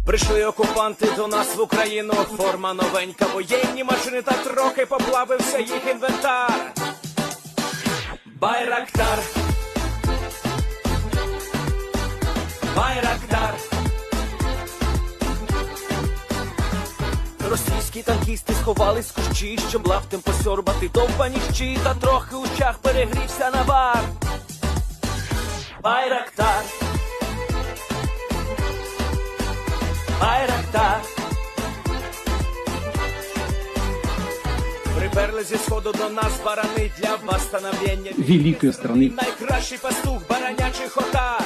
Прийшли окупанти до нас в Україну, форма новенька, воєнні машини, та трохи поплавився їх інвентар. Байрактар, Байрактар. Російські танкісти сховались в кущі, щоб лаптем посьорбати довбані щі, та трохи у щах перегрівся навар. Байрактар, Байрактар. Приперли зі сходу до нас барани для восстановлення великої страны. Найкращий пастух баранячих отар.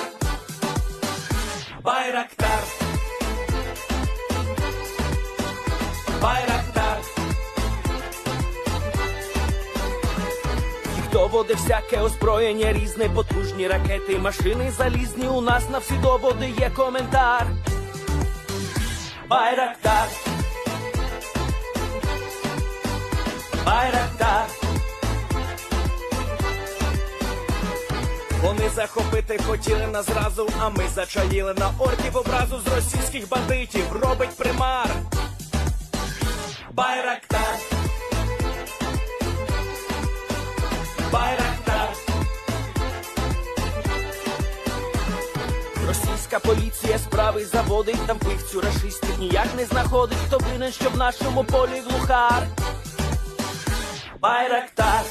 Байрактар, Байрактар. Їх доводи всяке озброєння різне, потужні ракети, машини залізні, у нас на всі доводи є коментар. Байрактар, Байрактар. Вони захопити хотіли нас зразу, а ми зачаїли на орків образу з російських бандитів, робить примар. Байрактар, Байрактар. Російська поліція справи заводить, там вбивцю рашистів ніяк не знаходить, хто винен, що в нашому полі глухар. Байрактар,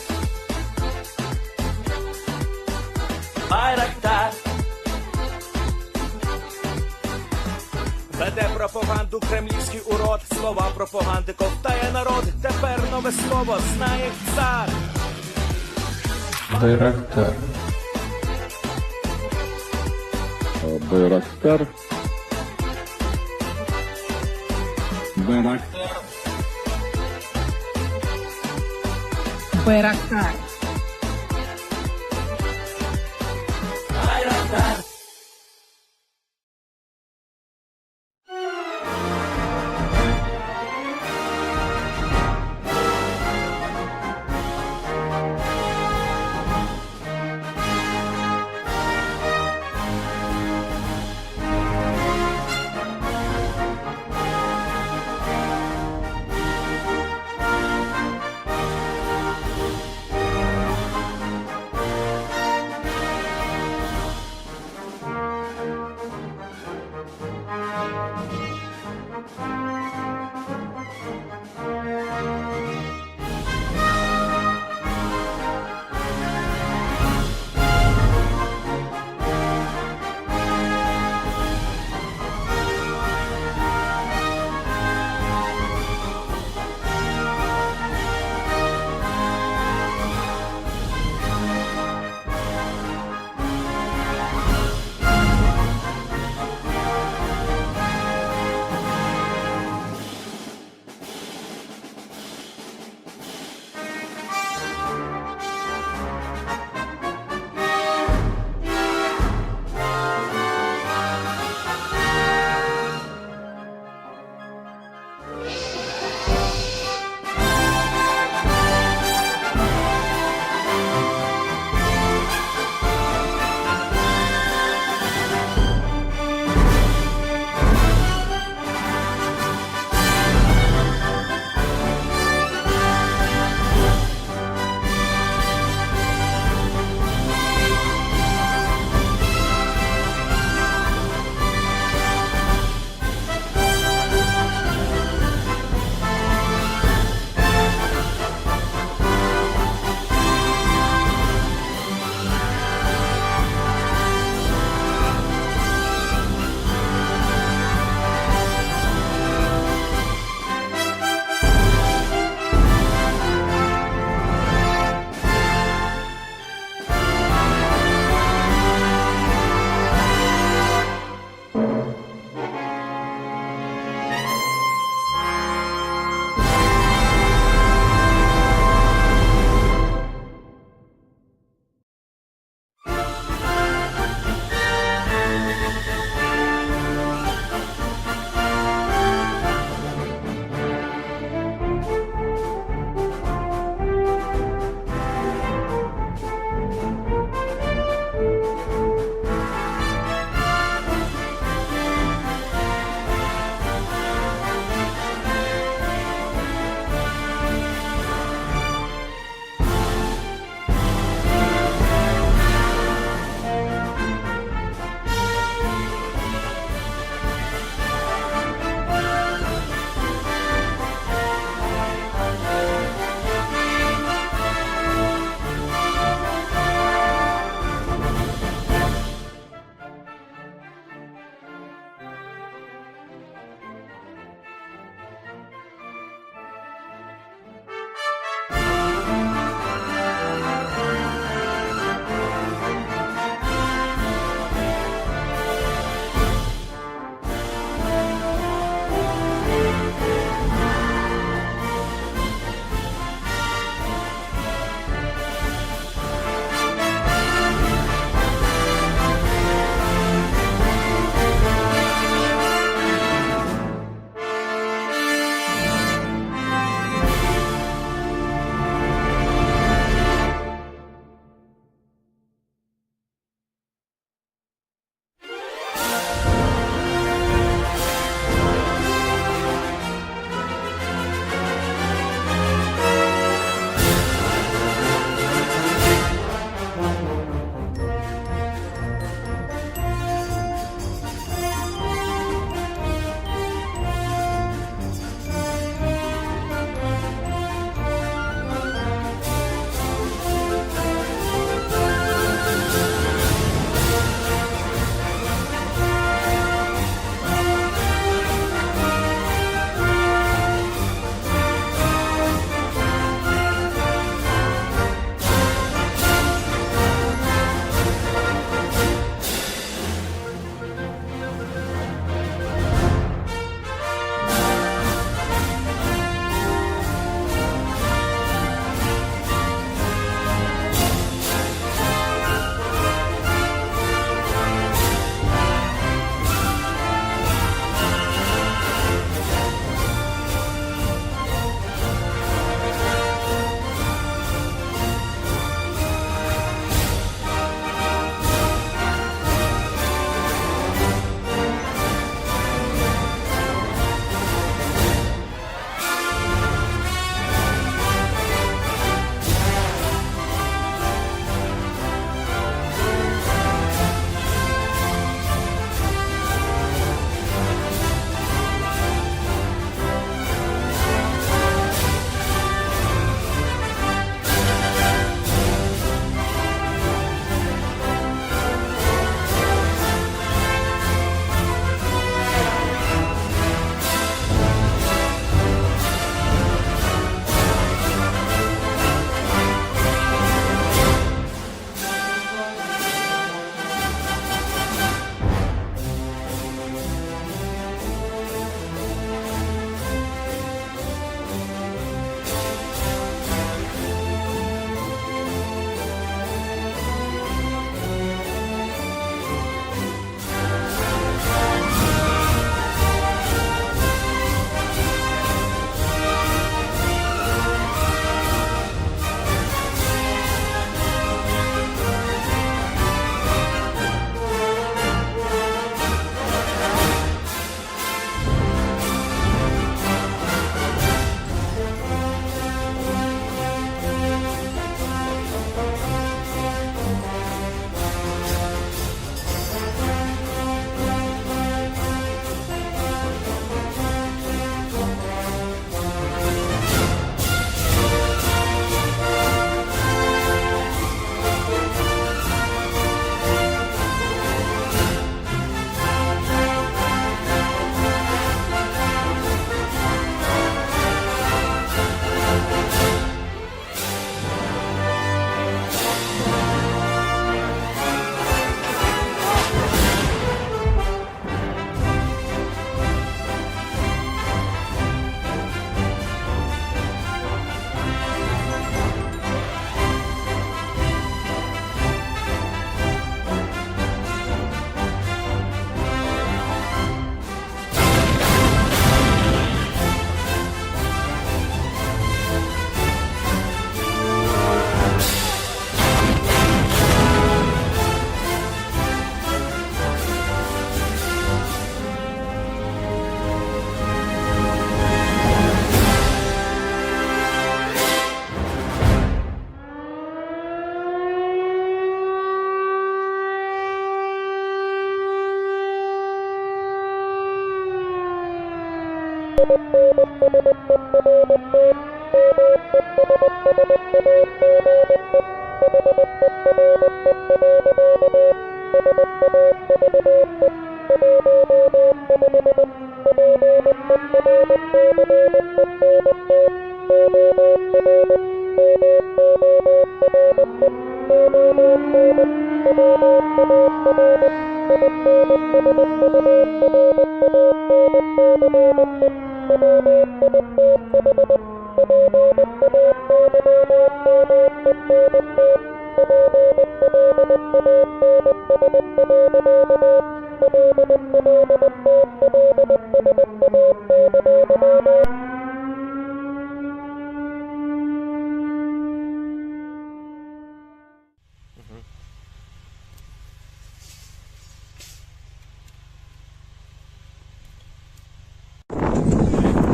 Байрактар. Веде пропаганду кремлівський урод, слова пропаганди ковтає народ, тепер нове слово знає цар. Байрактар. Байрактар. Байрактар. Байрактар. Байрактар.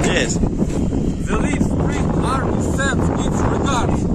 Yes. The Leaf Spring Army sends its regards.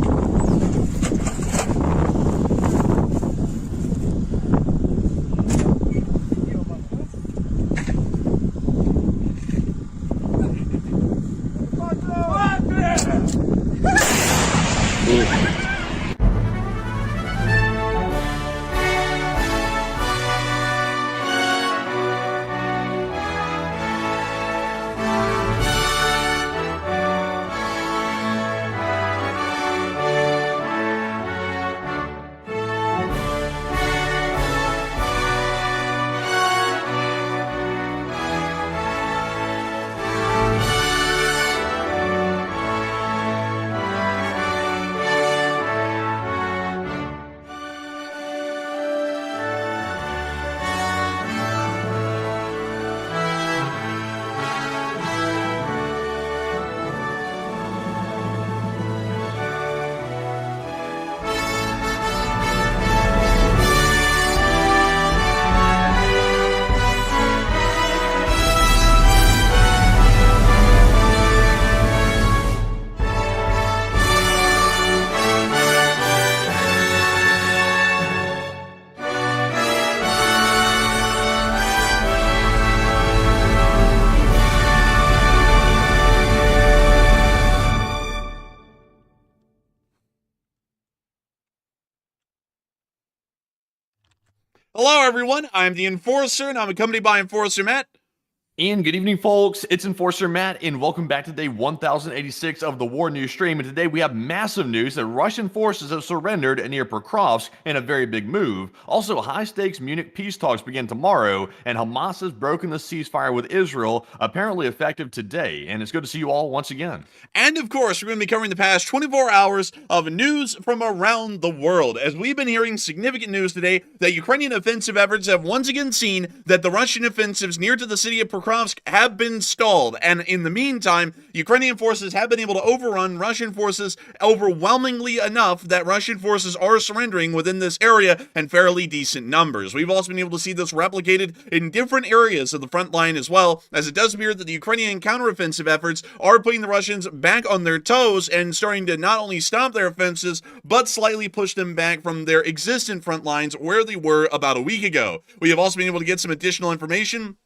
Hello, everyone. I'm the Enforcer, and I'm accompanied by Enforcer Matt. And good evening, folks. It's Enforcer Matt, and welcome back to day 1086 of the War News stream. And today we have massive news that Russian forces have surrendered near Pokrovsk in a very big move. Also, high-stakes Munich peace talks begin tomorrow, and Hamas has broken the ceasefire with Israel, apparently effective today. And it's good to see you all once again. And of course, we're going to be covering the past 24 hours of news from around the world, as we've been hearing significant news today that Ukrainian offensive efforts have once again seen that the Russian offensives near to the city of Pokrovsk have been stalled, and in the meantime, Ukrainian forces have been able to overrun Russian forces overwhelmingly enough that Russian forces are surrendering within this area in fairly decent numbers. We've also been able to see this replicated in different areas of the front line as well, as it does appear that the Ukrainian counteroffensive efforts are putting the Russians back on their toes and starting to not only stop their offenses, but slightly push them back from their existent front lines where they were about a week ago. We have also been able to get some additional information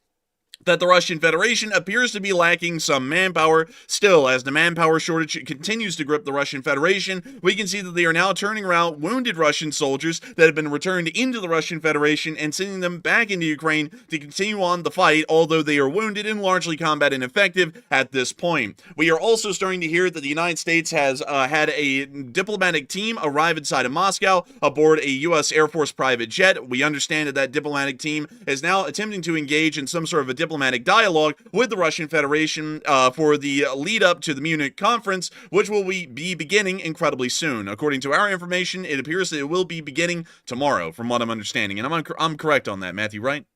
that the Russian Federation appears to be lacking some manpower. Still, as the manpower shortage continues to grip the Russian Federation, we can see that they are now turning around wounded Russian soldiers that have been returned into the Russian Federation and sending them back into Ukraine to continue on the fight, although they are wounded and largely combat ineffective at this point. We are also starting to hear that the United States has had a diplomatic team arrive inside of Moscow aboard a U.S. Air Force private jet. We understand that that diplomatic team is now attempting to engage in some sort of a diplomatic dialogue with the Russian Federation for the lead up to the Munich conference, which will be beginning incredibly soon. According to our information, it appears that it will be beginning tomorrow, from what I'm understanding. And I'm correct on that, Matthew, right?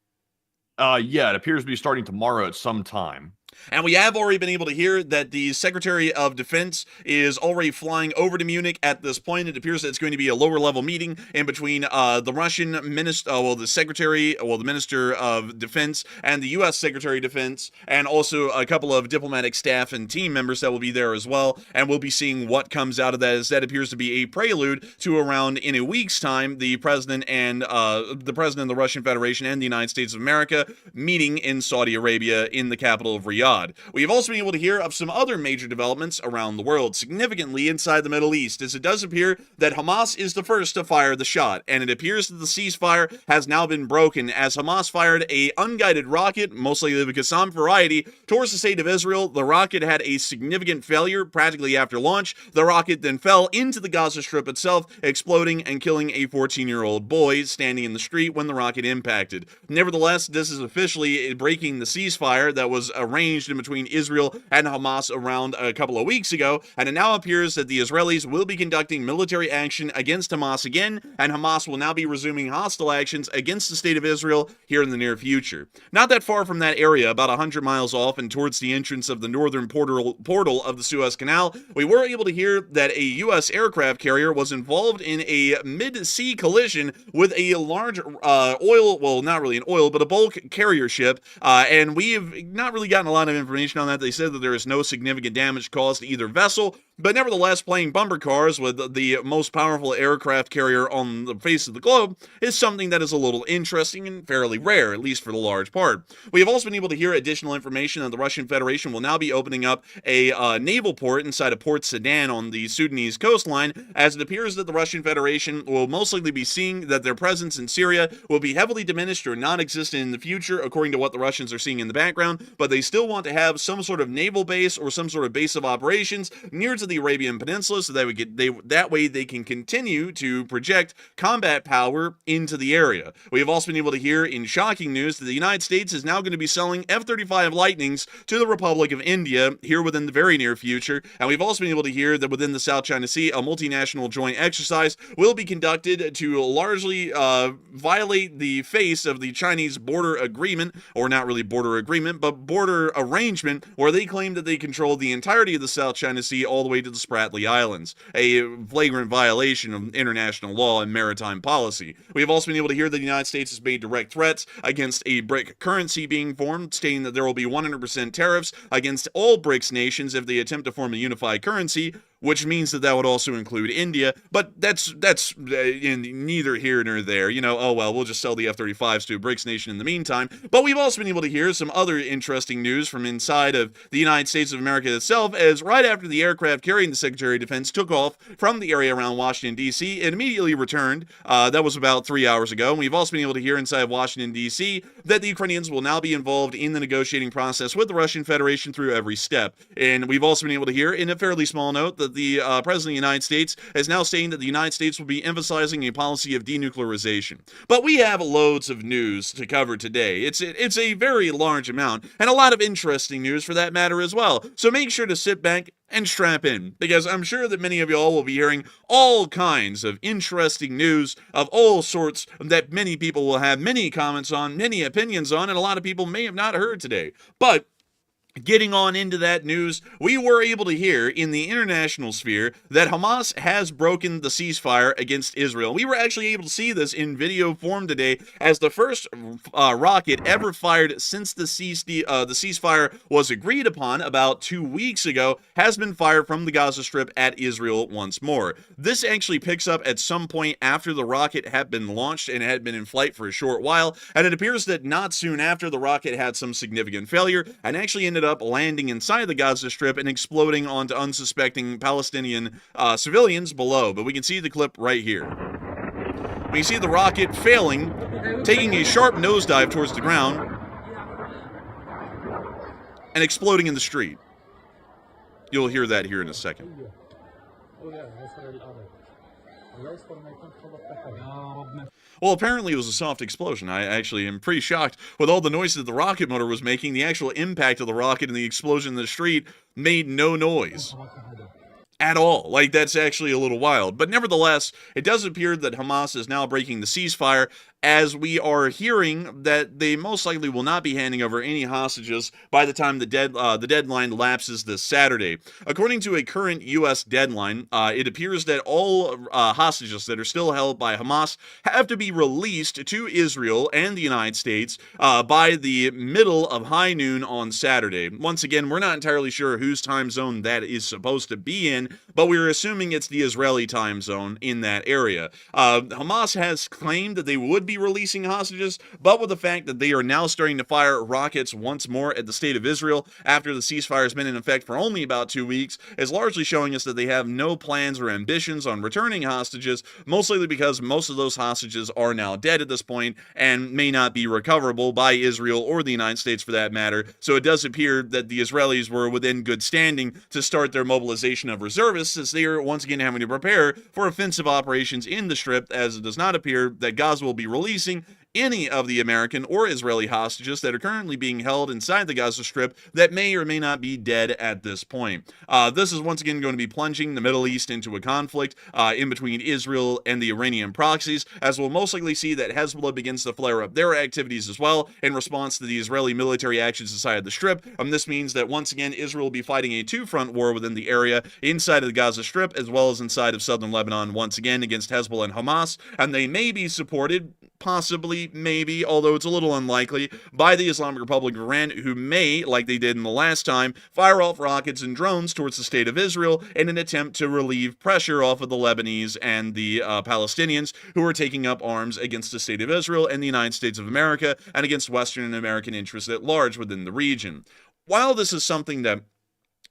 Yeah, it appears to be starting tomorrow at some time. And we have already been able to hear that the Secretary of Defense is already flying over to Munich at this point. It appears that it's going to be a lower level meeting in between the Russian minister, the Minister of Defense and the U.S. Secretary of Defense, and also a couple of diplomatic staff and team members that will be there as well. And we'll be seeing what comes out of that, as that appears to be a prelude to around in a week's time, the President of the Russian Federation and the United States of America meeting in Saudi Arabia in the capital of Riyadh. Riyadh. We have also been able to hear of some other major developments around the world, significantly inside the Middle East, as it does appear that Hamas is the first to fire the shot, and it appears that the ceasefire has now been broken as Hamas fired a unguided rocket, mostly the Qassam variety, towards the state of Israel. The rocket had a significant failure practically after launch. The rocket then fell into the Gaza Strip itself, exploding and killing a 14-year-old boy standing in the street when the rocket impacted. Nevertheless, this is officially breaking the ceasefire that was arranged in between Israel and Hamas around a couple of weeks ago, and it now appears that the Israelis will be conducting military action against Hamas again, and Hamas will now be resuming hostile actions against the state of Israel here in the near future. Not that far from that area, about 100 miles off and towards the entrance of the northern portal of the Suez Canal, we were able to hear that a U.S. aircraft carrier was involved in a mid-sea collision with a large not really an oil, but a bulk carrier ship, and we've not really gotten a lot of information on that. They said that there is no significant damage caused to either vessel, but nevertheless, playing bumper cars with the most powerful aircraft carrier on the face of the globe is something that is a little interesting and fairly rare, at least for the large part. We have also been able to hear additional information that the Russian Federation will now be opening up a naval port inside of Port Sudan on the Sudanese coastline, as it appears that the Russian Federation will most likely be seeing that their presence in Syria will be heavily diminished or non-existent in the future, according to what the Russians are seeing in the background, but they still want to have some sort of naval base or some sort of base of operations near to the Arabian Peninsula, so that way they can continue to project combat power into the area. We have also been able to hear in shocking news that the United States is now going to be selling F-35 Lightnings to the Republic of India here within the very near future, and we've also been able to hear that within the South China Sea, a multinational joint exercise will be conducted to largely violate the face of the Chinese border agreement, or not really border agreement, but border arrangement, where they claim that they control the entirety of the South China Sea all the way to the Spratly Islands, a flagrant violation of international law and maritime policy. We have also been able to hear that the United States has made direct threats against a BRIC currency being formed, stating that there will be 100% tariffs against all BRICS nations if they attempt to form a unified currency, which means that would also include India, but that's neither here nor there. Oh well, we'll just sell the F-35s to a BRICS nation in the meantime. But we've also been able to hear some other interesting news from inside of the United States of America itself, as right after the aircraft carrying the Secretary of Defense took off from the area around Washington, D.C., it immediately returned. That was about 3 hours ago, and we've also been able to hear inside Washington, D.C., that the Ukrainians will now be involved in the negotiating process with the Russian Federation through every step. And we've also been able to hear, in a fairly small note, that the President of the United States is now saying that the United States will be emphasizing a policy of denuclearization. But we have loads of news to cover today. It's a very large amount, and a lot of interesting news for that matter as well. So make sure to sit back and strap in, because I'm sure that many of y'all will be hearing all kinds of interesting news of all sorts that many people will have many comments on, many opinions on, and a lot of people may have not heard today. But getting on into that news, we were able to hear in the international sphere that Hamas has broken the ceasefire against Israel. We were actually able to see this in video form today, as the first rocket ever fired since the ceasefire was agreed upon about 2 weeks ago has been fired from the Gaza Strip at Israel once more. This actually picks up at some point after the rocket had been launched and had been in flight for a short while, and it appears that not soon after, the rocket had some significant failure and actually ended up landing inside the Gaza Strip and exploding onto unsuspecting Palestinian civilians below. But we can see the clip right here. We can see the rocket failing, taking a sharp nosedive towards the ground, and exploding in the street. You'll hear that here in a second. Well, apparently it was a soft explosion. I actually am pretty shocked with all the noises that the rocket motor was making. The actual impact of the rocket and the explosion in the street made no noise at all. Like, that's actually a little wild. But nevertheless, it does appear that Hamas is now breaking the ceasefire, as we are hearing that they most likely will not be handing over any hostages by the time the deadline lapses this Saturday. According to a current U.S. deadline, it appears that all hostages that are still held by Hamas have to be released to Israel and the United States by the middle of high noon on Saturday. Once again, we're not entirely sure whose time zone that is supposed to be in, again, but we're assuming it's the Israeli time zone in that area. Hamas has claimed that they would be releasing hostages, but with the fact that they are now starting to fire rockets once more at the state of Israel after the ceasefire has been in effect for only about 2 weeks, is largely showing us that they have no plans or ambitions on returning hostages, mostly because most of those hostages are now dead at this point and may not be recoverable by Israel or the United States for that matter. So it does appear that the Israelis were within good standing to start their mobilization of reservists, as they are once again having to prepare for offensive operations in the Strip, as it does not appear that Gaza will be releasing any of the American or Israeli hostages that are currently being held inside the Gaza Strip that may or may not be dead at this point. This is once again going to be plunging the Middle East into a conflict in between Israel and the Iranian proxies, as we'll most likely see that Hezbollah begins to flare up their activities as well in response to the Israeli military actions inside the Strip. This means that once again Israel will be fighting a two-front war within the area inside of the Gaza Strip as well as inside of southern Lebanon once again against Hezbollah and Hamas, and they may be supported, possibly, maybe, although it's a little unlikely, by the Islamic Republic of Iran, who may, like they did in the last time, fire off rockets and drones towards the state of Israel in an attempt to relieve pressure off of the Lebanese and the Palestinians who are taking up arms against the state of Israel and the United States of America and against Western and American interests at large within the region. While this is something that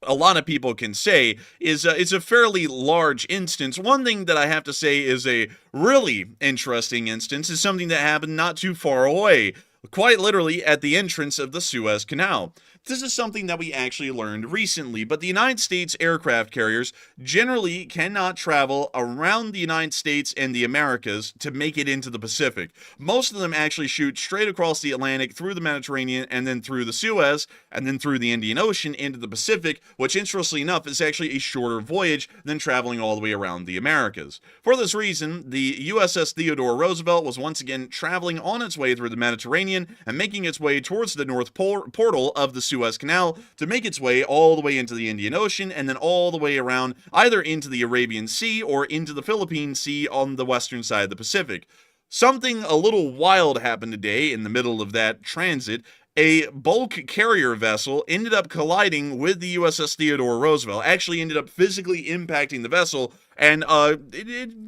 a lot of people can say is it's a fairly large instance. One thing that I have to say is a really interesting instance is something that happened not too far away, quite literally at the entrance of the Suez Canal. This is something that we actually learned recently, but the United States aircraft carriers generally cannot travel around the United States and the Americas to make it into the Pacific. Most of them actually shoot straight across the Atlantic, through the Mediterranean, and then through the Suez, and then through the Indian Ocean into the Pacific, which interestingly enough is actually a shorter voyage than traveling all the way around the Americas. For this reason, the USS Theodore Roosevelt was once again traveling on its way through the Mediterranean and making its way towards the North Portal of the Suez Canal to make its way all the way into the Indian Ocean and then all the way around either into the Arabian Sea or into the Philippine Sea on the western side of the Pacific. Something a little wild happened today in the middle of that transit. A bulk carrier vessel ended up colliding with the USS Theodore Roosevelt, actually ended up physically impacting the vessel and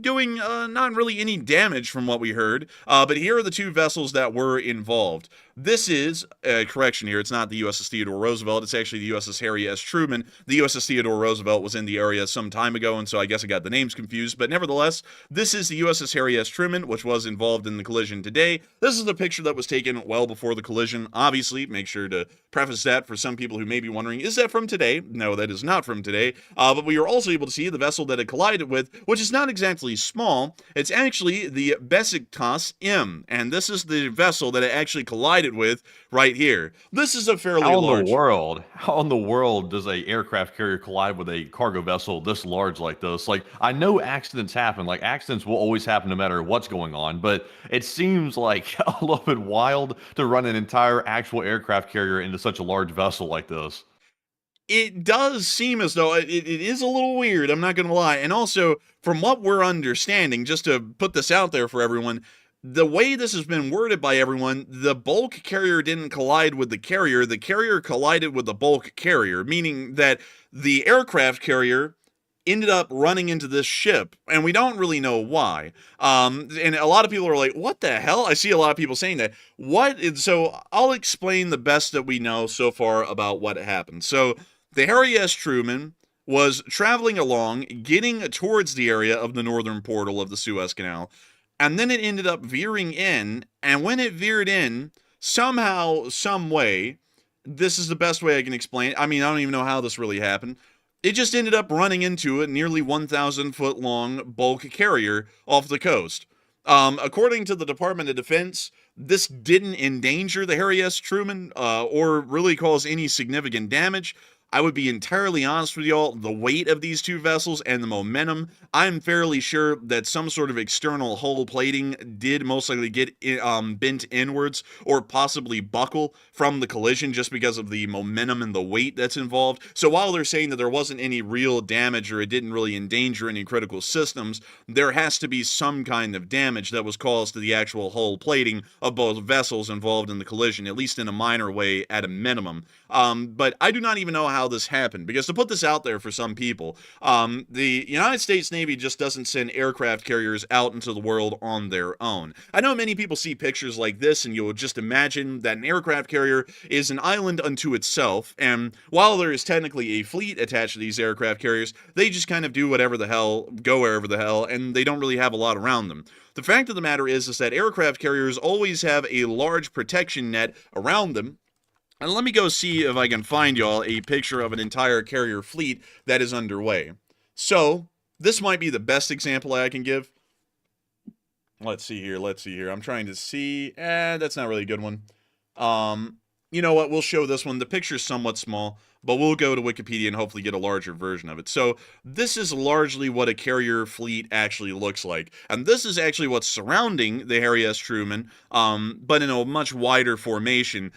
doing not really any damage from what we heard. But here are the two vessels that were involved. This is, correction here, it's not the USS Theodore Roosevelt, it's actually the USS Harry S. Truman. The USS Theodore Roosevelt was in the area some time ago, and so I guess I got the names confused. But nevertheless, this is the USS Harry S. Truman, which was involved in the collision today. This is the picture that was taken well before the collision. Obviously, make sure to preface that for some people who may be wondering, is that from today? No, that is not from today. But we were also able to see the vessel that it collided with, which is not exactly small. It's actually the Besiktas M, and this is the vessel that it actually collided with right here. This is a fairly large... How in the world does a aircraft carrier collide with a cargo vessel this large like this? Like, I know accidents happen. Like, accidents will always happen no matter what's going on, but it seems like a little bit wild to run an entire actual aircraft carrier into such a large vessel like this. It does seem as though it is a little weird, I'm not going to lie. And also, from what we're understanding, just to put this out there for everyone, the way this has been worded by everyone, the bulk carrier didn't collide with the carrier collided with the bulk carrier, meaning that the aircraft carrier ended up running into this ship, and we don't really know why. And a lot of people are like, what the hell? I see a lot of people saying that. So I'll explain the best that we know so far about what happened. So the Harry S. Truman was traveling along, getting towards the area of the northern portal of the Suez Canal, and then it ended up veering in, and when it veered in, somehow, some way, this is the best way I can explain it. I mean, I don't even know how this really happened. It just ended up running into a nearly 1,000-foot long bulk carrier off the coast. According to the Department of Defense, this didn't endanger the Harry S. Truman or really cause any significant damage. I would be entirely honest with y'all, the weight of these two vessels and the momentum, I'm fairly sure that some sort of external hull plating did most likely get bent inwards or possibly buckle from the collision just because of the momentum and the weight that's involved. So while they're saying that there wasn't any real damage or it didn't really endanger any critical systems, there has to be some kind of damage that was caused to the actual hull plating of both vessels involved in the collision, at least in a minor way at a minimum. But I do not even know how this happened, because to put this out there for some people, the United States Navy just doesn't send aircraft carriers out into the world on their own. I know many people see pictures like this and you'll just imagine that an aircraft carrier is an island unto itself, and while there is technically a fleet attached to these aircraft carriers, they just kind of do whatever the hell, go wherever the hell, and they don't really have a lot around them. The fact of the matter is that aircraft carriers always have a large protection net around them. And let me go see if I can find y'all a picture of an entire carrier fleet that is underway. So, this might be the best example I can give. Let's see here. I'm trying to see. That's not really a good one. You know what? We'll show this one. The picture's somewhat small, but we'll go to Wikipedia and hopefully get a larger version of it. So this is largely what a carrier fleet actually looks like. And this is actually what's surrounding the Harry S. Truman, but in a much wider formation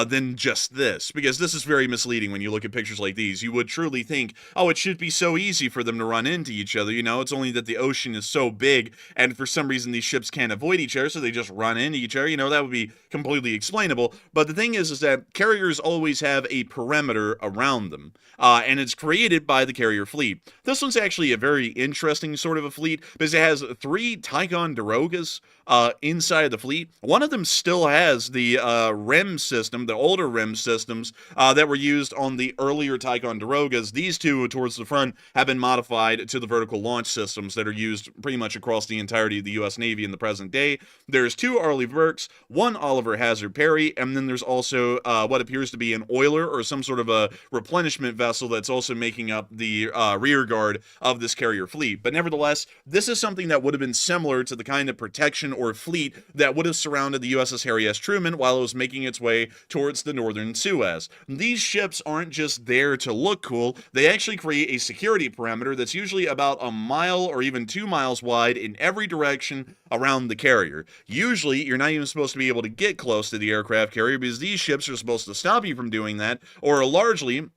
than just this. Because this is very misleading when you look at pictures like these. You would truly think, oh, it should be so easy for them to run into each other. You know, it's only that the ocean is so big, and for some reason these ships can't avoid each other, so they just run into each other. You know, that would be completely explainable. But the thing is that carriers always have a perimeter around them, and it's created by the carrier fleet. This one's actually a very interesting sort of a fleet because it has 3 Ticonderogas inside of the fleet. One of them still has the REM system, the older REM systems that were used on the earlier Ticonderogas. These 2 towards the front have been modified to the vertical launch systems that are used pretty much across the entirety of the U.S. Navy in the present day. There's 2 Arleigh Burkes, 1 Oliver Hazard Perry, and then there's also what appears to be an oiler or some sort of a replenishment vessel that's also making up the rear guard of this carrier fleet. But nevertheless, this is something that would have been similar to the kind of protection or fleet that would have surrounded the USS Harry S. Truman while it was making its way towards the northern Suez. These ships aren't just there to look cool, they actually create a security perimeter that's usually about a mile or even 2 miles wide in every direction around the carrier. Usually, you're not even supposed to be able to get close to the aircraft carrier because these ships are supposed to stop you from doing that, or largely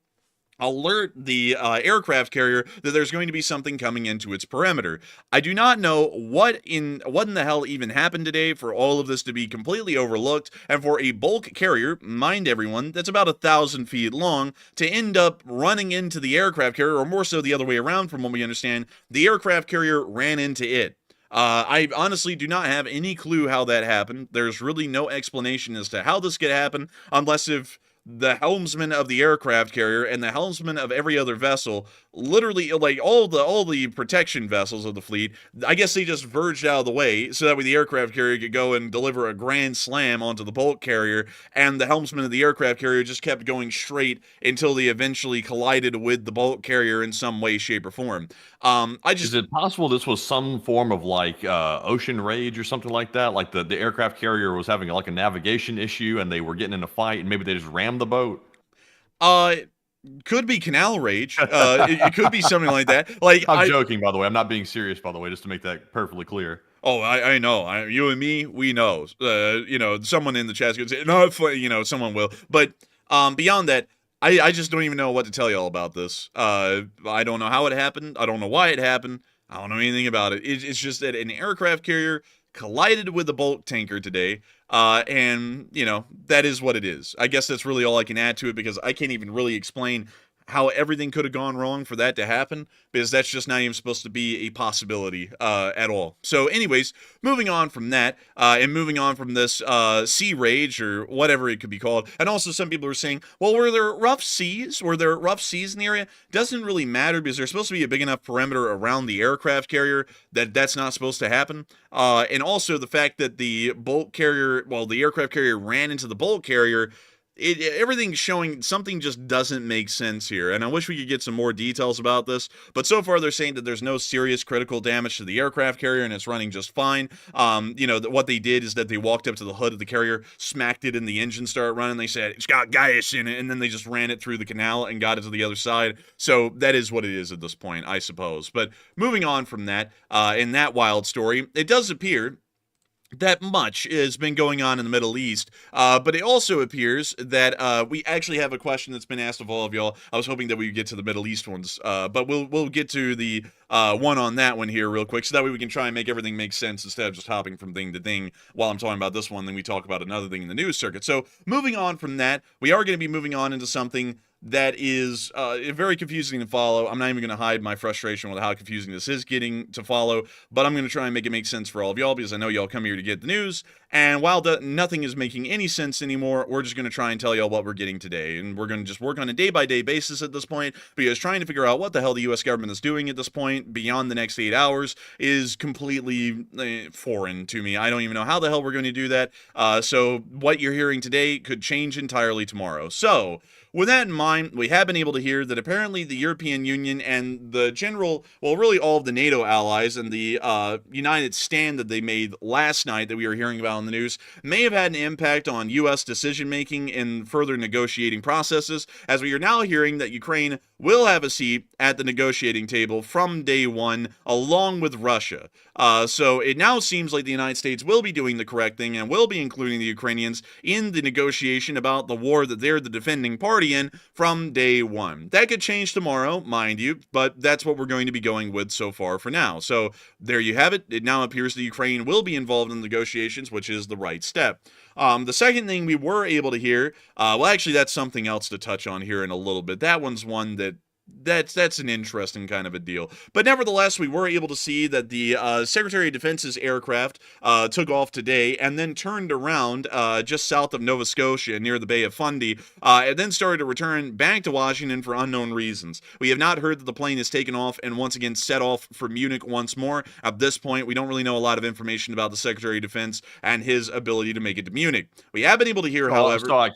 alert the aircraft carrier that there's going to be something coming into its perimeter. I do not know what in the hell even happened today for all of this to be completely overlooked, and for a bulk carrier, mind everyone, that's about 1,000 feet long, to end up running into the aircraft carrier, or more so the other way around from what we understand, the aircraft carrier ran into it. I honestly do not have any clue how that happened. There's really no explanation as to how this could happen, unless if the helmsman of the aircraft carrier and the helmsman of every other vessel, literally, like all the protection vessels of the fleet, I guess they just verged out of the way so that way the aircraft carrier could go and deliver a grand slam onto the bulk carrier, and the helmsman of the aircraft carrier just kept going straight until they eventually collided with the bulk carrier in some way, shape, or form. Is it possible this was some form of like ocean rage or something like that? Like the aircraft carrier was having like a navigation issue and they were getting in a fight and maybe they just rammed the boat? Could be canal rage. It could be something like that. Like I'm joking, by the way. I'm not being serious, by the way, just to make that perfectly clear. Oh, I know. You and me, we know. You know, someone in the chat could say, no, you know, someone will. But beyond that, I just don't even know what to tell y'all about this. I don't know how it happened. I don't know why it happened. I don't know anything about it. It's just that an aircraft carrier collided with a bulk tanker today, and, you know, that is what it is. I guess that's really all I can add to it, because I can't even really explain how everything could have gone wrong for that to happen, because that's just not even supposed to be a possibility at all. So anyways, moving on from that, and moving on from this sea rage, or whatever it could be called, and also some people are saying, well, were there rough seas? Were there rough seas in the area? Doesn't really matter, because there's supposed to be a big enough perimeter around the aircraft carrier that that's not supposed to happen. And also the fact that the bulk carrier, well, the aircraft carrier ran into the bulk carrier, everything's showing something just doesn't make sense here, and I wish we could get some more details about this, but so far they're saying that there's no serious critical damage to the aircraft carrier and it's running just fine. You know, what they did is that they walked up to the hood of the carrier, smacked it, and the engine started running. They said, it's got gas in it, and then they just ran it through the canal and got it to the other side. So that is what it is at this point, I suppose. But moving on from that, in that wild story, it does appear that much has been going on in the Middle East, but it also appears that we actually have a question that's been asked of all of y'all. I was hoping that we would get to the Middle East ones, but we'll get to the one on that one here real quick, so that way we can try and make everything make sense instead of just hopping from thing to thing while I'm talking about this one, then we talk about another thing in the news circuit. So moving on from that, we are going to be moving on into something that is very confusing to follow. I'm not even going to hide my frustration with how confusing this is getting to follow, but I'm going to try and make it make sense for all of y'all, because I know y'all come here to get the news. And while nothing is making any sense anymore, we're just going to try and tell y'all what we're getting today. And we're going to just work on a day-by-day basis at this point, because trying to figure out what the hell the U.S. government is doing at this point beyond the next 8 hours is completely foreign to me. I don't even know how the hell we're going to do that. So what you're hearing today could change entirely tomorrow. So with that in mind, we have been able to hear that apparently the European Union and the general, well, really all of the NATO allies and the united stand that they made last night that we were hearing about in the news may have had an impact on U.S. decision-making in further negotiating processes, as we are now hearing that Ukraine will have a seat at the negotiating table from day one, along with Russia. So it now seems like the United States will be doing the correct thing and will be including the Ukrainians in the negotiation about the war that they're the defending party in from day one. That could change tomorrow, mind you, but that's what we're going to be going with so far for now. So there you have it. It now appears that Ukraine will be involved in the negotiations, which is the right step. The second thing we were able to hear, well, actually, that's something else to touch on here in a little bit. That one's one that's an interesting kind of a deal. But nevertheless, we were able to see that the Secretary of Defense's aircraft took off today and then turned around just south of Nova Scotia near the Bay of Fundy, and then started to return back to Washington for unknown reasons. We have not heard that the plane has taken off and once again set off for Munich once more. At this point, we don't really know a lot of information about the Secretary of Defense and his ability to make it to Munich. We have been able to hear, however... So I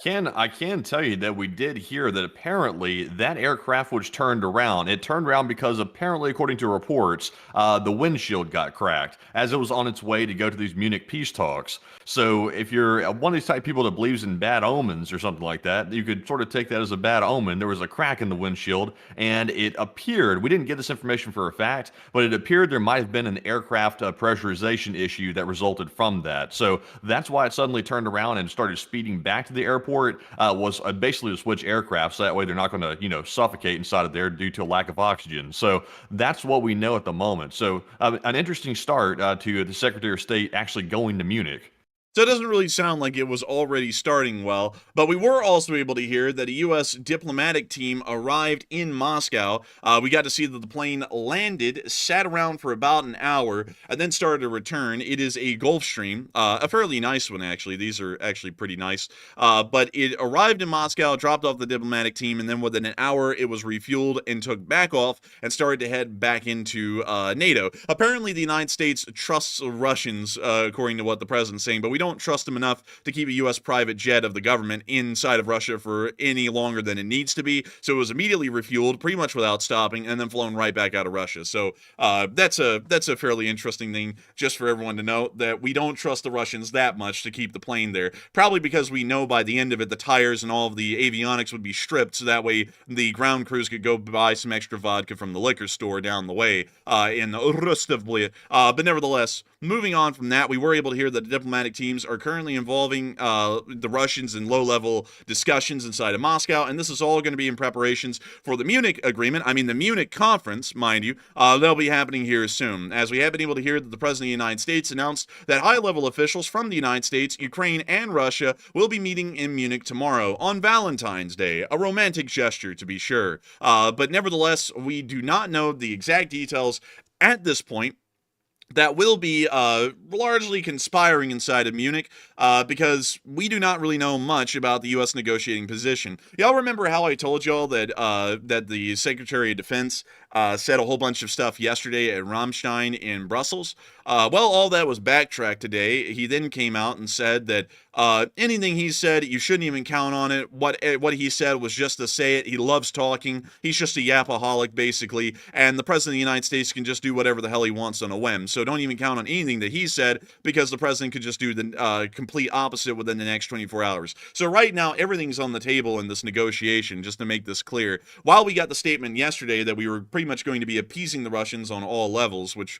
can tell you that we did hear that apparently that aircraft which turned around. It turned around because apparently, according to reports, the windshield got cracked as it was on its way to go to these Munich peace talks. So if you're one of these type of people that believes in bad omens or something like that, you could sort of take that as a bad omen. There was a crack in the windshield, and it appeared, we didn't get this information for a fact, but it appeared there might have been an aircraft pressurization issue that resulted from that. So that's why it suddenly turned around and started speeding back to the airport, was basically to switch aircraft so that way they're not going to, suffocate inside of there due to a lack of oxygen. So that's what we know at the moment. So an interesting start to the Secretary of State actually going to Munich. So it doesn't really sound like it was already starting well, but we were also able to hear that a U.S. diplomatic team arrived in Moscow. We got to see that the plane landed, sat around for about an hour, and then started to return. It is a Gulfstream, a fairly nice one, actually. These are actually pretty nice. But it arrived in Moscow, dropped off the diplomatic team, and then within an hour, it was refueled and took back off and started to head back into NATO. Apparently, the United States trusts Russians, according to what the president's saying, but we don't trust them enough to keep a U.S. private jet of the government inside of Russia for any longer than it needs to be. So it was immediately refueled, pretty much without stopping, and then flown right back out of Russia. So that's a fairly interesting thing just for everyone to know, that we don't trust the Russians that much to keep the plane there. Probably because we know by the end of it, the tires and all of the avionics would be stripped, so that way the ground crews could go buy some extra vodka from the liquor store down the way in Rostov-Blye. But nevertheless, moving on from that, we were able to hear that the diplomatic teams are currently involving the Russians in low-level discussions inside of Moscow, and this is all going to be in preparations for the Munich agreement. I mean, the Munich conference, mind you, they'll be happening here soon, as we have been able to hear that the President of the United States announced that high-level officials from the United States, Ukraine, and Russia will be meeting in Munich tomorrow on Valentine's Day, a romantic gesture to be sure. But nevertheless, we do not know the exact details at this point that will be largely conspiring inside of Munich, because we do not really know much about the U.S. negotiating position. Y'all remember how I told y'all that that the Secretary of Defense said a whole bunch of stuff yesterday at Ramstein in Brussels? Well, all that was backtracked today. He then came out and said that anything he said, you shouldn't even count on it. What he said was just to say it. He loves talking. He's just a yapaholic, basically, and the President of the United States can just do whatever the hell he wants on a whim. So don't even count on anything that he said, because the President could just do the complete opposite within the next 24 hours. So right now, everything's on the table in this negotiation, just to make this clear. While we got the statement yesterday that we were pretty much going to be appeasing the Russians on all levels, which,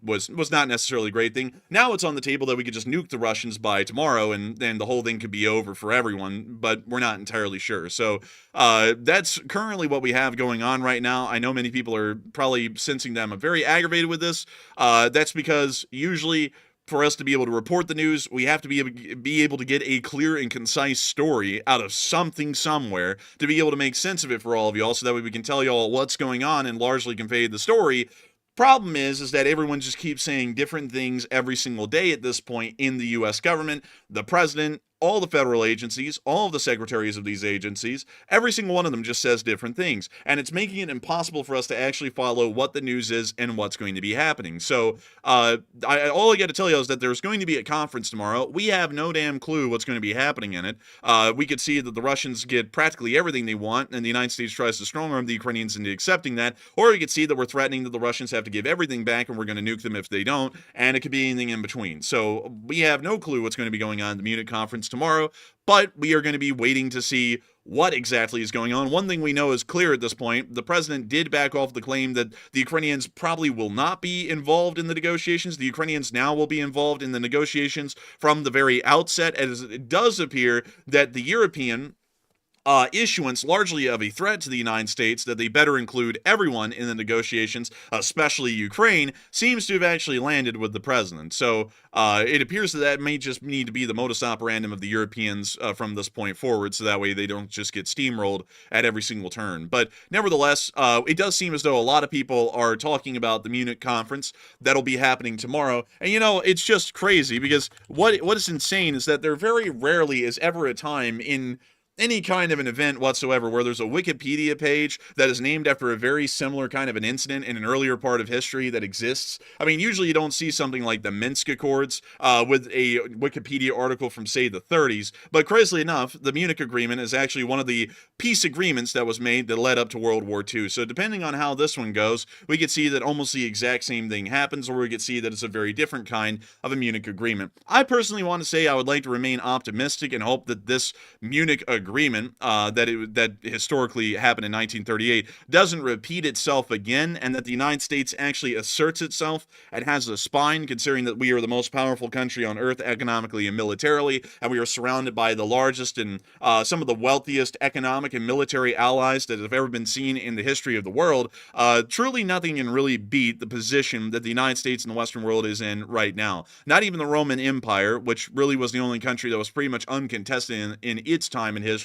was not necessarily a great thing, now it's on the table that we could just nuke the Russians by tomorrow, and then the whole thing could be over for everyone, but we're not entirely sure. So that's currently what we have going on right now. I know many people are probably sensing that I'm very aggravated with this. That's because usually for us to be able to report the news, we have to be able to get a clear and concise story out of something somewhere to be able to make sense of it for all of y'all, so that way we can tell y'all what's going on and largely convey the story. Problem is that everyone just keeps saying different things every single day at this point in the U.S. government. The president, all the federal agencies, all of the secretaries of these agencies, every single one of them just says different things. And it's making it impossible for us to actually follow what the news is and what's going to be happening. So all I got to tell you is that there's going to be a conference tomorrow. We have no damn clue what's going to be happening in it. We could see that the Russians get practically everything they want, and the United States tries to strong-arm the Ukrainians into accepting that. Or we could see that we're threatening that the Russians have to give everything back and we're going to nuke them if they don't. And it could be anything in between. So we have no clue what's going to be going on at the Munich conference tomorrow, but we are going to be waiting to see what exactly is going on. One thing we know is clear at this point: the president did back off the claim that the Ukrainians probably will not be involved in the negotiations. The Ukrainians now will be involved in the negotiations from the very outset, as it does appear that the European issuance largely of a threat to the United States that they better include everyone in the negotiations, especially Ukraine, seems to have actually landed with the president. So it appears that may just need to be the modus operandum of the Europeans from this point forward, so that way they don't just get steamrolled at every single turn. But nevertheless, it does seem as though a lot of people are talking about the Munich conference that'll be happening tomorrow. And it's just crazy, because what is insane is that there very rarely is ever a time in any kind of an event whatsoever where there's a Wikipedia page that is named after a very similar kind of an incident in an earlier part of history that exists. I mean, usually you don't see something like the Minsk Accords with a Wikipedia article from, say, the 30s, but crazily enough, the Munich Agreement is actually one of the peace agreements that was made that led up to World War II. So depending on how this one goes, we could see that almost the exact same thing happens, or we could see that it's a very different kind of a Munich Agreement. I personally want to say I would like to remain optimistic and hope that this Munich Agreement that historically happened in 1938 doesn't repeat itself again, and that the United States actually asserts itself and has a spine, considering that we are the most powerful country on earth economically and militarily, and we are surrounded by the largest and some of the wealthiest economic and military allies that have ever been seen in the history of the world. Truly nothing can really beat the position that the United States and the Western world is in right now. Not even the Roman Empire, which really was the only country that was pretty much uncontested in its time in history,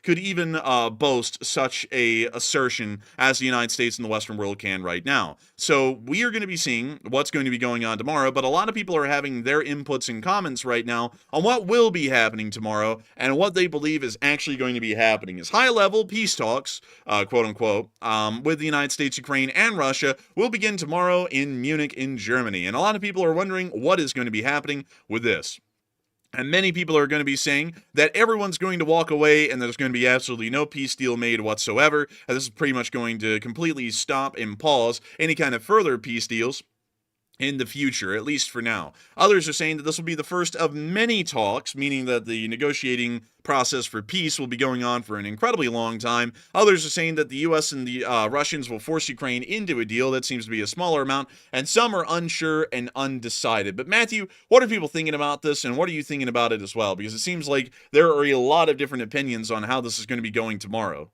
could even boast such a assertion as the United States and the Western world can right now. So we are going to be seeing what's going to be going on tomorrow, but a lot of people are having their inputs and comments right now on what will be happening tomorrow, and what they believe is actually going to be happening is high-level peace talks, quote-unquote, with the United States, Ukraine, and Russia will begin tomorrow in Munich in Germany. And a lot of people are wondering what is going to be happening with this. And many people are going to be saying that everyone's going to walk away and there's going to be absolutely no peace deal made whatsoever. And this is pretty much going to completely stop and pause any kind of further peace deals in the future, at least for now. Others are saying that this will be the first of many talks, meaning that the negotiating process for peace will be going on for an incredibly long time. Others are saying that the U.S. and the Russians will force Ukraine into a deal. That seems to be a smaller amount, and some are unsure and undecided. But Matthew, what are people thinking about this, and what are you thinking about it as well? Because it seems like there are a lot of different opinions on how this is going to be going tomorrow.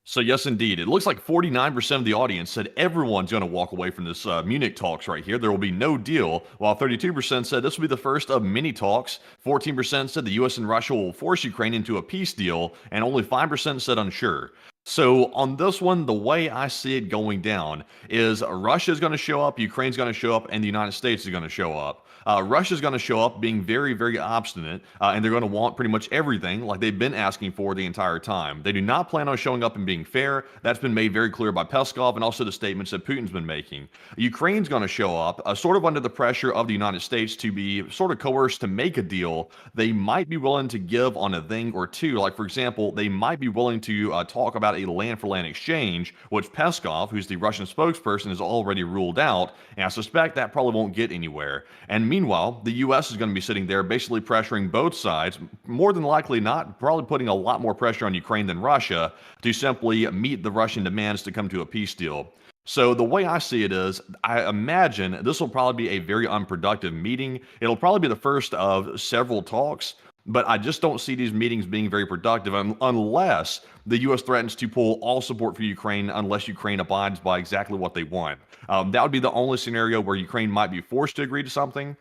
So yes, indeed. It looks like 49% of the audience said everyone's going to walk away from this Munich talks right here. There will be no deal, while 32% said this will be the first of many talks. 14% said the U.S. and Russia will force Ukraine into a peace deal, and only 5% said unsure. So on this one, the way I see it going down is Russia is going to show up, Ukraine's going to show up, and the United States is going to show up. Russia's going to show up being very, very obstinate, and they're going to want pretty much everything like they've been asking for the entire time. They do not plan on showing up and being fair. That's been made very clear by Peskov and also the statements that Putin's been making. Ukraine's going to show up sort of under the pressure of the United States to be sort of coerced to make a deal. They might be willing to give on a thing or two. Like, for example, they might be willing to talk about a land-for-land exchange, which Peskov, who's the Russian spokesperson, has already ruled out, and I suspect that probably won't get anywhere. And meanwhile, the U.S. is going to be sitting there basically pressuring both sides, more than likely not, probably putting a lot more pressure on Ukraine than Russia to simply meet the Russian demands to come to a peace deal. So the way I see it is, I imagine this will probably be a very unproductive meeting. It'll probably be the first of several talks, but I just don't see these meetings being very productive unless the U.S. threatens to pull all support for Ukraine unless Ukraine abides by exactly what they want. That would be the only scenario where Ukraine might be forced to agree to something.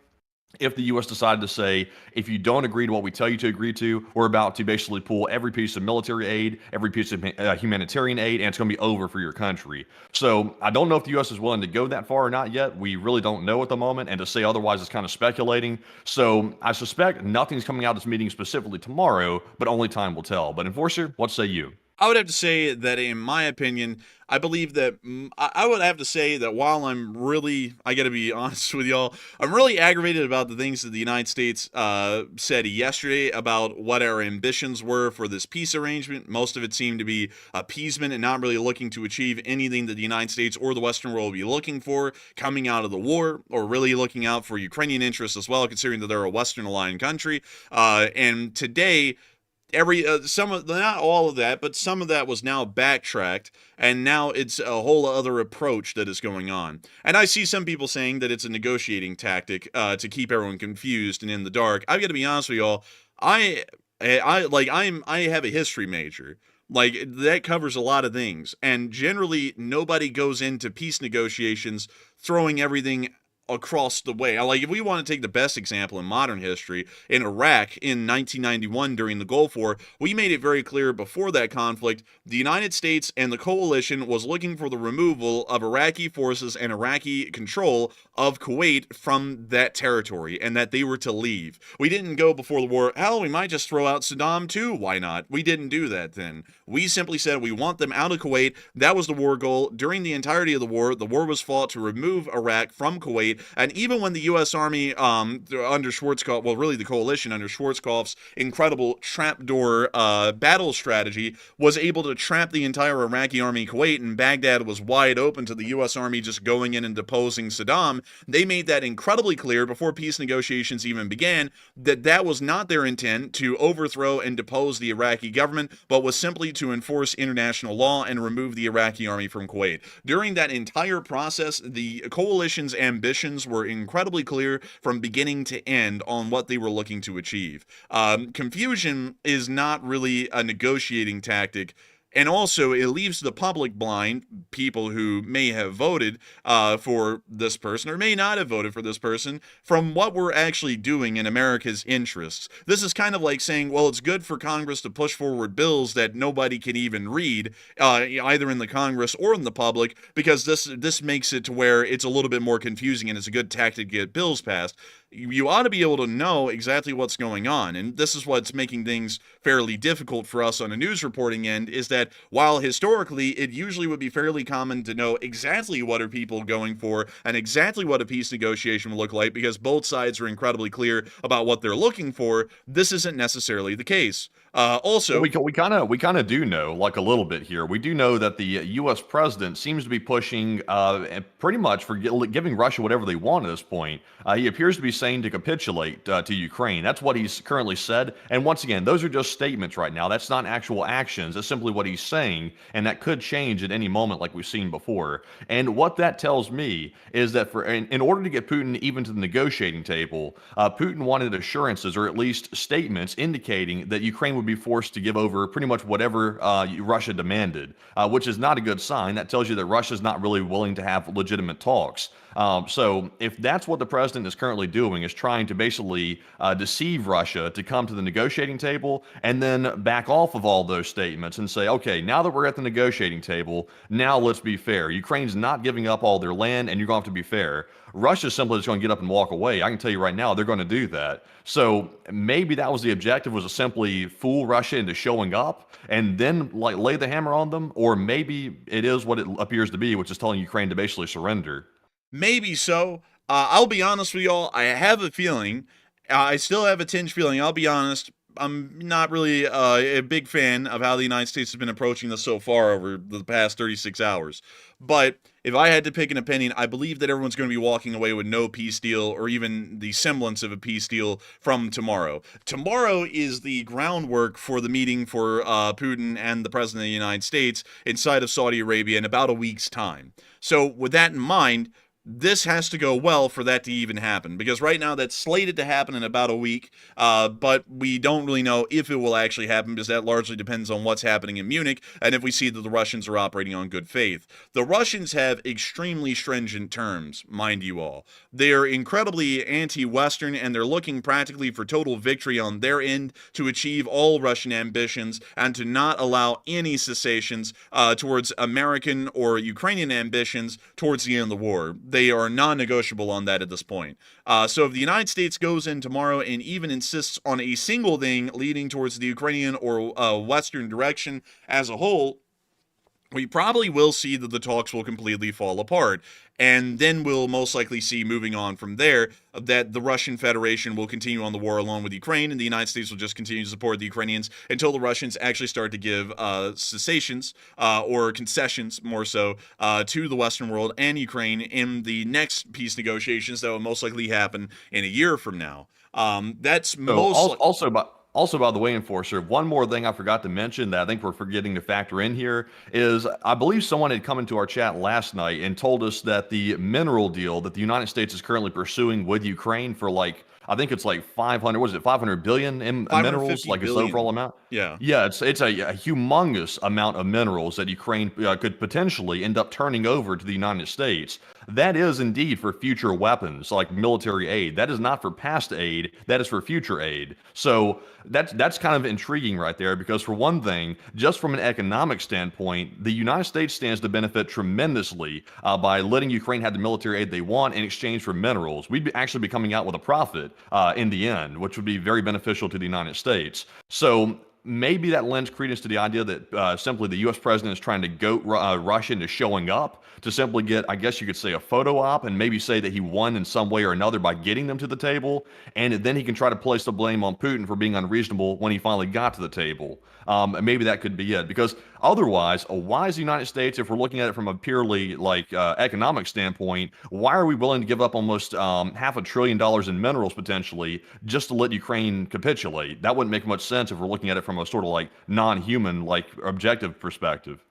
if the U.S. decided to say, if you don't agree to what we tell you to agree to, we're about to basically pull every piece of military aid, every piece of humanitarian aid, and it's going to be over for your country. So I don't know if the U.S. is willing to go that far or not yet. We really don't know at the moment, and to say otherwise is kind of speculating. So I suspect nothing's coming out of this meeting specifically tomorrow, but only time will tell. But Enforcer, what say you? I would have to say that, in my opinion, I believe that I would have to say that while I got to be honest with y'all, I'm really aggravated about the things that the United States said yesterday about what our ambitions were for this peace arrangement. Most of it seemed to be appeasement and not really looking to achieve anything that the United States or the Western world would be looking for coming out of the war, or really looking out for Ukrainian interests as well, considering that they're a Western aligned country. And today, some of, not all of that, but some of that was now backtracked, and now it's a whole other approach that is going on. And I see some people saying that it's a negotiating tactic to keep everyone confused and in the dark. I've got to be honest with y'all. I have a history major. Like, that covers a lot of things, and generally nobody goes into peace negotiations throwing everything across the way. Like, if we want to take the best example in modern history, in Iraq in 1991 during the Gulf War, we made it very clear before that conflict, the United States and the coalition was looking for the removal of Iraqi forces and Iraqi control of Kuwait from that territory, and that they were to leave. We didn't go before the war, hell, we might just throw out Saddam too, why not? We didn't do that then. We simply said we want them out of Kuwait. That was the war goal. During the entirety of the war was fought to remove Iraq from Kuwait. And even when the U.S. Army, under Schwarzkopf, well, really the coalition under Schwarzkopf's incredible trapdoor battle strategy, was able to trap the entire Iraqi army in Kuwait, and Baghdad was wide open to the U.S. Army just going in and deposing Saddam, they made that incredibly clear before peace negotiations even began, that that was not their intent to overthrow and depose the Iraqi government, but was simply to enforce international law and remove the Iraqi army from Kuwait. During that entire process, the coalition's ambitions were incredibly clear from beginning to end on what they were looking to achieve. Confusion is not really a negotiating tactic. And also, it leaves the public blind, people who may have voted for this person or may not have voted for this person, from what we're actually doing in America's interests. This is kind of like saying, well, it's good for Congress to push forward bills that nobody can even read, either in the Congress or in the public, because this makes it to where it's a little bit more confusing and it's a good tactic to get bills passed. You ought to be able to know exactly what's going on, and this is what's making things fairly difficult for us on a news reporting end, is that while historically it usually would be fairly common to know exactly what are people going for and exactly what a peace negotiation will look like because both sides are incredibly clear about what they're looking for, this isn't necessarily the case. Also, we kind of do know, like, a little bit here. We do know that the U.S. president seems to be pushing pretty much for giving Russia whatever they want at this point. He appears to be saying to capitulate to Ukraine. That's what he's currently said. And once again, those are just statements right now. That's not actual actions. That's simply what he's saying, and that could change at any moment, like we've seen before. And what that tells me is that in order to get Putin even to the negotiating table, Putin wanted assurances, or at least statements indicating that Ukraine would be forced to give over pretty much whatever Russia demanded, which is not a good sign. That tells you that Russia's not really willing to have legitimate talks. So if that's what the president is currently doing, is trying to basically deceive Russia to come to the negotiating table and then back off of all those statements and say, okay, now that we're at the negotiating table, now let's be fair. Ukraine's not giving up all their land, and you're going to have to be fair. Russia's simply just going to get up and walk away. I can tell you right now, they're going to do that. So maybe that was the objective, was to simply fool Russia into showing up and then lay the hammer on them. Or maybe it is what it appears to be, which is telling Ukraine to basically surrender. maybe so. I'll be honest with y'all. I have a feeling. I still have a tinge feeling. I'll be honest. I'm not really a big fan of how the United States has been approaching this so far over the past 36 hours. But if I had to pick an opinion, I believe that everyone's going to be walking away with no peace deal, or even the semblance of a peace deal, from tomorrow. Tomorrow is the groundwork for the meeting for Putin and the President of the United States inside of Saudi Arabia in about a week's time. So with that in mind, this has to go well for that to even happen, because right now that's slated to happen in about a week, but we don't really know if it will actually happen, because that largely depends on what's happening in Munich and if we see that the Russians are operating on good faith. The Russians have extremely stringent terms, mind you all. They're incredibly anti-Western, and they're looking practically for total victory on their end to achieve all Russian ambitions and to not allow any cessations towards American or Ukrainian ambitions towards the end of the war. They are non-negotiable on that at this point. So if the United States goes in tomorrow and even insists on a single thing leading towards the Ukrainian or Western direction as a whole, we probably will see that the talks will completely fall apart. And then we'll most likely see, moving on from there, that the Russian Federation will continue on the war along with Ukraine, and the United States will just continue to support the Ukrainians until the Russians actually start to give cessations or concessions, more so, to the Western world and Ukraine in the next peace negotiations that will most likely happen in a year from now. That's So most also, by the way, Enforcer, one more thing I forgot to mention that I think we're forgetting to factor in here is I believe someone had come into our chat last night and told us that the mineral deal that the United States is currently pursuing with Ukraine for I think it's like 500 billion in minerals, like it's the overall amount. Yeah. Yeah, it's a humongous amount of minerals that Ukraine could potentially end up turning over to the United States. That is indeed for future weapons, like military aid. That is not for past aid. That is for future aid. So that's kind of intriguing right there, because for one thing, just from an economic standpoint, the United States stands to benefit tremendously by letting Ukraine have the military aid they want in exchange for minerals. We'd actually be coming out with a profit in the end, which would be very beneficial to the United States. So maybe that lends credence to the idea that simply the U.S. president is trying to goat Russia into showing up to simply get, I guess you could say, a photo op and maybe say that he won in some way or another by getting them to the table. And then he can try to place the blame on Putin for being unreasonable when he finally got to the table. And maybe that could be it. Because otherwise, why is the United States, if we're looking at it from a purely economic standpoint, why are we willing to give up almost $500 billion in minerals potentially just to let Ukraine capitulate? That wouldn't make much sense if we're looking at it from a sort of non-human, objective perspective.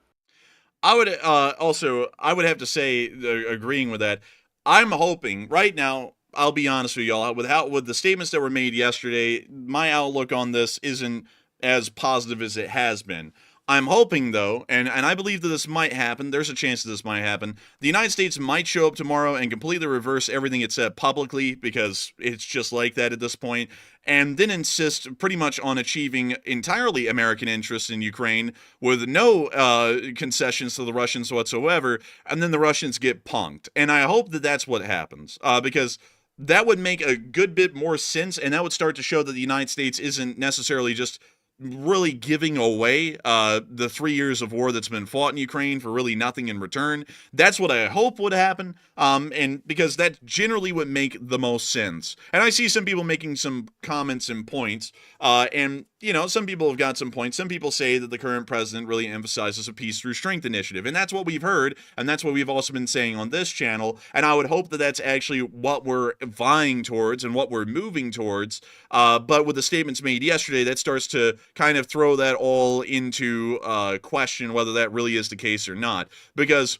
I would I would have to say, agreeing with that, I'm hoping right now, I'll be honest with y'all, with the statements that were made yesterday, my outlook on this isn't as positive as it has been. I'm hoping, though, and I believe that this might happen, there's a chance that this might happen, the United States might show up tomorrow and completely reverse everything it said publicly, because it's just like that at this point, and then insist pretty much on achieving entirely American interests in Ukraine with no concessions to the Russians whatsoever, and then the Russians get punked. And I hope that that's what happens, because that would make a good bit more sense, and that would start to show that the United States isn't necessarily just really giving away the 3 years of war that's been fought in Ukraine for really nothing in return. That's what I hope would happen, and because that generally would make the most sense. And I see some people making some comments and points, and some people have got some points. Some people say that the current president really emphasizes a peace through strength initiative, and that's what we've heard, and that's what we've also been saying on this channel, and I would hope that that's actually what we're vying towards and what we're moving towards, but with the statements made yesterday, that starts to kind of throw that all into question whether that really is the case or not, because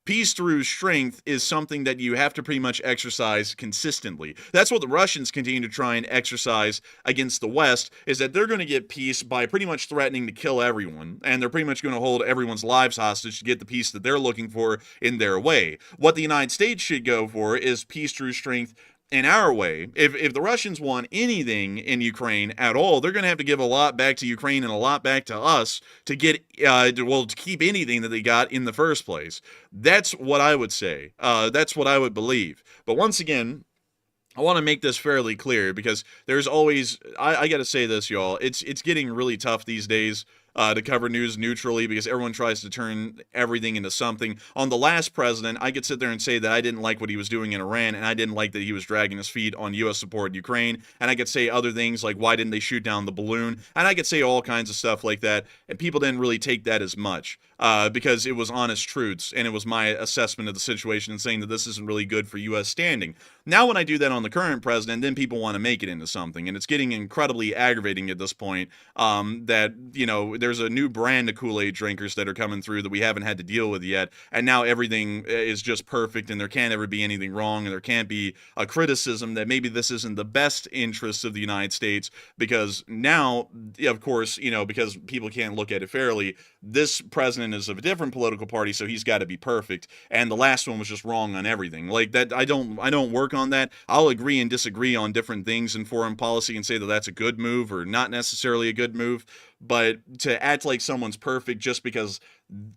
peace through strength is something that you have to pretty much exercise consistently. That's what the Russians continue to try and exercise against the West, is that they're going to get peace by pretty much threatening to kill everyone, and they're pretty much going to hold everyone's lives hostage to get the peace that they're looking for in their way. What the United States should go for is peace through strength in our way. If the Russians want anything in Ukraine at all, they're going to have to give a lot back to Ukraine and a lot back to us to get, to keep anything that they got in the first place. That's what I would say. That's what I would believe. But once again, I want to make this fairly clear, because there's always, I got to say this, y'all, it's getting really tough these days to cover news neutrally, because everyone tries to turn everything into something. On the last president, I could sit there and say that I didn't like what he was doing in Iran, and I didn't like that he was dragging his feet on U.S. support Ukraine, and I could say other things like, why didn't they shoot down the balloon, and I could say all kinds of stuff like that, and people didn't really take that as much, because it was honest truths, and it was my assessment of the situation and saying that this isn't really good for U.S. standing. Now when I do that on the current president, then people want to make it into something, and it's getting incredibly aggravating at this point, that, you know, there's a new brand of Kool-Aid drinkers that are coming through that we haven't had to deal with yet, and now everything is just perfect, and there can't ever be anything wrong, and there can't be a criticism that maybe this isn't the best interests of the United States, because now, of course, you know, because people can't look at it fairly, this president is of a different political party, so he's got to be perfect, and the last one was just wrong on everything. Like that, I don't work on that. I'll agree and disagree on different things in foreign policy and say that that's a good move or not necessarily a good move, but to act like someone's perfect just because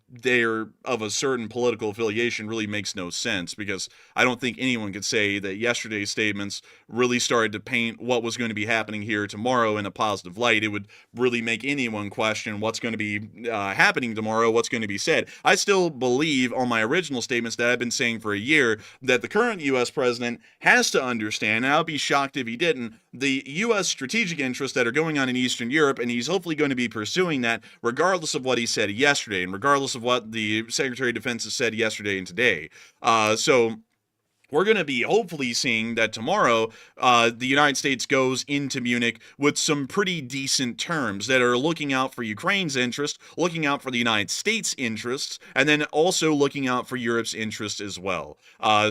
they're of a certain political affiliation really makes no sense, because I don't think anyone could say that yesterday's statements really started to paint what was going to be happening here tomorrow in a positive light. It would really make anyone question what's going to be happening tomorrow, what's going to be said. I still believe on my original statements that I've been saying for a year that the current U.S. president has to understand, and I'll be shocked if he didn't, the U.S. strategic interests that are going on in Eastern Europe, and he's hopefully going to be pursuing that regardless of what he said yesterday and regardless of what the Secretary of Defense has said yesterday and today. So we're going to be hopefully seeing that tomorrow the United States goes into Munich with some pretty decent terms that are looking out for Ukraine's interest, looking out for the United States' interests, and then also looking out for Europe's interest as well.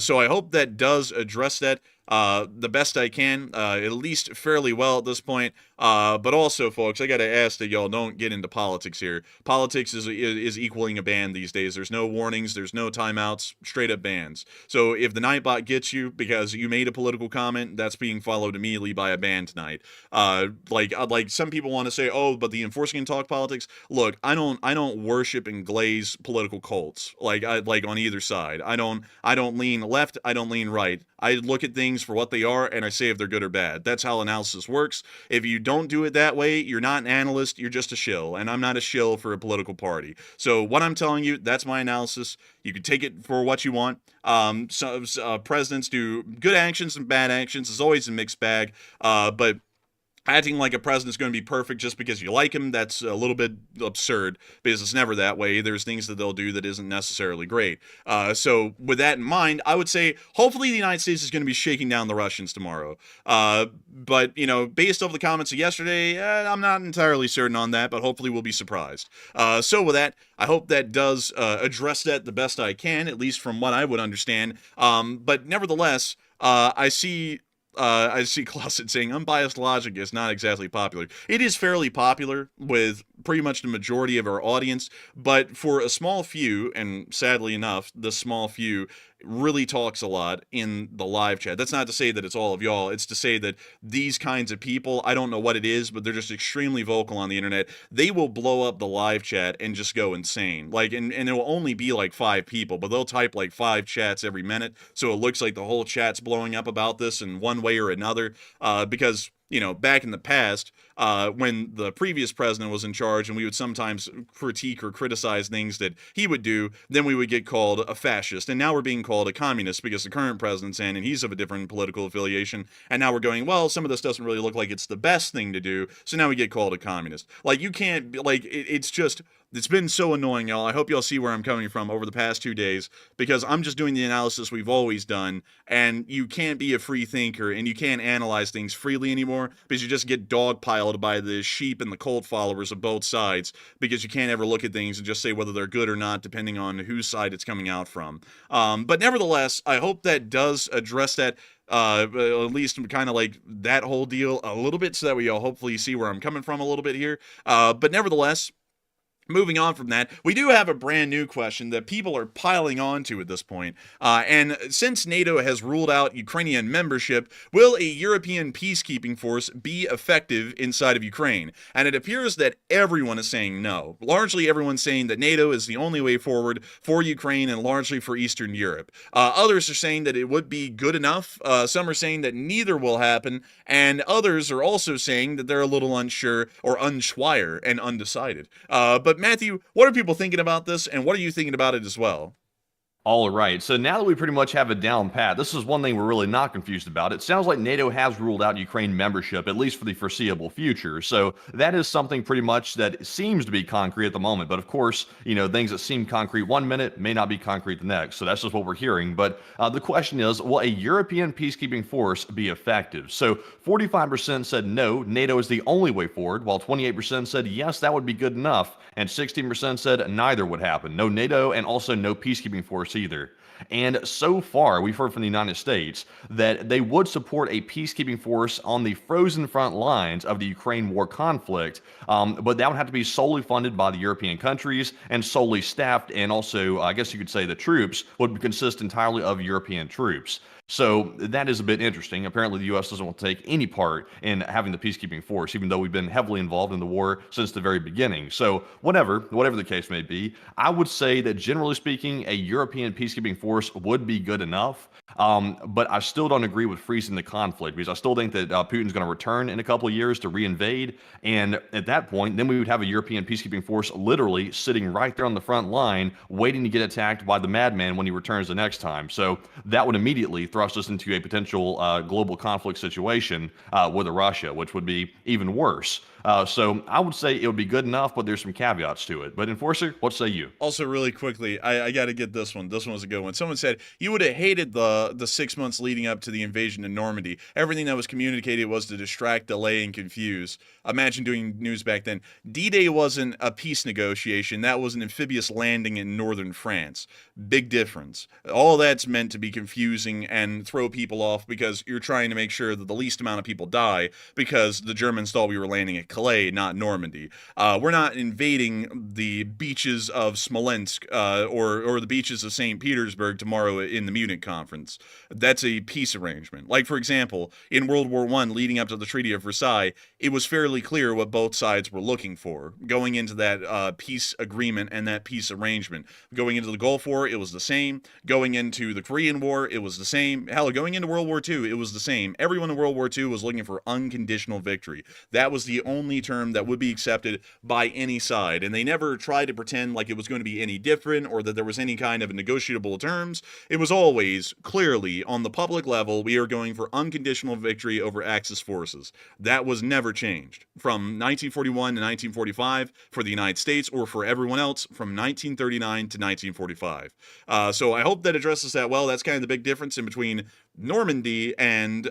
So I hope that does address that the best I can, at least fairly well at this point. But also, folks, I gotta ask that y'all don't get into politics here. Politics is equaling a ban these days. There's no warnings, there's no timeouts, straight up bans. So if the Nightbot gets you because you made a political comment, that's being followed immediately by a ban tonight. Like some people want to say, oh, but the enforcing can talk politics. Look, I don't worship and glaze political cults like on either side. I don't lean left, I don't lean right. I look at things for what they are, and I say if they're good or bad. That's how analysis works. If you don't do it that way, you're not an analyst, you're just a shill, and I'm not a shill for a political party. So what I'm telling you, that's my analysis. You can take it for what you want. Presidents do good actions and bad actions. It's always a mixed bag, but acting like a president's going to be perfect just because you like him, that's a little bit absurd, because it's never that way. There's things that they'll do that isn't necessarily great. So with that in mind, I would say hopefully the United States is going to be shaking down the Russians tomorrow. But, you know, based off the comments of yesterday, I'm not entirely certain on that, but hopefully we'll be surprised. So with that, I hope that does address that the best I can, at least from what I would understand. But nevertheless, I see Clausen saying unbiased logic is not exactly popular. It is fairly popular with pretty much the majority of our audience, but for a small few, and sadly enough, the small few really talks a lot in the live chat. That's not to say that it's all of y'all. It's to say that these kinds of people, I don't know what it is, but they're just extremely vocal on the internet. They will blow up the live chat and just go insane. Like, and it will only be like 5 people, but they'll type like 5 chats every minute. So it looks like the whole chat's blowing up about this in one way or another, because, you know, back in the past, when the previous president was in charge and we would sometimes critique or criticize things that he would do, then we would get called a fascist. And now we're being called a communist because the current president's in and he's of a different political affiliation. And now we're going, well, some of this doesn't really look like it's the best thing to do. So now we get called a communist. Like, you can't, like, it's just, it's been so annoying, y'all. I hope y'all see where I'm coming from over the past 2 days, because I'm just doing the analysis we've always done, and you can't be a free thinker and you can't analyze things freely anymore because you just get dogpiled by the sheep and the cult followers of both sides, because you can't ever look at things and just say whether they're good or not depending on whose side it's coming out from. But nevertheless, I hope that does address that, at least kind of like that whole deal a little bit, so that we all hopefully see where I'm coming from a little bit here. But nevertheless, moving on from that, we do have a brand new question that people are piling on to at this point. And since NATO has ruled out Ukrainian membership, will a European peacekeeping force be effective inside of Ukraine? And it appears that everyone is saying no. Largely everyone's saying that NATO is the only way forward for Ukraine and largely for Eastern Europe. Others are saying that it would be good enough. Some are saying that neither will happen. And others are also saying that they're a little unsure or unschwire and undecided. But Matthew, what are people thinking about this, and what are you thinking about it as well? All right, so now that we pretty much have it down pat, this is one thing we're really not confused about. It sounds like NATO has ruled out Ukraine membership, at least for the foreseeable future. So that is something pretty much that seems to be concrete at the moment. But of course, things that seem concrete one minute may not be concrete the next. So that's just what we're hearing. But the question is, will a European peacekeeping force be effective? So 45% said no, NATO is the only way forward, while 28% said yes, that would be good enough. And 16% said neither would happen. No NATO and also no peacekeeping force either. And so far, we've heard from the United States that they would support a peacekeeping force on the frozen front lines of the Ukraine war conflict, but that would have to be solely funded by the European countries and solely staffed, and also, I guess you could say the troops would consist entirely of European troops. So that is a bit interesting. Apparently, the U.S. doesn't want to take any part in having the peacekeeping force, even though we've been heavily involved in the war since the very beginning. So whatever the case may be, I would say that generally speaking, a European peacekeeping force would be good enough. But I still don't agree with freezing the conflict, because I still think that Putin's going to return in a couple of years to reinvade. And at that point, then we would have a European peacekeeping force literally sitting right there on the front line, waiting to get attacked by the madman when he returns the next time. So that would immediately thrust us into a potential global conflict situation with Russia, which would be even worse. So I would say it would be good enough, but there's some caveats to it. But Enforcer, what say you? Also, really quickly, I got to get this one. This one was a good one. Someone said you would have hated the 6 months leading up to the invasion of Normandy. Everything that was communicated was to distract, delay, and confuse. Imagine doing news back then. D-Day wasn't a peace negotiation. That was an amphibious landing in northern France. Big difference. All that's meant to be confusing and throw people off, because you're trying to make sure that the least amount of people die, because the Germans thought we were landing at Calais, not Normandy. We're not invading the beaches of Smolensk or the beaches of St. Petersburg tomorrow in the Munich conference. That's a peace arrangement. Like, for example, in World War I, leading up to the Treaty of Versailles, it was fairly clear what both sides were looking for going into that peace agreement and that peace arrangement. Going into the Gulf War, it was the same. Going into the Korean War, it was the same. Hell, going into World War II, it was the same. Everyone in World War II was looking for unconditional victory. That was the only term that would be accepted by any side, and they never tried to pretend like it was going to be any different or that there was any kind of negotiable terms. It was always clearly on the public level, we are going for unconditional victory over Axis forces. That was never changed from 1941 to 1945 for the United States, or for everyone else from 1939 to 1945. So I hope that addresses that well. That's kind of the big difference in between Normandy and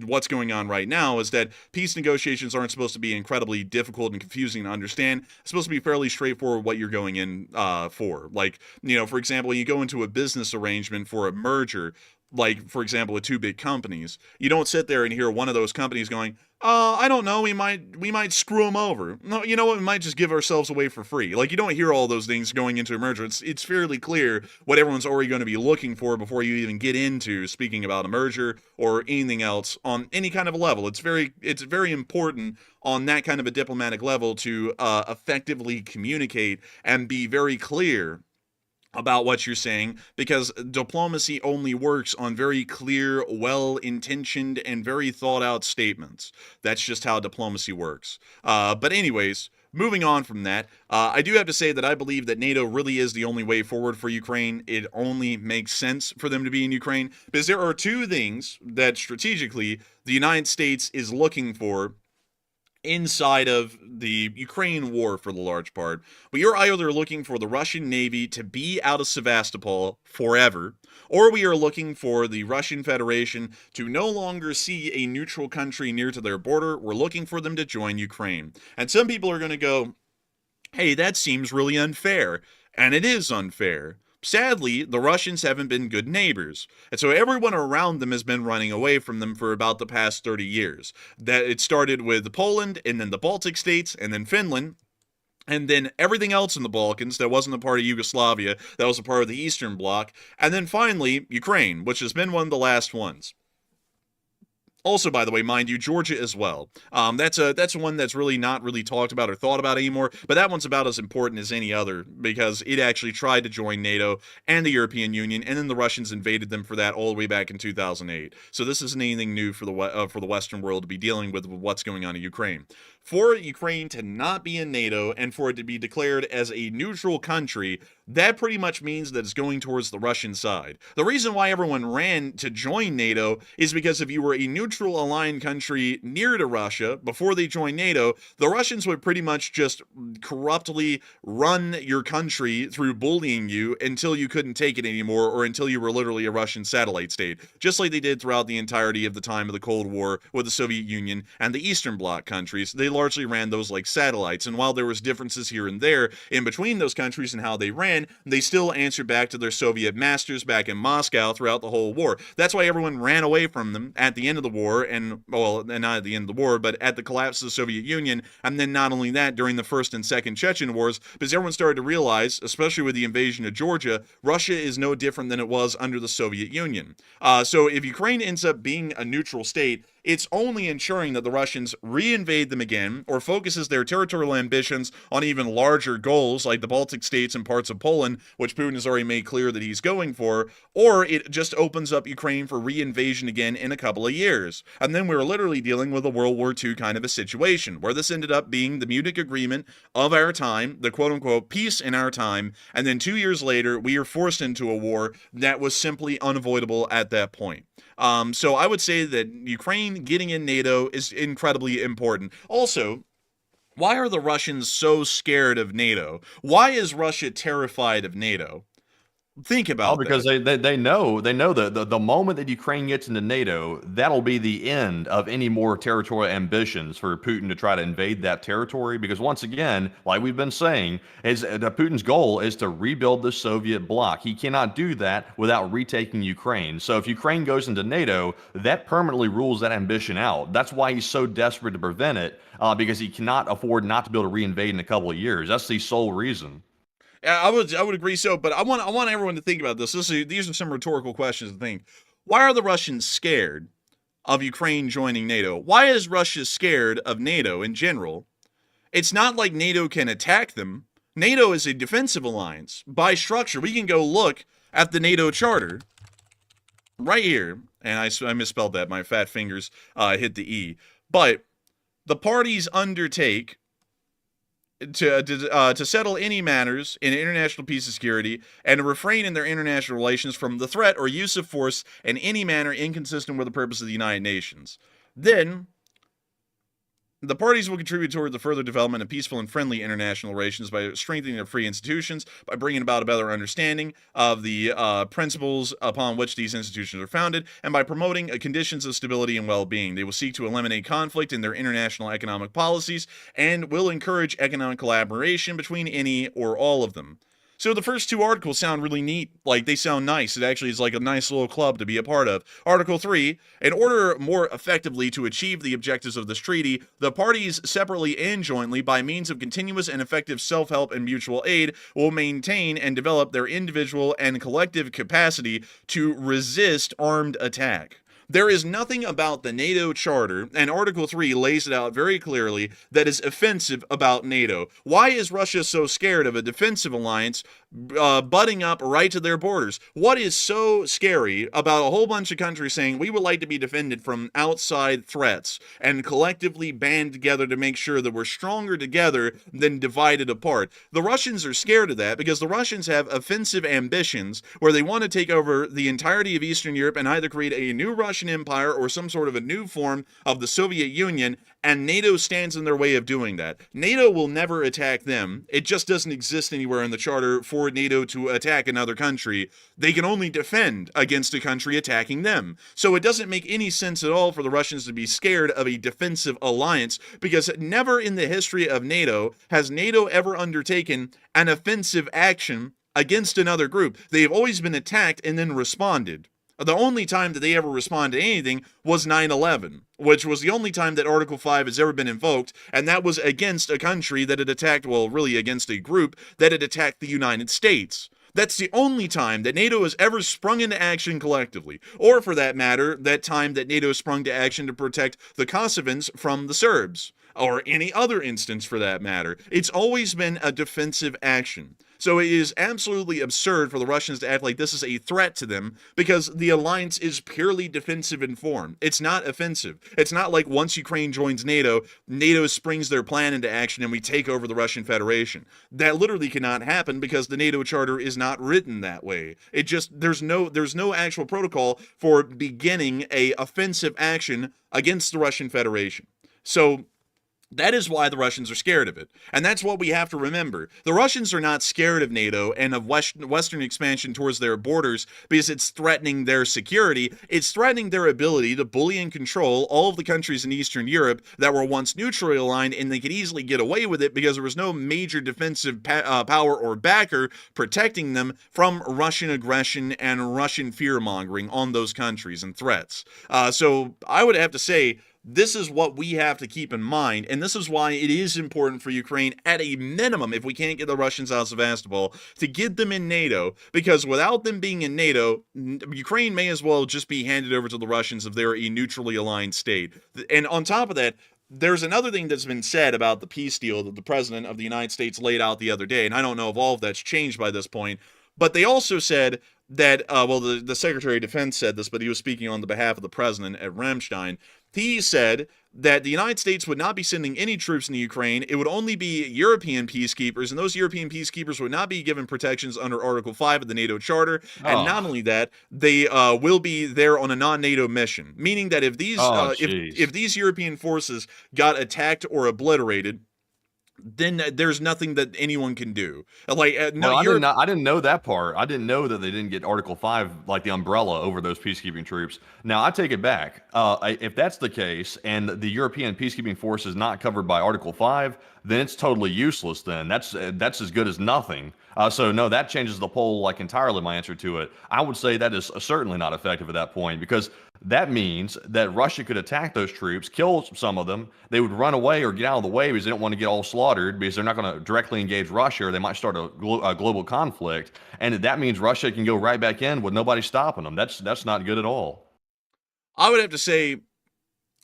what's going on right now, is that peace negotiations aren't supposed to be incredibly difficult and confusing to understand. It's supposed to be fairly straightforward what you're going in for. Like, for example, when you go into a business arrangement for a merger, like, for example, with two big companies, you don't sit there and hear one of those companies going, I don't know, we might screw them over. No, you know what, we might just give ourselves away for free. Like, you don't hear all those things going into a merger. It's fairly clear what everyone's already going to be looking for before you even get into speaking about a merger or anything else on any kind of a level. It's very important on that kind of a diplomatic level to effectively communicate and be very clear about what you're saying, because diplomacy only works on very clear, well-intentioned, and very thought-out statements. That's just how diplomacy works. But anyways, moving on from that, I do have to say that I believe that NATO really is the only way forward for Ukraine. It only makes sense for them to be in Ukraine, because there are two things that strategically the United States is looking for inside of the Ukraine war for the large part. We are either looking for the Russian Navy to be out of Sevastopol forever, or we are looking for the Russian Federation to no longer see a neutral country near to their border. We're looking for them to join Ukraine. And some people are going to go, hey, that seems really unfair. And it is unfair. Sadly, the Russians haven't been good neighbors, and so everyone around them has been running away from them for about the past 30 years. That it started with Poland, and then the Baltic states, and then Finland, and then everything else in the Balkans that wasn't a part of Yugoslavia, that was a part of the Eastern Bloc, and then finally, Ukraine, which has been one of the last ones. Also, by the way, mind you, Georgia as well. That's one that's really not really talked about or thought about anymore, but that one's about as important as any other, because it actually tried to join NATO and the European Union, and then the Russians invaded them for that all the way back in 2008. So this isn't anything new for the Western world to be dealing with what's going on in Ukraine. for Ukraine to not be in NATO and for it to be declared as a neutral country, that pretty much means that it's going towards the Russian side. The reason why everyone ran to join NATO is because if you were a neutral aligned country near to Russia before they joined NATO, the Russians would pretty much just corruptly run your country through bullying you until you couldn't take it anymore, or until you were literally a Russian satellite state, just like they did throughout the entirety of the time of the Cold War with the Soviet Union and the Eastern Bloc countries. They largely ran those like satellites, and while there was differences here and there in between those countries and how they ran, they still answered back to their Soviet masters back in Moscow throughout the whole war. That's why everyone ran away from them at the end of the war, and, well, not at the end of the war, but at the collapse of the Soviet Union, and then not only that, during the First and Second Chechen Wars, because everyone started to realize, especially with the invasion of Georgia, Russia is no different than it was under the Soviet Union. So if Ukraine ends up being a neutral state, it's only ensuring that the Russians reinvade them again, or focuses their territorial ambitions on even larger goals like the Baltic states and parts of Poland, which Putin has already made clear that he's going for, or it just opens up Ukraine for reinvasion again in a couple of years. And then we're literally dealing with a World War II kind of a situation, where this ended up being the Munich Agreement of our time, the quote-unquote peace in our time, and then 2 years later, we are forced into a war that was simply unavoidable at that point. So I would say that Ukraine getting in NATO is incredibly important. Also, why are the Russians so scared of NATO? Why is Russia terrified of NATO? Think about because that. they know that the moment that Ukraine gets into NATO, that'll be the end of any more territorial ambitions for Putin to try to invade that territory. Because once again, like we've been saying, is Putin's goal is to rebuild the Soviet bloc. He cannot do that without retaking Ukraine. So if Ukraine goes into NATO, that permanently rules that ambition out. That's why he's so desperate to prevent it, because he cannot afford not to be able to reinvade in a couple of years. That's the sole reason. I would agree so, but I want everyone to think about this. These are some rhetorical questions to think. Why are the Russians scared of Ukraine joining NATO? Why is Russia scared of NATO in general? It's not like NATO can attack them. NATO is a defensive alliance by structure. We can go look at the NATO charter right here, and I misspelled that. My fat fingers hit the E. But the parties undertake to settle any matters in international peace and security, and to refrain in their international relations from the threat or use of force in any manner inconsistent with the purpose of the United Nations. Then, the parties will contribute toward the further development of peaceful and friendly international relations by strengthening their free institutions, by bringing about a better understanding of the principles upon which these institutions are founded, and by promoting conditions of stability and well-being. They will seek to eliminate conflict in their international economic policies and will encourage economic collaboration between any or all of them. So the first two articles sound really neat, like they sound nice. It actually is like a nice little club to be a part of. Article 3, in order more effectively to achieve the objectives of this treaty, the parties separately and jointly, by means of continuous and effective self-help and mutual aid, will maintain and develop their individual and collective capacity to resist armed attack. There is nothing about the NATO Charter, and Article 3 lays it out very clearly, that is offensive about NATO. Why is Russia so scared of a defensive alliance butting up right to their borders? What is so scary about a whole bunch of countries saying we would like to be defended from outside threats and collectively band together to make sure that we're stronger together than divided apart? The Russians are scared of that because the Russians have offensive ambitions where they want to take over the entirety of Eastern Europe and either create a new Russian Empire or some sort of a new form of the Soviet Union, and NATO stands in their way of doing that. NATO will never attack them. It just doesn't exist anywhere in the charter for NATO to attack another country. They can only defend against a country attacking them. So it doesn't make any sense at all for the Russians to be scared of a defensive alliance, because never in the history of NATO has NATO ever undertaken an offensive action against another group. They've always been attacked and then responded. The only time that they ever responded to anything was 9/11, which was the only time that Article 5 has ever been invoked, and that was against a country that had attacked, well, really against a group that had attacked the United States. That's the only time that NATO has ever sprung into action collectively, or for that matter, that time that NATO sprung to action to protect the Kosovans from the Serbs, or any other instance for that matter. It's always been a defensive action. So it is absolutely absurd for the Russians to act like this is a threat to them, because the alliance is purely defensive in form. It's not offensive. It's not like once Ukraine joins NATO, NATO springs their plan into action and we take over the Russian Federation. That literally cannot happen because the NATO charter is not written that way. It just there's no actual protocol for beginning a offensive action against the Russian Federation. So that is why the Russians are scared of it. And that's what we have to remember. The Russians are not scared of NATO and of Western expansion towards their borders because it's threatening their security. It's threatening their ability to bully and control all of the countries in Eastern Europe that were once neutrally aligned, and they could easily get away with it because there was no major defensive power or backer protecting them from Russian aggression and Russian fear-mongering on those countries and threats. So I would have to say, this is what we have to keep in mind, and this is why it is important for Ukraine, at a minimum, if we can't get the Russians out of Sevastopol, to get them in NATO, because without them being in NATO, Ukraine may as well just be handed over to the Russians if they're a neutrally aligned state. And on top of that, there's another thing that's been said about the peace deal that the President of the United States laid out the other day, and I don't know if all of that's changed by this point, but they also said that, the Secretary of Defense said this, but he was speaking on the behalf of the President at Ramstein. He said that the United States would not be sending any troops into Ukraine. It would only be European peacekeepers, and those European peacekeepers would not be given protections under Article 5 of the NATO Charter. And not only that, they will be there on a non-NATO mission, meaning that if these if these European forces got attacked or obliterated, then there's nothing that anyone can do. Like, I didn't know that part. I didn't know that they didn't get Article 5, like the umbrella over those peacekeeping troops. Now, I take it back. If that's the case, and the European peacekeeping force is not covered by Article 5, then it's totally useless then. That's as good as nothing. So no, that changes the poll like entirely, my answer to it. I would say that is certainly not effective at that point, because that means that Russia could attack those troops, kill some of them. They would run away or get out of the way because they don't want to get all slaughtered, because they're not going to directly engage Russia, or they might start a global conflict. And that means Russia can go right back in with nobody stopping them. That's not good at all. I would have to say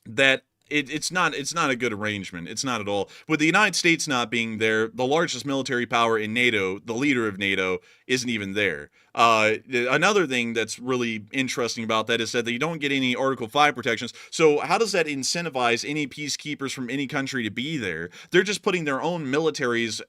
that it's not a good arrangement. It's not at all. With the United States not being there, the largest military power in NATO, the leader of NATO, isn't even there. Another thing that's really interesting about that is that you don't get any Article 5 protections. So how does that incentivize any peacekeepers from any country to be there? They're just putting their own militaries,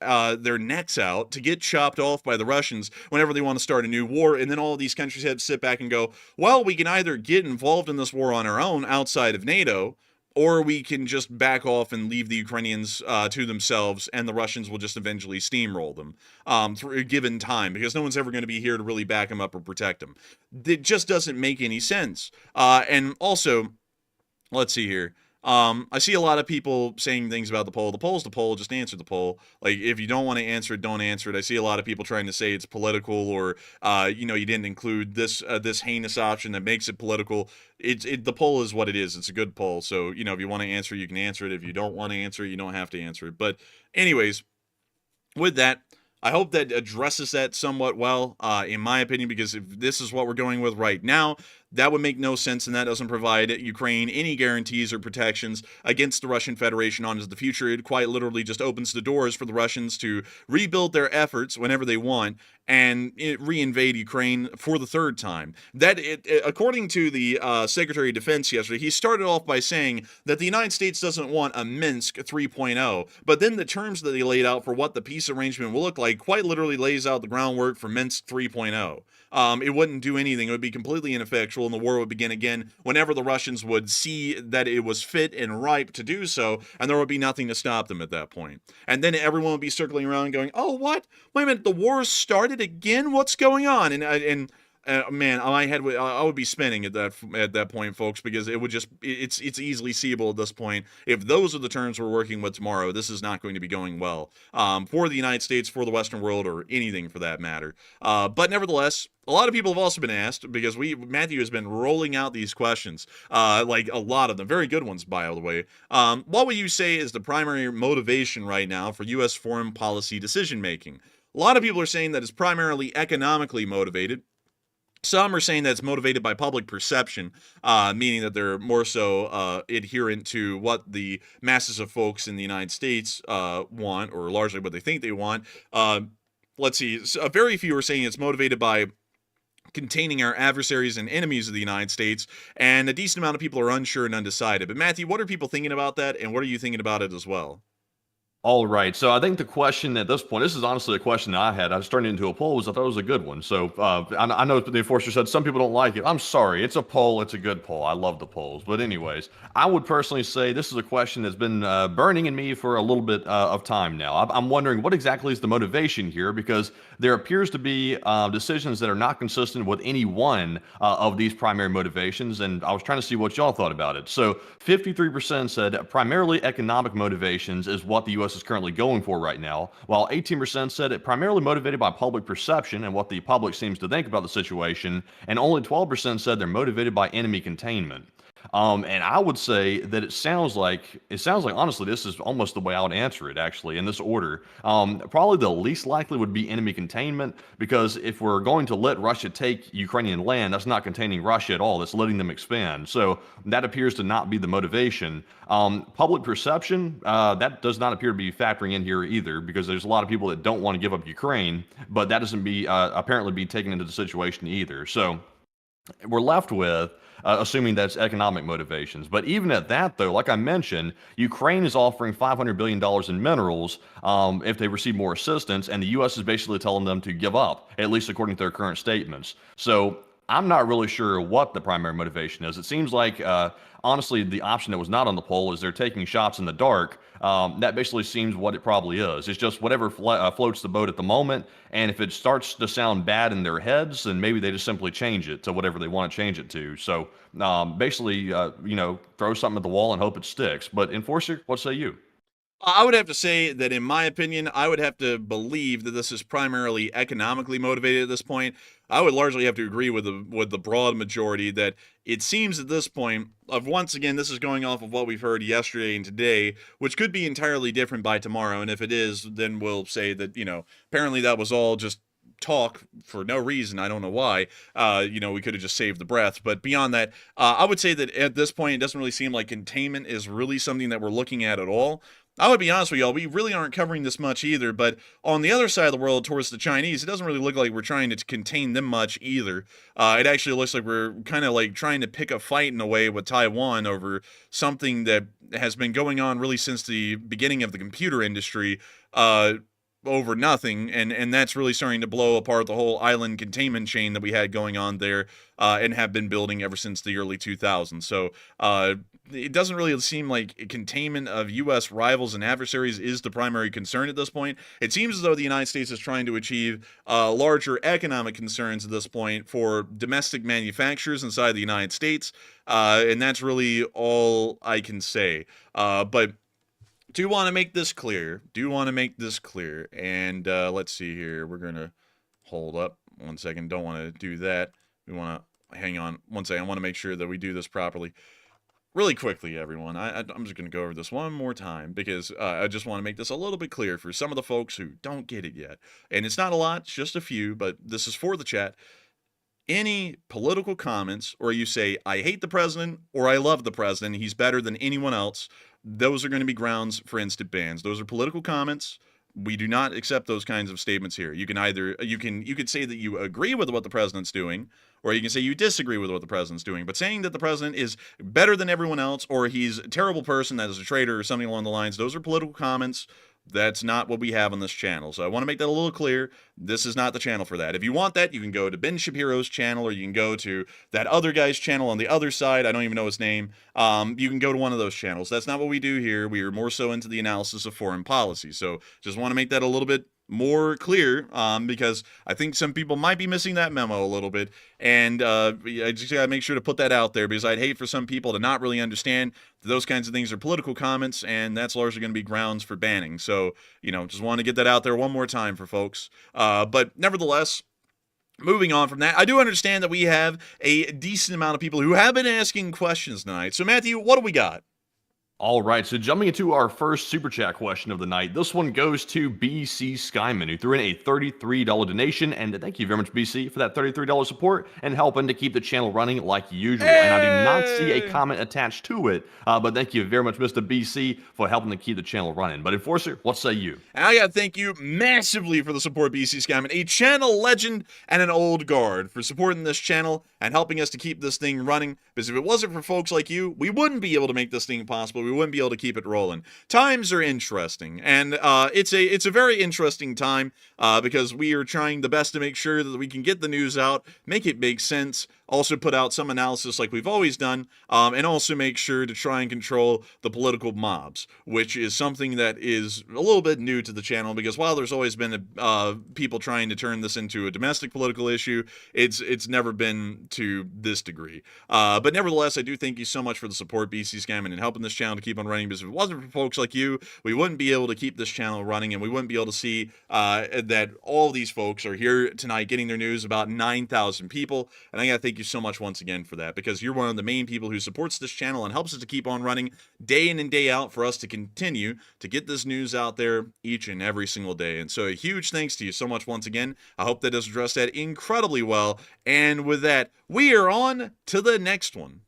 their necks out to get chopped off by the Russians whenever they want to start a new war. And then all of these countries have to sit back and go, well, we can either get involved in this war on our own outside of NATO, or we can just back off and leave the Ukrainians to themselves, and the Russians will just eventually steamroll them for a given time, because no one's ever going to be here to really back them up or protect them. It just doesn't make any sense. And also, let's see here. I see a lot of people saying things about the poll. The poll's the poll. Just answer the poll. Like, if you don't want to answer it, don't answer it. I see a lot of people trying to say it's political, or you didn't include this heinous option that makes it political. The poll is what it is. It's a good poll. So if you want to answer, you can answer it. If you don't want to answer it, you don't have to answer it. But anyways, with that, I hope that addresses that somewhat well, in my opinion, because if this is what we're going with right now, that would make no sense, and that doesn't provide Ukraine any guarantees or protections against the Russian Federation on into the future. It quite literally just opens the doors for the Russians to rebuild their efforts whenever they want and reinvade Ukraine for the third time. According to the Secretary of Defense yesterday, he started off by saying that the United States doesn't want a Minsk 3.0, but then the terms that they laid out for what the peace arrangement will look like quite literally lays out the groundwork for Minsk 3.0. It wouldn't do anything. It would be completely ineffectual, and the war would begin again whenever the Russians would see that it was fit and ripe to do so, and there would be nothing to stop them at that point. And then everyone would be circling around going, oh, what? Wait a minute, the war started again? What's going on? Man, I would be spinning at that point, folks, because it would it's easily seeable at this point. If those are the terms we're working with tomorrow, this is not going to be going well for the United States, for the Western world, or anything for that matter. But nevertheless, a lot of people have also been asked, because Matthew has been rolling out these questions, like a lot of them, very good ones, by the way. What would you say is the primary motivation right now for U.S. foreign policy decision making? A lot of people are saying that it's primarily economically motivated. Some are saying that it's motivated by public perception, meaning that they're more so adherent to what the masses of folks in the United States want, or largely what they think they want. let's see, very few are saying it's motivated by containing our adversaries and enemies of the United States, and a decent amount of people are unsure and undecided. But Matthew, what are people thinking about that, and what are you thinking about it as well? All right. So I think the question at this point, this is honestly a question I had. I was turning it into a poll, was I thought it was a good one. So I know the enforcer said some people don't like it. I'm sorry. It's a poll. It's a good poll. I love the polls. But anyways, I would personally say this is a question that's been burning in me for a little bit of time now. I'm wondering what exactly is the motivation here, because there appears to be decisions that are not consistent with any one of these primary motivations. And I was trying to see what y'all thought about it. So 53% said primarily economic motivations is what the U.S. is currently going for right now, while 18% said it primarily motivated by public perception and what the public seems to think about the situation, and only 12% said they're motivated by enemy containment. And I would say that it sounds like honestly, this is almost the way I would answer it actually in this order. Probably the least likely would be enemy containment, because if we're going to let Russia take Ukrainian land, that's not containing Russia at all. That's letting them expand. So that appears to not be the motivation. Public perception, that does not appear to be factoring in here either, because there's a lot of people that don't want to give up Ukraine, but that doesn't apparently be taken into the situation either. So we're left with assuming that's economic motivations. But even at that, though, like I mentioned, Ukraine is offering $500 billion in minerals if they receive more assistance, and the U.S. is basically telling them to give up, at least according to their current statements. So I'm not really sure what the primary motivation is. It seems like, honestly, the option that was not on the poll is they're taking shots in the dark. That basically seems what it probably is. It's just whatever floats the boat at the moment, and if it starts to sound bad in their heads, then maybe they just simply change it to whatever they want to change it to. So basically, throw something at the wall and hope it sticks. But Enforcer, what say you? I would have to say that, in my opinion, I would have to believe that this is primarily economically motivated at this point. I would largely have to agree with the broad majority that it seems at this point, once again, this is going off of what we've heard yesterday and today, which could be entirely different by tomorrow. And if it is, then we'll say that, apparently that was all just talk for no reason. I don't know why. We could have just saved the breath. But beyond that, I would say that at this point, it doesn't really seem like containment is really something that we're looking at all. I would be honest with y'all, we really aren't covering this much either, but on the other side of the world, towards the Chinese, it doesn't really look like we're trying to contain them much either. It actually looks like we're kind of like trying to pick a fight in a way with Taiwan over something that has been going on really since the beginning of the computer industry, over nothing, and that's really starting to blow apart the whole island containment chain that we had going on there, and have been building ever since the early 2000s. So it doesn't really seem like containment of U.S. rivals and adversaries is the primary concern at this point. It seems as though the United States is trying to achieve larger economic concerns at this point for domestic manufacturers inside the United States, and that's really all I can say. But do want to make this clear. And let's see here. We're going to hold up 1 second. Don't want to do that. We want to hang on 1 second. I want to make sure that we do this properly. Really quickly, everyone, I'm just going to go over this one more time, because I just want to make this a little bit clear for some of the folks who don't get it yet. And it's not a lot, it's just a few, but this is for the chat. Any political comments, or you say, I hate the president, or I love the president, he's better than anyone else, those are going to be grounds for instant bans. Those are political comments. We do not accept those kinds of statements here. You could say that you agree with what the president's doing, or you can say you disagree with what the president's doing. But saying that the president is better than everyone else, or he's a terrible person, that is a traitor, or something along the lines, those are political comments. That's not what we have on this channel. So I want to make that a little clear. This is not the channel for that. If you want that, you can go to Ben Shapiro's channel, or you can go to that other guy's channel on the other side. I don't even know his name. You can go to one of those channels. That's not what we do here. We are more so into the analysis of foreign policy. So just want to make that a little bit more clear, because I think some people might be missing that memo a little bit, and I just gotta make sure to put that out there, because I'd hate for some people to not really understand that those kinds of things are political comments, and that's largely going to be grounds for banning. So, just want to get that out there one more time for folks. But nevertheless, moving on from that, I do understand that we have a decent amount of people who have been asking questions tonight. So, Matthew, what do we got? All right, so jumping into our first super chat question of the night, this one goes to BC Skyman, who threw in a $33 donation, and thank you very much, BC, for that $33 support and helping to keep the channel running like usual. And I do not see a Hey! comment attached to it, but thank you very much, Mr. BC, for helping to keep the channel running. But Enforcer, what say you? And I gotta thank you massively for the support, BC Skyman, a channel legend and an old guard, for supporting this channel and helping us to keep this thing running. Because if it wasn't for folks like you, we wouldn't be able to make this thing possible. We wouldn't be able to keep it rolling. Times are interesting, and it's a very interesting time because we are trying the best to make sure that we can get the news out, make it make sense, also put out some analysis like we've always done, and also make sure to try and control the political mobs, which is something that is a little bit new to the channel, because while there's always been people trying to turn this into a domestic political issue, it's never been to this degree. But nevertheless, I do thank you so much for the support, BC Scamming, and helping this channel to keep on running, because if it wasn't for folks like you, we wouldn't be able to keep this channel running, and we wouldn't be able to see that all these folks are here tonight getting their news, about 9,000 people, and I gotta thank you so much once again for that, because you're one of the main people who supports this channel and helps us to keep on running day in and day out for us to continue to get this news out there each and every single day. And so a huge thanks to you so much once again. I hope that does address that incredibly well. And with that, we are on to the next one.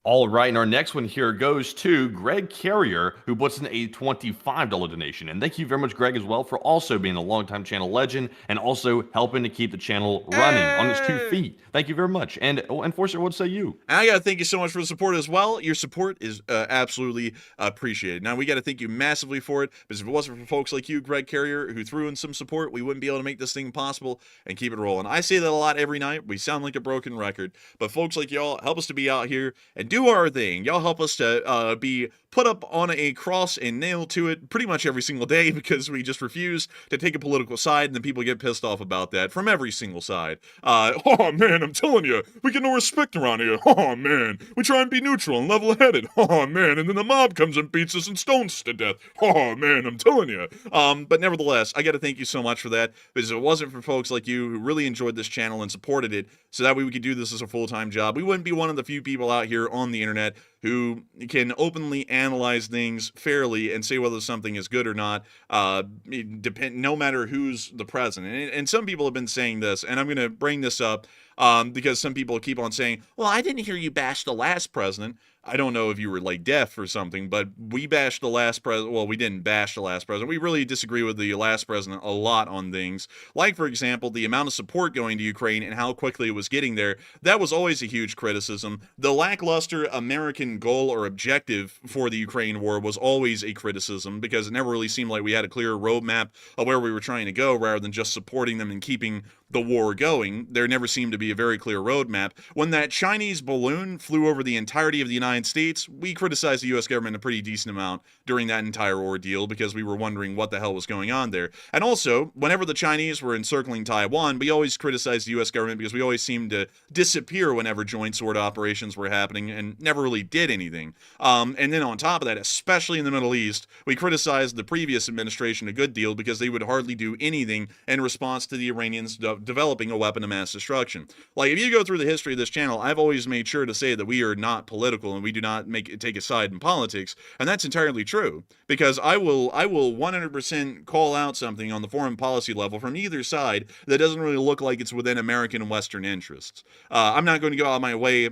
All right, and our next one here goes to Greg Carrier, who puts in a $25 donation. And thank you very much, Greg, as well, for also being a longtime channel legend and also helping to keep the channel running on its 2 feet. Thank you very much. And Enforcer, what say you? And I got to thank you so much for the support as well. Your support is absolutely appreciated. Now, we got to thank you massively for it, because if it wasn't for folks like you, Greg Carrier, who threw in some support, we wouldn't be able to make this thing possible and keep it rolling. I say that a lot every night. We sound like a broken record, but folks like y'all help us to be out here and do our thing. Y'all help us to be put up on a cross and nailed to it pretty much every single day, because we just refuse to take a political side, and then people get pissed off about that from every single side. Oh man, I'm telling you, we get no respect around here. Oh man, we try and be neutral and level-headed. Oh man, and then the mob comes and beats us and stones us to death. Oh man, I'm telling you. But nevertheless, I got to thank you so much for that, because if it wasn't for folks like you who really enjoyed this channel and supported it so that way we could do this as a full-time job, we wouldn't be one of the few people out here on the internet who can openly analyze things fairly and say whether something is good or not, no matter who's the president. And some people have been saying this, and I'm going to bring this up because some people keep on saying, well, I didn't hear you bash the last president. I don't know if you were like deaf or something, but we bashed the last president. Well, we didn't bash the last president. We really disagree with the last president a lot on things. Like, for example, the amount of support going to Ukraine and how quickly it was getting there. That was always a huge criticism. The lackluster American goal or objective for the Ukraine war was always a criticism, because it never really seemed like we had a clear roadmap of where we were trying to go, rather than just supporting them and keeping the war going. There never seemed to be a very clear roadmap. When that Chinese balloon flew over the entirety of the United States, we criticized the U.S. government a pretty decent amount during that entire ordeal, because we were wondering what the hell was going on there. And also, whenever the Chinese were encircling Taiwan, we always criticized the U.S. government, because we always seemed to disappear whenever joint sword operations were happening and never really did anything. And then on top of that, especially in the Middle East, we criticized the previous administration a good deal, because they would hardly do anything in response to the Iranians developing a weapon of mass destruction. Like, if you go through the history of this channel, I've always made sure to say that we are not political and we do not take a side in politics, and that's entirely true, because I will 100% call out something on the foreign policy level from either side that doesn't really look like it's within American and Western interests. I'm not going to go out of my way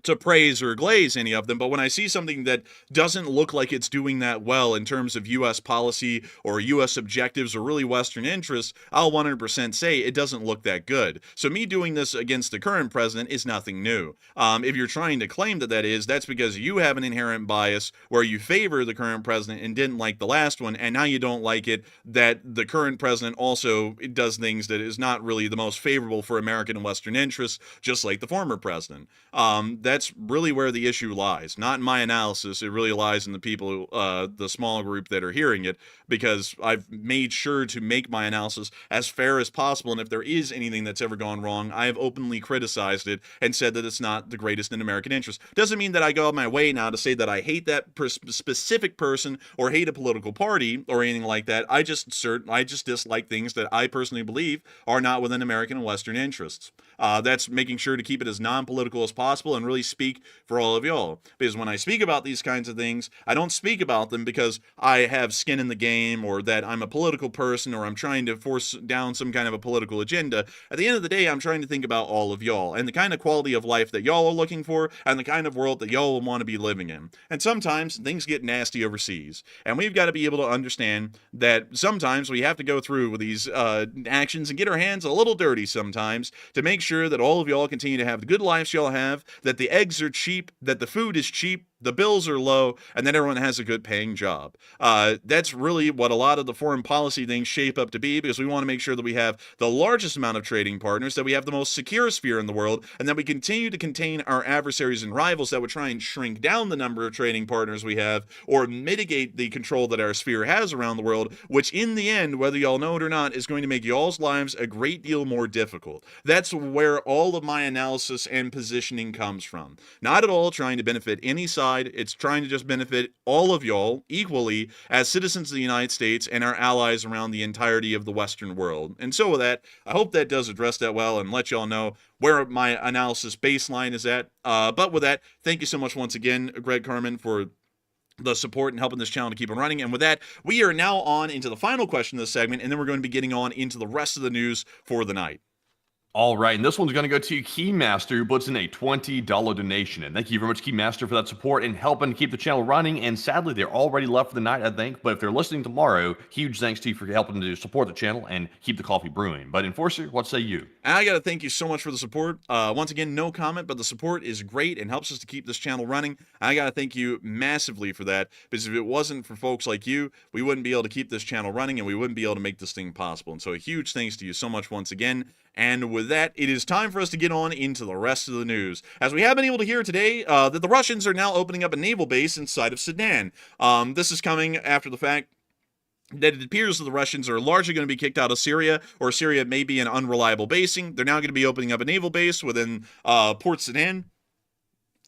to praise or glaze any of them, but when I see something that doesn't look like it's doing that well in terms of U.S. policy or U.S. objectives or really Western interests, I'll 100% say it doesn't look that good. So me doing this against the current president is nothing new. If you're trying to claim that is, that's because you have an inherent bias where you favor the current president and didn't like the last one, and now you don't like it that the current president also does things that is not really the most favorable for American and Western interests, just like the former president. That's really where the issue lies. Not in my analysis. It really lies in the people, the small group that are hearing it, because I've made sure to make my analysis as fair as possible, and if there is anything that's ever gone wrong, I have openly criticized it and said that it's not the greatest in American interest. Doesn't mean that I go out my way now to say that I hate that specific person or hate a political party or anything like that. I just dislike things that I personally believe are not within American and Western interests. That's making sure to keep it as non-political as possible and really really speak for all of y'all. Because when I speak about these kinds of things, I don't speak about them because I have skin in the game or that I'm a political person or I'm trying to force down some kind of a political agenda. At the end of the day, I'm trying to think about all of y'all and the kind of quality of life that y'all are looking for and the kind of world that y'all want to be living in. And sometimes things get nasty overseas. And we've got to be able to understand that sometimes we have to go through with these actions and get our hands a little dirty sometimes to make sure that all of y'all continue to have the good lives y'all have, that the eggs are cheap, that the food is cheap, the bills are low, and that everyone has a good paying job. That's really what a lot of the foreign policy things shape up to be, because we want to make sure that we have the largest amount of trading partners, that we have the most secure sphere in the world, and that we continue to contain our adversaries and rivals that would try and shrink down the number of trading partners we have or mitigate the control that our sphere has around the world, which in the end, whether y'all know it or not, is going to make y'all's lives a great deal more difficult. That's where all of my analysis and positioning comes from. Not at all trying to benefit any side. It's trying to just benefit all of y'all equally as citizens of the United States and our allies around the entirety of the Western world. And so with that, I hope that does address that well and let y'all know where my analysis baseline is at. But with that, thank you so much once again, Greg Carmen, for the support and helping this channel to keep on running. And with that, we are now on into the final question of this segment, and then we're going to be getting on into the rest of the news for the night. All right, and this one's going to go to Keymaster, who puts in a $20 donation. And thank you very much, Keymaster, for that support and helping keep the channel running. And sadly, they're already left for the night, I think. But if they're listening tomorrow, huge thanks to you for helping to support the channel and keep the coffee brewing. But Enforcer, what say you? I got to thank you so much for the support. Once again, no comment, but the support is great and helps us to keep this channel running. I got to thank you massively for that, because if it wasn't for folks like you, we wouldn't be able to keep this channel running and we wouldn't be able to make this thing possible. And so a huge thanks to you so much once again. And with that, it is time for us to get on into the rest of the news. As we have been able to hear today, that the Russians are now opening up a naval base inside of Sudan. This is coming after the fact that it appears that the Russians are largely going to be kicked out of Syria, or Syria may be an unreliable basing. They're now going to be opening up a naval base within Port Sudan,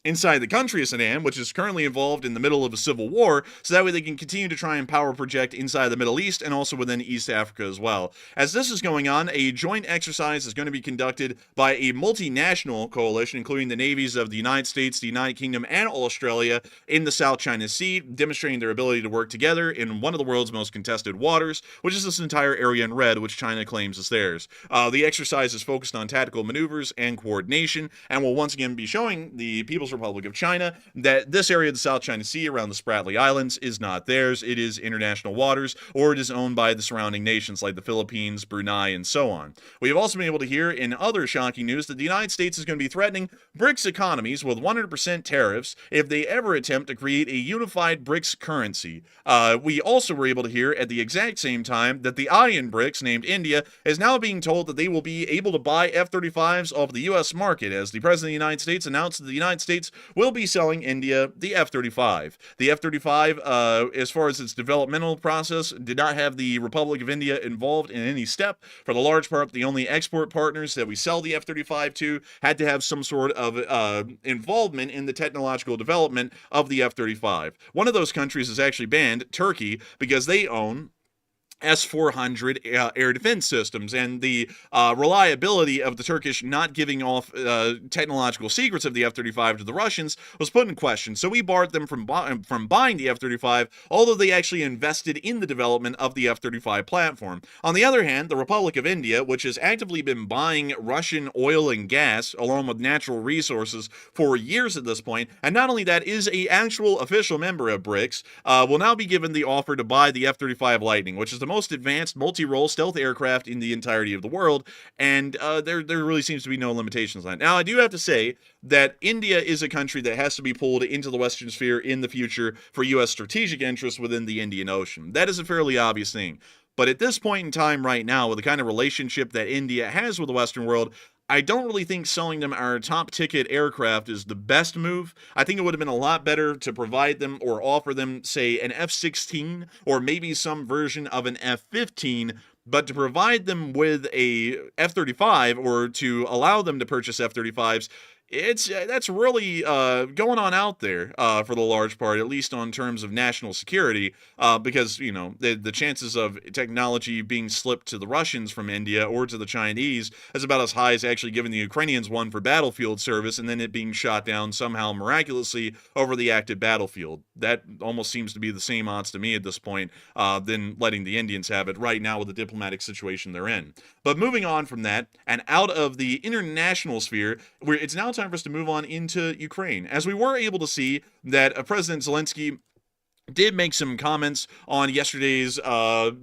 inside the country of Sudan, which is currently involved in the middle of a civil war, so that way they can continue to try and power project inside the Middle East and also within East Africa as well. As this is going on, a joint exercise is going to be conducted by a multinational coalition, including the navies of the United States, the United Kingdom, and Australia in the South China Sea, demonstrating their ability to work together in one of the world's most contested waters, which is this entire area in red, which China claims is theirs. The exercise is focused on tactical maneuvers and coordination, and will once again be showing the People's Republic of China that this area of the South China Sea around the Spratly Islands is not theirs. It is international waters, or it is owned by the surrounding nations like the Philippines, Brunei, and so on. We have also been able to hear in other shocking news that the United States is going to be threatening BRICS economies with 100% tariffs if they ever attempt to create a unified BRICS currency. We also were able to hear at the exact same time that the eye in BRICS, named India, is now being told that they will be able to buy F-35s off the U.S. market, as the President of the United States announced that the United States will be selling India the F-35. The F-35, as far as its developmental process, did not have the Republic of India involved in any step. For the large part, the only export partners that we sell the F-35 to had to have some sort of involvement in the technological development of the F-35. One of those countries is actually banned, Turkey, because they own S-400 air defense systems, and the reliability of the Turkish not giving off technological secrets of the F-35 to the Russians was put in question. So we barred them from buying the F-35, although they actually invested in the development of the F-35 platform. On the other hand, the Republic of India, which has actively been buying Russian oil and gas along with natural resources for years at this point, and not only that, is an actual official member of BRICS, will now be given the offer to buy the F-35 Lightning, which is the most advanced multi-role stealth aircraft in the entirety of the world, and there really seems to be no limitations on it. Now, I do have to say that India is a country that has to be pulled into the Western sphere in the future for U.S. strategic interests within the Indian Ocean. That is a fairly obvious thing. But at this point in time right now, with the kind of relationship that India has with the Western world, I don't really think selling them our top ticket aircraft is the best move. I think it would have been a lot better to provide them or offer them, say, an F-16 or maybe some version of an F-15, but to provide them with a F-35 or to allow them to purchase F-35s That's really going on out there for the large part, at least on terms of national security, because the chances of technology being slipped to the Russians from India or to the Chinese is about as high as actually giving the Ukrainians one for battlefield service and then it being shot down somehow miraculously over the active battlefield. That almost seems to be the same odds to me at this point than letting the Indians have it right now with the diplomatic situation they're in. But moving on from that and out of the international sphere, where it's now time for us to move on into Ukraine, as we were able to see that President Zelensky did make some comments on yesterday's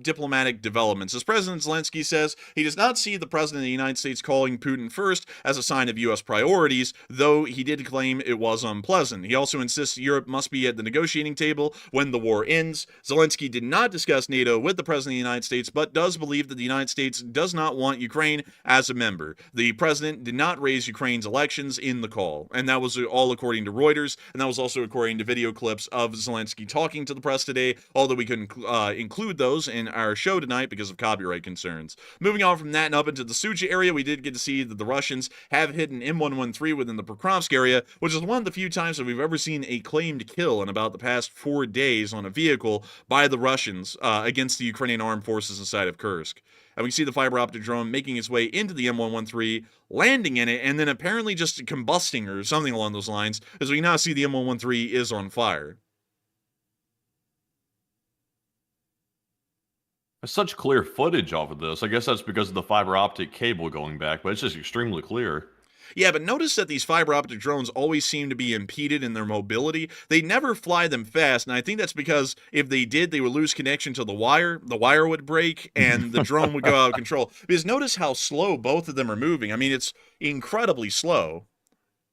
diplomatic developments. As President Zelensky says, he does not see the President of the United States calling Putin first as a sign of U.S. priorities, though he did claim it was unpleasant. He also insists Europe must be at the negotiating table when the war ends. Zelensky did not discuss NATO with the President of the United States, but does believe that the United States does not want Ukraine as a member. The President did not raise Ukraine's elections in the call, and that was all according to Reuters, and that was also according to video clips of Zelensky talking to the press today, although we couldn't include those in our show tonight because of copyright concerns. Moving on from that and up into the Suja area, we did get to see that the Russians have hit an M113 within the Pokrovsk area, which is one of the few times that we've ever seen a claimed kill in about the past 4 days on a vehicle by the Russians against the Ukrainian armed forces inside of Kursk. And we see the fiber optic drone making its way into the M113, landing in it, and then apparently just combusting or something along those lines, as we now see the M113 is on fire. Such clear footage off of this. I guess that's because of the fiber optic cable going back, but it's just extremely clear. Yeah, but notice that these fiber optic drones always seem to be impeded in their mobility. They never fly them fast, and I think that's because if they did, they would lose connection to the wire would break, and the drone would go out of control. Because notice how slow both of them are moving. I mean, it's incredibly slow.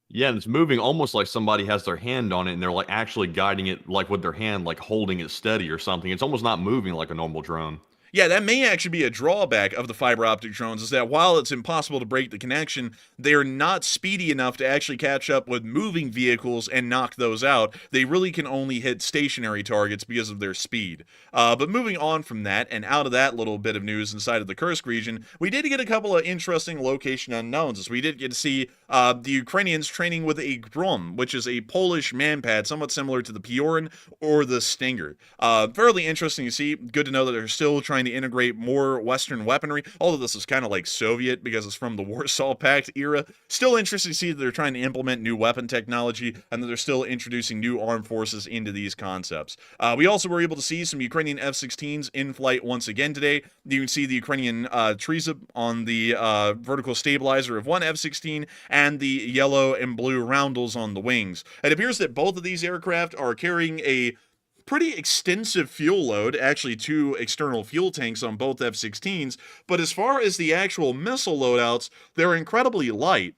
Yeah, and it's moving almost like somebody has their hand on it, and they're like actually guiding it like with their hand, like holding it steady or something. It's almost not moving like a normal drone. Yeah, that may actually be a drawback of the fiber optic drones, is that while it's impossible to break the connection, they are not speedy enough to actually catch up with moving vehicles and knock those out. They really can only hit stationary targets because of their speed. But moving on from that, and out of that little bit of news inside of the Kursk region, we did get a couple of interesting location unknowns, as we did get to see the Ukrainians training with a Grom, which is a Polish manpad, somewhat similar to the Piorin or the Stinger. Fairly interesting to see. Good to know that they're still trying to integrate more Western weaponry, although this is kind of like Soviet because it's from the Warsaw Pact era. Still interesting to see that they're trying to implement new weapon technology and that they're still introducing new armed forces into these concepts. We also were able to see some Ukrainian F-16s in flight once again today. You can see the Ukrainian Trizub on the vertical stabilizer of one F-16 and the yellow and blue roundels on the wings. It appears that both of these aircraft are carrying a pretty extensive fuel load, actually 2 external fuel tanks on both F-16s, but as far as the actual missile loadouts, they're incredibly light.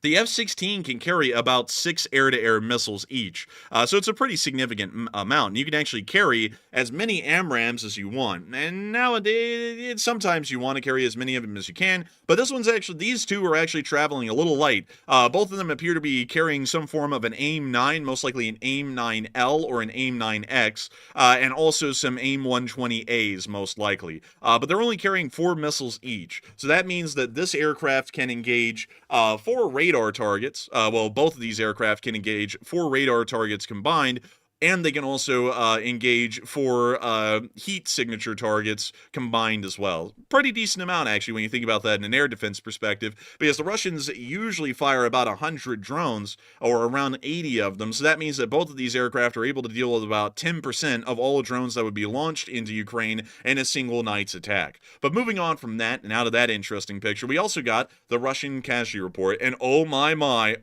The F-16 can carry about 6 air-to-air missiles each, so it's a pretty significant amount. And you can actually carry as many AMRAAMs as you want. And nowadays, sometimes you want to carry as many of them as you can, but these two are actually traveling a little light. Both of them appear to be carrying some form of an AIM-9, most likely an AIM-9L or an AIM-9X, and also some AIM-120As, most likely. But they're only carrying 4 missiles each, so that means that this aircraft can engage 4 radar targets. Both of these aircraft can engage 4 radar targets combined, and they can also engage 4 heat signature targets combined as well. Pretty decent amount, actually, when you think about that in an air defense perspective, because the Russians usually fire about 100 drones, or around 80 of them, so that means that both of these aircraft are able to deal with about 10% of all drones that would be launched into Ukraine in a single night's attack. But moving on from that, and out of that interesting picture, we also got the Russian casualty report, and oh my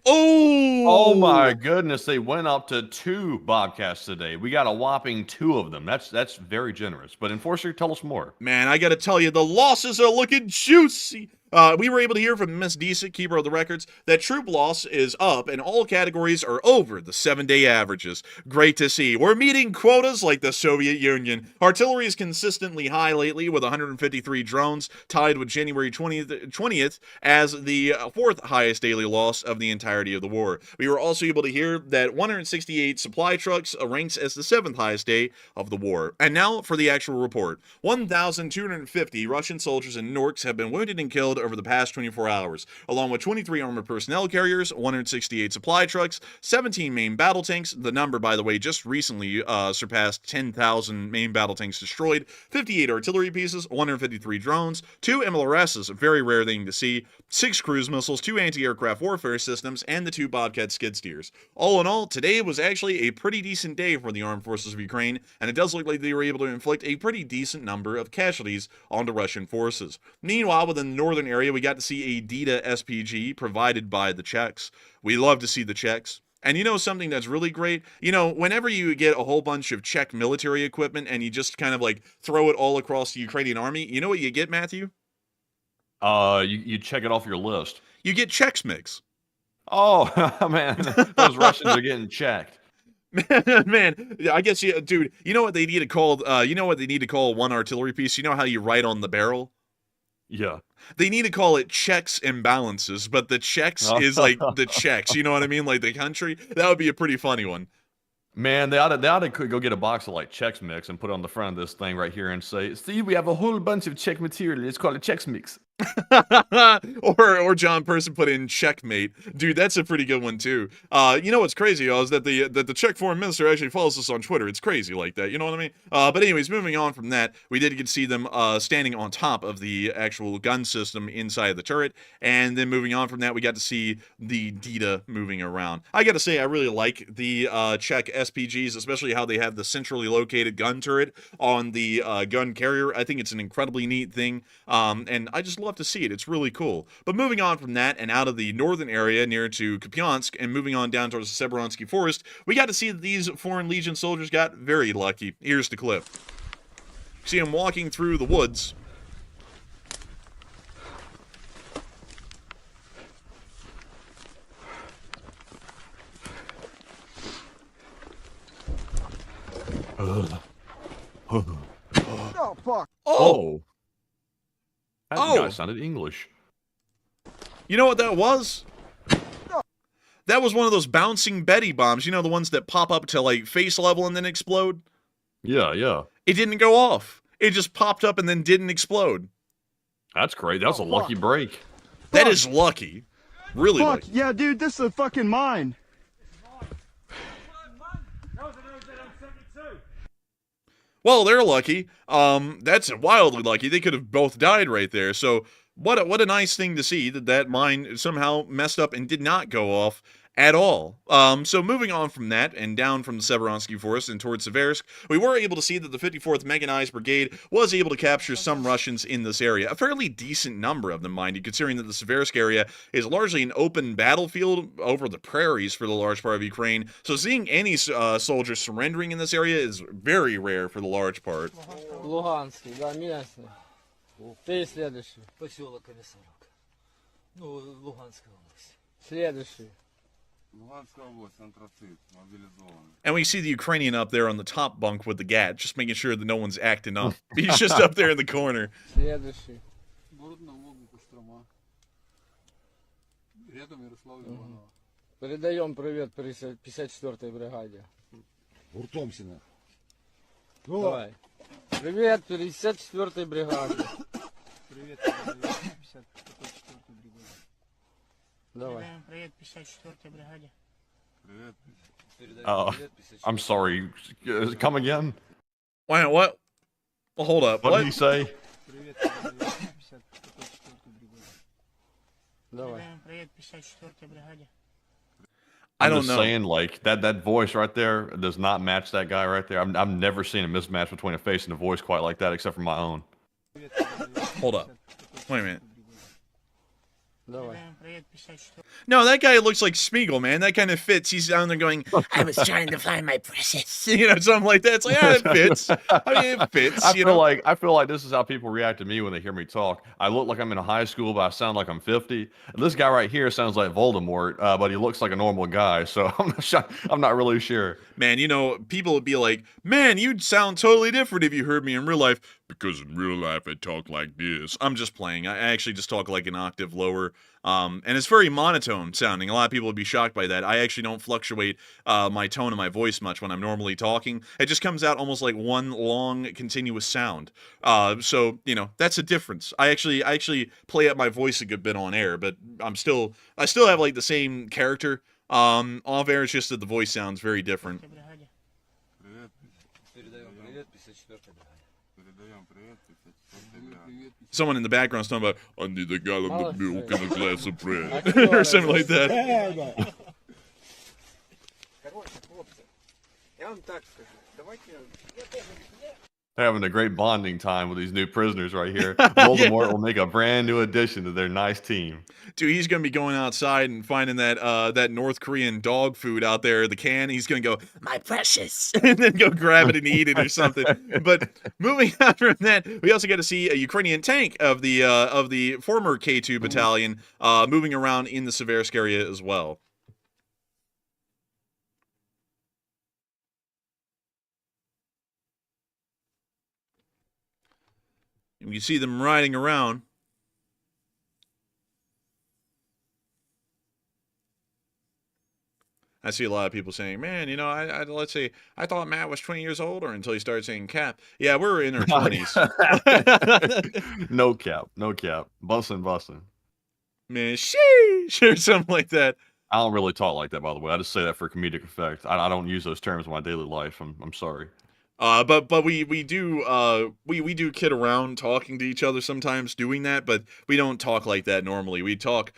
goodness, they went up to 2 Bobcats today. We got a whopping 2 of them. That's very generous. But Enforcer, tell us more. Man, I gotta tell you, the losses are looking juicy. We were able to hear from Miss Decent, keeper of the records, that troop loss is up and all categories are over the 7-day averages. Great to see. We're meeting quotas like the Soviet Union. Artillery is consistently high lately with 153 drones, tied with January 20th as the 4th highest daily loss of the entirety of the war. We were also able to hear that 168 supply trucks ranks as the 7th highest day of the war. And now for the actual report. 1,250 Russian soldiers and Norks have been wounded and killed over the past 24 hours, along with 23 armored personnel carriers, 168 supply trucks, 17 main battle tanks. The number, by the way, just recently surpassed 10,000 main battle tanks destroyed, 58 artillery pieces, 153 drones, 2 MLRSs, a very rare thing to see, 6 cruise missiles, 2 anti-aircraft warfare systems, and the 2 Bobcat skid steers. All in all, today was actually a pretty decent day for the armed forces of Ukraine, and it does look like they were able to inflict a pretty decent number of casualties onto Russian forces. Meanwhile, within the northern area, we got to see a DITA SPG provided by the Czechs. We love to see the Czechs. And you know something that's really great? You know, whenever you get a whole bunch of Czech military equipment and you just kind of like throw it all across the Ukrainian army, you know what you get, Matthew? You check it off your list. You get Czechs mix. Oh, man, those Russians are getting checked. Man, I guess dude. You know what they need to call? You know what they need to call one artillery piece? You know how you write on the barrel? Yeah. They need to call it checks and balances, but the checks is like the checks. You know what I mean? Like the country. That would be a pretty funny one. Man, they ought to go get a box of like Chex Mix and put it on the front of this thing right here and say, "See, we have a whole bunch of Czech material. It's called a Chex Mix." or John Person put in checkmate. Dude, that's a pretty good one too. You know what's crazy, y'all, is that the Czech foreign minister actually follows us on Twitter. It's crazy like that, you know what I mean? But anyways, moving on from that, we did get to see them standing on top of the actual gun system inside the turret, and then moving on from that, we got to see the DITA moving around. I gotta say, I really like the Czech SPGs, especially how they have the centrally located gun turret on the gun carrier. I think it's an incredibly neat thing, and I just love to see it. It's really cool. But moving on from that and out of the northern area near to Kupiansk and moving on down towards the Severonsky Forest, we got to see that these Foreign Legion soldiers got very lucky. Here's the clip. See them walking through the woods. Oh, fuck. Oh! That guy sounded English. You know what that was? That was one of those bouncing Betty bombs. You know, the ones that pop up to like face level and then explode? Yeah, yeah. It didn't go off. It just popped up and then didn't explode. That's great. That was a lucky break. That is lucky. Really Fuck, lucky. yeah, dude, this is a fucking mine. Well, they're lucky. That's wildly lucky. They could have both died right there. So what a nice thing to see that mine somehow messed up and did not go off at all. So moving on from that and down from the Severonsky Forest and towards Seversk, we were able to see that the 54th Mechanized Brigade was able to capture some Russians in this area. A fairly decent number of them, mind you, considering that the Seversk area is largely an open battlefield over the prairies for the large part of Ukraine. So seeing any soldiers surrendering in this area is very rare for the large part. Луганский, да, местный. Ты следующий. Поселок Комиссарок. Ну, Луганская область. Следующий. Луганская область, антрацит, мобилизованный. And we see the Ukrainian up there on the top bunk with the gat, just making sure that no one's acting up. He's just up there in the corner. Следующий. Город на Волгу, Кострома. Рядом Ярослав Иванова. Передаем привет 54-й бригаде. Гуртомсина. Давай. Привет 54-й бригаде. Привет, 54-й бригаде. Давай. Привет, 54-й бригаде. Привет. I'm sorry. Come again? Wait, what? Well, hold up. What did he say? Привет, 54-й бригаде. Давай. Привет, 54-й бригаде. I I'm don't just know. saying, like, that voice right there does not match that guy right there. I've never seen a mismatch between a face and a voice quite like that, except for my own. Hold up. Wait a minute. Давай. Привет, 54-й. No, that guy looks like Smeagol, man. That kind of fits. He's down there going, I was trying to find my precious. You know, something like that. It's like, it fits. I mean, it fits. I you feel know? like this is how people react to me when they hear me talk. I look like I'm in high school, but I sound like I'm 50. And this guy right here sounds like Voldemort, but he looks like a normal guy. So I'm not really sure. Man, you know, people would be like, man, you'd sound totally different if you heard me in real life. Because in real life, I talk like this. I'm just playing. I actually just talk like an octave lower. before. And it's very monotone sounding. A lot of people would be shocked by that. I actually don't fluctuate my tone of my voice much when I'm normally talking. It just comes out almost like one long continuous sound. So you know, that's a difference. I actually play up my voice a good bit on air, but I still have like the same character. Off air, it's just that the voice sounds very different. Бригаде. Привет. Передаем привет 54-й бригаде. Передаем привет 54-й бригаде. Someone in the background is talking about, I need a gallon of Молодцы. milk and a glass of bread, or something like that. Короче, хлопцы, я вам так скажу. Давайте... They're having a great bonding time with these new prisoners right here. Voldemort will make a brand new addition to their nice team. Dude, he's gonna be going outside and finding that that North Korean dog food out there, the can. He's gonna go, my precious, and then go grab it and eat it or something. But moving on from that, we also get to see a Ukrainian tank of the former K2 battalion moving around in the Seversk area as well. And you see them riding around. I see a lot of people saying, man, you know, let's say, I thought Matt was 20 years older until he started saying cap. Yeah, we're in our 20s. No cap. Bussin'. Man, sheesh, or something like that. I don't really talk like that, by the way. I just say that for comedic effect. I don't use those terms in my daily life. I'm sorry. But we do kid around talking to each other sometimes doing that, but we don't talk like that normally. We talk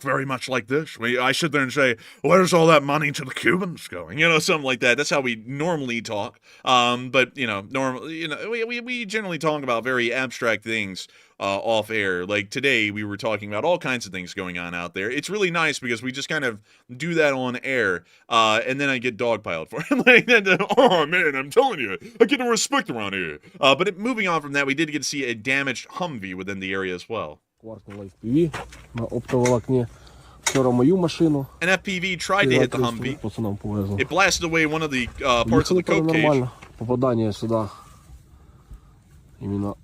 very much like this. I sit there and say, where's all that money to the Cubans going? You know, something like that. That's how we normally talk. But you know, we generally talk about very abstract things off air. Like today, we were talking about all kinds of things going on out there. It's really nice because we just kind of do that on air, and then I get dogpiled for it. Like, oh man, I'm telling you, I get no respect around here. Moving on from that, we did get to see a damaged Humvee within the area as well. Кваркнула FPV на оптоволокне. Вчора мою машину. An FPV tried to hit the Humvee. Пацанам повезло. It blasted away one of the parts of the Їхали coke cage. нормально. Попадание сюда. Именно,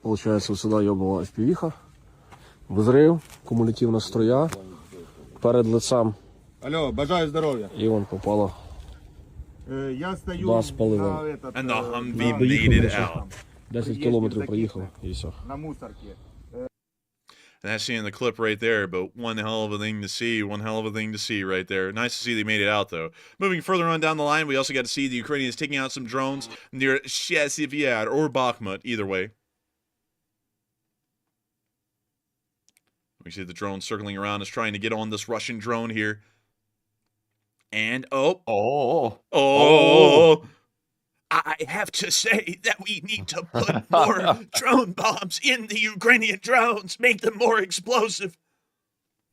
получается, сюда ёбала FPV-ха. Взрыв, кумулятивна струя. Перед лицем. Алло, бажаю здоров'я. І вон попало. Я стою Да, спалили. на этот, And the Humvee Доїхали made it лише. out. 10 кілометрів проїхали і все. на мусорке. And that's seeing the clip right there, but one hell of a thing to see right there. Nice to see they made it out, though. Moving further on down the line, we also got to see the Ukrainians taking out some drones near CEASEFIRE or Bakhmut, either way. We see the drone circling around, is trying to get on this Russian drone here. And, oh, I have to say that we need to put more drone bombs in the Ukrainian drones, make them more explosive.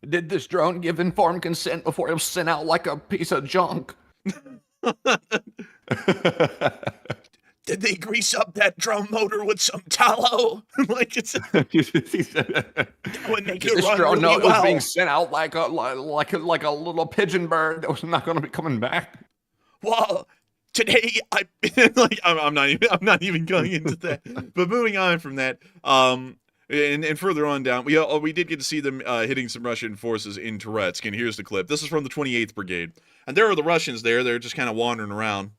Did this drone give informed consent before it was sent out like a piece of junk? Did they grease up that drone motor with some tallow? Like it's that would make it This run drone really note was well. being sent out like a little pigeon bird that was not going to be coming back. Well, today I'm not even going into that. But moving on from that, and further on down, we did get to see them hitting some Russian forces in Touretsk, and here's the clip. This is from the 28th Brigade, and there are the Russians there. They're just kind of wandering around.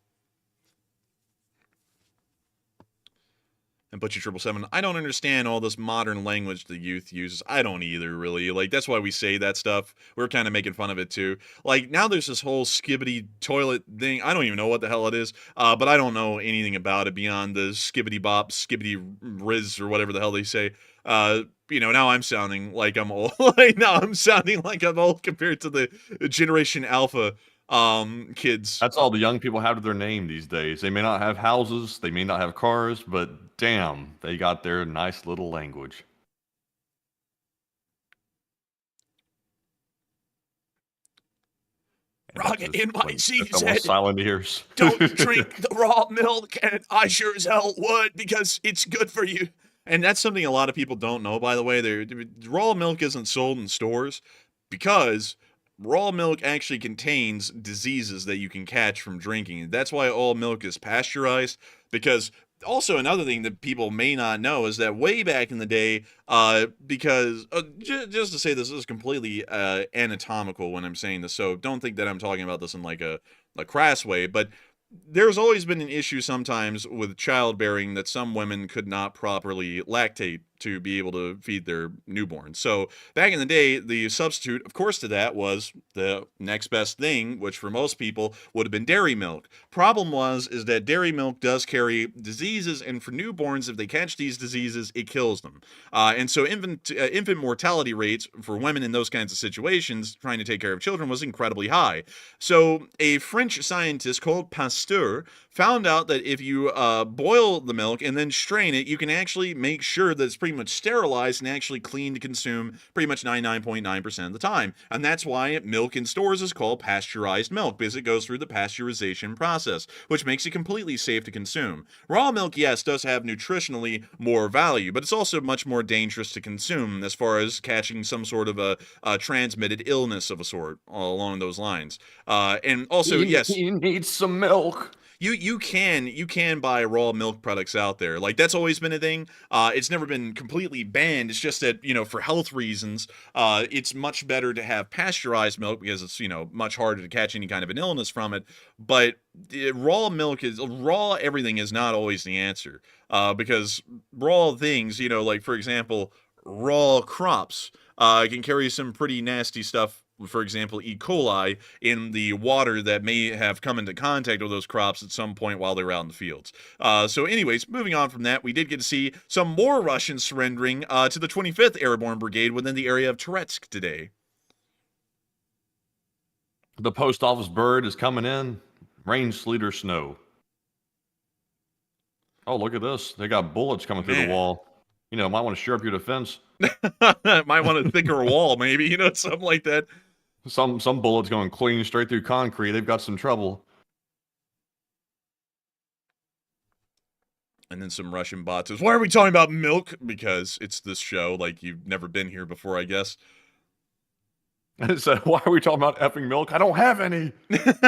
And Butcher 777, I don't understand all this modern language the youth uses. I don't either, really. Like, that's why we say that stuff. We're kind of making fun of it, too. Like, now there's this whole skibbity toilet thing. I don't even know what the hell it is, but I don't know anything about it beyond the skibbity bop, skibbity riz, or whatever the hell they say. You know, now I'm sounding like I'm old. Now I'm sounding like I'm old compared to the Generation Alpha kids. That's all the young people have to their name these days. They may not have houses, they may not have cars, but damn, they got their nice little language. Rocket NYC said, silent ears. don't drink the raw milk, and I sure as hell would, because it's good for you. And that's something a lot of people don't know, by the way. Raw milk isn't sold in stores because raw milk actually contains diseases that you can catch from drinking. That's why all milk is pasteurized, because also another thing that people may not know is that way back in the day, because just to say this is completely anatomical when I'm saying this, so don't think that I'm talking about this in like a crass way, but there's always been an issue sometimes with childbearing that some women could not properly lactate to be able to feed their newborn. So back in the day, the substitute, of course, to that was the next best thing, which for most people would have been dairy milk. Problem is that dairy milk does carry diseases, and for newborns, if they catch these diseases, it kills them. And so infant mortality rates for women in those kinds of situations, trying to take care of children, was incredibly high. So a French scientist called Pasteur found out that if you boil the milk and then strain it, you can actually make sure that it's pretty much sterilized and actually clean to consume pretty much 99.9% of the time. And that's why milk in stores is called pasteurized milk, because it goes through the pasteurization process, which makes it completely safe to consume. Raw milk, yes, does have nutritionally more value, but it's also much more dangerous to consume as far as catching some sort of a transmitted illness of a sort along those lines. And also, yes, you need some milk. You can buy raw milk products out there. Like, that's always been a thing. It's never been completely banned. It's just that, for health reasons, it's much better to have pasteurized milk because it's, much harder to catch any kind of an illness from it. But raw everything is not always the answer. Because raw things, like, for example, raw crops can carry some pretty nasty stuff. For example, E. coli in the water that may have come into contact with those crops at some point while they were out in the fields. So anyways, moving on from that, we did get to see some more Russians surrendering to the 25th Airborne Brigade within the area of Toretsk today. The post office bird is coming in. Rain, sleet, or snow. Oh, look at this. They got bullets coming through the wall. Might want to shore up your defense. Might want a thicker wall, maybe, something like that. Some bullets going clean straight through concrete. They've got some trouble. And then some Russian bots says, why are we talking about milk? Because it's this show, like you've never been here before, I guess. And it said, why are we talking about effing milk? I don't have any. It's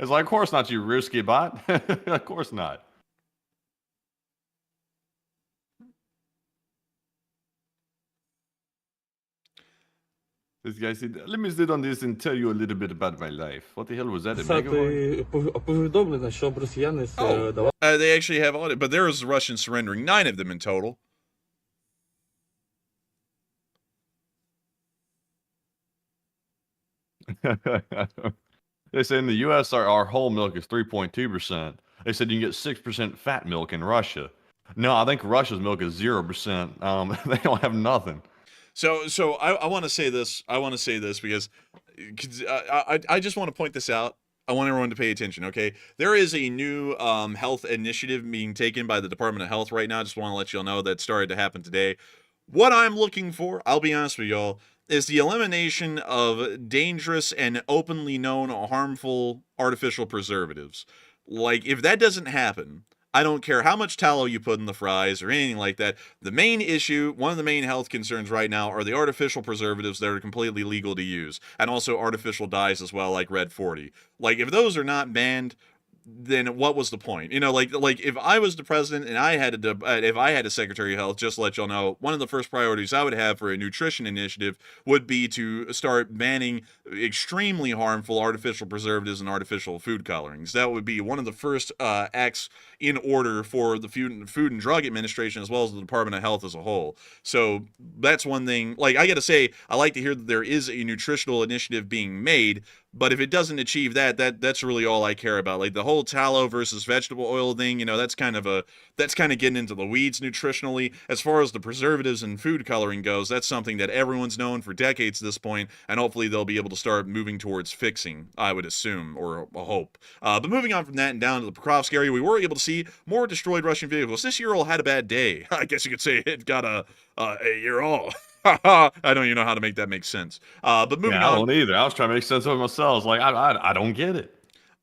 like, of course not, you risky bot. Of course not. This guy said, let me sit on this and tell you a little bit about my life. What the hell was that? A Повідомлено, щоб росіяни давали. They actually have audit, but there was Russians surrendering, 9 of them in total. They say in the U.S. our whole milk is 3.2%. They said you can get 6% fat milk in Russia. No, I think Russia's milk is 0%. They don't have nothing. So I want to say this. I want to say this because I just want to point this out. I want everyone to pay attention, okay? There is a new health initiative being taken by the Department of Health right now. I just want to let y'all know that started to happen today. What I'm looking for, I'll be honest with y'all, is the elimination of dangerous and openly known harmful artificial preservatives. Like, if that doesn't happen, I don't care how much tallow you put in the fries or anything like that. The main issue, one of the main health concerns right now, are the artificial preservatives that are completely legal to use, and also artificial dyes as well, like Red 40. Like, if those are not banned, then what was the point? Like if I was the president and I had if I had a secretary of health, just to let y'all know, one of the first priorities I would have for a nutrition initiative would be to start banning extremely harmful artificial preservatives and artificial food colorings. That would be one of the first acts in order for the Food and Drug Administration as well as the Department of Health as a whole. So that's one thing. Like, I gotta say, I like to hear that there is a nutritional initiative being made, but if it doesn't achieve that's really all I care about. Like, the whole tallow versus vegetable oil thing, that's kind of getting into the weeds nutritionally. As far as the preservatives and food coloring goes, that's something that everyone's known for decades at this point, and hopefully they'll be able to start moving towards fixing, I would assume, or hope. But moving on from that and down to the Pokrovsk area, we were able to see more destroyed Russian vehicles. This year all had a bad day. I guess you could say it got a year all. I don't even know how to make that make sense. But moving on. I don't either. I was trying to make sense of it myself. Like, I don't get it.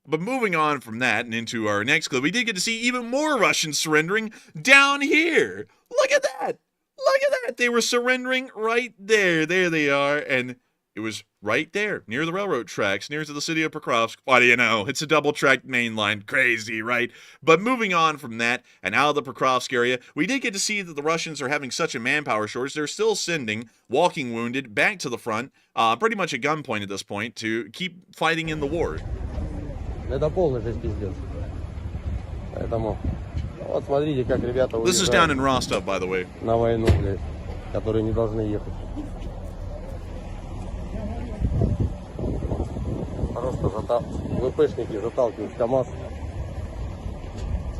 But moving on from that and into our next clip, we did get to see even more Russians surrendering down here. Look at that. Look at that. They were surrendering right there. There they are. And It was right there, near the railroad tracks, near to the city of Pokrovsk. What do you know? It's a double-tracked main line. Crazy, right? But moving on from that, and out of the Pokrovsk area, we did get to see that the Russians are having such a manpower shortage, they're still sending walking wounded back to the front, pretty much at gunpoint at this point, to keep fighting in the war. Это полный здесь пиздец. Поэтому, вот смотрите, как ребята This is down in Rostov, by the way. на войну, блядь, которые не должны ехать. Просто ВПшники заталкивают КамАЗ.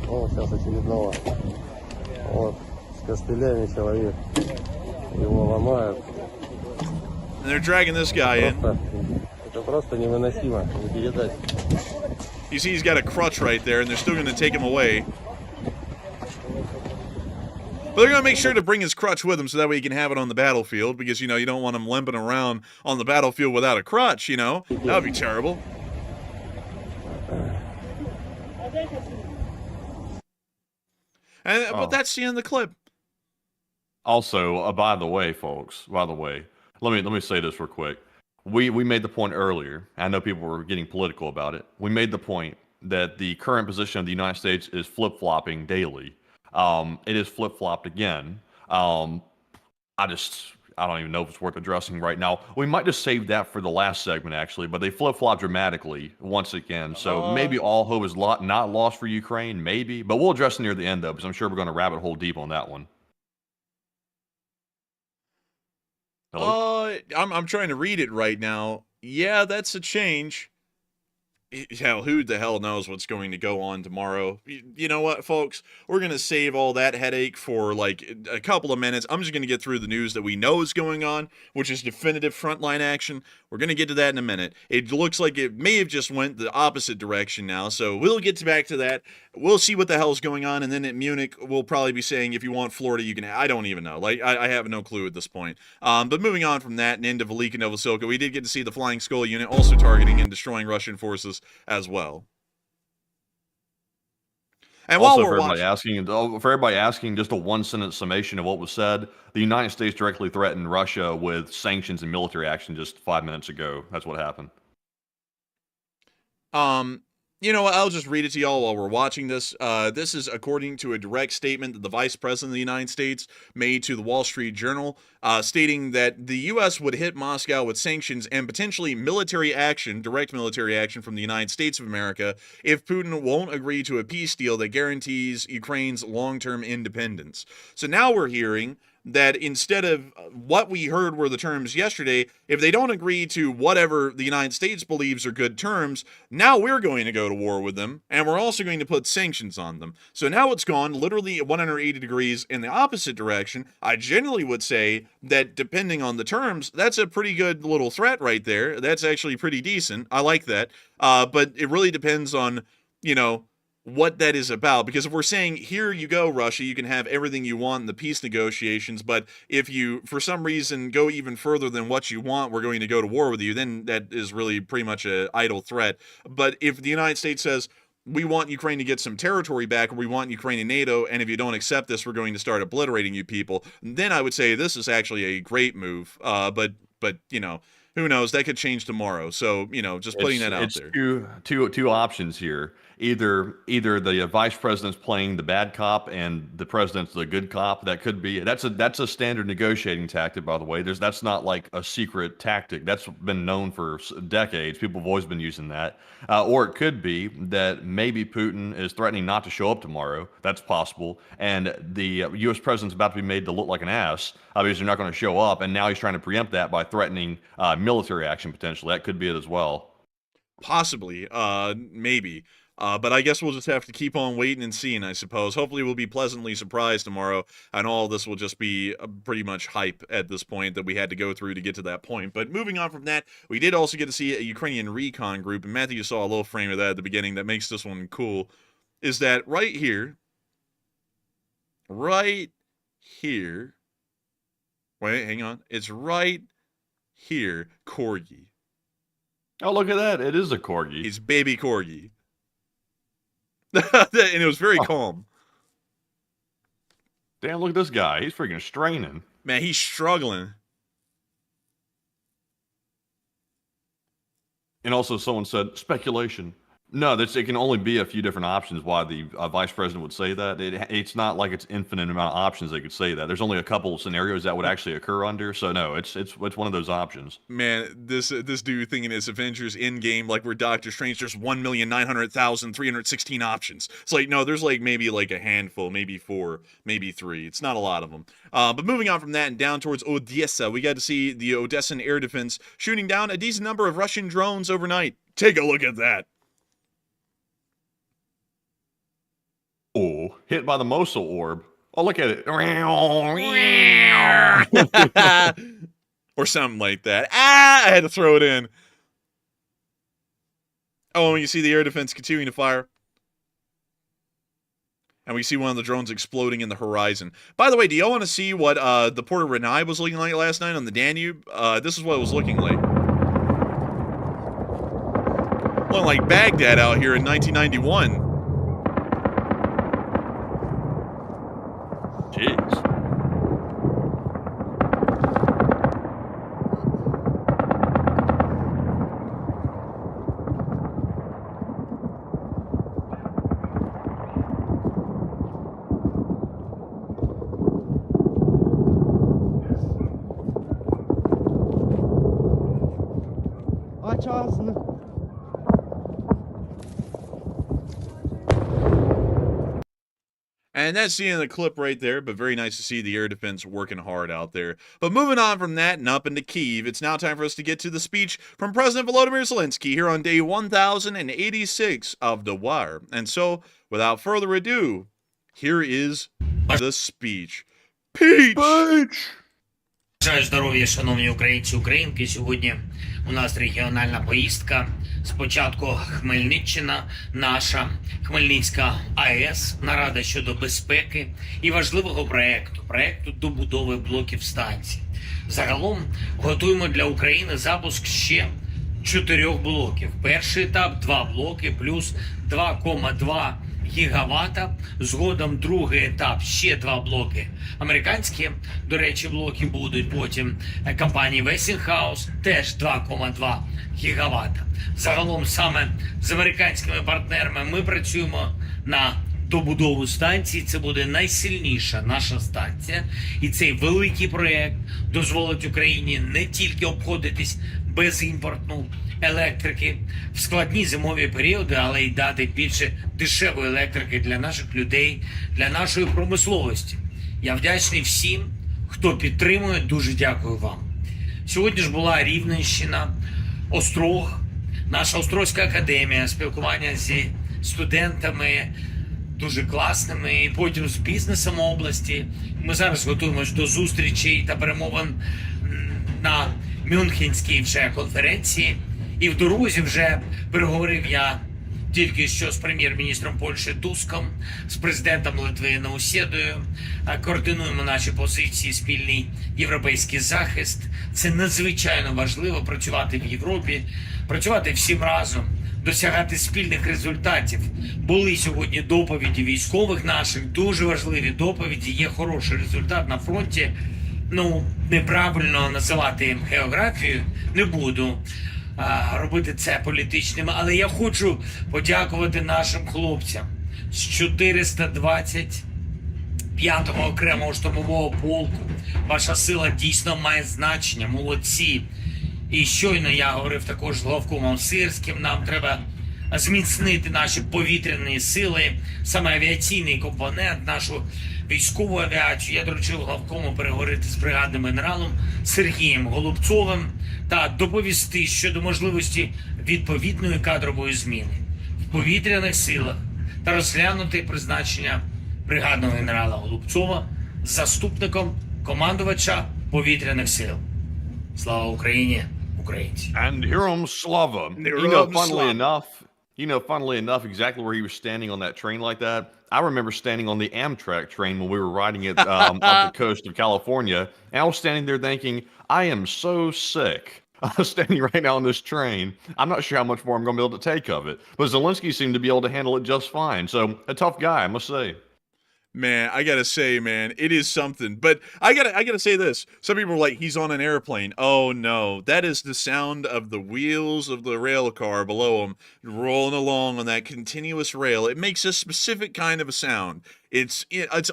О, сейчас очередного. Вот, с костылями человек. Его ломают. And they're dragging this guy in. Это просто невыносимо, не передать. You see he's got a crutch right there, and they're still going to take him away. But they're going to make sure to bring his crutch with him so that way he can have it on the battlefield, because, you know, you don't want him limping around on the battlefield without a crutch, you know? That would be terrible. But that's the end of the clip. Also, by the way, folks, let me say this real quick. We made the point earlier. I know people were getting political about it. We made the point that the current position of the United States is flip-flopping daily. It is flip-flopped again. I don't even know if it's worth addressing right now. We might just save that for the last segment, actually, but they flip-flop dramatically once again. So maybe all hope is not lost for Ukraine, maybe. But we'll address it near the end, though, because I'm sure we're going to rabbit hole deep on that one. Hello? I'm trying to read it right now. Yeah, that's a change. Hell, who the hell knows what's going to go on tomorrow? You know what, folks? We're going to save all that headache for, like, a couple of minutes. I'm just going to get through the news that we know is going on, which is definitive frontline action. We're going to get to that in a minute. It looks like it may have just went the opposite direction now, so we'll get back to that. We'll see what the hell's going on, and then at Munich, we'll probably be saying, if you want Florida, you can... I don't even know. Like, I have no clue at this point. But moving on from that and into Velika Novosilka, we did get to see the Flying Skull unit also targeting and destroying Russian forces as well. And also, while for everybody asking, just a one-sentence summation of what was said, the United States directly threatened Russia with sanctions and military action just 5 minutes ago. That's what happened. You know what? I'll just read it to y'all while we're watching this. This is according to a direct statement that the Vice President of the United States made to the Wall Street Journal, stating that the U.S. would hit Moscow with sanctions and potentially military action, direct military action from the United States of America, if Putin won't agree to a peace deal that guarantees Ukraine's long-term independence. So now we're hearing that instead of what we heard were the terms yesterday, if they don't agree to whatever the United States believes are good terms, now we're going to go to war with them, and we're also going to put sanctions on them. So now it's gone literally 180 degrees in the opposite direction. I generally would say that depending on the terms, that's a pretty good little threat right there. That's actually pretty decent. I like that. But it really depends on, you know, what that is about, because if we're saying, here you go, Russia, you can have everything you want in the peace negotiations, but if you for some reason go even further than what you want, we're going to go to war with you, then that is really pretty much an idle threat. But if the United States says, we want Ukraine to get some territory back, or we want Ukraine in NATO, and if you don't accept this, we're going to start obliterating you people, then I would say this is actually a great move. But you know, who knows? That could change tomorrow. So, you know, just putting that out there. Two options here. Either the vice president's playing the bad cop and the president's the good cop. That could be. That's a standard negotiating tactic, by the way. That's not like a secret tactic. That's been known for decades. People have always been using that. Or it could be that maybe Putin is threatening not to show up tomorrow. That's possible. And the U.S. president's about to be made to look like an ass because they're not going to show up. And now he's trying to preempt that by threatening military action potentially. That could be it as well. Possibly. Maybe. But I guess we'll just have to keep on waiting and seeing, I suppose. Hopefully we'll be pleasantly surprised tomorrow, and all this will just be pretty much hype at this point that we had to go through to get to that point. But moving on from that, we did also get to see a Ukrainian recon group, and Matthew saw a little frame of that at the beginning that makes this one cool, is that right here, wait, hang on, it's right here, Corgi. Oh, look at that. It is a Corgi. It's baby Corgi. And it was very calm. Damn, look at this guy. He's freaking straining. Man, he's struggling. And also, someone said speculation. No, it can only be a few different options why the vice president would say that. It's not like it's infinite amount of options they could say that. There's only a couple of scenarios that would actually occur under. So no, it's one of those options. Man, this dude thinking it's Avengers Endgame like we're Doctor Strange. There's 1,900,316 options. It's like, no, there's like maybe like a handful, maybe 4, maybe 3. It's not a lot of them. But moving on from that and down towards Odessa, we got to see the Odessan air defense shooting down a decent number of Russian drones overnight. Take a look at that. Oh, hit by the Mosul orb. Oh, look at it. Or something like that. I had to throw it in. Oh, and you see the air defense continuing to fire. And we see one of the drones exploding in the horizon. By the way, do y'all want to see what the Port of Renai was looking like last night on the Danube? This is what it was looking like. Looking like Baghdad out here in 1991. Jeez. And that's the end of the clip right there, but very nice to see the air defense working hard out there. But moving on from that and up into Kyiv, it's now time for us to get to the speech from President Volodymyr Zelensky here on day 1086 of The Wire. And so, without further ado, here is the speech. Peach! Бажаю здоров'я, шановні українці, українки. Сьогодні у нас регіональна поїздка. Спочатку Хмельниччина, наша Хмельницька АЕС, нарада щодо безпеки і важливого проєкту добудови блоків станцій. Загалом готуємо для України запуск ще 4 блоків. Перший етап – 2 блоки плюс 2,2 гігавата. Згодом другий етап – ще 2 блоки. Американські, до речі, блоки будуть. Потім компанії Westinghouse теж 2,2 гігавата. Загалом саме з американськими партнерами ми працюємо на добудову станції. Це буде найсильніша наша станція. І цей великий проєкт дозволить Україні не тільки обходитись без імпортну електрики в складні зимові періоди, але й дати більше дешевої електрики для наших людей, для нашої промисловості. Я вдячний всім, хто підтримує, дуже дякую вам. Сьогодні ж була Рівненщина, Острог, наша Острозька академія, спілкування зі студентами дуже класними, і потім з бізнесом області. Ми зараз готуємось до зустрічей та перемовин на Мюнхенській вже конференції. І в дорозі вже переговорив я тільки що з прем'єр-міністром Польщі Туском, з президентом Литви Наусєдою. Координуємо наші позиції, спільний європейський захист. Це надзвичайно важливо працювати в Європі, працювати всім разом, досягати спільних результатів. Були сьогодні доповіді військових наших, дуже важливі доповіді, є хороший результат на фронті. Ну, неправильно називати географію, не буду робити це політичним, але я хочу подякувати нашим хлопцям з 425-го окремого штурмового полку. Ваша сила дійсно має значення, молодці. І щойно я говорив також з главкомом Сирським, нам треба зміцнити наші повітряні сили, саме авіаційний компонент, нашу військову авіацію. Я доручив главкому переговорити з бригадним генералом Сергієм Голубцовим та доповісти щодо можливості відповідної кадрової зміни в повітряних силах та розглянути призначення бригадного генерала Голубцова заступником командувача повітряних сил. Слава Україні, українці! And Hiram Slava. Funnily enough, exactly where he was standing on that train like that, I remember standing on the Amtrak train when we were riding it off the coast of California, and I was standing there thinking, I am so sick. I was standing right now on this train. I'm not sure how much more I'm going to be able to take of it, but Zelensky seemed to be able to handle it just fine. So, a tough guy, I must say. Man, I gotta say, man, it is something. But I gotta say this. Some people are like, he's on an airplane. Oh no, that is the sound of the wheels of the rail car below him rolling along on that continuous rail. It makes a specific kind of a sound. It's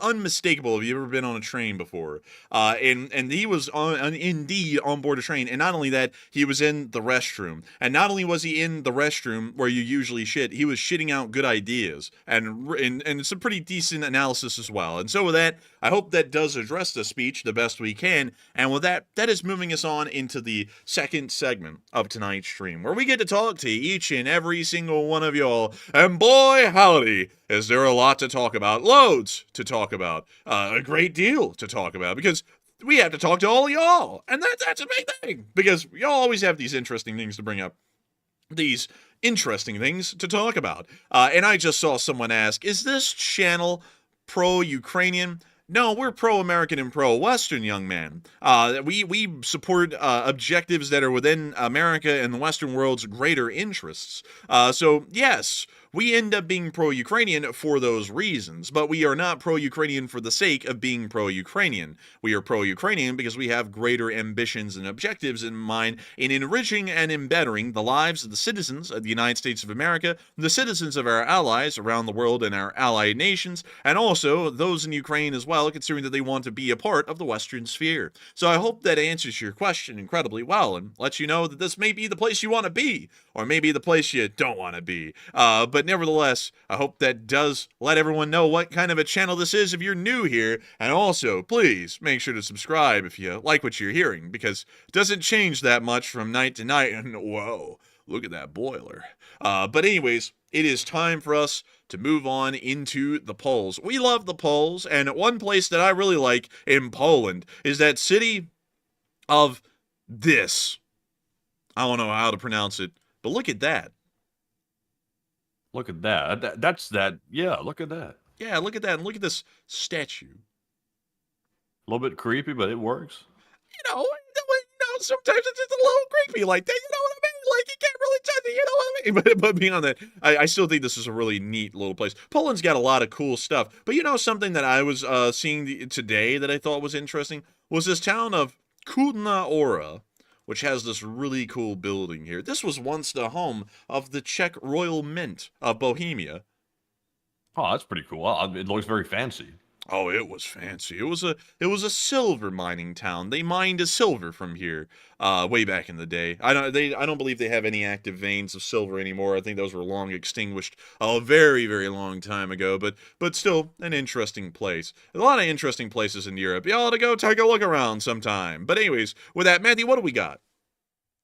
unmistakable if you've ever been on a train before. And he was indeed on board a train. And not only that, he was in the restroom. And not only was he in the restroom where you usually shit, he was shitting out good ideas and some pretty decent analysis as well. And so with that, I hope that does address the speech the best we can. And with that, that is moving us on into the second segment of tonight's stream, where we get to talk to each and every single one of y'all. And boy, howdy, is there a lot to talk about. Loads to talk about. A great deal to talk about, because we have to talk to all y'all. And that's a big thing, because y'all always have these interesting things to bring up. These interesting things to talk about. And I just saw someone ask, is this channel pro-Ukrainian? No, we're pro-American and pro-Western, young man. We support objectives that are within America and the Western world's greater interests. So, yes, we end up being pro-Ukrainian for those reasons, but we are not pro-Ukrainian for the sake of being pro-Ukrainian. We are pro-Ukrainian because we have greater ambitions and objectives in mind in enriching and embettering the lives of the citizens of the United States of America, the citizens of our allies around the world and our allied nations, and also those in Ukraine as well, considering that they want to be a part of the Western sphere. So I hope that answers your question incredibly well and lets you know that this may be the place you want to be, or maybe the place you don't want to be. But nevertheless, I hope that does let everyone know what kind of a channel this is if you're new here. And also, please make sure to subscribe if you like what you're hearing, because it doesn't change that much from night to night. And whoa, look at that boiler. But anyways, it is time for us to move on into the polls. We love the polls, and one place that I really like in Poland is that city of this. I don't know how to pronounce it, but look at that. Look at that. That's that. Yeah, look at that. Yeah, look at that, and look at this statue. A little bit creepy, but it works. Sometimes it's just a little creepy like that, you know what I mean? Like, you can't really touch it, you know what I mean? But beyond that, I still think this is a really neat little place. Poland's got a lot of cool stuff. But you know, something that I was seeing today that I thought was interesting was this town of Kutna Hora, which has this really cool building here. This was once the home of the Czech Royal Mint of Bohemia. Oh, that's pretty cool. It looks very fancy. Oh, it was fancy. It was a silver mining town. They mined a silver from here, way back in the day. I don't believe they have any active veins of silver anymore. I think those were long extinguished a very, very long time ago. But still, an interesting place. A lot of interesting places in Europe. You ought to go take a look around sometime. But anyways, with that, Matthew, what do we got?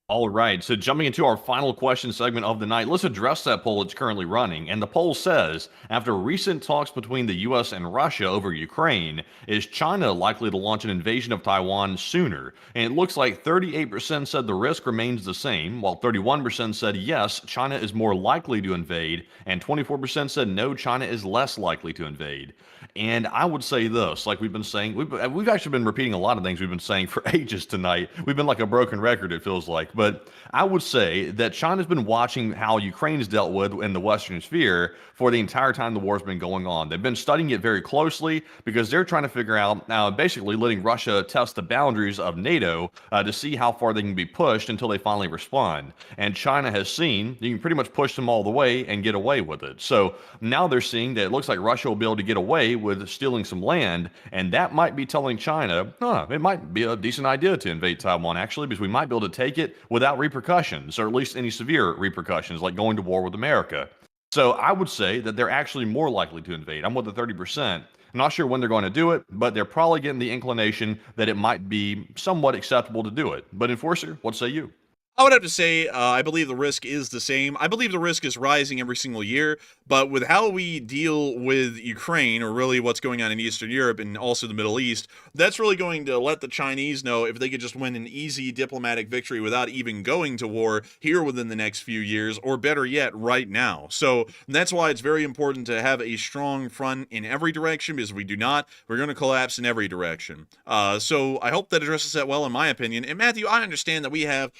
All right, so jumping into our final question segment of the night, let's address that poll that's currently running. And the poll says, after recent talks between the U.S. and Russia over Ukraine, is China likely to launch an invasion of Taiwan sooner? And it looks like 38% said the risk remains the same, while 31% said yes, China is more likely to invade, and 24% said no, China is less likely to invade. And I would say this, like we've been saying, we've actually been repeating a lot of things we've been saying for ages tonight. We've been like a broken record, it feels like. But I would say that China's been watching how Ukraine's dealt with in the Western sphere for the entire time the war's been going on. They've been studying it very closely because they're trying to figure out, basically letting Russia test the boundaries of NATO to see how far they can be pushed until they finally respond. And China has seen you can pretty much push them all the way and get away with it. So now they're seeing that it looks like Russia will be able to get away with stealing some land, and that might be telling China, it might be a decent idea to invade Taiwan, actually, because we might be able to take it without repercussions, or at least any severe repercussions, like going to war with America. So I would say that they're actually more likely to invade. I'm with the 30%. I'm not sure when they're going to do it, but they're probably getting the inclination that it might be somewhat acceptable to do it. But Enforcer, what say you? I would have to say, I believe the risk is the same. I believe the risk is rising every single year, but with how we deal with Ukraine, or really what's going on in Eastern Europe and also the Middle East, that's really going to let the Chinese know if they could just win an easy diplomatic victory without even going to war here within the next few years, or better yet, right now. So that's why it's very important to have a strong front in every direction, because if we do not, we're going to collapse in every direction. So I hope that addresses that well, in my opinion. And Matthew, I understand that we have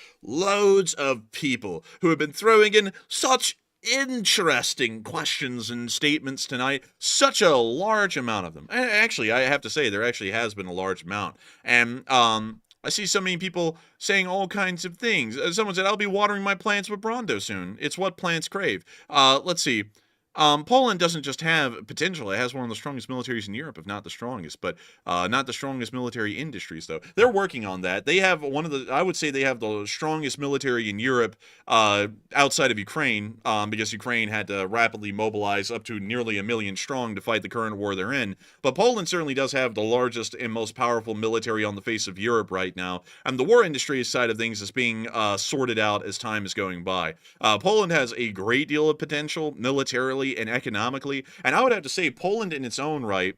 loads of people who have been throwing in such interesting questions and statements tonight. Such a large amount of them. Actually, I have to say, there actually has been a large amount. And I see so many people saying all kinds of things. Someone said, I'll be watering my plants with Brondo soon. It's what plants crave. Let's see. Poland doesn't just have potential, it has one of the strongest militaries in Europe, if not the strongest, but not the strongest military industries, though. They're working on that. They have I would say they have the strongest military in Europe outside of Ukraine, because Ukraine had to rapidly mobilize up to nearly 1 million strong to fight the current war they're in. But Poland certainly does have the largest and most powerful military on the face of Europe right now, and the war industry side of things is being sorted out as time is going by. Poland has a great deal of potential militarily and economically, and I would have to say Poland in its own right,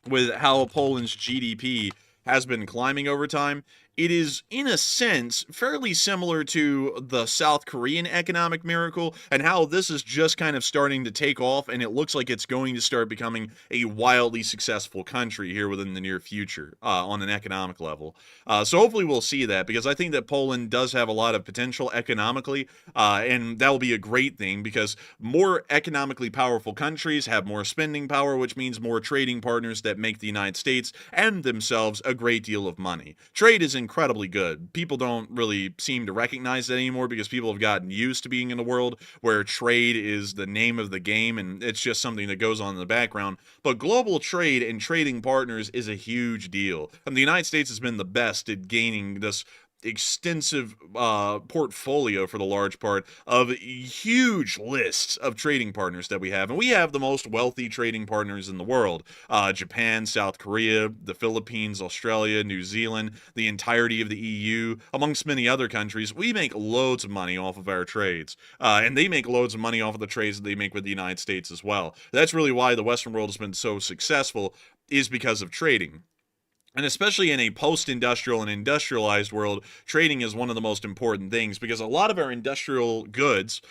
with how Poland's GDP has been climbing over time, it is, in a sense, fairly similar to the South Korean economic miracle, and how this is just kind of starting to take off, and it looks like it's going to start becoming a wildly successful country here within the near future on an economic level. So hopefully we'll see that, because I think that Poland does have a lot of potential economically, and that will be a great thing, because more economically powerful countries have more spending power, which means more trading partners that make the United States and themselves a great deal of money. Trade is incredibly good. People don't really seem to recognize that anymore, because people have gotten used to being in a world where trade is the name of the game and it's just something that goes on in the background. But global trade and trading partners is a huge deal. And the United States has been the best at gaining this extensive portfolio, for the large part, of huge lists of trading partners that we have. And we have the most wealthy trading partners in the world. Japan, South Korea, the Philippines, Australia, New Zealand, the entirety of the EU, amongst many other countries. We make loads of money off of our trades. And they make loads of money off of the trades that they make with the United States as well. That's really why the Western world has been so successful, is because of trading. And especially in a post-industrial and industrialized world, trading is one of the most important things, because a lot of our industrial goods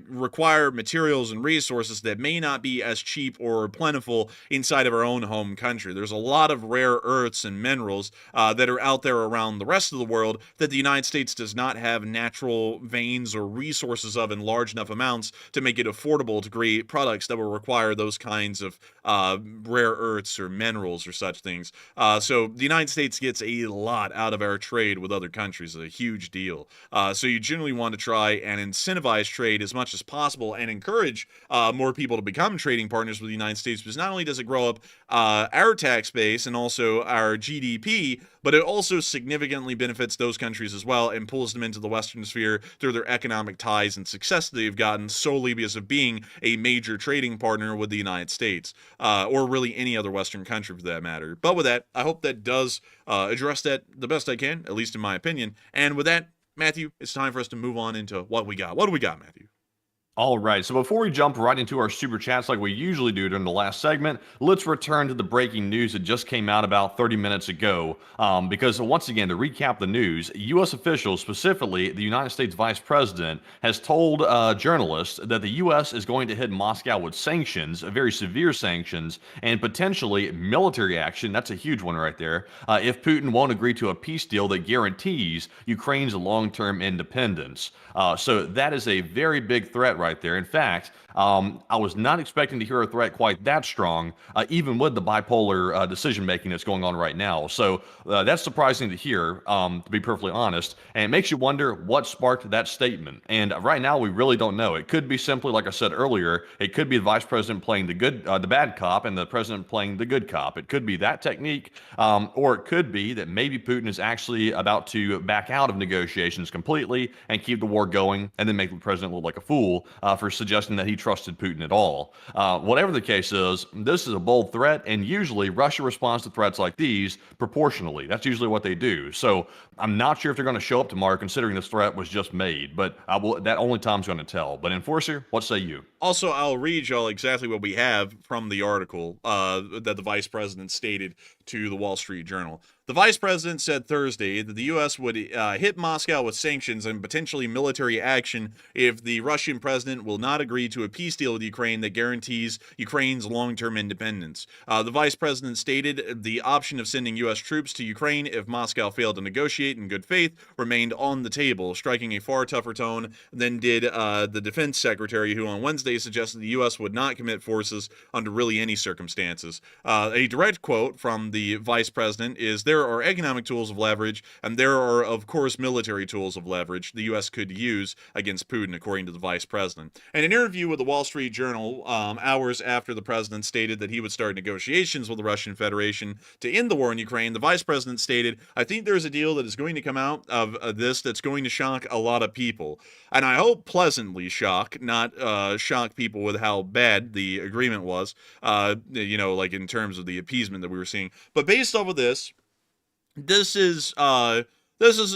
require materials and resources that may not be as cheap or plentiful inside of our own home country. There's a lot of rare earths and minerals that are out there around the rest of the world that the United States does not have natural veins or resources of in large enough amounts to make it affordable to create products that will require those kinds of rare earths or minerals or such things. So the United States gets a lot out of our trade with other countries, a huge deal. So you generally want to try and incentivize trade as much as possible and encourage more people to become trading partners with the United States, because not only does it grow up our tax base and also our GDP, but it also significantly benefits those countries as well and pulls them into the Western sphere through their economic ties and success that they've gotten solely because of being a major trading partner with the United States, or really any other Western country for that matter. But with that, I hope that does address that the best I can, at least in my opinion. And with that, Matthew, it's time for us to move on into what we got. What do we got, Matthew? All right, so before we jump right into our super chats like we usually do during the last segment, let's return to the breaking news that just came out about 30 minutes ago. Because once again, to recap the news, U.S. officials, specifically the United States Vice President, has told journalists that the U.S. is going to hit Moscow with sanctions, very severe sanctions, and potentially military action. That's a huge one right there. If Putin won't agree to a peace deal that guarantees Ukraine's long-term independence. So that is a very big threat right there. In fact, I was not expecting to hear a threat quite that strong, even with the bipolar decision-making that's going on right now. So that's surprising to hear, to be perfectly honest, and it makes you wonder what sparked that statement. And right now, we really don't know. It could be simply, like I said earlier, it could be the vice president playing the bad cop and the president playing the good cop. It could be that technique, or it could be that maybe Putin is actually about to back out of negotiations completely and keep the war going, and then make the president look like a fool for suggesting that he trusted Putin at all. Whatever the case is, this is a bold threat, and usually Russia responds to threats like these proportionally. That's usually what they do. So I'm not sure if they're going to show up tomorrow, considering this threat was just made, but that only time's going to tell. But Enforcer, what say you? Also, I'll read y'all exactly what we have from the article that the vice president stated to the Wall Street Journal. The vice president said Thursday that the U.S. would hit Moscow with sanctions and potentially military action if the Russian president will not agree to a peace deal with Ukraine that guarantees Ukraine's long-term independence. The vice president stated the option of sending U.S. troops to Ukraine if Moscow failed to negotiate in good faith remained on the table, striking a far tougher tone than did the defense secretary, who on Wednesday suggested the U.S. would not commit forces under really any circumstances. A direct quote from the vice president is, "There are economic tools of leverage, and there are, of course, military tools of leverage the U.S. could use against Putin," according to the vice president. In an interview with the Wall Street Journal, hours after the president stated that he would start negotiations with the Russian Federation to end the war in Ukraine, the vice president stated, "I think there's a deal that is going to come out of this that's going to shock a lot of people. And I hope pleasantly shock, not shock people with how bad the agreement was, like in terms of the appeasement that we were seeing. But based off of this is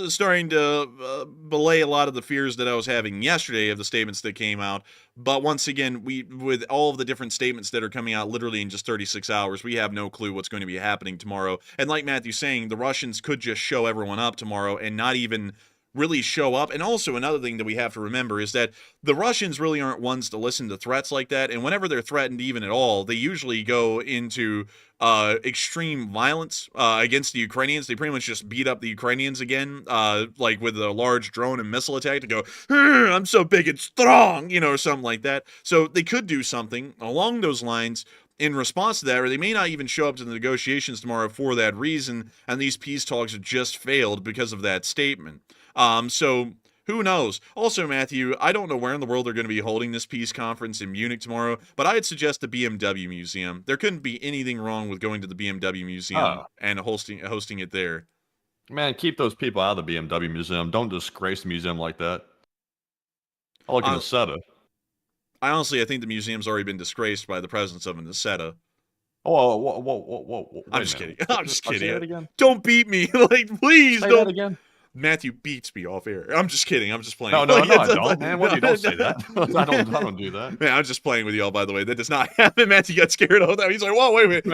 starting to belay a lot of the fears that I was having yesterday of the statements that came out. But once again, with all of the different statements that are coming out literally in just 36 hours, we have no clue what's going to be happening tomorrow. And like Matthew's saying, the Russians could just show everyone up tomorrow and not even really show up. And also another thing that we have to remember is that the Russians really aren't ones to listen to threats like that. And whenever they're threatened even at all, they usually go into extreme violence against the Ukrainians. They pretty much just beat up the Ukrainians again, like with a large drone and missile attack to go, "I'm so big and strong," or something like that. So they could do something along those lines in response to that, or they may not even show up to the negotiations tomorrow for that reason, and these peace talks have just failed because of that statement. So who knows? Also, Matthew, I don't know where in the world they're going to be holding this peace conference in Munich tomorrow, but I'd suggest the BMW Museum. There couldn't be anything wrong with going to the BMW Museum and hosting it there. Man, keep those people out of the BMW Museum. Don't disgrace the museum like that. I like an Isetta. I think the museum's already been disgraced by the presence of an Isetta. Whoa. I'm just kidding. I'm just kidding. Say that again? Don't beat me. Please say don't. That again? Matthew beats me off air. I'm just kidding. I'm just playing. No, I don't. Man, what do you don't say that? I don't do that. Man, I'm just playing with y'all, by the way. That does not happen. Matthew got scared of that. He's like, whoa, wait.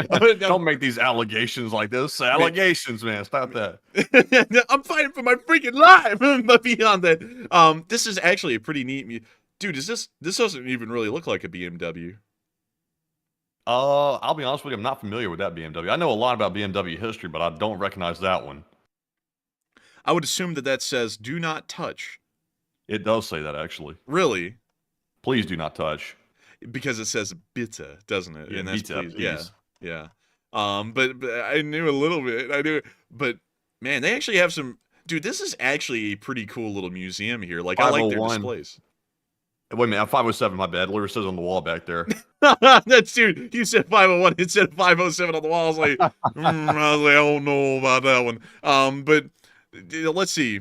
Don't make these allegations like this. Allegations, man. Stop that. I'm fighting for my freaking life. But beyond that, this is actually a pretty neat... Dude, this doesn't even really look like a BMW. I'll be honest with you. I'm not familiar with that BMW. I know a lot about BMW history, but I don't recognize that one. I would assume that says "do not touch." It does say that, actually. Really? Please do not touch. Because it says "bitte," doesn't it? Yeah, and that's bitte, please. Yeah. But I knew a little bit. I knew, but man, they actually have some. Dude, this is actually a pretty cool little museum here. Like, I like their displays. Wait a minute, I'm 507. My bad. Literally says on the wall back there. That's dude. You said 501 instead of 507 on the wall. I was like, I don't know about that one. But let's see.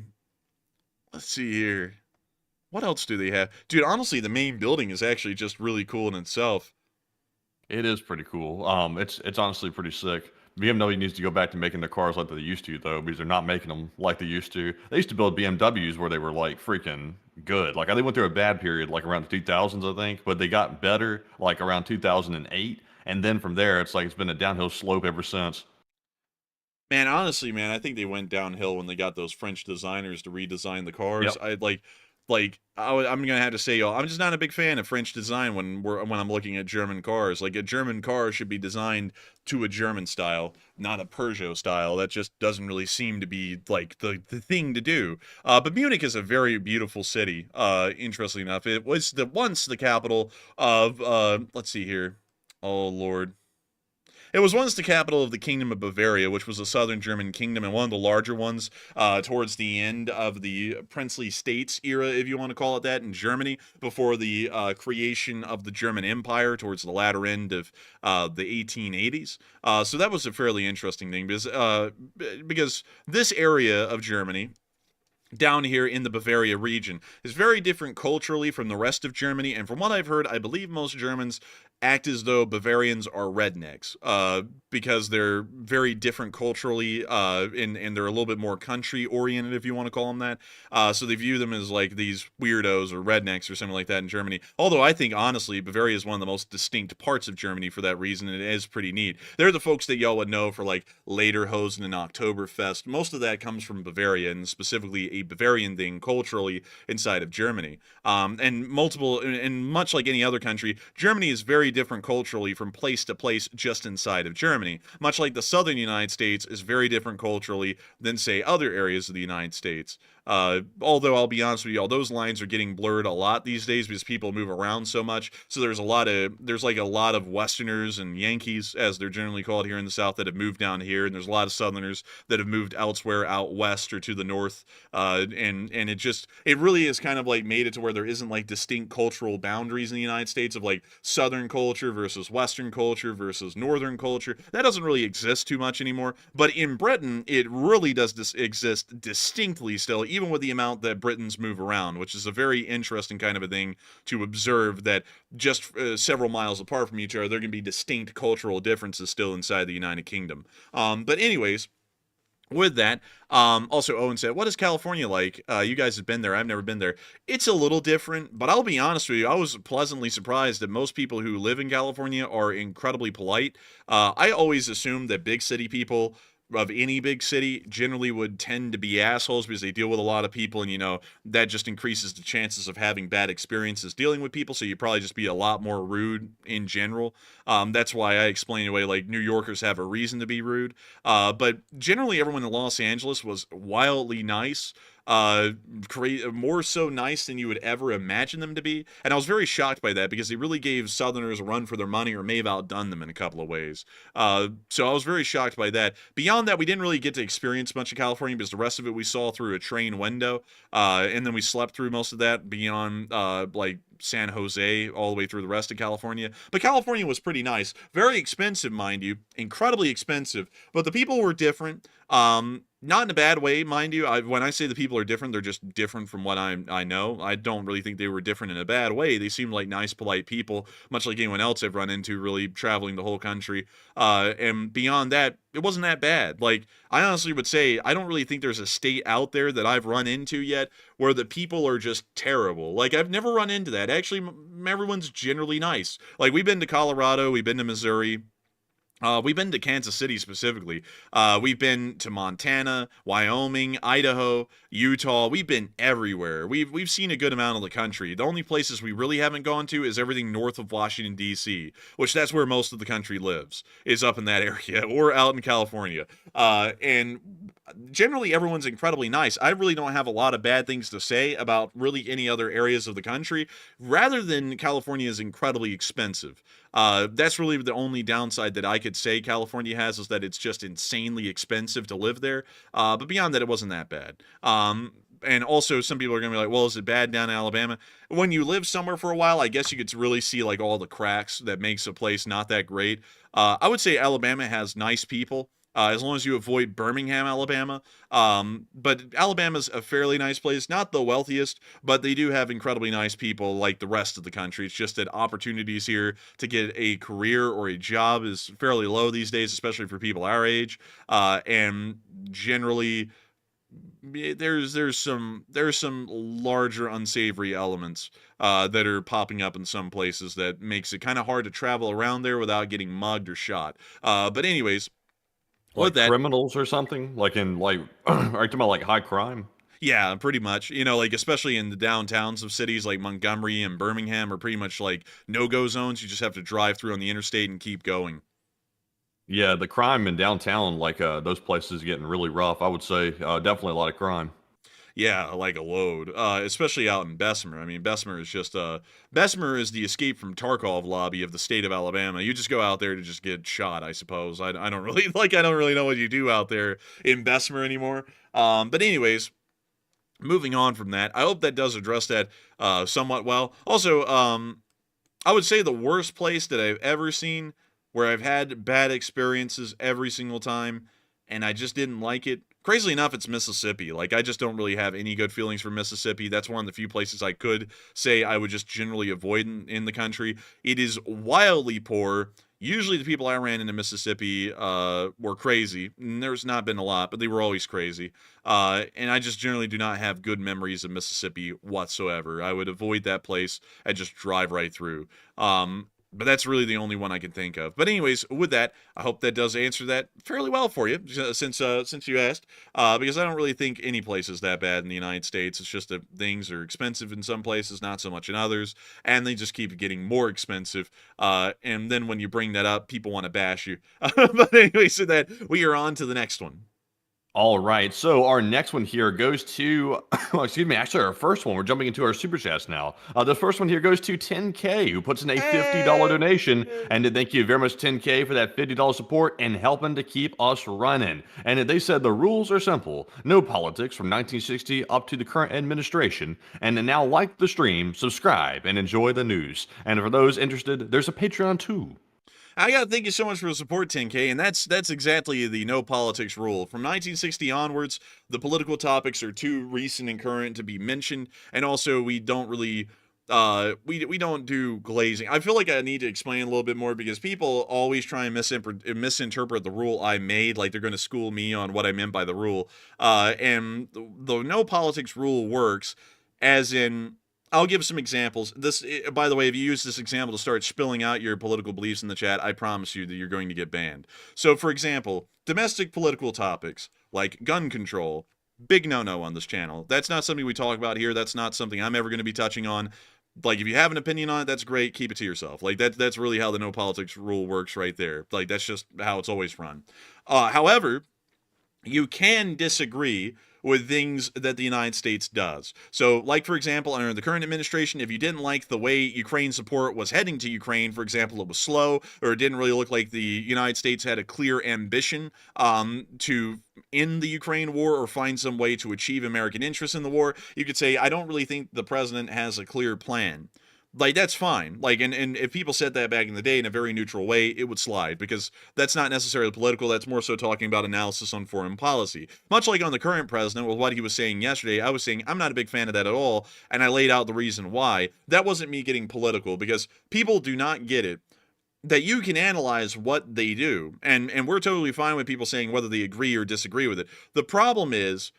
Let's see here. What else do they have? Dude, honestly, the main building is actually just really cool in itself. It is pretty cool. It's honestly pretty sick. BMW needs to go back to making their cars like they used to, though, because they're not making them like they used to. They used to build BMWs where they were, like, freaking good. Like, they went through a bad period, like, around the 2000s, I think, but they got better, like, around 2008, and then from there, it's like it's been a downhill slope ever since. Man, honestly, man, I think they went downhill when they got those French designers to redesign the cars. Yep. I'm gonna have to say, y'all, I'm just not a big fan of French design when I'm looking at German cars. Like, a German car should be designed to a German style, not a Peugeot style. That just doesn't really seem to be like the thing to do. But Munich is a very beautiful city. Interestingly enough, it was once the capital of let's see here. Oh Lord. It was once the capital of the Kingdom of Bavaria, which was a southern German kingdom and one of the larger ones towards the end of the princely states era, if you want to call it that, in Germany, before the creation of the German Empire towards the latter end of the 1880s. So that was a fairly interesting thing because this area of Germany, down here in the Bavaria region, is very different culturally from the rest of Germany, and from what I've heard, I believe most Germans act as though Bavarians are rednecks, because they're very different culturally, and they're a little bit more country-oriented, if you want to call them that. So they view them as like these weirdos or rednecks or something like that in Germany. Although I think, honestly, Bavaria is one of the most distinct parts of Germany for that reason, and it is pretty neat. They're the folks that y'all would know for like Lederhosen and Oktoberfest. Most of that comes from Bavaria, and specifically a Bavarian thing culturally inside of Germany. And much like any other country, Germany is very different culturally from place to place just inside of Germany. Much like the southern United States is very different culturally than, say, other areas of the United States. Although I'll be honest with you, all those lines are getting blurred a lot these days because people move around so much. So there's a lot of Westerners and Yankees, as they're generally called here in the South, that have moved down here, and there's a lot of Southerners that have moved elsewhere out west or to the north. And it really is kind of like made it to where there isn't like distinct cultural boundaries in the United States of like Southern culture versus Western culture versus Northern culture. That doesn't really exist too much anymore. But in Britain, it really does exist distinctly still, even with the amount that Britons move around, which is a very interesting kind of a thing to observe, that just several miles apart from each other, there can be distinct cultural differences still inside the United Kingdom. But anyways, with that, also Owen said, what is California like? You guys have been there. I've never been there. It's a little different, but I'll be honest with you, I was pleasantly surprised that most people who live in California are incredibly polite. I always assumed that big city people of any big city generally would tend to be assholes because they deal with a lot of people, and that just increases the chances of having bad experiences dealing with people, so you probably just be a lot more rude in general. That's why I explained away like New Yorkers have a reason to be rude, but generally everyone in Los Angeles was wildly nice. More so nice than you would ever imagine them to be. And I was very shocked by that because they really gave Southerners a run for their money, or may have outdone them in a couple of ways. So I was very shocked by that. Beyond that, we didn't really get to experience much of California because the rest of it we saw through a train window. And then we slept through most of that beyond, like, San Jose all the way through the rest of California. But California was pretty nice. Very expensive, mind you. Incredibly expensive. But the people were different. Not in a bad way, mind you. When I say the people are different, they're just different from what I know. I don't really think they were different in a bad way. They seemed like nice, polite people, much like anyone else I've run into really traveling the whole country. And beyond that, it wasn't that bad. Like, I honestly would say, I don't really think there's a state out there that I've run into yet where the people are just terrible. Like, I've never run into that. Actually, everyone's generally nice. Like, we've been to Colorado, we've been to Missouri. We've been to Kansas City specifically. We've been to Montana, Wyoming, Idaho, Utah. We've been everywhere. We've seen a good amount of the country. The only places we really haven't gone to is everything north of Washington, D.C., which that's where most of the country lives, is up in that area, or out in California. And generally everyone's incredibly nice. I really don't have a lot of bad things to say about really any other areas of the country, rather than California is incredibly expensive. That's really the only downside that I could say California has, is that it's just insanely expensive to live there. But beyond that, it wasn't that bad. And also, some people are going to be like, well, is it bad down in Alabama? When you live somewhere for a while, I guess you get to really see like all the cracks that makes a place not that great. I would say Alabama has nice people. As long as you avoid Birmingham, Alabama. But Alabama's a fairly nice place. Not the wealthiest, but they do have incredibly nice people like the rest of the country. It's just that opportunities here to get a career or a job is fairly low these days, especially for people our age. And generally, there's some larger unsavory elements that are popping up in some places that makes it kind of hard to travel around there without getting mugged or shot. But anyways, like criminals or something? Like in, like, are you talking about like high crime? Yeah, pretty much. Like especially in the downtowns of cities like Montgomery and Birmingham are pretty much like no-go zones. You just have to drive through on the interstate and keep going. Yeah, the crime in downtown, like those places getting really rough. I would say definitely a lot of crime. Yeah, like a load, especially out in Bessemer. I mean, Bessemer is the escape from Tarkov lobby of the state of Alabama. You just go out there to just get shot, I suppose. I don't really know what you do out there in Bessemer anymore. But anyways, moving on from that, I hope that does address that somewhat well. Also, I would say the worst place that I've ever seen where I've had bad experiences every single time and I just didn't like it. Crazily enough, it's Mississippi. Like, I just don't really have any good feelings for Mississippi. That's one of the few places I could say I would just generally avoid in the country. It is wildly poor. Usually the people I ran into Mississippi were crazy. And there's not been a lot, but they were always crazy. And I just generally do not have good memories of Mississippi whatsoever. I would avoid that place and just drive right through. But that's really the only one I can think of. But anyways, with that, I hope that does answer that fairly well for you, since you asked. Because I don't really think any place is that bad in the United States. It's just that things are expensive in some places, not so much in others, and they just keep getting more expensive. And then when you bring that up, people want to bash you. But anyways, so that we are on to the next one. All right, so our next one here goes to, well, excuse me, actually our first one, we're jumping into our super chats now. The first one here goes to 10K, who puts in a $50 donation, and thank you very much 10K for that $50 support and helping to keep us running. And they said the rules are simple, no politics from 1960 up to the current administration, and now like the stream, subscribe, and enjoy the news. And for those interested, there's a Patreon too. I gotta thank you so much for the support, 10K, and that's exactly the no politics rule. From 1960 onwards, the political topics are too recent and current to be mentioned, and also we don't really, we don't do glazing. I feel like I need to explain a little bit more because people always try and misinterpret the rule I made, like they're going to school me on what I meant by the rule. And the no politics rule works as in, I'll give some examples. This, by the way, if you use this example to start spilling out your political beliefs in the chat, I promise you that you're going to get banned. So, for example, domestic political topics like gun control, big no-no on this channel. That's not something we talk about here. That's not something I'm ever going to be touching on. Like, if you have an opinion on it, that's great. Keep it to yourself. Like, that's really how the no politics rule works right there. Like, that's just how it's always run. However, you can disagree with things that the United States does. So, like, for example, under the current administration, if you didn't like the way Ukraine support was heading to Ukraine, for example, it was slow, or it didn't really look like the United States had a clear ambition to end the Ukraine war or find some way to achieve American interests in the war, you could say, I don't really think the president has a clear plan. Like, that's fine. Like, and if people said that back in the day in a very neutral way, it would slide, because that's not necessarily political. That's more so talking about analysis on foreign policy. Much like on the current president, with what he was saying yesterday, I was saying I'm not a big fan of that at all, and I laid out the reason why. That wasn't me getting political, because people do not get it that you can analyze what they do, and we're totally fine with people saying whether they agree or disagree with it. The problem is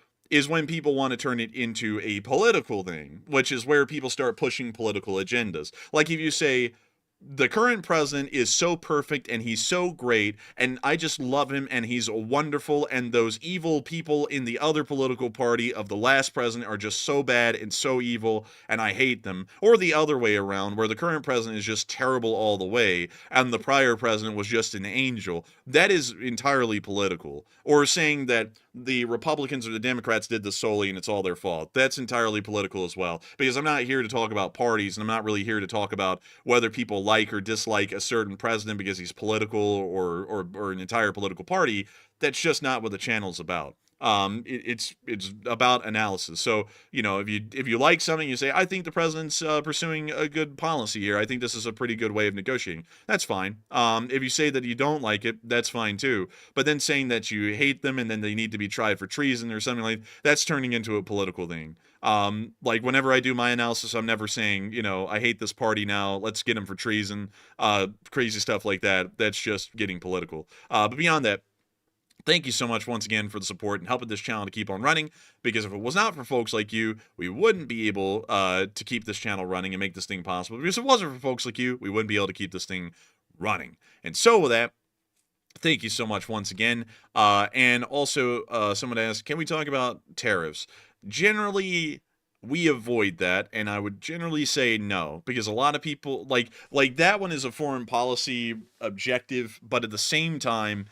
when people want to turn it into a political thing, which is where people start pushing political agendas. Like, if you say, the current president is so perfect and he's so great and I just love him and he's wonderful, and those evil people in the other political party of the last president are just so bad and so evil and I hate them. Or the other way around, where the current president is just terrible all the way and the prior president was just an angel. That is entirely political. Or saying that the Republicans or the Democrats did this solely and it's all their fault. That's entirely political as well. Because I'm not here to talk about parties, and I'm not really here to talk about whether people like or dislike a certain president because he's political or an entire political party. That's just not what the channel's about. It's about analysis. So, you know, if you like something, you say, I think the president's pursuing a good policy here. I think this is a pretty good way of negotiating. That's fine. If you say that you don't like it, that's fine too. But then saying that you hate them and then they need to be tried for treason or something like that's turning into a political thing. Like, whenever I do my analysis, I'm never saying, you know, I hate this party now, let's get them for treason, crazy stuff like that. That's just getting political. But beyond that, thank you so much once again for the support and helping this channel to keep on running, because if it was not for folks like you, we wouldn't be able to keep this channel running and make this thing possible. Because if it wasn't for folks like you, we wouldn't be able to keep this thing running. And so with that, thank you so much once again. And also, someone asked, can we talk about tariffs? Generally, we avoid that, and I would generally say no, because a lot of people, like that one is a foreign policy objective, but at the same time,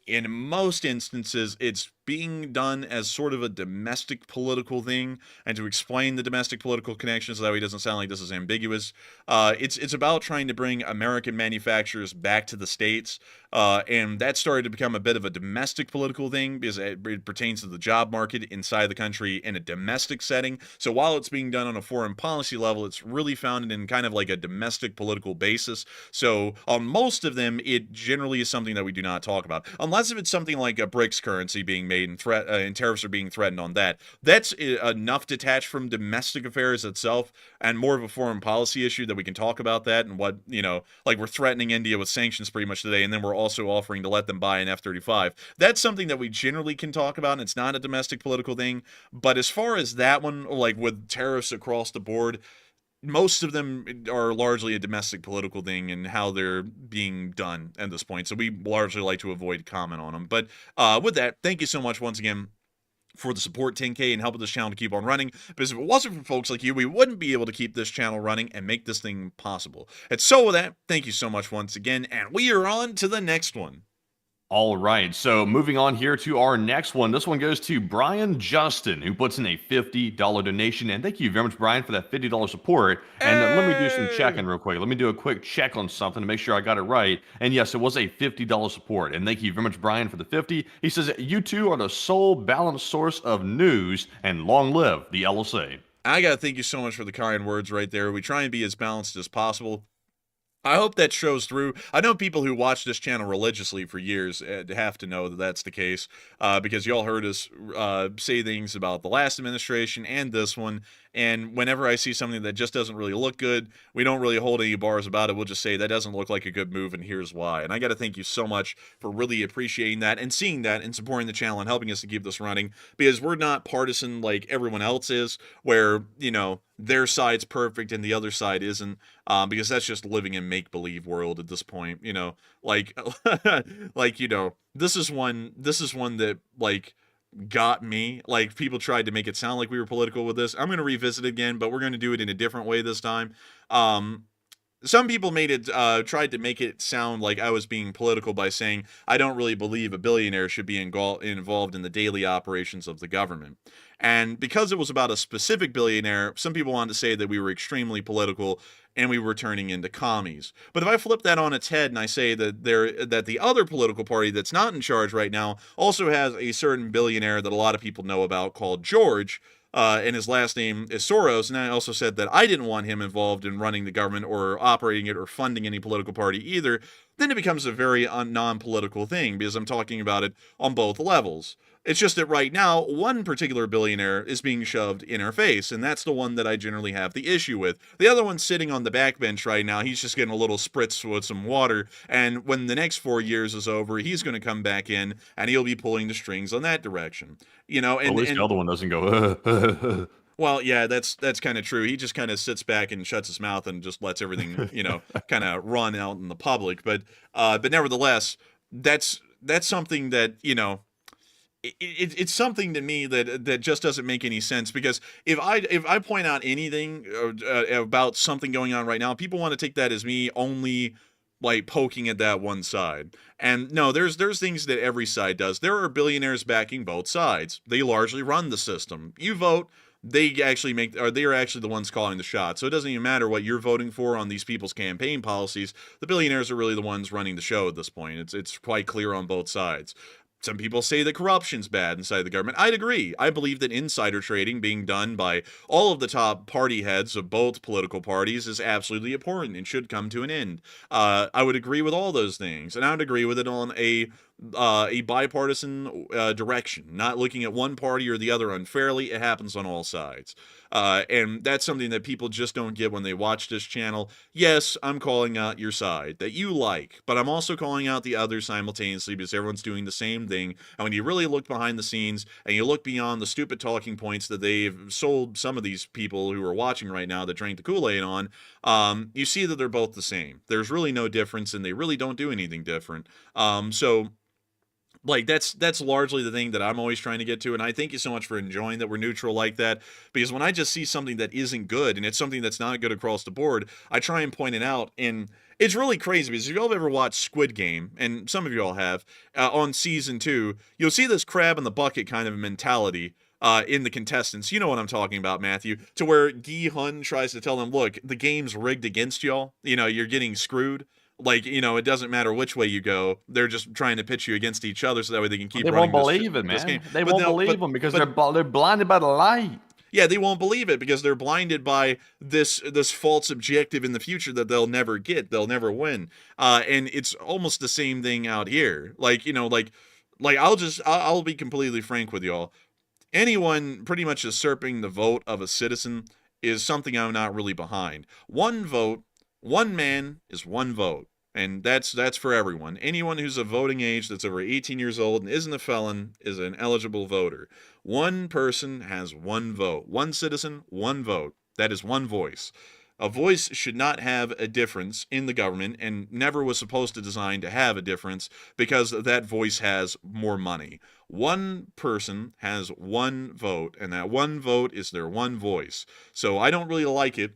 in most instances, it's being done as sort of a domestic political thing, and to explain the domestic political connections so that way it doesn't sound like this is ambiguous. It's about trying to bring American manufacturers back to the States, and that started to become a bit of a domestic political thing because it pertains to the job market inside the country in a domestic setting. So while it's being done on a foreign policy level, it's really founded in kind of like a domestic political basis. So on most of them, it generally is something that we do not talk about, unless if it's something like a BRICS currency being made and tariffs are being threatened on that. That's enough detached from domestic affairs itself and more of a foreign policy issue that we can talk about that and what, like we're threatening India with sanctions pretty much today, and then we're also offering to let them buy an F-35. That's something that we generally can talk about, and it's not a domestic political thing. But as far as that one, like with tariffs across the board, most of them are largely a domestic political thing and how they're being done at this point. So we largely like to avoid comment on them. But with that, thank you so much once again for the support, 10K, and helping this channel to keep on running. Because if it wasn't for folks like you, we wouldn't be able to keep this channel running and make this thing possible. And so with that, thank you so much once again, and we are on to the next one. All right, so moving on here to our next one. This one goes to Brian Justin, who puts in a $50 donation. And thank you very much, Brian, for that $50 support. And let me do some checking real quick. Let me do a quick check on something to make sure I got it right. And yes, it was a $50 support. And thank you very much, Brian, for the 50. He says, you two are the sole balanced source of news, and long live the LSA. I got to thank you so much for the kind words right there. We try and be as balanced as possible. I hope that shows through. I know people who watch this channel religiously for years have to know that that's the case, because y'all heard us say things about the last administration and this one, and whenever I see something that just doesn't really look good, we don't really hold any bars about it. We'll just say that doesn't look like a good move, and here's why. And I got to thank you so much for really appreciating that and seeing that and supporting the channel and helping us to keep this running, because we're not partisan like everyone else is, where, their side's perfect and the other side isn't, because that's just living in make-believe world at this point. This is one that got me. Like, people tried to make it sound like we were political with this. I'm going to revisit it again, but we're going to do it in a different way this time. Some people tried to make it sound like I was being political by saying I don't really believe a billionaire should be involved in the daily operations of the government. And because it was about a specific billionaire, some people wanted to say that we were extremely political and we were turning into commies. But if I flip that on its head and I say that the other political party that's not in charge right now also has a certain billionaire that a lot of people know about called George, and his last name is Soros, and I also said that I didn't want him involved in running the government or operating it or funding any political party either, then it becomes a very non-political thing, because I'm talking about it on both levels. It's just that right now, one particular billionaire is being shoved in our face, and that's the one that I generally have the issue with. The other one's sitting on the backbench right now. He's just getting a little spritz with some water, and when the next 4 years is over, he's going to come back in, and he'll be pulling the strings on that direction. And at least the other one doesn't go, Well, yeah, that's kind of true. He just kind of sits back and shuts his mouth and just lets everything, kind of run out in the public. But nevertheless, that's something that, it's something to me that just doesn't make any sense, because if I point out anything about something going on right now, people want to take that as me only like poking at that one side. And no, there's things that every side does. There are billionaires backing both sides. They largely run the system. You vote, they are actually the ones calling the shots. So it doesn't even matter what you're voting for on these people's campaign policies. The billionaires are really the ones running the show at this point. It's quite clear on both sides. Some people say that corruption's bad inside the government. I'd agree. I believe that insider trading being done by all of the top party heads of both political parties is absolutely abhorrent and should come to an end. I would agree with all those things, and I would agree with it on a bipartisan direction, not looking at one party or the other unfairly. It happens on all sides. And that's something that people just don't get when they watch this channel. Yes, I'm calling out your side that you like, but I'm also calling out the other simultaneously, because everyone's doing the same thing. And when you really look behind the scenes and you look beyond the stupid talking points that they've sold some of these people who are watching right now that drank the Kool-Aid on, you see that they're both the same. There's really no difference, and they really don't do anything different. Like, that's largely the thing that I'm always trying to get to, and I thank you so much for enjoying that we're neutral like that, because when I just see something that isn't good, and it's something that's not good across the board, I try and point it out, and it's really crazy, because if y'all ever watched Squid Game, and some of y'all have, on Season 2, you'll see this crab in the bucket kind of mentality in the contestants. You know what I'm talking about, Matthew, to where Gi Hun tries to tell them, look, the game's rigged against y'all, you're getting screwed. Like, it doesn't matter which way you go. They're just trying to pitch you against each other so that way they can keep running They won't believe it, this man. game. They won't believe them because they're blinded by the light. Yeah, they won't believe it because they're blinded by this false objective in the future that they'll never get. They'll never win. And it's almost the same thing out here. I'll be completely frank with y'all. Anyone pretty much usurping the vote of a citizen is something I'm not really behind. One vote, one man is one vote. And that's for everyone. Anyone who's of voting age that's over 18 years old and isn't a felon is an eligible voter. One person has one vote. One citizen, one vote. That is one voice. A voice should not have a difference in the government and never was supposed to design to have a difference because that voice has more money. One person has one vote, and that one vote is their one voice. So I don't really like it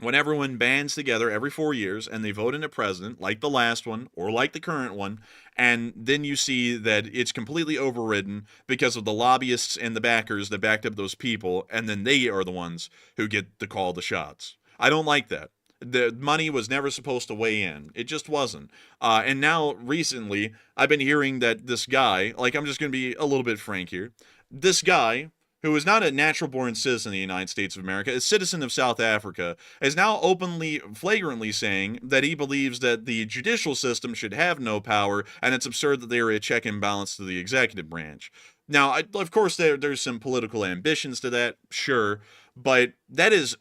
when everyone bands together every 4 years and they vote in a president, like the last one or like the current one, and then you see that it's completely overridden because of the lobbyists and the backers that backed up those people, and then they are the ones who get to call the shots. I don't like that. The money was never supposed to weigh in. It just wasn't. And now, recently, I've been hearing that this guy, I'm just going to be a little bit frank here, this guy, who is not a natural-born citizen of the United States of America, a citizen of South Africa, is now openly, flagrantly saying that he believes that the judicial system should have no power, and it's absurd that they are a check and balance to the executive branch. Now, of course, there's some political ambitions to that, sure, but that is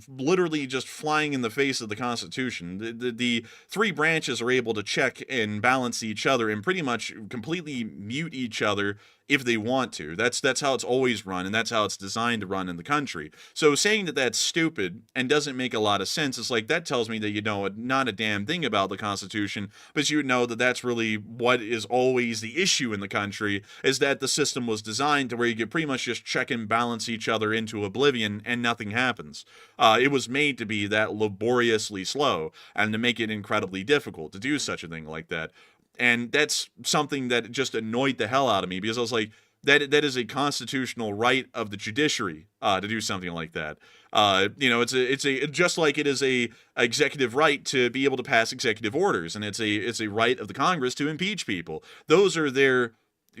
literally just flying in the face of the Constitution. The three branches are able to check and balance each other and pretty much completely mute each other if they want to. That's how it's always run, and that's how it's designed to run in the country. So saying that that's stupid and doesn't make a lot of sense, it's like that tells me that you know not a damn thing about the Constitution, but you know that that's really what is always the issue in the country, is that the system was designed to where you could pretty much just check and balance each other into oblivion and nothing happens. It was made to be that laboriously slow and to make it incredibly difficult to do such a thing like that. And that's something that just annoyed the hell out of me, because I was like, that is a constitutional right of the judiciary to do something like that. It's just like it is a executive right to be able to pass executive orders, and it's a right of the Congress to impeach people. Those are their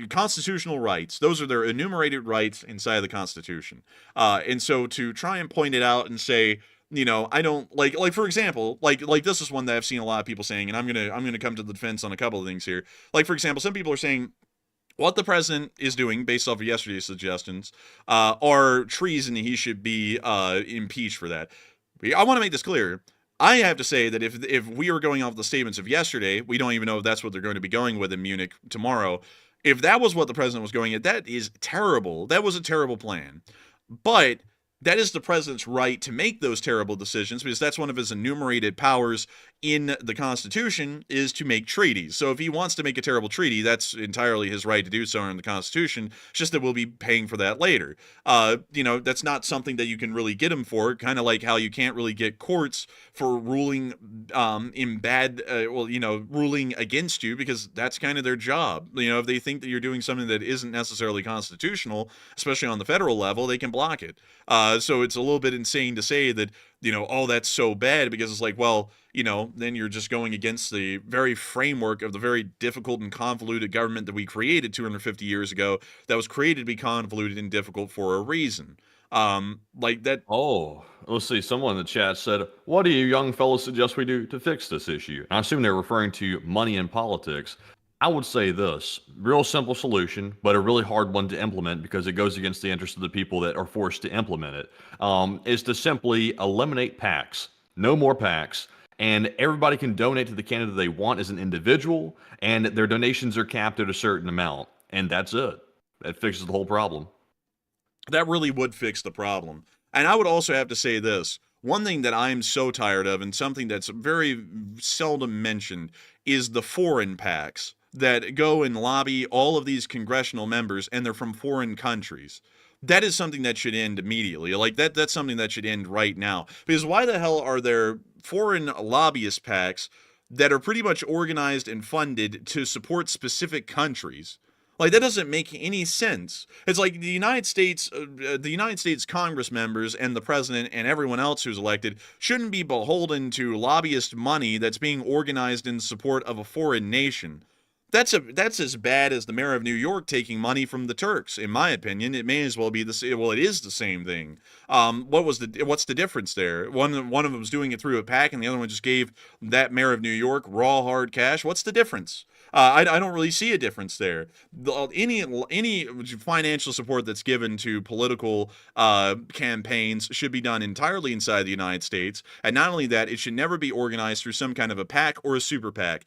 constitutional rights. Those are their enumerated rights inside of the Constitution. And so to try and point it out and say, I don't like for example, like this is one that I've seen a lot of people saying, and I'm gonna come to the defense on a couple of things here. Like, for example, some people are saying what the president is doing, based off of yesterday's suggestions, are treason, and he should be impeached for that. I want to make this clear. I have to say that if we were going off the statements of yesterday, we don't even know if that's what they're going to be going with in Munich tomorrow. If that was what the president was going at, that is terrible. That was a terrible plan. But that is the president's right to make those terrible decisions, because that's one of his enumerated powers in the Constitution, is to make treaties. So if he wants to make a terrible treaty, that's entirely his right to do so in the Constitution. It's just that we'll be paying for that later. That's not something that you can really get him for, kind of like how you can't really get courts for ruling ruling against you, because that's kind of their job. If they think that you're doing something that isn't necessarily constitutional, especially on the federal level, they can block it. So it's a little bit insane to say that, that's so bad, because it's like, well, then you're just going against the very framework of the very difficult and convoluted government that we created 250 years ago, that was created to be convoluted and difficult for a reason. Like that. Oh, let's see. Someone in the chat said, what do you young fellows suggest we do to fix this issue? And I assume they're referring to money in politics. I would say this, real simple solution, but a really hard one to implement because it goes against the interest of the people that are forced to implement it, is to simply eliminate PACs. No more PACs. And everybody can donate to the candidate they want as an individual, and their donations are capped at a certain amount. And that's it. That fixes the whole problem. That really would fix the problem. And I would also have to say this. One thing that I'm so tired of, and something that's very seldom mentioned, is the foreign PACs. that go and lobby all of these congressional members, and they're from foreign countries. That is something that should end immediately. Like that's something that should end right now. Because why the hell are there foreign lobbyist PACs that are pretty much organized and funded to support specific countries? Like, that doesn't make any sense. It's like the United States Congress members and the president and everyone else who's elected shouldn't be beholden to lobbyist money that's being organized in support of a foreign nation. That's as bad as the mayor of New York taking money from the Turks, in my opinion. It may as well be it is the same thing. What's the difference there? One of them was doing it through a PAC, and the other one just gave that mayor of New York raw hard cash. What's the difference? I don't really see a difference there. Any financial support that's given to political campaigns should be done entirely inside the United States. And not only that, it should never be organized through some kind of a PAC or a super PAC.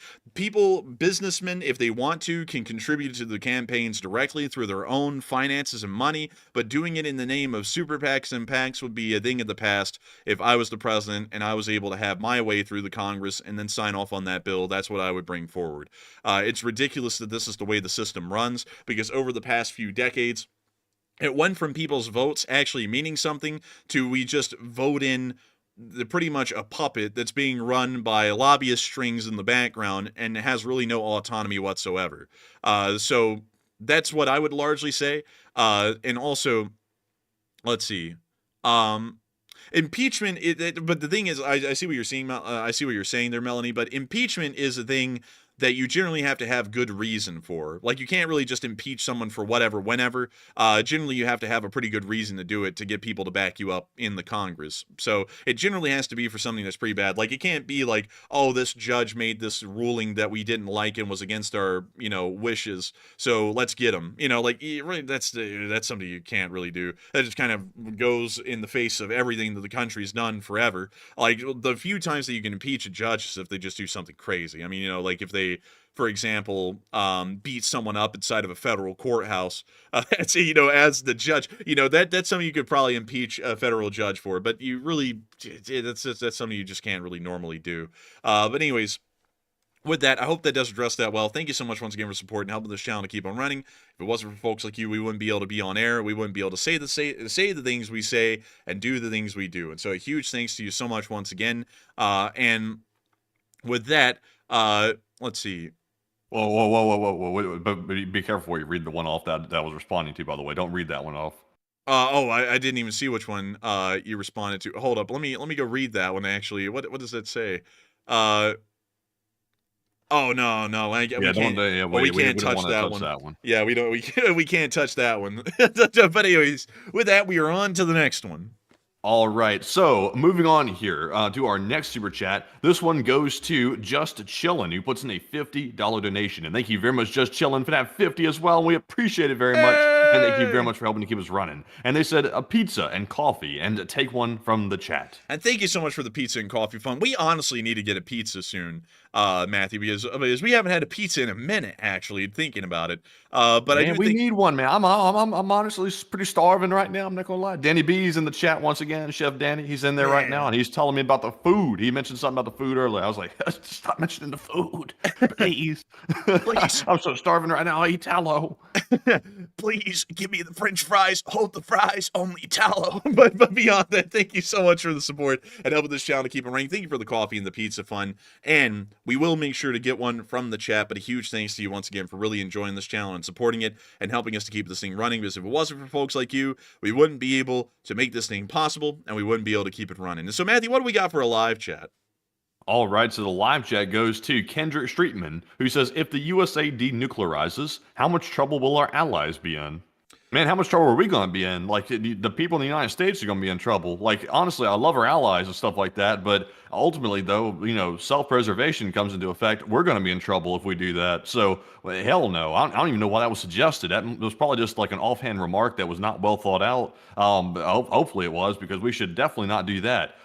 Businessmen, if they want to, can contribute to the campaigns directly through their own finances and money, but doing it in the name of super PACs and PACs would be a thing of the past. If I was the president and I was able to have my way through the Congress and then sign off on that bill, that's what I would bring forward. It's ridiculous that this is the way the system runs, because over the past few decades, it went from people's votes actually meaning something to we just vote in pretty much a puppet that's being run by lobbyist strings in the background and has really no autonomy whatsoever. So that's what I would largely say. And also, let's see. Impeachment, but the thing is, I see what you're saying. I see what you're saying there, Melanie. But impeachment is a thing that you generally have to have good reason for. Like, you can't really just impeach someone for whatever, whenever. Generally, you have to have a pretty good reason to do it to get people to back you up in the Congress. So it generally has to be for something that's pretty bad. Like, it can't be like, oh, this judge made this ruling that we didn't like and was against our, wishes, so let's get him. Really, that's something you can't really do. That just kind of goes in the face of everything that the country's done forever. Like, the few times that you can impeach a judge is if they just do something crazy. I mean, like if they, for example, beat someone up inside of a federal courthouse, as the judge, that's something you could probably impeach a federal judge for. But you really, that's something you just can't really normally do. But anyways, with that, I hope that does address that well. Thank you so much once again for support and helping this channel to keep on running. If it wasn't for folks like you, we wouldn't be able to be on air. We wouldn't be able to say the things we say and do the things we do. And so a huge thanks to you so much once again. And with that, let's see. Whoa. But be careful what you read the one off that was responding to, by the way. Don't read that one off. I didn't even see which one you responded to. Hold up. Let me go read that one, actually. What does that say? Oh, no. We can't touch that one. Yeah, we can't touch that one. But anyways, with that, we are on to the next one. All right, so moving on here to our next super chat. This one goes to Just Chillin', who puts in a $50 donation. And thank you very much, Just Chillin', for that 50 as well. We appreciate it very much. And thank you very much for helping to keep us running. And they said a pizza and coffee, and take one from the chat. And thank you so much for the pizza and coffee fund. We honestly need to get a pizza soon, Matthew, because we haven't had a pizza in a minute, actually, thinking about it. But man, we need one, man. I'm honestly pretty starving right now. I'm not gonna lie. Danny B's in the chat once again. Chef Danny, he's in there right now, and he's telling me about the food. He mentioned something about the food earlier. I was like, stop mentioning the food, please. Please. I'm so starving right now. I eat tallow. Please give me the French fries. Hold the fries. Only tallow. But beyond that, thank you so much for the support and helping this channel to keep it running. Thank you for the coffee and the pizza fund, and we will make sure to get one from the chat. But a huge thanks to you once again for really enjoying this channel and supporting it and helping us to keep this thing running, because if it wasn't for folks like you, we wouldn't be able to make this thing possible, and we wouldn't be able to keep it running. And so, Matthew, what do we got for a live chat? All right, so the live chat goes to Kendrick Streetman, who says, if the USA denuclearizes, how much trouble will our allies be in? Man, how much trouble are we going to be in? Like, the people in the United States are going to be in trouble. Like, honestly, I love our allies and stuff like that, but ultimately, though, self-preservation comes into effect. We're going to be in trouble if we do that. So, hell no. I don't even know why that was suggested. That was probably just like an offhand remark that was not well thought out. Hopefully it was, because we should definitely not do that.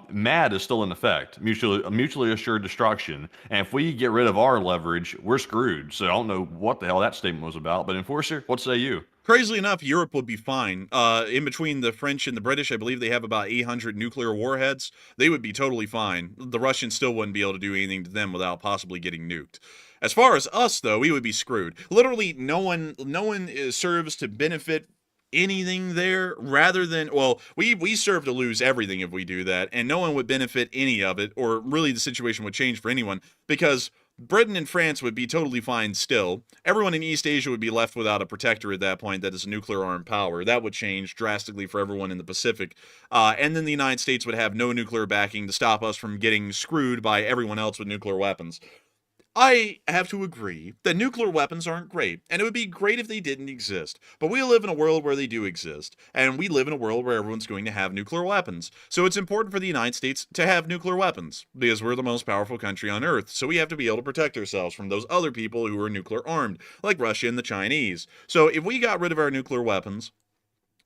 MAD is still in effect, mutually assured destruction. And if we get rid of our leverage, we're screwed. So I don't know what the hell that statement was about. But Enforcer, what say you? Crazily enough, Europe would be fine. In between the French and the British, I believe they have about 800 nuclear warheads. They would be totally fine. The Russians still wouldn't be able to do anything to them without possibly getting nuked. As far as us, though, we would be screwed. Literally, no one serves to benefit anything there, rather than, well, we serve to lose everything if we do that, and no one would benefit any of it, or really the situation would change for anyone, because Britain and France would be totally fine still. Everyone in East Asia would be left without a protector at that point that is a nuclear armed power. That would change drastically for everyone in the Pacific. And then the United States would have no nuclear backing to stop us from getting screwed by everyone else with nuclear weapons. I have to agree that nuclear weapons aren't great, and it would be great if they didn't exist. But we live in a world where they do exist, and we live in a world where everyone's going to have nuclear weapons. So it's important for the United States to have nuclear weapons, because we're the most powerful country on Earth. So we have to be able to protect ourselves from those other people who are nuclear armed, like Russia and the Chinese. So if we got rid of our nuclear weapons,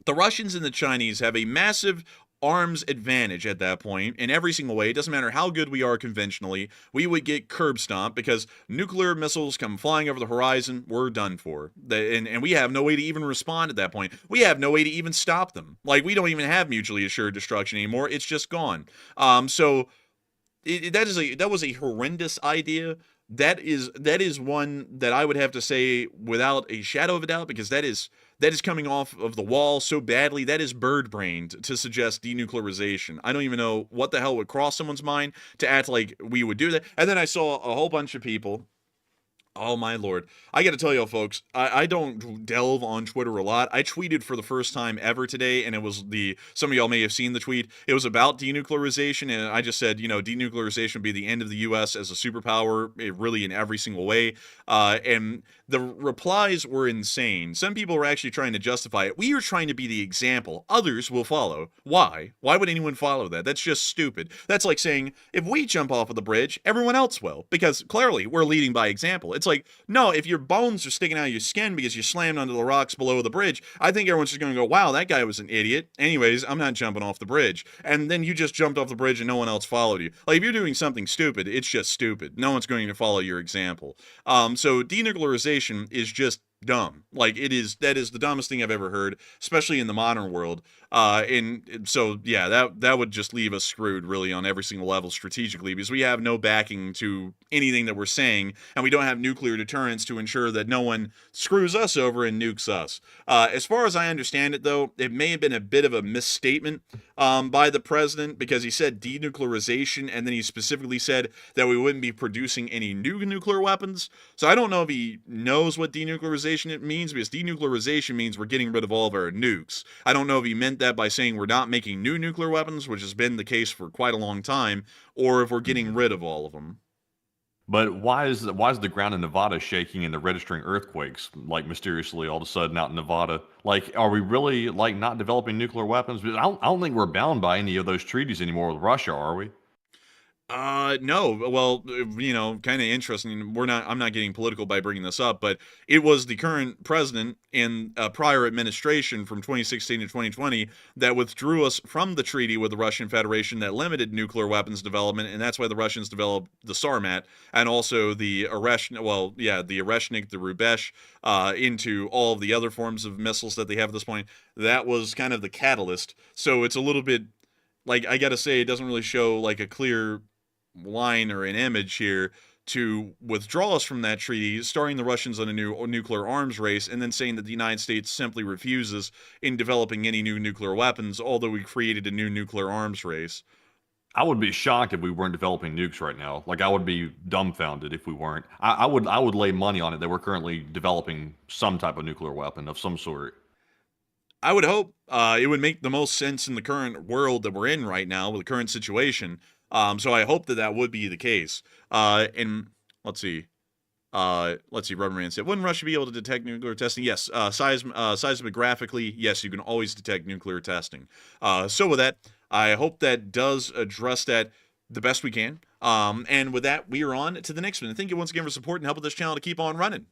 the Russians and the Chinese have a massive arms advantage at that point in every single way. It doesn't matter how good we are conventionally, we would get curb stomped because nuclear missiles come flying over the horizon, we're done for. And we have no way to even respond at that point. We have no way to even stop them. Like, we don't even have mutually assured destruction anymore. It's just gone. So that was a horrendous idea. That is one that I would have to say without a shadow of a doubt, because that is coming off of the wall so badly. That is bird-brained to suggest denuclearization. I don't even know what the hell would cross someone's mind to act like we would do that. And then I saw a whole bunch of people. Oh my lord. I gotta tell y'all folks, I don't delve on Twitter a lot. I tweeted for the first time ever today, and it was some of y'all may have seen the tweet. It was about denuclearization, and I just said, denuclearization would be the end of the U.S. as a superpower, really in every single way. And the replies were insane. Some people were actually trying to justify it. We are trying to be the example. Others will follow. Why? Why would anyone follow that? That's just stupid. That's like saying, if we jump off of the bridge, everyone else will. Because clearly, we're leading by example. It's like, no, if your bones are sticking out of your skin because you slammed onto the rocks below the bridge, I think everyone's just going to go, wow, that guy was an idiot. Anyways, I'm not jumping off the bridge. And then you just jumped off the bridge and no one else followed you. Like, if you're doing something stupid, it's just stupid. No one's going to follow your example. So denuclearization is just dumb. Like, that is the dumbest thing I've ever heard, especially in the modern world. And so, yeah, that would just leave us screwed, really, on every single level strategically, because we have no backing to anything that we're saying, and we don't have nuclear deterrence to ensure that no one screws us over and nukes us. As far as I understand it, though, it may have been a bit of a misstatement by the president, because he said denuclearization, and then he specifically said that we wouldn't be producing any new nuclear weapons. So I don't know if he knows what denuclearization it means, because denuclearization means we're getting rid of all of our nukes. I don't know if he meant that by saying we're not making new nuclear weapons, which has been the case for quite a long time, or if we're getting rid of all of them. But why is the ground in Nevada shaking and they're registering earthquakes, like, mysteriously all of a sudden out in Nevada? Like, are we really, like, not developing nuclear weapons? Because I don't think we're bound by any of those treaties anymore with Russia, are we? No. Well, kind of interesting. I'm not getting political by bringing this up, but it was the current president in a prior administration from 2016 to 2020 that withdrew us from the treaty with the Russian Federation that limited nuclear weapons development, and that's why the Russians developed the Sarmat and also the Oreshnik, the Oreshnik, the Rubesh, into all of the other forms of missiles that they have at this point. That was kind of the catalyst. So it's a little bit, like, I gotta say, it doesn't really show, like, a clear line or an image here to withdraw us from that treaty, starting the Russians on a new nuclear arms race, and then saying that the United States simply refuses in developing any new nuclear weapons, although we created a new nuclear arms race. I would be shocked if we weren't developing nukes right now. Like, I would be dumbfounded if we weren't. I would lay money on it that we're currently developing some type of nuclear weapon of some sort. I would hope. It would make the most sense in the current world that we're in right now with the current situation. So I hope that would be the case. And let's see. Rubberman said, wouldn't Russia be able to detect nuclear testing? Yes. Seismographically, yes, you can always detect nuclear testing. So with that, I hope that does address that the best we can. And with that, we are on to the next one. And thank you once again for support and helping this channel to keep on running.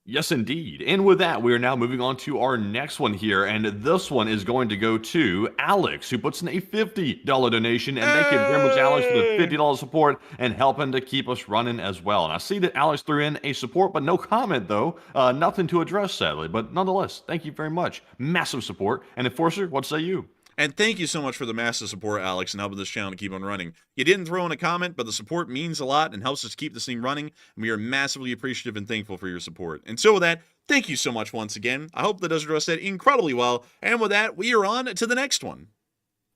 Yes, indeed. And with that, we are now moving on to our next one here. And this one is going to go to Alex, who puts in a $50 donation. And thank you very much, Alex, for the $50 support and helping to keep us running as well. And I see that Alex threw in a support, but no comment, though. Nothing to address, sadly. But nonetheless, thank you very much. Massive support. And Enforcer, what say you? And thank you so much for the massive support, Alex, and helping this channel to keep on running. You didn't throw in a comment, but the support means a lot and helps us keep this thing running, and we are massively appreciative and thankful for your support. And so with that, thank you so much once again. I hope that does address that incredibly well. And with that, we are on to the next one.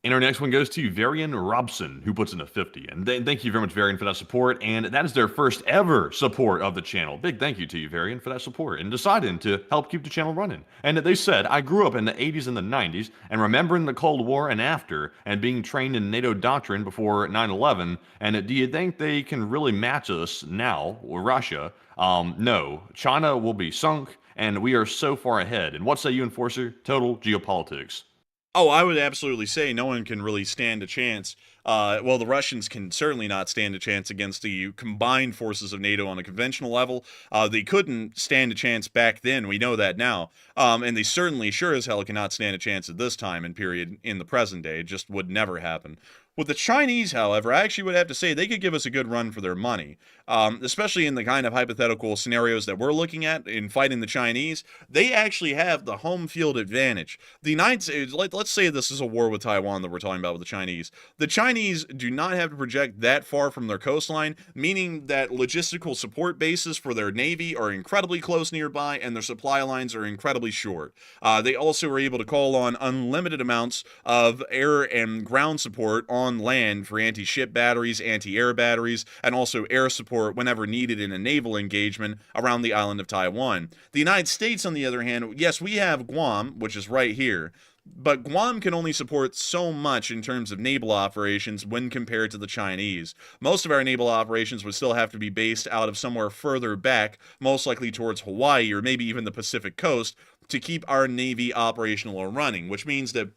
And our next one goes to Varian Robson, who puts in a 50. And thank you very much, Varian, for that support. And that is their first ever support of the channel. Big thank you to you, Varian, for that support and deciding to help keep the channel running. And they said, I grew up in the 80s and the 90s and remembering the Cold War and after and being trained in NATO doctrine before 9/11. And do you think they can really match us now, or Russia? No. China will be sunk, and we are so far ahead. And what say you, Enforcer? Total geopolitics. Oh, I would absolutely say no one can really stand a chance. Well, the Russians can certainly not stand a chance against the combined forces of NATO on a conventional level. They couldn't stand a chance back then. We know that now. And they certainly sure as hell cannot stand a chance at this time and period in the present day. It just would never happen. With the Chinese, however, I actually would have to say they could give us a good run for their money, especially in the kind of hypothetical scenarios that we're looking at in fighting the Chinese. They actually have the home field advantage. The United States, let's say this is a war with Taiwan that we're talking about with the Chinese. The Chinese do not have to project that far from their coastline, meaning that logistical support bases for their Navy are incredibly close nearby and their supply lines are incredibly short. They also are able to call on unlimited amounts of air and ground support on land for anti-ship batteries, anti-air batteries, and also air support whenever needed in a naval engagement around the island of Taiwan. The United States, on the other hand, yes, we have Guam, which is right here, but Guam can only support so much in terms of naval operations when compared to the Chinese. Most of our naval operations would still have to be based out of somewhere further back, most likely towards Hawaii or maybe even the Pacific coast, to keep our Navy operational or running, which means that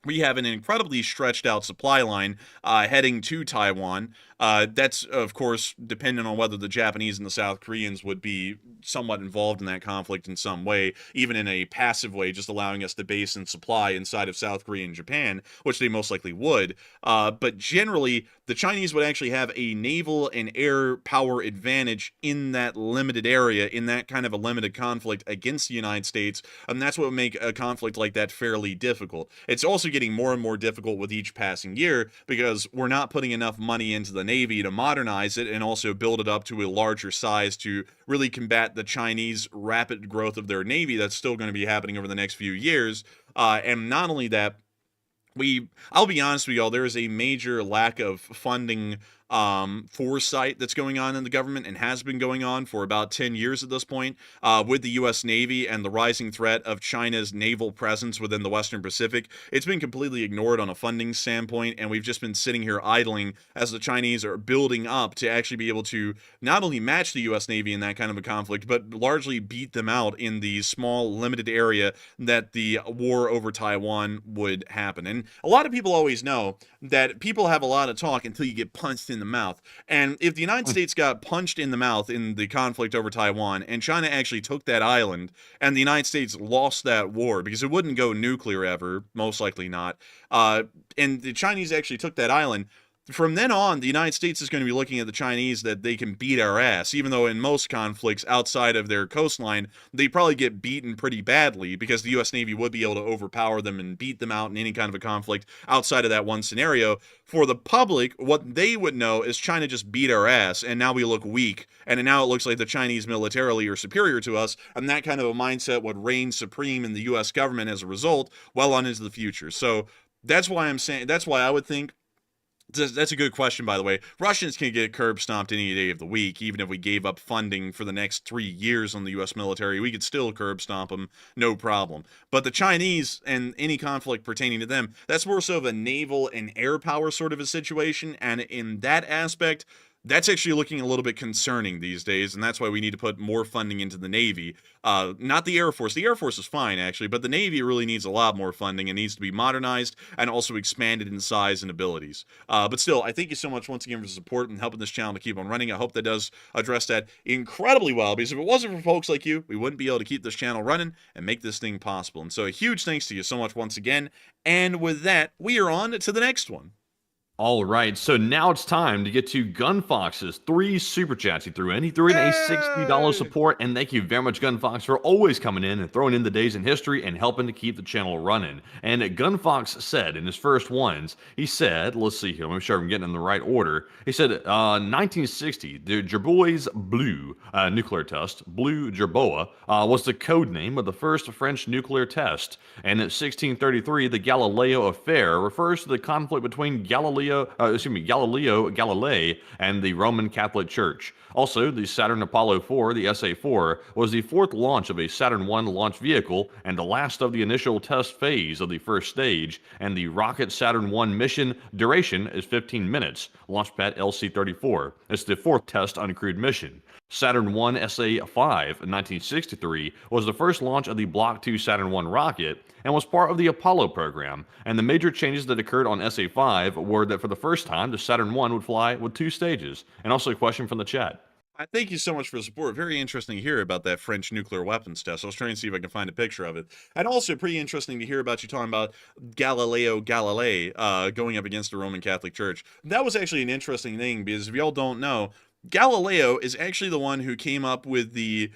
we have an incredibly stretched out supply line heading to Taiwan. That's, of course, dependent on whether the Japanese and the South Koreans would be somewhat involved in that conflict in some way, even in a passive way, just allowing us to base and supply inside of South Korea and Japan, which they most likely would. But generally, the Chinese would actually have a naval and air power advantage in that limited area, in that kind of a limited conflict against the United States, and that's what would make a conflict like that fairly difficult. It's also getting more and more difficult with each passing year because we're not putting enough money into the Navy to modernize it and also build it up to a larger size to really combat the Chinese rapid growth of their Navy that's still going to be happening over the next few years. And not only that, I'll be honest with y'all, there is a major lack of funding foresight that's going on in the government and has been going on for about 10 years at this point with the U.S. Navy and the rising threat of China's naval presence within the Western Pacific. It's been completely ignored on a funding standpoint, and we've just been sitting here idling as the Chinese are building up to actually be able to not only match the U.S. Navy in that kind of a conflict, but largely beat them out in the small, limited area that the war over Taiwan would happen. And a lot of people always know that people have a lot of talk until you get punched in the mouth. And if the United States got punched in the mouth in the conflict over Taiwan and China actually took that island and the United States lost that war, because it wouldn't go nuclear ever, most likely not, and the Chinese actually took that island, from then on, the United States is going to be looking at the Chinese that they can beat our ass, even though in most conflicts outside of their coastline, they probably get beaten pretty badly because the U.S. Navy would be able to overpower them and beat them out in any kind of a conflict outside of that one scenario. For the public, what they would know is China just beat our ass, and now we look weak, and now it looks like the Chinese militarily are superior to us, and that kind of a mindset would reign supreme in the U.S. government as a result well on into the future. So that's why I'm saying, that's why I would think. That's a good question, by the way. Russians can get curb stomped any day of the week, even if we gave up funding for the next 3 years on the U.S. military. We could still curb stomp them, no problem. But the Chinese and any conflict pertaining to them, that's more so of a naval and air power sort of a situation. And in that aspect, that's actually looking a little bit concerning these days, and that's why we need to put more funding into the Navy. Not the Air Force. The Air Force is fine, actually, but the Navy really needs a lot more funding and needs to be modernized and also expanded in size and abilities. But still, I thank you so much once again for the support and helping this channel to keep on running. I hope that does address that incredibly well, because if it wasn't for folks like you, we wouldn't be able to keep this channel running and make this thing possible. And so a huge thanks to you so much once again. And with that, we are on to the next one. All right, so now it's time to get to Gunfox's 3 super chats he threw in. He threw in a $60 support, and thank you very much, Gunfox, for always coming in and throwing in the days in history and helping to keep the channel running. And Gunfox said in his first ones, he said, let's see here, let me make sure I'm getting in the right order. He said, 1960, the Jerbois Blue nuclear test, Blue Jerboa, was the code name of the first French nuclear test. And in 1633, the Galileo affair refers to the conflict between Galileo Galilei and the Roman Catholic Church. Also, the Saturn Apollo 4, the SA-4, was the 4th launch of a Saturn I launch vehicle and the last of the initial test phase of the first stage, and the rocket Saturn I mission duration is 15 minutes. Launchpad LC-34. It's the 4th test uncrewed mission. Saturn I SA-5 in 1963 was the first launch of the Block II Saturn I rocket and was part of the Apollo program, and the major changes that occurred on SA-5 were that for the first time the Saturn I would fly with 2 stages. And also a question from the chat. I thank you so much for the support. Very interesting to hear about that French nuclear weapons test. I was trying to see if I can find a picture of it. And also pretty interesting to hear about you talking about Galileo Galilei going up against the Roman Catholic Church. That was actually an interesting thing, because if y'all don't know, Galileo is actually the one who came up with the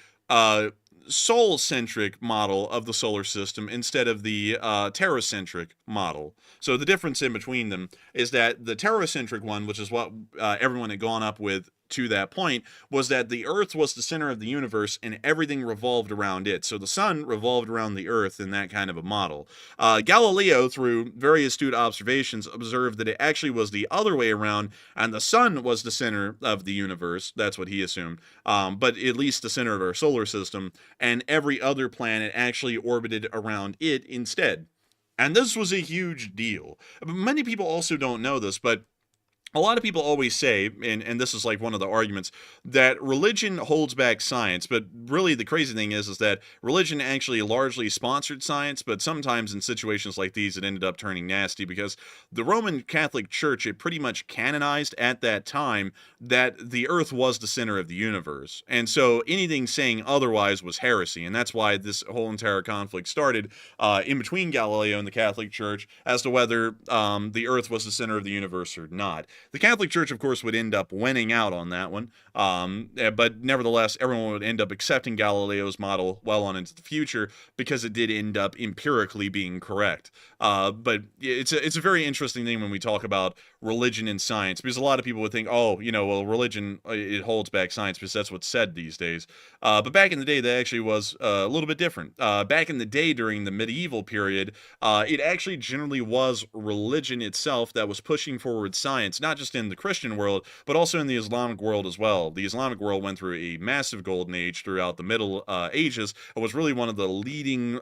Sol-centric model of the solar system instead of the Terra-centric model. So the difference in between them is that the Terra-centric one, which is what everyone had gone up with to that point, was that the Earth was the center of the universe and everything revolved around it. So the sun revolved around the Earth in that kind of a model. Galileo, through very astute observations, observed that it actually was the other way around, and the sun was the center of the universe. That's what he assumed. But at least the center of our solar system, and every other planet actually orbited around it instead. And this was a huge deal. Many people also don't know this, but a lot of people always say, and this is like one of the arguments, that religion holds back science, but really the crazy thing is that religion actually largely sponsored science, but sometimes in situations like these it ended up turning nasty, because the Roman Catholic Church, it pretty much canonized at that time that the Earth was the center of the universe, and so anything saying otherwise was heresy, and that's why this whole entire conflict started in between Galileo and the Catholic Church as to whether the Earth was the center of the universe or not. The Catholic Church, of course, would end up winning out on that one, but nevertheless, everyone would end up accepting Galileo's model well on into the future, because it did end up empirically being correct. But it's a very interesting thing when we talk about religion and science, because a lot of people would think, oh, well, religion, it holds back science because that's what's said these days. But back in the day, that actually was a little bit different. Back in the day, during the medieval period, it actually generally was religion itself that was pushing forward science, not just in the Christian world, but also in the Islamic world as well. The Islamic world went through a massive golden age throughout the Middle Ages. It was really one of the leading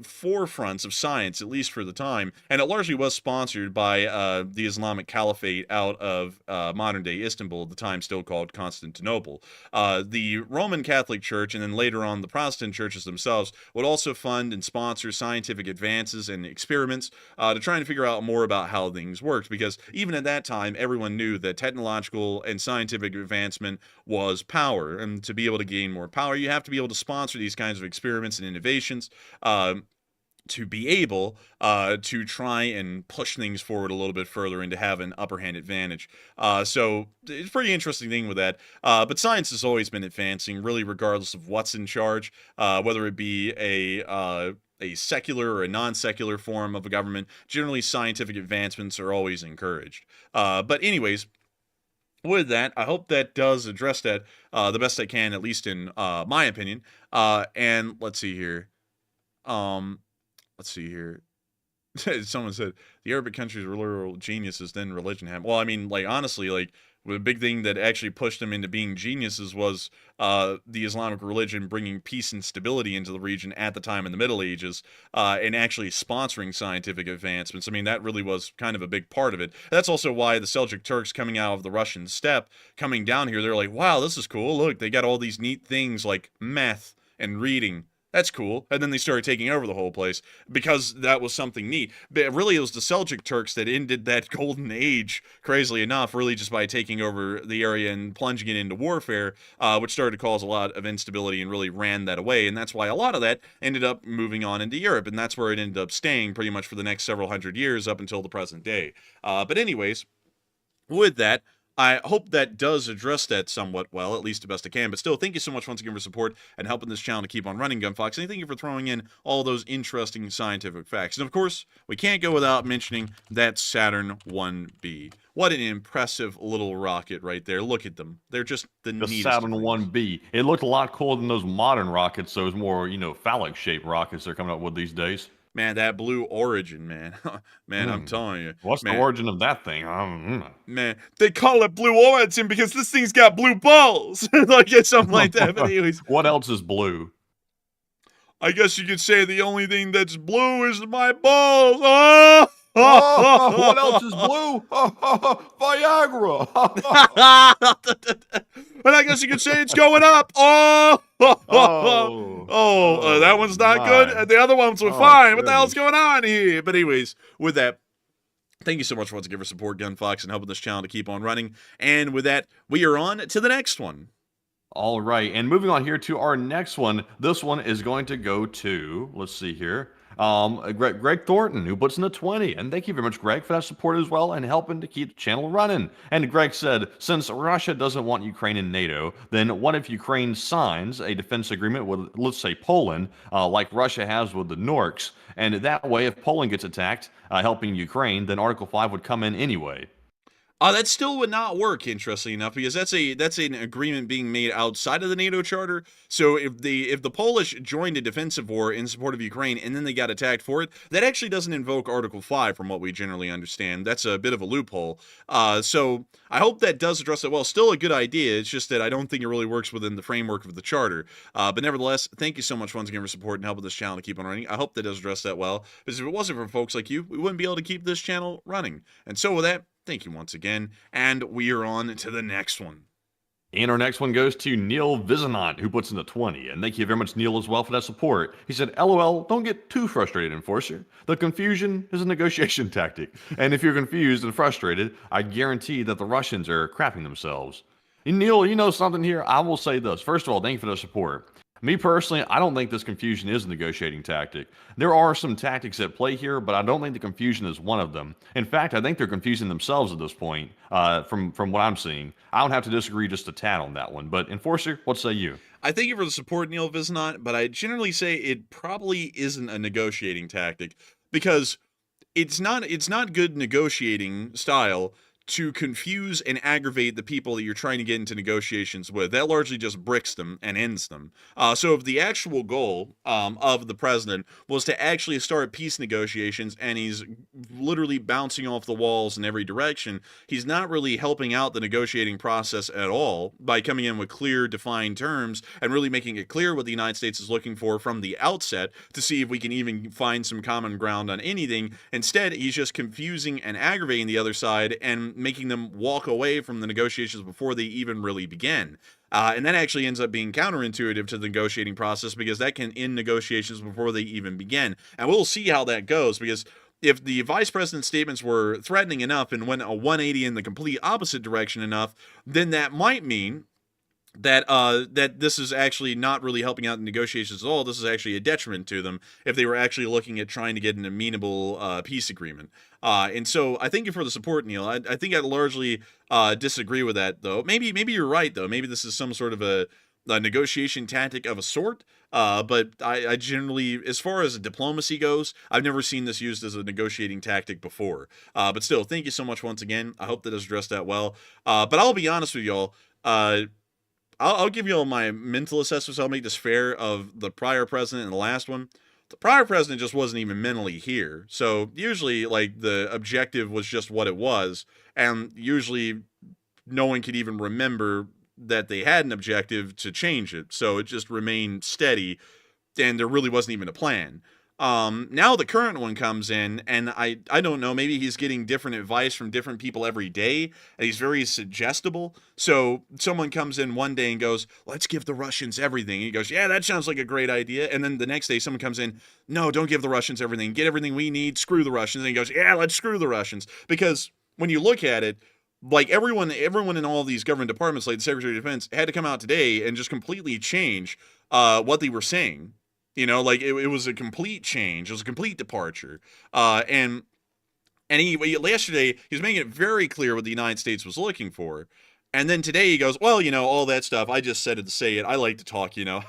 forefronts of science, at least for the time, and it largely was sponsored by the Islamic Caliphate out of modern-day Istanbul, at the time still called Constantinople. The Roman Catholic Church, and then later on the Protestant churches themselves, would also fund and sponsor scientific advances and experiments to try and figure out more about how things worked, because even at that time, everyone knew that technological and scientific advancement was power, and to be able to gain more power, you have to be able to sponsor these kinds of experiments and innovations to be able to try and push things forward a little bit further and to have an upper hand advantage. So it's a pretty interesting thing with that. But science has always been advancing, really regardless of what's in charge, whether it be a secular or a non-secular form of a government. Generally, scientific advancements are always encouraged. But anyways, with that, I hope that does address that the best I can, at least in my opinion. And let's see here. Someone said the Arabic countries were literal geniuses, then religion happened. Well, I mean, like, honestly, like, the big thing that actually pushed them into being geniuses was the Islamic religion bringing peace and stability into the region at the time in the Middle Ages, and actually sponsoring scientific advancements. I mean, that really was kind of a big part of it. That's also why the Seljuk Turks coming out of the Russian steppe, coming down here, they're like, wow, this is cool. Look, they got all these neat things like math and reading. That's cool. And then they started taking over the whole place because that was something neat. But really, it was the Seljuk Turks that ended that golden age, crazily enough, really just by taking over the area and plunging it into warfare, which started to cause a lot of instability and really ran that away. And that's why a lot of that ended up moving on into Europe. And that's where it ended up staying pretty much for the next several hundred years up until the present day. But anyways, with that, I hope that does address that somewhat well, at least the best I can. But still, thank you so much once again for support and helping this channel to keep on running, Gunfox. And thank you for throwing in all those interesting scientific facts. And of course, we can't go without mentioning that Saturn 1B. What an impressive little rocket right there. Look at them. They're just the neatest. Saturn 1B. It looked a lot cooler than those modern rockets, those more, you know, phallic-shaped rockets they're coming up with these days. Man, that blue origin, man. Man, I'm telling you. What's the origin of that thing? Man, they call it blue origin because this thing's got blue balls. Like, something like that. But anyways. What else is blue? I guess you could say the only thing that's blue is my balls. Oh! What else is blue? Viagra. And I guess you could say it's going up. That one's not good. The other ones were fine. What the hell's going on here? But anyways, with that, thank you so much once again for support, Gunfox, and helping this channel to keep on running. And with that, we are on to the next one. All right, and moving on here to our next one. This one is going to go to, let's see here, Greg Thornton, who puts in a 20. And thank you very much, Greg, for that support as well and helping to keep the channel running. And Greg said, since Russia doesn't want Ukraine in NATO, then what if Ukraine signs a defense agreement with, let's say, Poland, like Russia has with the Norks? And that way, if Poland gets attacked, helping Ukraine, then Article 5 would come in anyway. That still would not work, interestingly enough, because that's an agreement being made outside of the NATO charter. So if the Polish joined a defensive war in support of Ukraine and then they got attacked for it, that actually doesn't invoke Article 5 from what we generally understand. That's a bit of a loophole. So I hope that does address it well. Still a good idea. It's just that I don't think it really works within the framework of the charter. But nevertheless, thank you so much once again for support and helping this channel to keep on running. I hope that does address that well, because if it wasn't for folks like you, we wouldn't be able to keep this channel running. And so with that, thank you once again, and we are on to the next one. And our next one goes to Neil Vizanant, who puts in the 20. And thank you very much, Neil, as well for that support. He said, LOL, don't get too frustrated, Enforcer. The confusion is a negotiation tactic. And if you're confused and frustrated, I guarantee that the Russians are crapping themselves. And Neil, you know something here? I will say this. First of all, thank you for the support. Me personally, I don't think this confusion is a negotiating tactic. There are some tactics at play here, but I don't think the confusion is one of them. In fact, I think they're confusing themselves at this point, from what I'm seeing. I don't have to disagree just a tad on that one. But Enforcer, what say you? I thank you for the support, Neil Vizanant, but I generally say it probably isn't a negotiating tactic, because it's not good negotiating style to confuse and aggravate the people that you're trying to get into negotiations with. That largely just bricks them and ends them. So if the actual goal of the president was to actually start peace negotiations, and he's literally bouncing off the walls in every direction, he's not really helping out the negotiating process at all by coming in with clear, defined terms and really making it clear what the United States is looking for from the outset to see if we can even find some common ground on anything. Instead, he's just confusing and aggravating the other side and making them walk away from the negotiations before they even really begin. And that actually ends up being counterintuitive to the negotiating process, because that can end negotiations before they even begin. And we'll see how that goes, because if the vice president's statements were threatening enough and went a 180 in the complete opposite direction enough, then that might mean that that this is actually not really helping out the negotiations at all. This is actually a detriment to them if they were actually looking at trying to get an amenable peace agreement. And so I thank you for the support, Neil. I think I largely disagree with that, though. Maybe you're right, though. Maybe this is some sort of a negotiation tactic of a sort. But I generally, as far as diplomacy goes, I've never seen this used as a negotiating tactic before. But still, thank you so much once again. I hope that has addressed that well. But I'll be honest with y'all. I'll give you all my mental assessments. I'll make this fair of the prior president and the last one. The prior president just wasn't even mentally here. So usually, like, the objective was just what it was. And usually no one could even remember that they had an objective to change it. So it just remained steady, and there really wasn't even a plan. Now the current one comes in, and I don't know, maybe he's getting different advice from different people every day, and he's very suggestible. So someone comes in one day and goes, let's give the Russians everything. And he goes, yeah, that sounds like a great idea. And then the next day someone comes in, no, don't give the Russians everything. Get everything we need, screw the Russians. And he goes, yeah, let's screw the Russians. Because when you look at it, like everyone in all these government departments, like the Secretary of Defense, had to come out today and just completely change what they were saying. You know, like it was a complete change. It was a complete departure. And yesterday he was making it very clear what the United States was looking for. And then today he goes, well, you know, all that stuff, I just said it to say it. I like to talk, you know,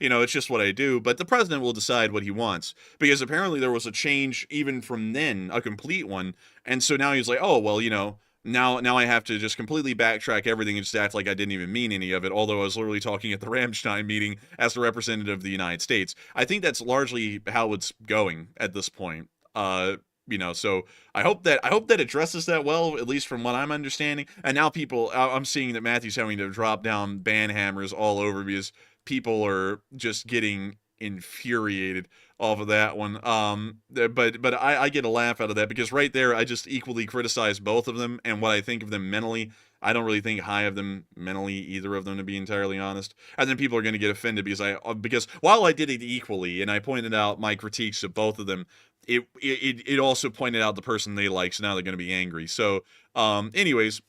you know, it's just what I do. But the president will decide what he wants, because apparently there was a change even from then, a complete one. And so now he's like, oh, well, you know, now I have to just completely backtrack everything and just act like I didn't even mean any of it, although I was literally talking at the Ramstein meeting as the representative of the United States. I think that's largely how it's going at this point. You know, so I hope that addresses that well, at least from what I'm understanding. And now I'm seeing that Matthew's having to drop down ban hammers all over because people are just getting infuriated off of that one. But I get a laugh out of that, because right there I just equally criticize both of them and what I think of them mentally. I don't really think high of them mentally, either of them, to be entirely honest. And then people are going to get offended because while I did it equally and I pointed out my critiques of both of them, it also pointed out the person they like, so now they're going to be angry. So anyways,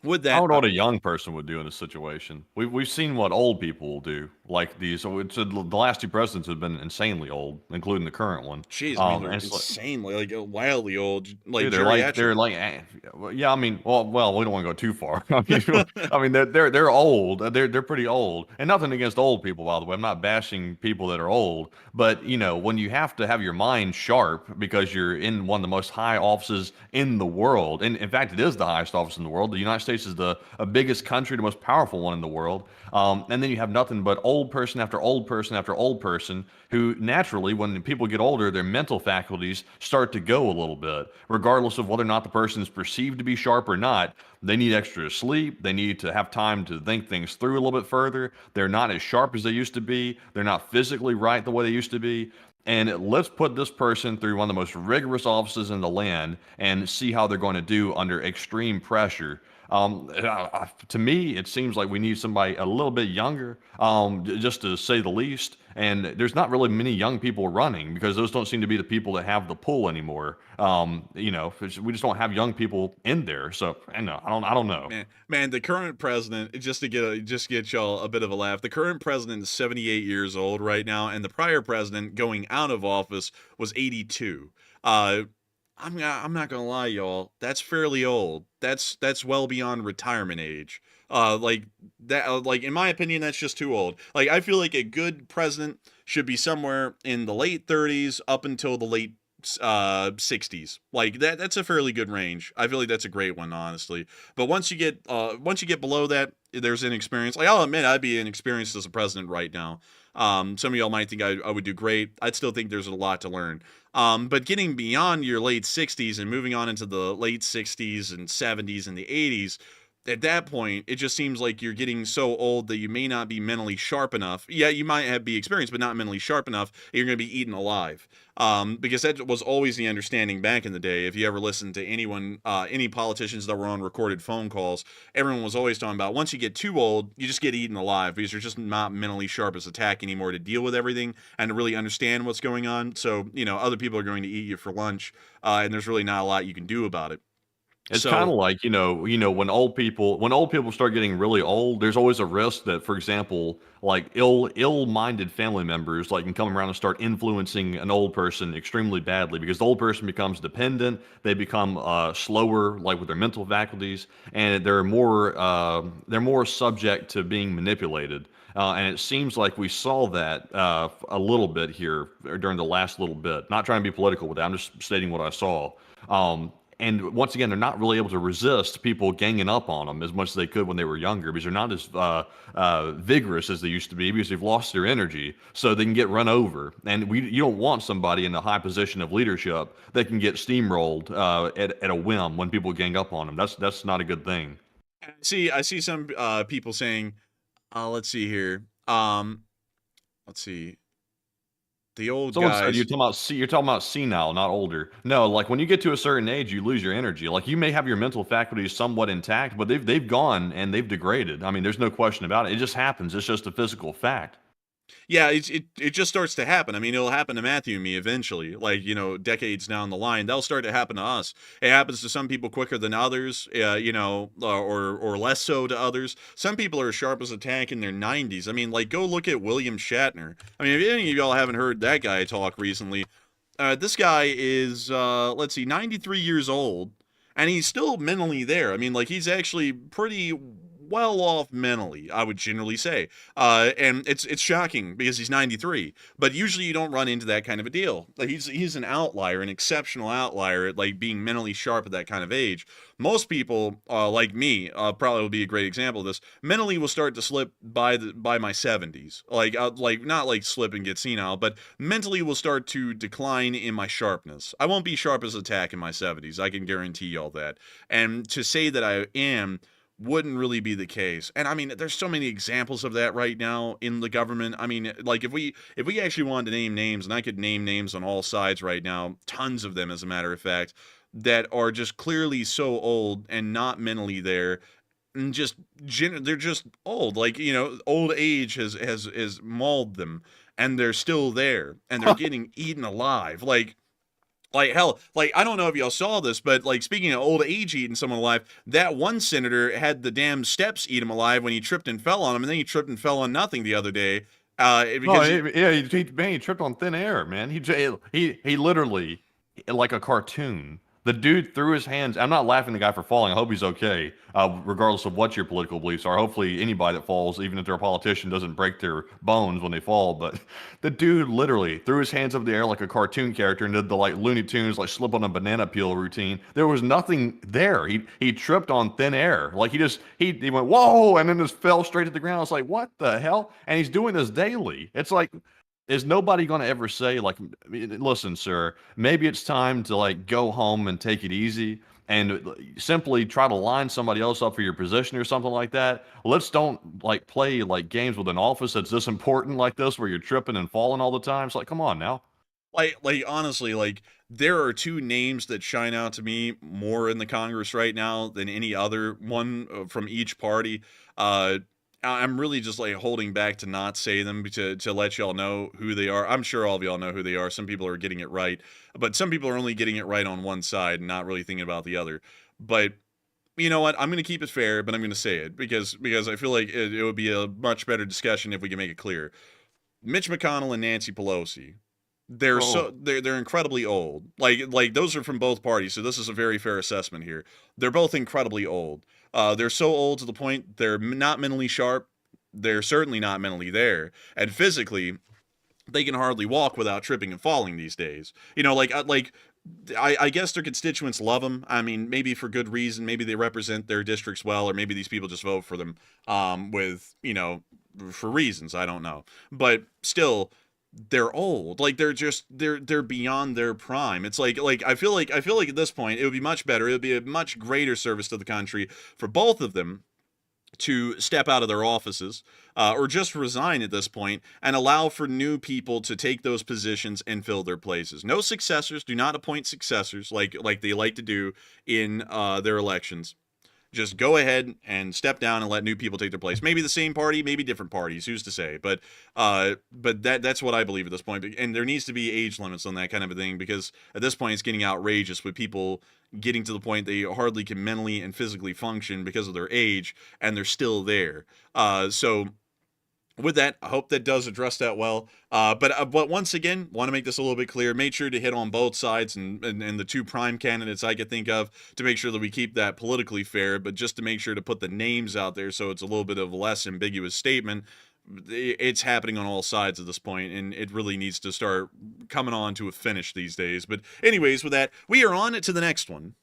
with that, I don't know what a young person would do in this situation. We've seen what old people will do. Like these, so the last two presidents have been insanely old, including the current one. Jeez, I mean, they're insanely, like wildly old, like dude, they're like, yeah. I mean, well, we don't want to go too far. I mean, they're old. They're pretty old, and nothing against old people, by the way. I'm not bashing people that are old, but you know, when you have to have your mind sharp because you're in one of the most high offices in the world, and in fact, it is the highest office in the world. The United States is the biggest country, the most powerful one in the world. And then you have nothing but old person after old person after old person who naturally, when people get older, their mental faculties start to go a little bit, regardless of whether or not the person is perceived to be sharp or not. They need extra sleep. They need to have time to think things through a little bit further. They're not as sharp as they used to be. They're not physically right the way they used to be. And let's put this person through one of the most rigorous offices in the land and see how they're going to do under extreme pressure. To me, it seems like we need somebody a little bit younger, just to say the least. And there's not really many young people running because those don't seem to be the people that have the pull anymore. You know, we just don't have young people in there. So I don't know. Man, the current president, just to get y'all a bit of a laugh, the current president is 78 years old right now, and the prior president going out of office was 82. I'm not gonna lie, y'all. That's fairly old. That's well beyond retirement age. Like that. Like in my opinion, that's just too old. Like I feel like a good president should be somewhere in the late 30s up until the late 60s. Like that's a fairly good range. I feel like that's a great one, honestly. But once you get below that, there's inexperience. Like I'll admit, I'd be inexperienced as a president right now. Some of y'all might think I would do great. I'd still think there's a lot to learn. But getting beyond your late 60s and moving on into the late 60s and 70s and the 80s, at that point, it just seems like you're getting so old that you may not be mentally sharp enough. Yeah, you might be experienced, but not mentally sharp enough. You're going to be eaten alive. Because that was always the understanding back in the day. If you ever listened to anyone, any politicians that were on recorded phone calls, everyone was always talking about once you get too old, you just get eaten alive because you're just not mentally sharp as a tack anymore to deal with everything and to really understand what's going on. So, you know, other people are going to eat you for lunch, and there's really not a lot you can do about it. It's kind of like, you know, when old people start getting really old, there's always a risk that, for example, like ill-minded family members like can come around and start influencing an old person extremely badly because the old person becomes dependent, they become slower, like with their mental faculties, and they're more subject to being manipulated. And it seems like we saw that a little bit here during the last little bit. Not trying to be political with that, I'm just stating what I saw. And once again, they're not really able to resist people ganging up on them as much as they could when they were younger because they're not as vigorous as they used to be because they've lost their energy, so they can get run over. And you don't want somebody in a high position of leadership that can get steamrolled at a whim when people gang up on them. That's not a good thing. I see some people saying, let's see here. Let's see. The old Someone said guys. you're talking about senile, not older. No, like when you get to a certain age, you lose your energy. Like you may have your mental faculties somewhat intact, but they've gone and they've degraded. I mean, there's no question about it. It just happens. It's just a physical fact. Yeah, it just starts to happen. I mean, it'll happen to Matthew and me eventually. Like, decades down the line, that'll start to happen to us. It happens to some people quicker than others, or less so to others. Some people are as sharp as a tack in their 90s. I mean, like, go look at William Shatner. I mean, if any of y'all haven't heard that guy talk recently, this guy is, 93 years old, and he's still mentally there. I mean, like, he's actually pretty well off mentally, I would generally say. And it's shocking because he's 93. But usually you don't run into that kind of a deal. Like he's an outlier, an exceptional outlier at like being mentally sharp at that kind of age. Most people, like me, probably will be a great example of this. Mentally will start to slip by my 70s. Like not like slip and get senile, but mentally will start to decline in my sharpness. I won't be sharp as a tack in my 70s. I can guarantee y'all that. And to say that I am wouldn't really be the case. And I mean, there's so many examples of that right now in the government. I mean, like if we actually wanted to name names, and I could name names on all sides right now, tons of them as a matter of fact, that are just clearly so old and not mentally there, and they're just old. Like, old age has mauled them, and they're still there, and they're getting eaten alive. Like, hell, like, I don't know if y'all saw this, but, like, speaking of old age eating someone alive, that one senator had the damn steps eat him alive when he tripped and fell on him, and then he tripped and fell on nothing the other day. He tripped on thin air, man. He literally, like a cartoon, the dude threw his hands. I'm not laughing at the guy for falling. I hope he's okay, regardless of what your political beliefs are. Hopefully anybody that falls, even if they're a politician, doesn't break their bones when they fall. But the dude literally threw his hands up in the air like a cartoon character and did the like Looney Tunes, like slip on a banana peel routine. There was nothing there. He tripped on thin air. Like he went, whoa, and then just fell straight to the ground. It's like, what the hell? And he's doing this daily. It's like, is nobody going to ever say, like, listen, sir, maybe it's time to, like, go home and take it easy and simply try to line somebody else up for your position or something like that? Let's don't, like, play, like, games with an office that's this important like this where you're tripping and falling all the time. It's like, come on now. Like honestly, like, there are two names that shine out to me more in the Congress right now than any other one from each party. I'm really just like holding back to not say them to let y'all know who they are. I'm sure all of y'all know who they are. Some people are getting it right, but some people are only getting it right on one side and not really thinking about the other. But you know what? I'm going to keep it fair, but I'm going to say it because I feel like it would be a much better discussion if we can make it clear. Mitch McConnell and Nancy Pelosi. They're incredibly old. Like those are from both parties, so this is a very fair assessment here. They're both incredibly old. They're so old to the point they're not mentally sharp. They're certainly not mentally there, and physically, they can hardly walk without tripping and falling these days. I guess their constituents love them. I mean, maybe for good reason. Maybe they represent their districts well, or maybe these people just vote for them for reasons. I don't know, but still. They're old. Like they're beyond their prime. It's like I feel like at this point it would be much better. It would be a much greater service to the country for both of them to step out of their offices or just resign at this point and allow for new people to take those positions and fill their places. No successors. Do not appoint successors like they like to do in their elections. Just go ahead and step down and let new people take their place. Maybe the same party, maybe different parties. Who's to say? But that's what I believe at this point. And there needs to be age limits on that kind of a thing because at this point it's getting outrageous with people getting to the point they hardly can mentally and physically function because of their age, and they're still there. So with that, I hope that does address that well. But once again, want to make this a little bit clear. Make sure to hit on both sides and the two prime candidates I could think of to make sure that we keep that politically fair, but just to make sure to put the names out there so it's a little bit of a less ambiguous statement. It's happening on all sides at this point, and it really needs to start coming on to a finish these days. But anyways, with that, we are on to the next one.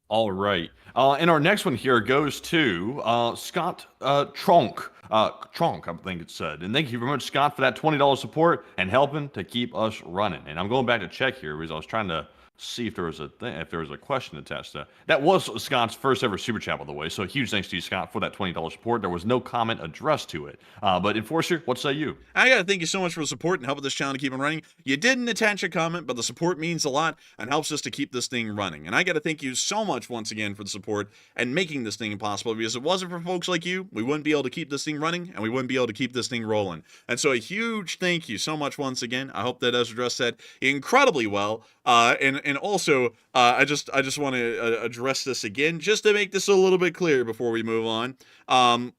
All right. And our next one here goes to Scott Tronk. Tronk, I think it said. And thank you very much, Scott, for that $20 support and helping to keep us running. And I'm going back to check here because I was trying to See if there was a question attached to that. That was Scott's first ever super chat, by the way. So huge thanks to you, Scott, for that $20 support. There was no comment addressed to it. But Enforcer, what say you? I gotta thank you so much for the support and helping this channel to keep on running. You didn't attach a comment, but the support means a lot and helps us to keep this thing running. And I gotta thank you so much once again for the support and making this thing possible, because if it wasn't for folks like you, we wouldn't be able to keep this thing running and we wouldn't be able to keep this thing rolling. And so a huge thank you so much once again. I hope that does address that incredibly well. And also, I just want to address this again, just to make this a little bit clear before we move on. I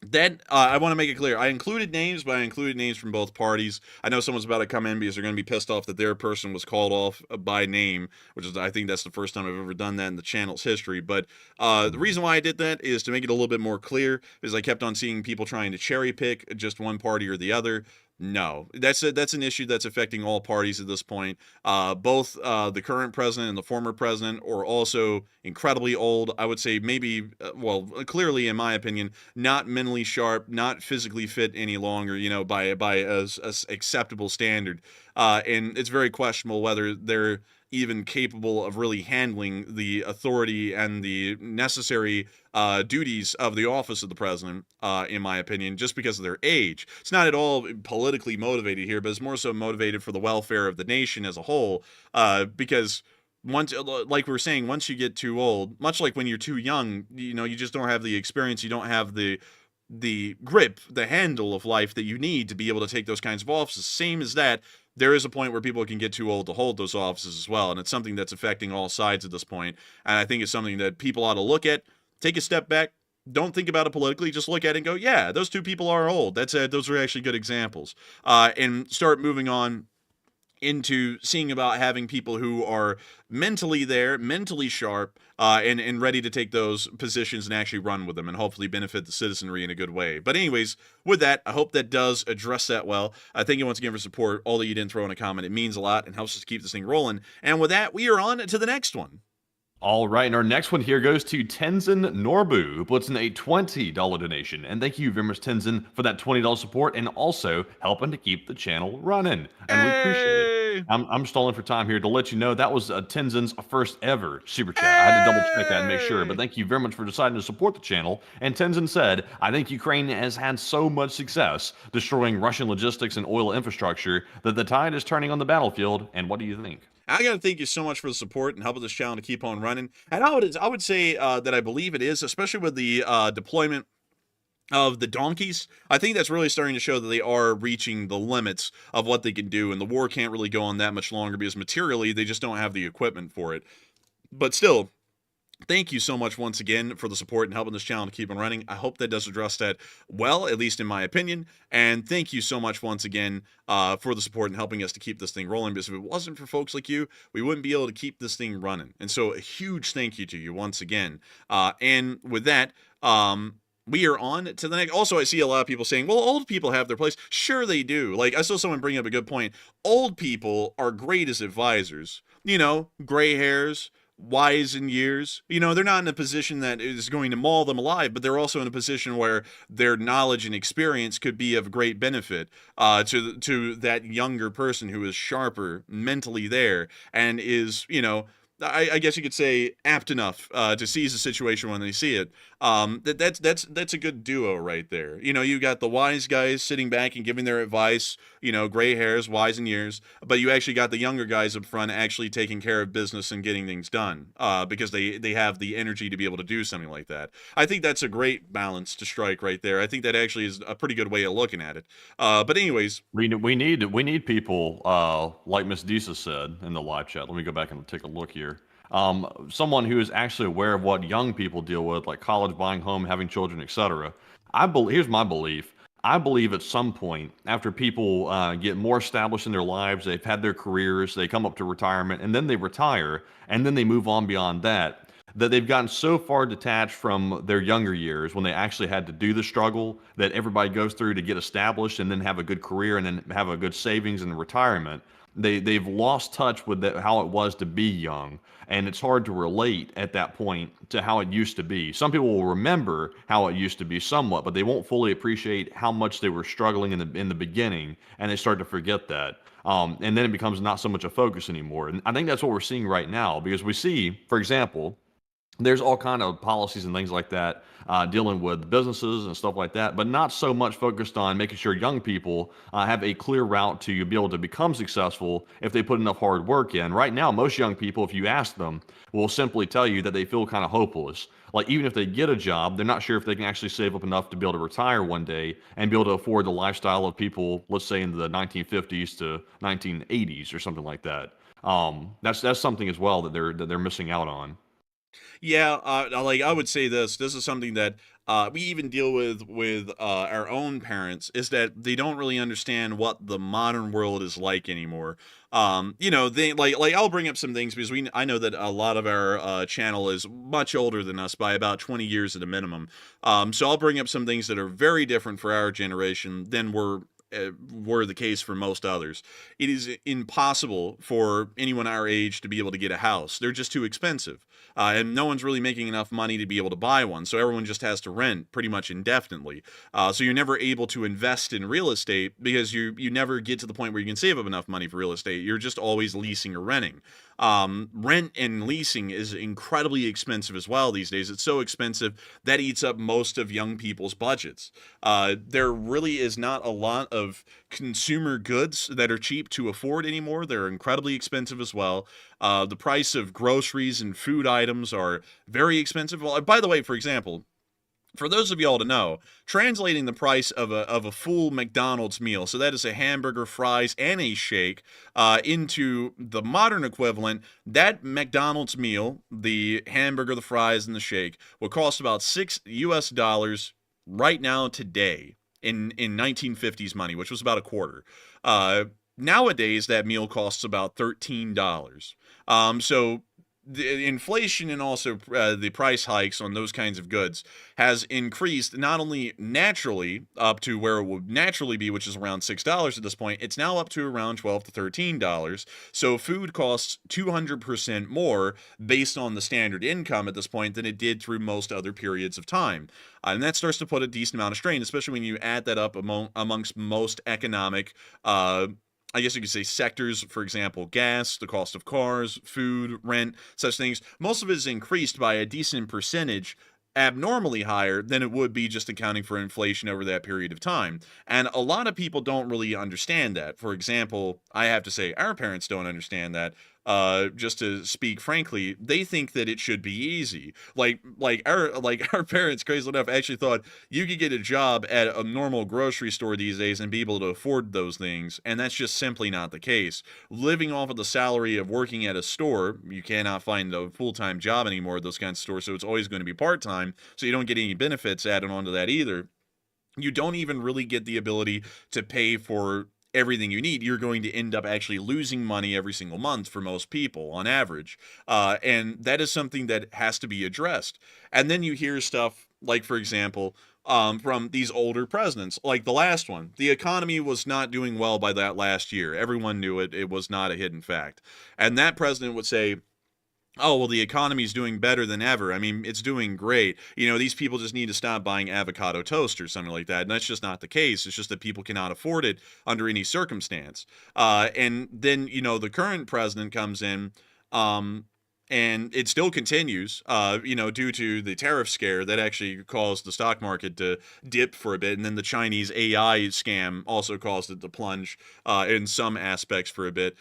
want to make it clear. I included names, but I included names from both parties. I know someone's about to come in because they're going to be pissed off that their person was called off by name, which is, I think that's the first time I've ever done that in the channel's history. But the reason why I did that is to make it a little bit more clear, because I kept on seeing people trying to cherry pick just one party or the other. No, that's an issue that's affecting all parties at this point. Both the current president and the former president are also incredibly old. I would say maybe, well, clearly in my opinion, not mentally sharp, not physically fit any longer, you know, by a acceptable standard. And it's very questionable whether they're even capable of really handling the authority and the necessary duties of the office of the president, in my opinion, just because of their age. It's not at all politically motivated here, but it's more so motivated for the welfare of the nation as a whole, because once, like we were saying, once you get too old, much like when you're too young, you know, you just don't have the experience, you don't have the grip, the handle of life that you need to be able to take those kinds of offices. Same as that, there is a point where people can get too old to hold those offices as well, and it's something that's affecting all sides at this point. And I think it's something that people ought to look at, take a step back, don't think about it politically, just look at it and go, yeah, those two people are old. Those are actually good examples. And start moving on into seeing about having people who are mentally there, mentally sharp, and ready to take those positions and actually run with them and hopefully benefit the citizenry in a good way. But anyways, with that, I hope that does address that well. Thank you once again for support. All that you didn't throw in a comment, it means a lot and helps us to keep this thing rolling. And with that, we are on to the next one. All right, and our next one here goes to Tenzin Norbu, who puts in a $20 donation. And thank you very much, Tenzin, for that $20 support and also helping to keep the channel running. And we appreciate it. I'm stalling for time here to let you know that was Tenzin's first ever super chat. I had to double check that and make sure, but thank you very much for deciding to support the channel. And Tenzin said, I think Ukraine has had so much success destroying Russian logistics and oil infrastructure that the tide is turning on the battlefield. And what do you think? I gotta thank you so much for the support and helping this channel to keep on running. And I would say that I believe it is, especially with the deployment of the donkeys. I think that's really starting to show that they are reaching the limits of what they can do, and the war can't really go on that much longer because materially they just don't have the equipment for it. But still, thank you so much once again for the support and helping this channel to keep on running. I hope that does address that well, at least in my opinion. And thank you so much once again for the support and helping us to keep this thing rolling, because if it wasn't for folks like you, we wouldn't be able to keep this thing running. And so a huge thank you to you once again. And with that, we are on to the next. Also, I see a lot of people saying, well, old people have their place. Sure they do. Like, I saw someone bring up a good point. Old people are great as advisors. You know, gray hairs, wise in years. You know, they're not in a position that is going to maul them alive, but they're also in a position where their knowledge and experience could be of great benefit to that younger person who is sharper, mentally there, and is, you know, I guess you could say apt enough to seize the situation when they see it. That's a good duo right there. You know, you got the wise guys sitting back and giving their advice, you know, gray hairs, wise in years, but you actually got the younger guys up front actually taking care of business and getting things done because they have the energy to be able to do something like that. I think that's a great balance to strike right there. I think that actually is a pretty good way of looking at it. But anyways, we need people like Miss Disa said in the live chat. Let me go back and take a look here. Someone who is actually aware of what young people deal with, like college, buying home, having children, etc. Here's my belief. I believe at some point, after people get more established in their lives, they've had their careers, they come up to retirement, and then they retire, and then they move on beyond that, that they've gotten so far detached from their younger years when they actually had to do the struggle that everybody goes through to get established and then have a good career and then have a good savings in retirement, they've lost touch with how it was to be young, and it's hard to relate at that point to how it used to be. Some people will remember how it used to be somewhat, but they won't fully appreciate how much they were struggling in the beginning, and they start to forget that. And then it becomes not so much a focus anymore. And I think that's what we're seeing right now, because we see, for example, there's all kind of policies and things like that dealing with businesses and stuff like that, but not so much focused on making sure young people have a clear route to be able to become successful if they put enough hard work in. Right now, most young people, if you ask them, will simply tell you that they feel kind of hopeless. Like, even if they get a job, they're not sure if they can actually save up enough to be able to retire one day and be able to afford the lifestyle of people, let's say in the 1950s to 1980s or something like that. That's something as well that they're missing out on. Yeah, like I would say this is something that we even deal with our own parents, is that they don't really understand what the modern world is like anymore. They like I'll bring up some things because I know that a lot of our channel is much older than us by about 20 years at a minimum. So I'll bring up some things that are very different for our generation than were the case for most others. It is impossible for anyone our age to be able to get a house. They're just too expensive. And no one's really making enough money to be able to buy one. So everyone just has to rent pretty much indefinitely. So you're never able to invest in real estate because you never get to the point where you can save up enough money for real estate. You're just always leasing or renting. Rent and leasing is incredibly expensive as well these days. It's so expensive that eats up most of young people's budgets. There really is not a lot of consumer goods that are cheap to afford anymore. They're incredibly expensive as well. The price of groceries and food items are very expensive. Well, by the way, for example, for those of y'all to know, translating the price of a full McDonald's meal, so that is a hamburger, fries, and a shake, into the modern equivalent, that McDonald's meal, the hamburger, the fries, and the shake, will cost about $6 right now today in 1950s money, which was about a quarter. Nowadays, that meal costs about $13. So the inflation and also the price hikes on those kinds of goods has increased not only naturally up to where it would naturally be, which is around $6 at this point. It's now up to around $12 to $13. So food costs 200% more based on the standard income at this point than it did through most other periods of time. And that starts to put a decent amount of strain, especially when you add that up amongst most economic I guess you could say sectors, for example, gas, the cost of cars, food, rent, such things. Most of it is increased by a decent percentage, abnormally higher than it would be just accounting for inflation over that period of time. And a lot of people don't really understand that. For example, I have to say our parents don't understand that. Just to speak frankly, they think that it should be easy. Like our parents, crazy enough, actually thought you could get a job at a normal grocery store these days and be able to afford those things, and that's just simply not the case. Living off of the salary of working at a store, you cannot find a full-time job anymore at those kinds of stores, so it's always going to be part-time, so you don't get any benefits added onto that either. You don't even really get the ability to pay for everything you need. You're going to end up actually losing money every single month for most people on average. And that is something that has to be addressed. And then you hear stuff like, for example, from these older presidents, like the last one. The economy was not doing well by that last year. Everyone knew it. It was not a hidden fact. And that president would say, oh, well, the economy's doing better than ever. I mean, it's doing great. You know, these people just need to stop buying avocado toast or something like that. And that's just not the case. It's just that people cannot afford it under any circumstance. And then, you know, the current president comes in, and it still continues, due to the tariff scare that actually caused the stock market to dip for a bit. And then the Chinese AI scam also caused it to plunge in some aspects for a bit.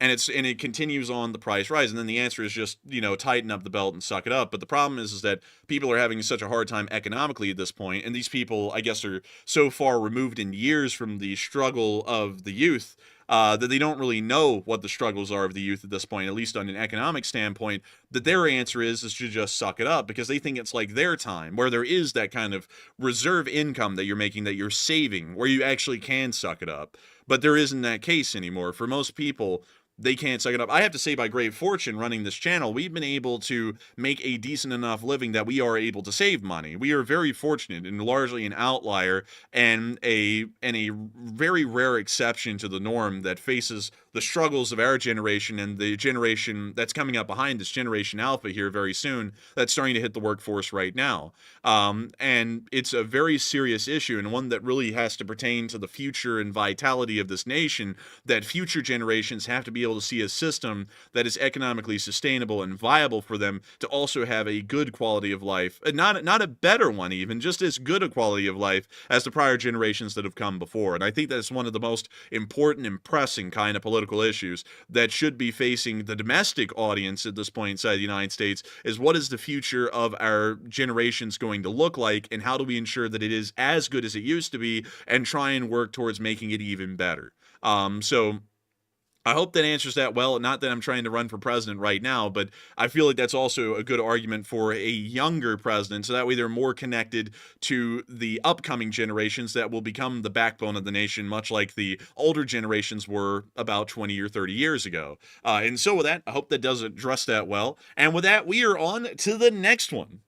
And it continues on the price rise. And then the answer is just, tighten up the belt and suck it up. But the problem is that people are having such a hard time economically at this point. And these people, I guess, are so far removed in years from the struggle of the youth that they don't really know what the struggles are of the youth at this point, at least on an economic standpoint, that their answer is to just suck it up because they think it's like their time where there is that kind of reserve income that you're making, that you're saving, where you actually can suck it up. But there isn't that case anymore. For most people, they can't suck it up. I have to say, by great fortune running this channel, we've been able to make a decent enough living that we are able to save money. We are very fortunate and largely an outlier and a very rare exception to the norm that faces the struggles of our generation and the generation that's coming up behind us, Generation Alpha, here very soon, that's starting to hit the workforce right now. And it's a very serious issue, and one that really has to pertain to the future and vitality of this nation, that future generations have to be able to see a system that is economically sustainable and viable for them to also have a good quality of life, and not a better one even, just as good a quality of life as the prior generations that have come before. And I think that's one of the most important and pressing kind of political issues that should be facing the domestic audience at this point inside the United States, is what is the future of our generations going to look like, and how do we ensure that it is as good as it used to be, and try and work towards making it even better. So I hope that answers that well. Not that I'm trying to run for president right now, but I feel like that's also a good argument for a younger president, so that way they're more connected to the upcoming generations that will become the backbone of the nation, much like the older generations were about 20 or 30 years ago. And so with that, I hope that does address that well. And with that, we are on to the next one.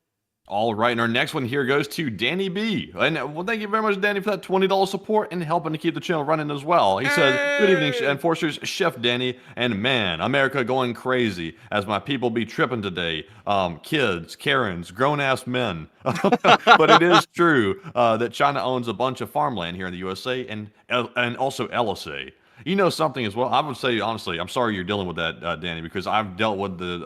All right, and our next one here goes to Danny B. And well, thank you very much, Danny, for that $20 support and helping to keep the channel running as well. He says, "Good evening, Enforcers, Chef Danny, and man, America going crazy as my people be tripping today. Kids, Karens, grown-ass men." But it is true that China owns a bunch of farmland here in the USA and also LSA. You know something as well. I would say, honestly, I'm sorry you're dealing with that, Danny, because I've dealt with the,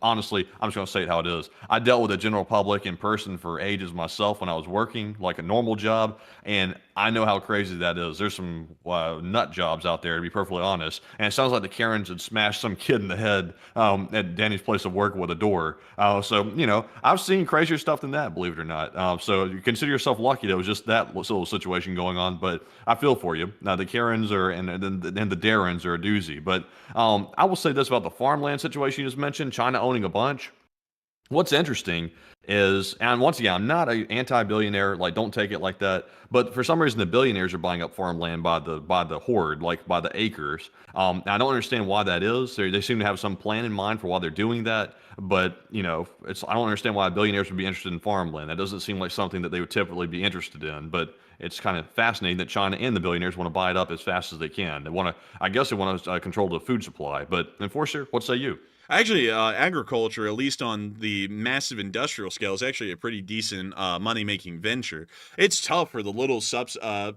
honestly, I'm just going to say it how it is. I dealt with the general public in person for ages myself when I was working like a normal job, and I know how crazy that is. There's some nut jobs out there, to be perfectly honest, and it sounds like the Karens had smashed some kid in the head at Danny's place of work with a door. So, you know, I've seen crazier stuff than that, believe it or not. So you consider yourself lucky that it was just that little situation going on, but I feel for you. Now, the Karens are, and the Darrens are a doozy, but I will say this about the farmland situation you just mentioned, China owning a bunch. What's interesting is, and once again, I'm not an anti-billionaire, like don't take it like that, but for some reason the billionaires are buying up farmland by the horde, like by the acres. I don't understand why that is. They seem to have some plan in mind for why they're doing that, but you know, I don't understand why billionaires would be interested in farmland. That doesn't seem like something that they would typically be interested in, but it's kind of fascinating that China and the billionaires want to buy it up as fast as they can. I guess they want to control the food supply. But Enforcer, what say you? Actually, agriculture, at least on the massive industrial scale, is actually a pretty decent money-making venture. It's tough for the little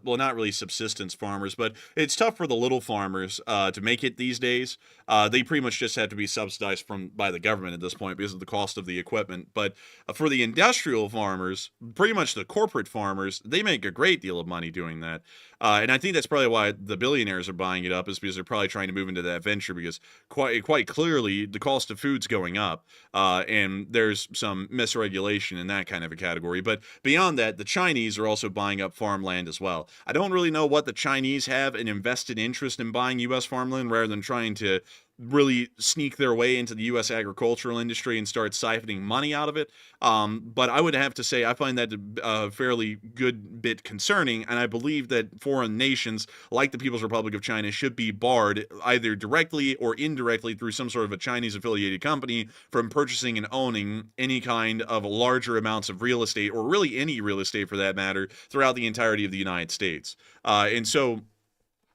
well, not really subsistence farmers, but it's tough for the little farmers to make it these days. They pretty much just have to be subsidized by the government at this point because of the cost of the equipment. But for the industrial farmers, pretty much the corporate farmers, they make a great deal of money doing that. And I think that's probably why the billionaires are buying it up, is because they're probably trying to move into that venture, because quite clearly the cost of food's going up, and there's some misregulation in that kind of a category. But beyond that, the Chinese are also buying up farmland as well. I don't really know what the Chinese have an invested interest in buying U.S. farmland, rather than trying to really sneak their way into the U.S. agricultural industry and start siphoning money out of it. But I would have to say I find that a fairly good bit concerning, and I believe that foreign nations like the People's Republic of China should be barred, either directly or indirectly through some sort of a Chinese affiliated company, from purchasing and owning any kind of larger amounts of real estate, or really any real estate for that matter, throughout the entirety of the United States. And so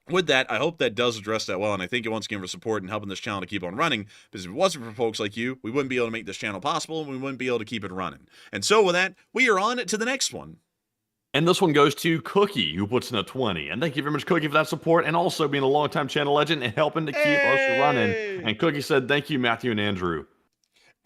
with that, I hope that does address that well, and I thank you once again for support and helping this channel to keep on running, because if it wasn't for folks like you, we wouldn't be able to make this channel possible, and we wouldn't be able to keep it running. And so with that, we are on to the next one. And this one goes to Cookie, who puts in a 20. And thank you very much, Cookie, for that support, and also being a longtime channel legend and helping to keep us running. And Cookie said, thank you, Matthew and Andrew.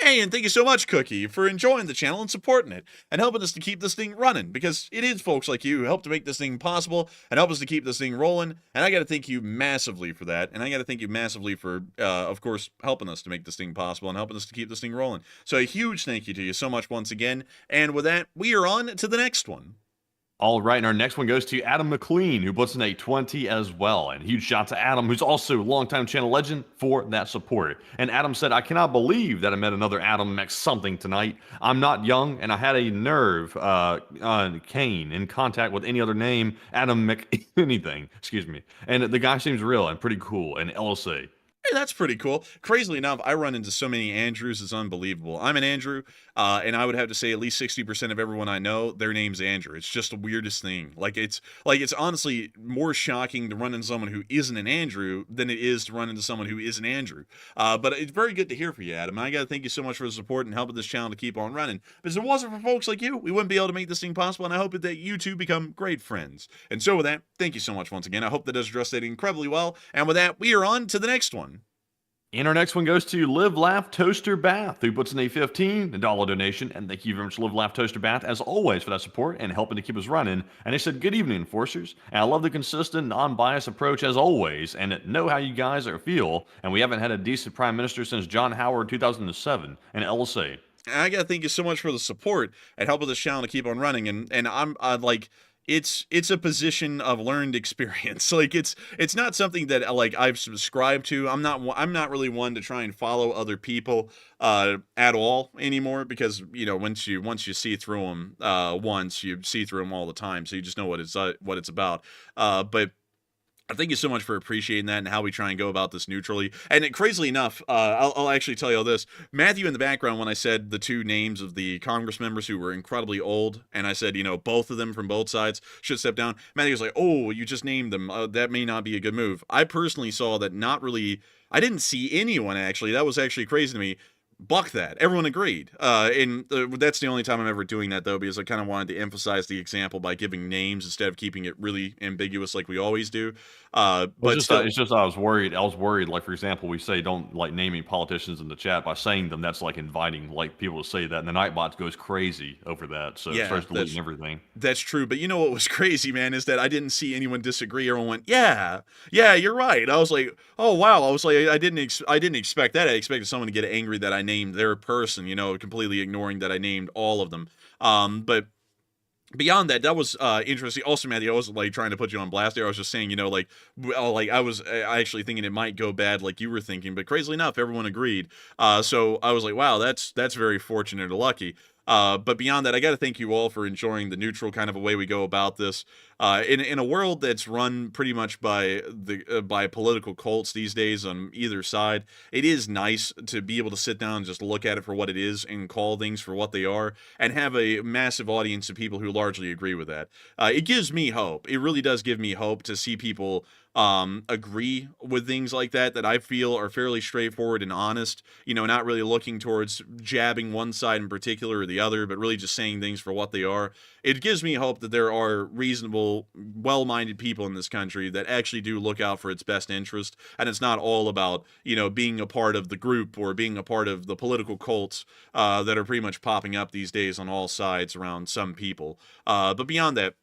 Hey, and thank you so much, Cookie, for enjoying the channel and supporting it, and helping us to keep this thing running, because it is folks like you who help to make this thing possible and help us to keep this thing rolling, and I got to thank you massively for that, and I got to thank you massively for, of course, helping us to make this thing possible and helping us to keep this thing rolling. So a huge thank you to you so much once again, and with that, we are on to the next one. All right, and our next one goes to Adam McLean, who puts in a 20 as well. And huge shout to Adam, who's also a longtime channel legend, for that support. And Adam said, I cannot believe that I met another Adam something tonight. I'm not young, and I had a nerve cane in contact with any other name, Adam anything, excuse me. And the guy seems real and pretty cool, and LSA. Hey, that's pretty cool. Crazily enough, I run into so many Andrews, it's unbelievable. I'm an Andrew, and I would have to say at least 60% of everyone I know, their name's Andrew. It's just the weirdest thing. It's honestly more shocking to run into someone who isn't an Andrew than it is to run into someone who is an Andrew. But it's very good to hear from you, Adam. I got to thank you so much for the support and helping this channel to keep on running. Because if it wasn't for folks like you, we wouldn't be able to make this thing possible, and I hope that you two become great friends. And so with that, thank you so much once again. I hope that does address that incredibly well. And with that, we are on to the next one. And our next one goes to Live Laugh Toaster Bath, who puts in a $15 donation. And thank you very much, Live Laugh Toaster Bath, as always, for that support and helping to keep us running. And they said, good evening, Enforcers. And I love the consistent, non-biased approach as always, and know how you guys feel. And we haven't had a decent prime minister since John Howard 2007. And LSA. I gotta thank you so much for the support and helping this channel to keep on running. And I'm like, it's a position of learned experience. Like it's not something that like I've subscribed to. I'm not really one to try and follow other people at all anymore, because you know, once you see through them once, you see through them all the time, so you just know what it's about. But thank you so much for appreciating that and how we try and go about this neutrally. And crazily enough, I'll actually tell you all this. Matthew in the background, when I said the two names of the Congress members who were incredibly old, and I said, you know, both of them from both sides should step down, Matthew was like, oh, you just named them. That may not be a good move. I personally saw that I didn't see anyone, actually. That was actually crazy to me. Buck that. Everyone agreed. And that's the only time I'm ever doing that, though, because I kind of wanted to emphasize the example by giving names instead of keeping it really ambiguous like we always do. But it's just I was worried. Like, for example, we say don't like naming politicians in the chat. By saying them, that's like inviting like people to say that, and the Nightbot goes crazy over that. So it starts deleting everything. That's true. But you know what was crazy, man, is that I didn't see anyone disagree. Everyone went, yeah, you're right. I was like, oh wow. I was like, I didn't expect that. I expected someone to get angry that I named their person, you know, completely ignoring that I named all of them. But beyond that, that was interesting. Also, Matthew, I wasn't like trying to put you on blast there. I was just saying, you know, like I was actually thinking it might go bad like you were thinking, but crazily enough, everyone agreed. So I was like, wow, that's very fortunate or lucky. But beyond that, I got to thank you all for enjoying the neutral kind of a way we go about this. In a world that's run pretty much by political cults these days on either side, it is nice to be able to sit down and just look at it for what it is and call things for what they are, and have a massive audience of people who largely agree with that. It gives me hope. It really does give me hope to see people agree with things like that I feel are fairly straightforward and honest, you know, not really looking towards jabbing one side in particular or the other, but really just saying things for what they are. It gives me hope that there are reasonable, well-minded people in this country that actually do look out for its best interest, and it's not all about, you know, being a part of the group or being a part of the political cults that are pretty much popping up these days on all sides around some people. But beyond that,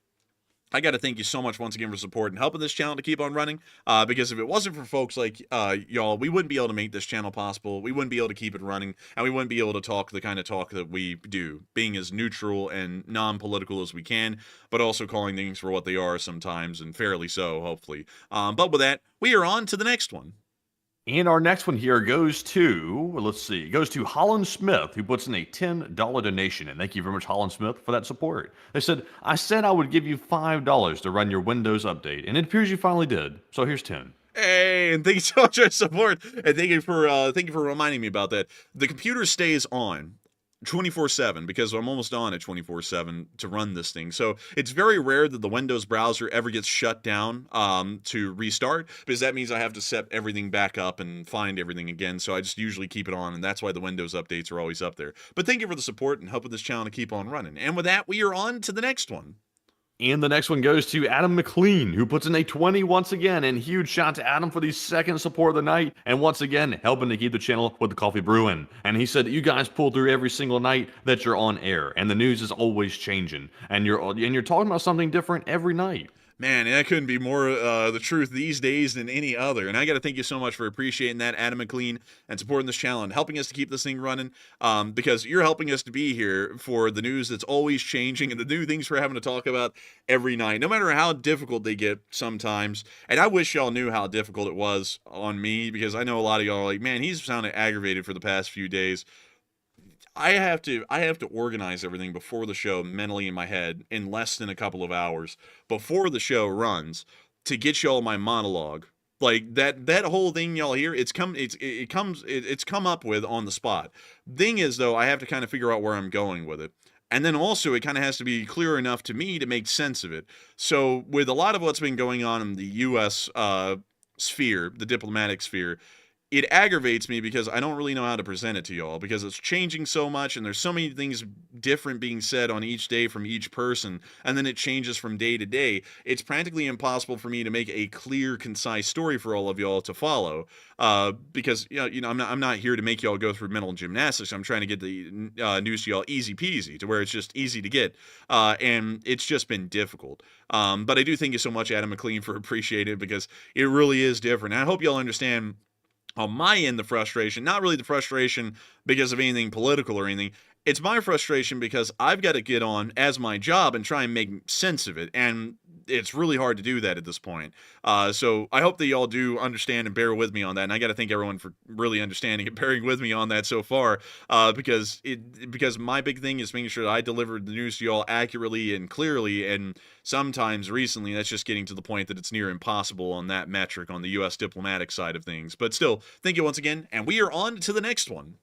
I got to thank you so much once again for support and helping this channel to keep on running, because if it wasn't for folks like y'all, we wouldn't be able to make this channel possible. We wouldn't be able to keep it running, and we wouldn't be able to talk the kind of talk that we do, being as neutral and non-political as we can, but also calling things for what they are sometimes, and fairly so, hopefully. But with that, we are on to the next one. And our next one here goes to, let's see, it goes to Holland Smith, who puts in a $10 donation. And thank you very much, Holland Smith, for that support. They said, I said I would give you $5 to run your Windows update, and it appears you finally did. So here's 10. Hey, and thank you so much for your support, and thank you for reminding me about that. The computer stays on 24/7 because I'm almost on at 24/7 to run this thing. So it's very rare that the Windows browser ever gets shut down to restart, because that means I have to set everything back up and find everything again. So I just usually keep it on, and that's why the Windows updates are always up there. But thank you for the support and helping this channel to keep on running. And with that, we are on to the next one. And the next one goes to Adam McLean, who puts in a 20 once again. And huge shout to Adam for the second support of the night. And once again, helping to keep the channel with the coffee brewing. And he said, you guys pull through every single night that you're on air. And the news is always changing. And you're talking about something different every night. Man, that couldn't be more the truth these days than any other. And I got to thank you so much for appreciating that, Adam McLean, and supporting this channel and helping us to keep this thing running, because you're helping us to be here for the news that's always changing and the new things we're having to talk about every night, no matter how difficult they get sometimes. And I wish y'all knew how difficult it was on me, because I know a lot of y'all are like, man, he's sounded aggravated for the past few days. I have to organize everything before the show mentally in my head in less than a couple of hours before the show runs to get y'all my monologue Like that whole thing y'all hear, it's come up with on the spot. Thing is though, I have to kind of figure out where I'm going with it. And then also it kind of has to be clear enough to me to make sense of it. So with a lot of what's been going on in the US sphere, the diplomatic sphere, it aggravates me because I don't really know how to present it to y'all, because it's changing so much and there's so many things different being said on each day from each person, and then it changes from day to day. It's practically impossible for me to make a clear, concise story for all of y'all to follow, because I'm not here to make y'all go through mental gymnastics. I'm trying to get the news to y'all easy peasy, to where it's just easy to get, and it's just been difficult. But I do thank you so much, Adam McLean, for appreciating it, because it really is different. And I hope y'all understand on my end the frustration, not really the frustration because of anything political or anything. It's my frustration because I've got to get on as my job and try and make sense of it, and it's really hard to do that at this point. So I hope that y'all do understand and bear with me on that, and I got to thank everyone for really understanding and bearing with me on that so far, because my big thing is making sure that I deliver the news to y'all accurately and clearly, and sometimes recently that's just getting to the point that it's near impossible on that metric on the U.S. diplomatic side of things. But still, thank you once again, and we are on to the next one.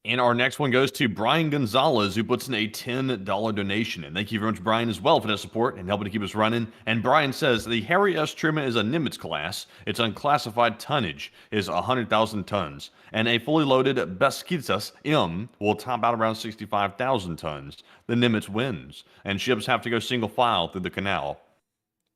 And our next one goes to Brian Gonzalez, who puts in a $10 donation. And thank you very much, Brian, as well, for that support and helping to keep us running. And Brian says, the Harry S. Truman is a Nimitz class. Its unclassified tonnage is 100,000 tons. And a fully loaded Beskidtas M will top out around 65,000 tons. The Nimitz wins. And ships have to go single file through the canal.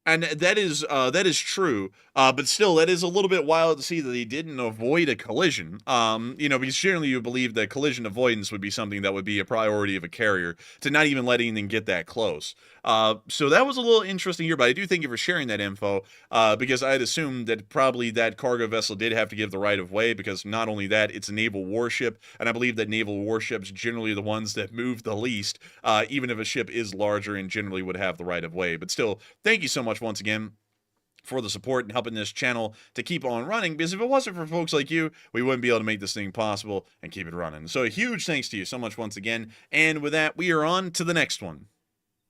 And that is true, but still, that is a little bit wild to see that they didn't avoid a collision. Because generally you believe that collision avoidance would be something that would be a priority of a carrier, to not even let anything get that close. So that was a little interesting here, but I do thank you for sharing that info, because I had assumed that probably that cargo vessel did have to give the right of way, because not only that, it's a naval warship, and I believe that naval warships generally are the ones that move the least, even if a ship is larger and generally would have the right of way. But still, thank you so much once again for the support and helping this channel to keep on running, because if it wasn't for folks like you, we wouldn't be able to make this thing possible and keep it running. So a huge thanks to you so much once again, and with that, we are on to the next one.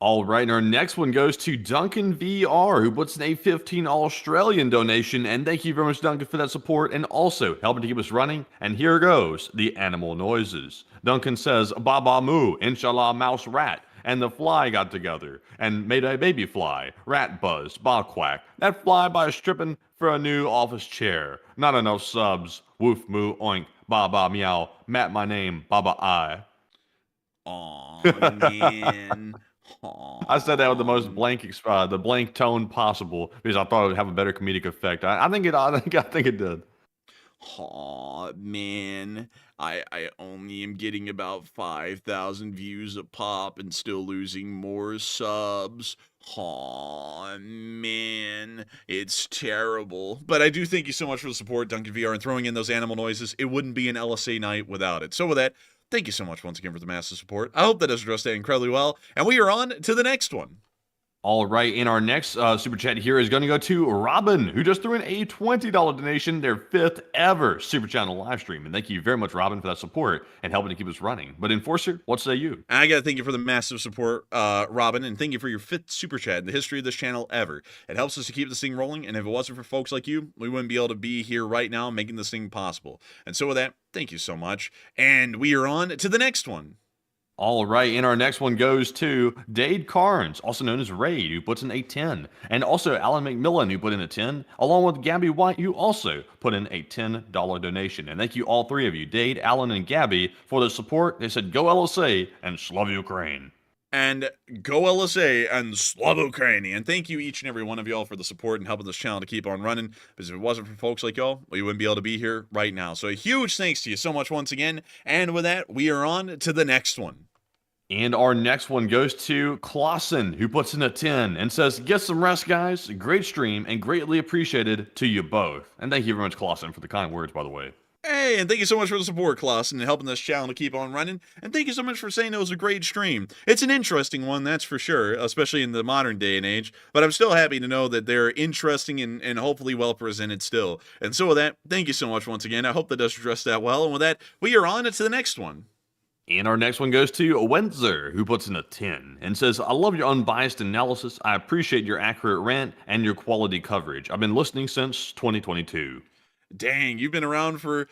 All right, and our next one goes to Duncan VR, who puts in a 15 Australian donation, and thank you very much, Duncan, for that support, and also helping to keep us running. And here goes the animal noises. Duncan says, Baba Moo, Inshallah Mouse Rat, and the fly got together and made a baby fly. Rat buzzed, ba quack. That fly by stripping for a new office chair. Not enough subs. Woof moo oink. Baba meow. Matt my name. Baba I. Aw, man. I said that with the most the blank tone possible, because I thought it would have a better comedic effect. I think it did. Aw, man. I only am getting about 5,000 views a pop and still losing more subs. Aw, man. It's terrible. But I do thank you so much for the support, Duncan VR, and throwing in those animal noises. It wouldn't be an LSA night without it. So with that, thank you so much once again for the massive support. I hope that has addressed that incredibly well. And we are on to the next one. All right, and our next super chat here is going to go to Robin, who just threw in a $20 donation, their 5th ever super channel live stream. And thank you very much, Robin, for that support and helping to keep us running. But Enforcer, what say you? I got to thank you for the massive support, Robin, and thank you for your 5th super chat in the history of this channel ever. It helps us to keep this thing rolling, and if it wasn't for folks like you, we wouldn't be able to be here right now making this thing possible. And so with that, thank you so much. And we are on to the next one. All right, and our next one goes to Dade Carnes, also known as Ray, who puts in a 10. And also Alan McMillan, who put in a 10, along with Gabby White, who also put in a $10 donation. And thank you all three of you, Dade, Alan, and Gabby, for the support. They said, go LSA and Slav Ukraine. And go LSA and Slav Ukraine. And thank you each and every one of y'all for the support and helping this channel to keep on running. Because if it wasn't for folks like y'all, we wouldn't be able to be here right now. So a huge thanks to you so much once again. And with that, we are on to the next one. And our next one goes to Clausen, who puts in a 10 and says, get some rest, guys. Great stream and greatly appreciated to you both. And thank you very much, Clausen, for the kind words, by the way. Hey, and thank you so much for the support, Clausen, and helping this channel to keep on running. And thank you so much for saying it was a great stream. It's an interesting one, that's for sure, especially in the modern day and age. But I'm still happy to know that they're interesting and hopefully well presented still. And so with that, thank you so much once again. I hope that does address that well. And with that, we are on to the next one. And our next one goes to Wenzer, who puts in a 10 and says, I love your unbiased analysis. I appreciate your accurate rant and your quality coverage. I've been listening since 2022. Dang, you've been around for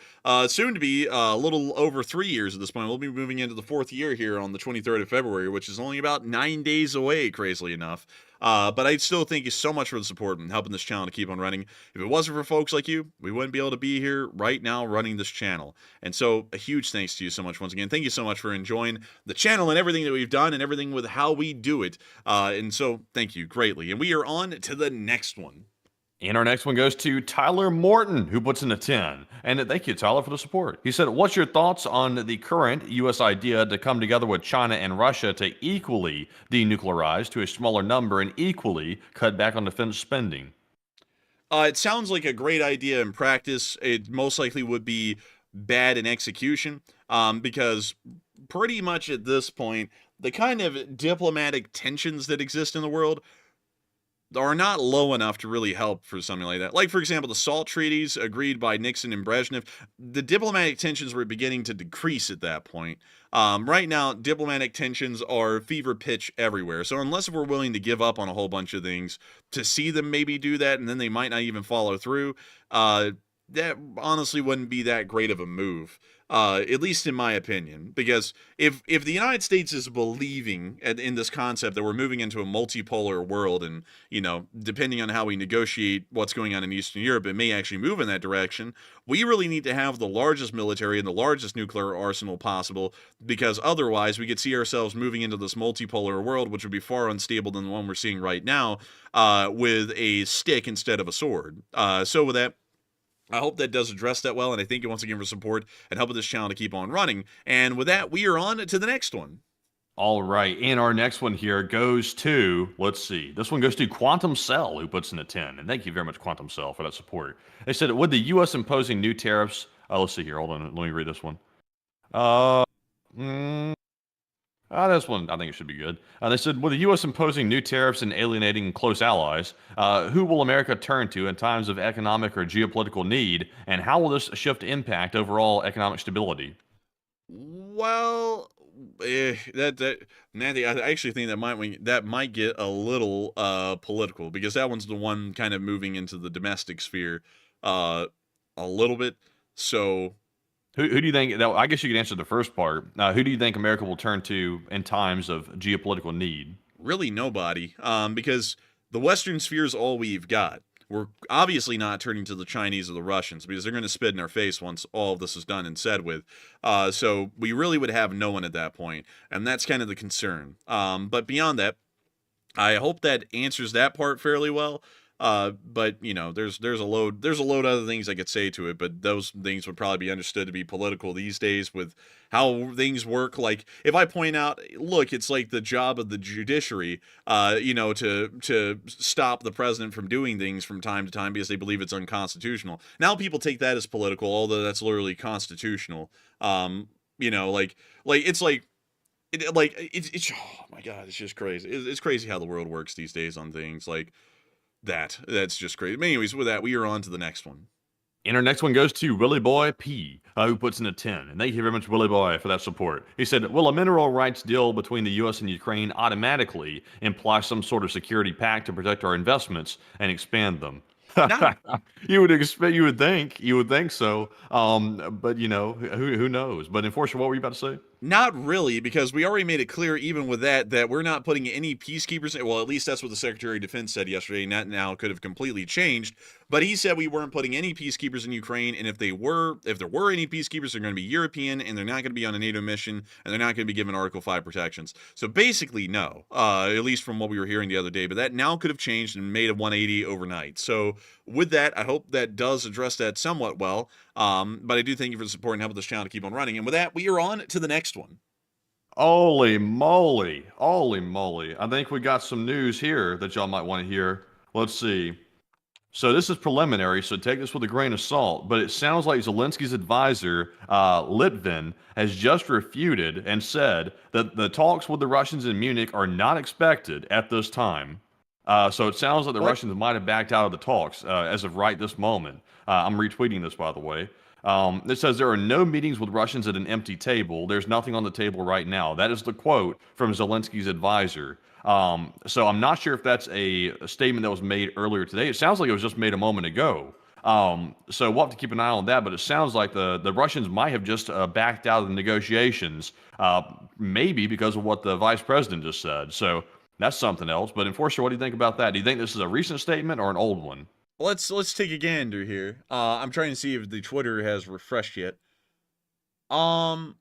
soon to be a little over 3 years at this point. We'll be moving into the 4th year here on the 23rd of February, which is only about 9 days away, crazily enough. But I still thank you so much for the support and helping this channel to keep on running. If it wasn't for folks like you, we wouldn't be able to be here right now running this channel. And so a huge thanks to you so much once again. Thank you so much for enjoying the channel and everything that we've done and everything with how we do it. And so thank you greatly. And we are on to the next one. And our next one goes to Tyler Morton, who puts in a 10. And thank you, Tyler, for the support. He said, what's your thoughts on the current U.S. idea to come together with China and Russia to equally denuclearize to a smaller number and equally cut back on defense spending? It sounds like a great idea in practice. It most likely would be bad in execution because pretty much at this point, the kind of diplomatic tensions that exist in the world are not low enough to really help for something like that. Like, for example, the SALT treaties agreed by Nixon and Brezhnev, the diplomatic tensions were beginning to decrease at that point. Right now, diplomatic tensions are fever pitch everywhere. So unless we're willing to give up on a whole bunch of things to see them maybe do that, and then they might not even follow through, that honestly wouldn't be that great of a move. At least in my opinion, because if the United States is believing in this concept that we're moving into a multipolar world, and depending on how we negotiate what's going on in Eastern Europe, it may actually move in that direction. We really need to have the largest military and the largest nuclear arsenal possible, because otherwise we could see ourselves moving into this multipolar world, which would be far unstable than the one we're seeing right now, with a stick instead of a sword. So with that, I hope that does address that well, and I thank you once again for support and helping this channel to keep on running. And with that, we are on to the next one. All right, and our next one here goes to, let's see, this one goes to Quantum Cell, who puts in a 10. And thank you very much, Quantum Cell, for that support. They said, with the U.S. imposing new tariffs, let's see here, hold on, let me read this one. This one, I think it should be good. They said, with the U.S. imposing new tariffs and alienating close allies, who will America turn to in times of economic or geopolitical need, and how will this shift impact overall economic stability? Well, Nancy, I actually think that might get a little political, because that one's the one kind of moving into the domestic sphere a little bit. So Who do you think, I guess you could answer the first part. Who do you think America will turn to in times of geopolitical need? Really nobody, because the Western sphere is all we've got. We're obviously not turning to the Chinese or the Russians, because they're going to spit in our face once all of this is done and said with. So we really would have no one at that point, and that's kind of the concern. But beyond that, I hope that answers that part fairly well. But there's a load of other things I could say to it, but those things would probably be understood to be political these days with how things work. Like, if I point out, look, it's like the job of the judiciary, to stop the president from doing things from time to time because they believe it's unconstitutional. Now people take that as political, although that's literally constitutional. It's oh my God, it's just crazy. It's crazy how the world works these days on things like that. That's just crazy. But anyways, with that, we are on to the next one. And our next one goes to Willie Boy P, who puts in a 10. And thank you very much, Willie Boy, for that support. He said, will a mineral rights deal between the U.S. and Ukraine automatically imply some sort of security pact to protect our investments and expand them? You would think so. But who knows? But Enforcer, what were you about to say? Not really, because we already made it clear, even with that we're not putting any peacekeepers. Well, at least that's what the Secretary of Defense said yesterday, and that now could have completely changed. But he said we weren't putting any peacekeepers in Ukraine, and if there were any peacekeepers, they're going to be European, and they're not going to be on a NATO mission, and they're not going to be given Article 5 protections. So basically, no, at least from what we were hearing the other day. But that now could have changed and made a 180 overnight. So with that, I hope that does address that somewhat well. But I do thank you for the support and helping this channel to keep on running. And with that, we are on to the next one. Holy moly. I think we got some news here that y'all might want to hear. Let's see. So this is preliminary, so take this with a grain of salt, but it sounds like Zelensky's advisor, Litvin, has just refuted and said that the talks with the Russians in Munich are not expected at this time. So it sounds like the Russians might have backed out of the talks as of right this moment. I'm retweeting this, by the way. It says there are no meetings with Russians at an empty table. There's nothing on the table right now. That is the quote from Zelensky's advisor. So I'm not sure if that's a statement that was made earlier today. It sounds like it was just made a moment ago. So we'll have to keep an eye on that, but it sounds like the Russians might have just backed out of the negotiations, maybe because of what the vice president just said. So that's something else. But Enforcer, what do you think about that? Do you think this is a recent statement or an old one? Let's take a gander here. I'm trying to see if the Twitter has refreshed yet. Well,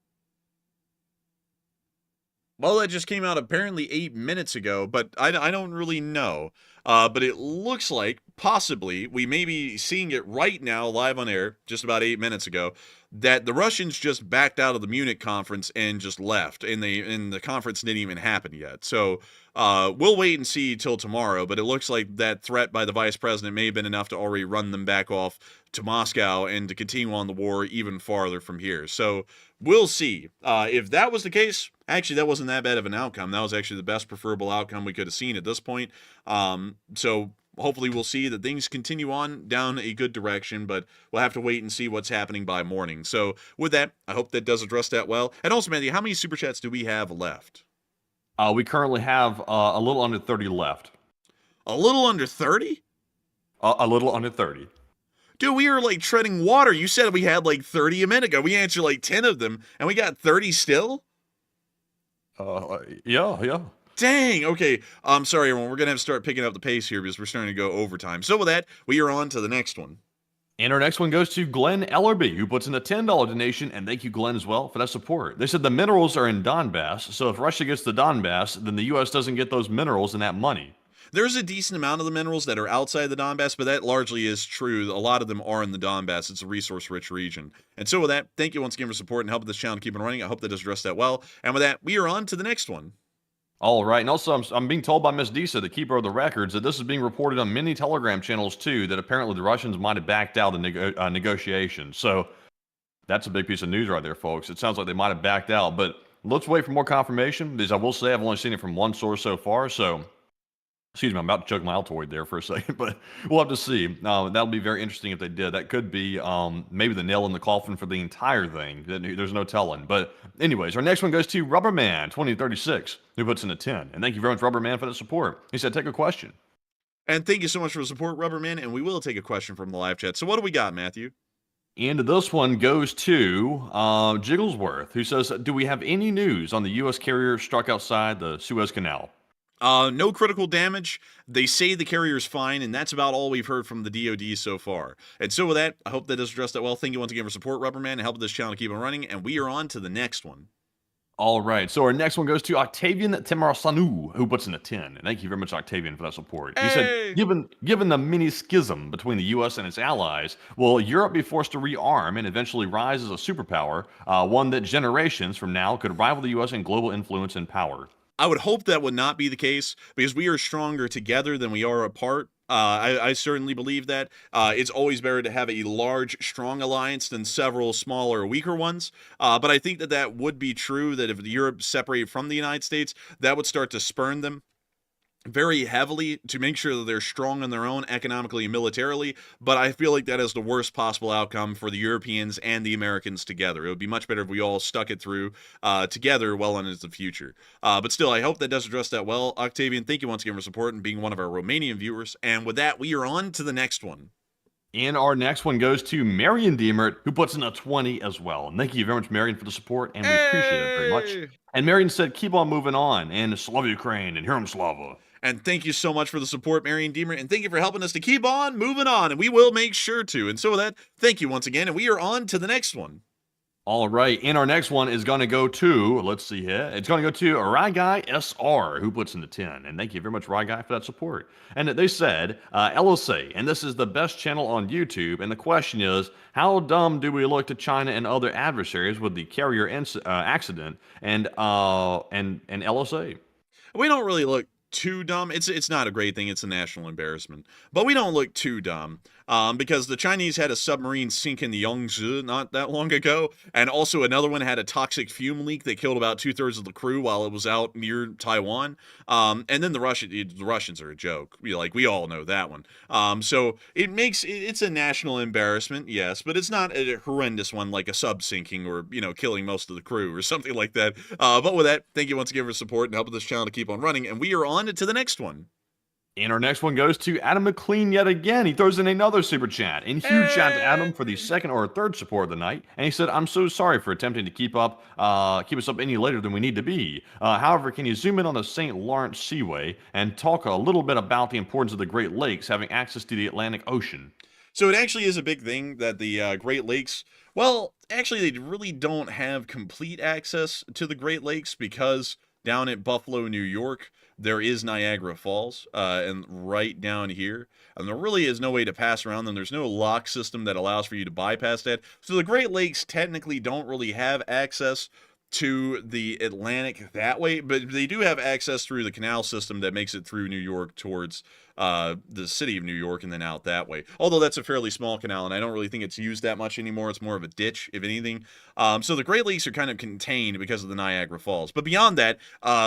that just came out apparently 8 minutes ago, but I don't really know. But it looks like possibly we may be seeing it right now live on air, just about 8 minutes ago, that the Russians just backed out of the Munich conference and just left, and the conference didn't even happen yet. So we'll wait and see till tomorrow, but it looks like that threat by the vice president may have been enough to already run them back off to Moscow and to continue on the war even farther from here. So we'll see. If that was the case, actually that wasn't that bad of an outcome. That was actually the best preferable outcome we could have seen at this point. So hopefully we'll see that things continue on down a good direction, but we'll have to wait and see what's happening by morning. So with that, I hope that does address that well. And also, Matthew, how many super chats do we have left? We currently have a little under 30 left. A little under 30? A little under 30. Dude, we were like treading water. You said we had like 30 a minute ago. We answered like 10 of them, and we got 30 still? Yeah. Dang, okay. I'm sorry, everyone. We're going to have to start picking up the pace here because we're starting to go overtime. So with that, we are on to the next one. And our next one goes to Glenn Ellerby, who puts in a $10 donation, and thank you, Glenn, as well, for that support. They said the minerals are in Donbass, so if Russia gets the Donbass, then the U.S. doesn't get those minerals and that money. There's a decent amount of the minerals that are outside the Donbass, but that largely is true. A lot of them are in the Donbass. It's a resource-rich region. And so with that, thank you once again for support and helping this channel keep on running. I hope that does address that well. And with that, we are on to the next one. All right, and also I'm being told by Miss Disa, the keeper of the records, that this is being reported on many Telegram channels too, that apparently the Russians might have backed out the negotiations. So that's a big piece of news right there, folks. It sounds like they might have backed out, but let's wait for more confirmation, because I will say I've only seen it from one source so far, so excuse me, I'm about to choke my Altoid there for a second, but we'll have to see. That'll be very interesting if they did. That could be maybe the nail in the coffin for the entire thing. There's no telling. But anyways, our next one goes to Rubberman 2036, who puts in a 10. And thank you very much, Rubberman, for the support. He said, take a question. And thank you so much for the support, Rubberman, and we will take a question from the live chat. So what do we got, Matthew? And this one goes to Jigglesworth, who says, do we have any news on the U.S. carrier struck outside the Suez Canal? No critical damage. They say the carrier's fine, and that's about all we've heard from the DoD so far. And so with that, I hope that does address that well. Thank you once again for support, Rubberman, and helping this channel keep on running. And we are on to the next one. All right, so our next one goes to Octavian Temarasanu, who puts in a 10. And thank you very much, Octavian, for that support. He said, given the mini schism between the U.S. and its allies, will Europe be forced to rearm and eventually rise as a superpower, one that generations from now could rival the U.S. in global influence and power? I would hope that would not be the case, because we are stronger together than we are apart. I certainly believe that. It's always better to have a large, strong alliance than several smaller, weaker ones. But I think that that would be true, that if Europe separated from the United States, that would start to spurn them very heavily to make sure that they're strong on their own economically and militarily. But I feel like that is the worst possible outcome for the Europeans and the Americans together. It would be much better if we all stuck it through together well into the future. But still, I hope that does address that well. Octavian, thank you once again for support and being one of our Romanian viewers. And with that, we are on to the next one. And our next one goes to Marion Diemert, who puts in a 20 as well. And thank you very much, Marion, for the support, and we appreciate it very much. And Marion said, keep on moving on, and Slava Ukraine, and Herum Slava. And thank you so much for the support, Marion Diemert, and thank you for helping us to keep on moving on, and we will make sure to. And so with that, thank you once again, and we are on to the next one. All right, and our next one is going to go to, let's see here, it's going to go to Ryguy SR, who puts in the 10. And thank you very much, Ryguy, for that support. And they said, LOC, and this is the best channel on YouTube, and the question is, how dumb do we look to China and other adversaries with the carrier accident and LOC? We don't really look too dumb. It's not a great thing. It's a national embarrassment. But we don't look too dumb. because the Chinese had a submarine sink in the Yangtze not that long ago, and also another one had a toxic fume leak that killed about 2/3 of the crew while it was out near Taiwan. And then the Russians are a joke. We all know that one. So it's a national embarrassment, yes, but it's not a horrendous one like a sub sinking or killing most of the crew or something like that. But with that, thank you once again for support and helping this channel to keep on running, and we are on to the next one. And our next one goes to Adam McLean yet again. He throws in another super chat. And huge shout out to Adam for the second or third support of the night. And he said, I'm so sorry for attempting to keep us up any later than we need to be. However, can you zoom in on the St. Lawrence Seaway and talk a little bit about the importance of the Great Lakes having access to the Atlantic Ocean? So it actually is a big thing that the Great Lakes, well, actually they really don't have complete access to the Great Lakes because down at Buffalo, New York, there is Niagara Falls, and right down here, and there really is no way to pass around them. There's no lock system that allows for you to bypass that. So the Great Lakes technically don't really have access to the Atlantic that way, but they do have access through the canal system that makes it through New York towards the city of New York and then out that way. Although that's a fairly small canal, and I don't really think it's used that much anymore. It's more of a ditch, if anything. So the Great Lakes are kind of contained because of the Niagara Falls. But beyond that,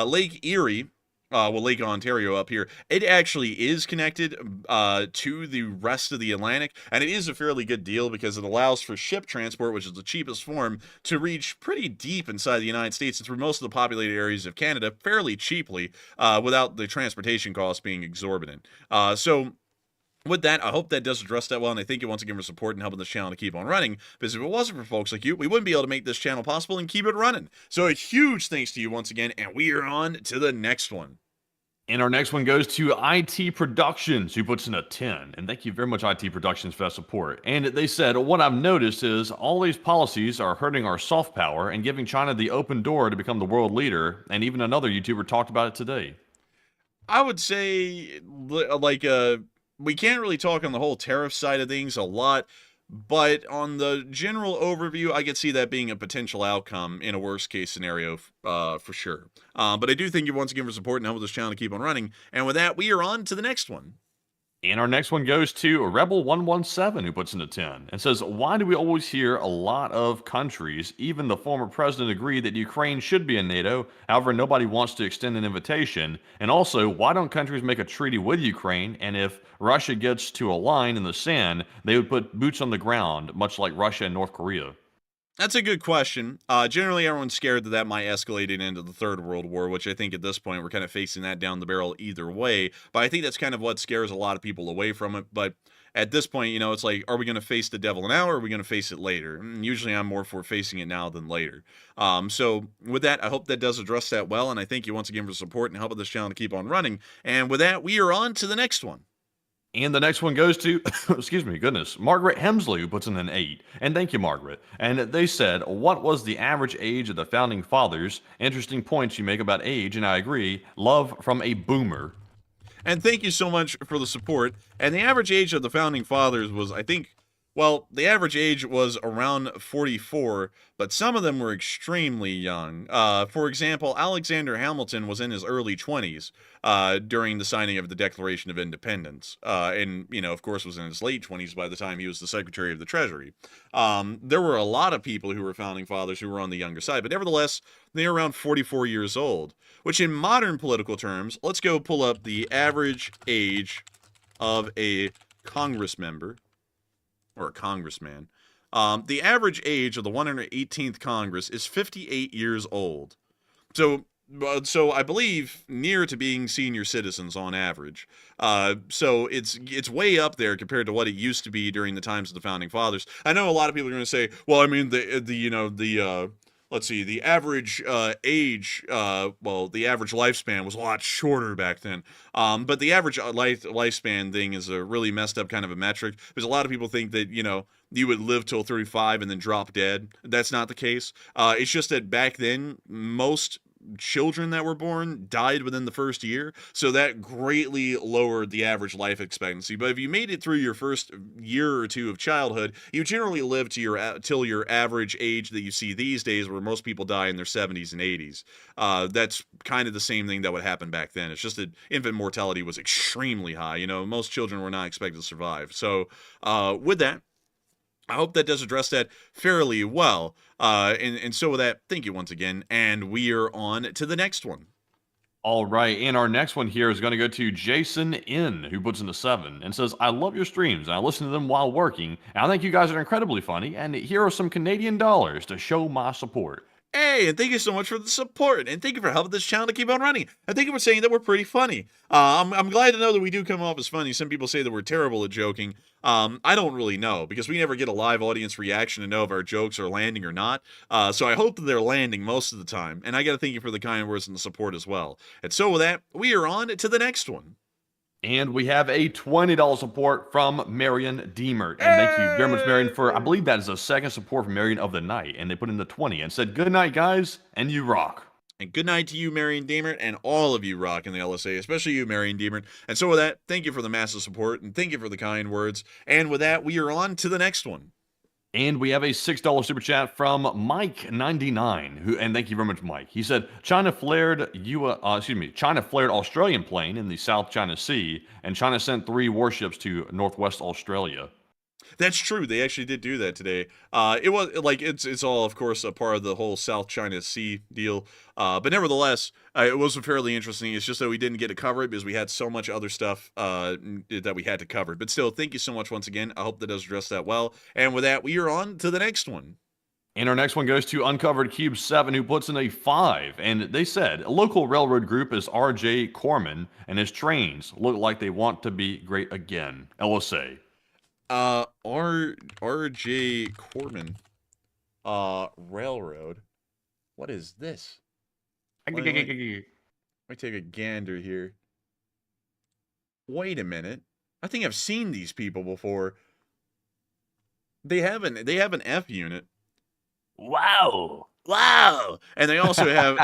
Lake Erie, Lake Ontario up here, it actually is connected to the rest of the Atlantic, and it is a fairly good deal because it allows for ship transport, which is the cheapest form, to reach pretty deep inside the United States and through most of the populated areas of Canada fairly cheaply without the transportation costs being exorbitant. So with that, I hope that does address that well, and I thank you once again for support and helping this channel to keep on running, because if it wasn't for folks like you, we wouldn't be able to make this channel possible and keep it running. So a huge thanks to you once again, and we are on to the next one. And our next one goes to IT Productions, who puts in a 10. And thank you very much, IT Productions, for that support. And they said, what I've noticed is all these policies are hurting our soft power and giving China the open door to become the world leader. And even another YouTuber talked about it today. I would say, we can't really talk on the whole tariff side of things a lot, but on the general overview, I could see that being a potential outcome in a worst case scenario for sure. But I do thank you once again for support and helping this channel to keep on running. And with that, we are on to the next one. And our next one goes to Rebel117, who puts in a 10 and says, why do we always hear a lot of countries, even the former president, agree that Ukraine should be in NATO? However, nobody wants to extend an invitation. And also, why don't countries make a treaty with Ukraine? And if Russia gets to a line in the sand, they would put boots on the ground, much like Russia and North Korea. That's a good question. Generally, everyone's scared that might escalate it into the Third World War, which I think at this point we're kind of facing that down the barrel either way. But I think that's kind of what scares a lot of people away from it. But at this point, it's like, are we going to face the devil now or are we going to face it later? And usually I'm more for facing it now than later. So with that, I hope that does address that well. And I thank you once again for support and helping this channel to keep on running. And with that, we are on to the next one. And the next one goes to, excuse me, goodness, Margaret Hemsley, who puts in an 8. And thank you, Margaret. And they said, what was the average age of the Founding Fathers? Interesting points you make about age, and I agree. Love from a boomer. And thank you so much for the support. And the average age of the Founding Fathers was, I think, well, the average age was around 44, but some of them were extremely young. For example, Alexander Hamilton was in his early 20s during the signing of the Declaration of Independence. And, of course, was in his late 20s by the time he was the Secretary of the Treasury. There were a lot of people who were Founding Fathers who were on the younger side, but nevertheless, they were around 44 years old, which in modern political terms, let's go pull up the average age of a Congress member. Or a congressman. The average age of the 118th Congress is 58 years old. So I believe near to being senior citizens on average. So it's way up there compared to what it used to be during the times of the Founding Fathers. I know a lot of people are going to say, well, I mean, let's see, the average age, the average lifespan was a lot shorter back then. But the average lifespan thing is a really messed up kind of a metric, because a lot of people think that, you would live till 35 and then drop dead. That's not the case. It's just that back then, most children that were born died within the first year, so that greatly lowered the average life expectancy. But if you made it through your first year or two of childhood, you generally live to till your average age that you see these days, where most people die in their 70s and 80s. That's kind of the same thing that would happen back then. It's just that infant mortality was extremely high. You know, most children were not expected to survive. So with that, I hope that does address that fairly well. And so with that, thank you once again. And we are on to the next one. All right, and our next one here is going to go to Jason N, who puts in a 7 and says, I love your streams, and I listen to them while working, and I think you guys are incredibly funny, and here are some Canadian dollars to show my support. Hey, and thank you so much for the support, and thank you for helping this channel to keep on running, and thank you for saying that we're pretty funny. I'm glad to know that we do come off as funny. Some people say that we're terrible at joking. I don't really know, because we never get a live audience reaction to know if our jokes are landing or not, so I hope that they're landing most of the time, and I gotta thank you for the kind words and the support as well. And so with that, we are on to the next one. And we have a $20 support from Marion Deemert. And thank you very much, Marion, for, I believe that is the second support from Marion of the night. And they put in the 20 and said, good night, guys, and you rock. And good night to you, Marion Deemert, and all of you rock in the LSA, especially you, Marion Deemert. And so with that, thank you for the massive support, and thank you for the kind words. And with that, we are on to the next one. And we have a $6 super chat from Mike99, and thank you very much, Mike. He said, China flared Australian plane in the South China Sea, and China sent 3 warships to Northwest Australia. That's true. They actually did do that today. It was like it's all, of course, a part of the whole South China Sea deal. But nevertheless, it was fairly interesting. It's just that we didn't get to cover it because we had so much other stuff that we had to cover. But still, thank you so much once again. I hope that does address that well. And with that, we are on to the next one. And our next one goes to Uncovered Cube 7, who puts in a 5. And they said, a local railroad group is R.J. Corman, and his trains look like they want to be great again. LSA. R.J. Corman, Railroad. What is this? Let me take a gander here. Wait a minute. I think I've seen these people before. They have an F unit. Wow. And they also have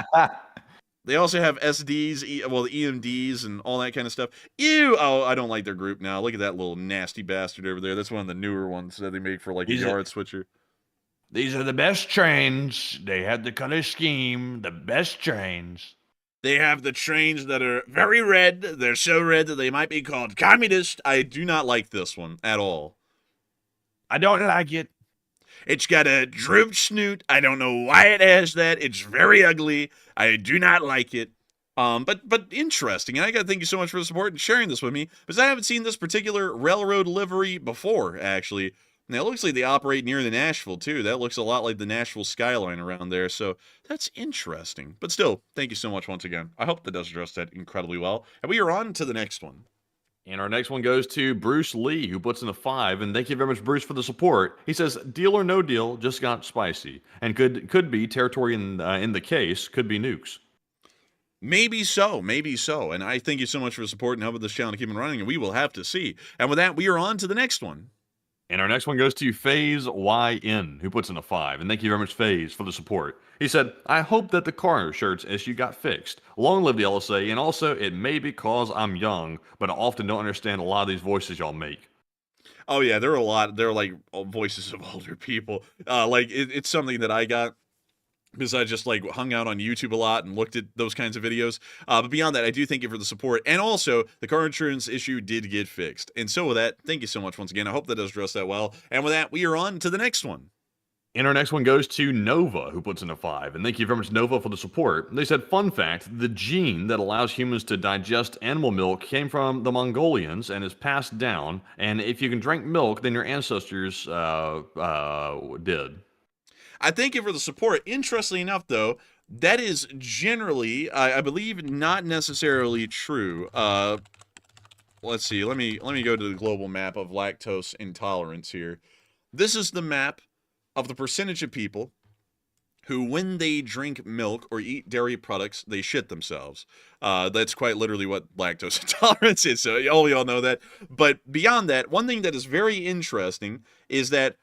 SDs, the EMDs, and all that kind of stuff. Ew! Oh, I don't like their group now. Look at that little nasty bastard over there. That's one of the newer ones that they make for, like, a yard switcher. These are the best trains. They have the color scheme. The best trains. They have the trains that are very red. They're so red that they might be called communist. I do not like this one at all. I don't like it. It's got a drooped snoot. I don't know why it has that. It's very ugly. I do not like it. But interesting. And I gotta thank you so much for the support and sharing this with me, because I haven't seen this particular railroad livery before, actually. And it looks like they operate near the Nashville, too. That looks a lot like the Nashville skyline around there, so that's interesting. But still, thank you so much once again. I hope that does address that incredibly well. And we are on to the next one. And our next one goes to Bruce Lee, who puts in a 5. And thank you very much, Bruce, for the support. He says, deal or no deal, just got spicy. And could be territory in the case, could be nukes. Maybe so. And I thank you so much for the support and helping this channel to keep on running, and we will have to see. And with that, we are on to the next one. And our next one goes to Phase YN, who puts in a 5. And thank you very much, Phase, for the support. He said, I hope that the car shirts issue got fixed. Long live the LSA, and also it may be because I'm young, but I often don't understand a lot of these voices y'all make. Oh yeah, there are a lot. They're like voices of older people. It's something that I got because I just like hung out on YouTube a lot and looked at those kinds of videos. But beyond that, I do thank you for the support. And also, the car insurance issue did get fixed. And so with that, thank you so much once again. I hope that does address that well. And with that, we are on to the next one. And our next one goes to Nova, who puts in a 5. And thank you very much, Nova, for the support. They said, fun fact, the gene that allows humans to digest animal milk came from the Mongolians and is passed down. And if you can drink milk, then your ancestors did. I thank you for the support. Interestingly enough, though, that is generally, I believe, not necessarily true. Let's see. Let me go to the global map of lactose intolerance here. This is the map of the percentage of people who, when they drink milk or eat dairy products, they shit themselves. That's quite literally what lactose intolerance is, so all y'all know that. But beyond that, one thing that is very interesting is that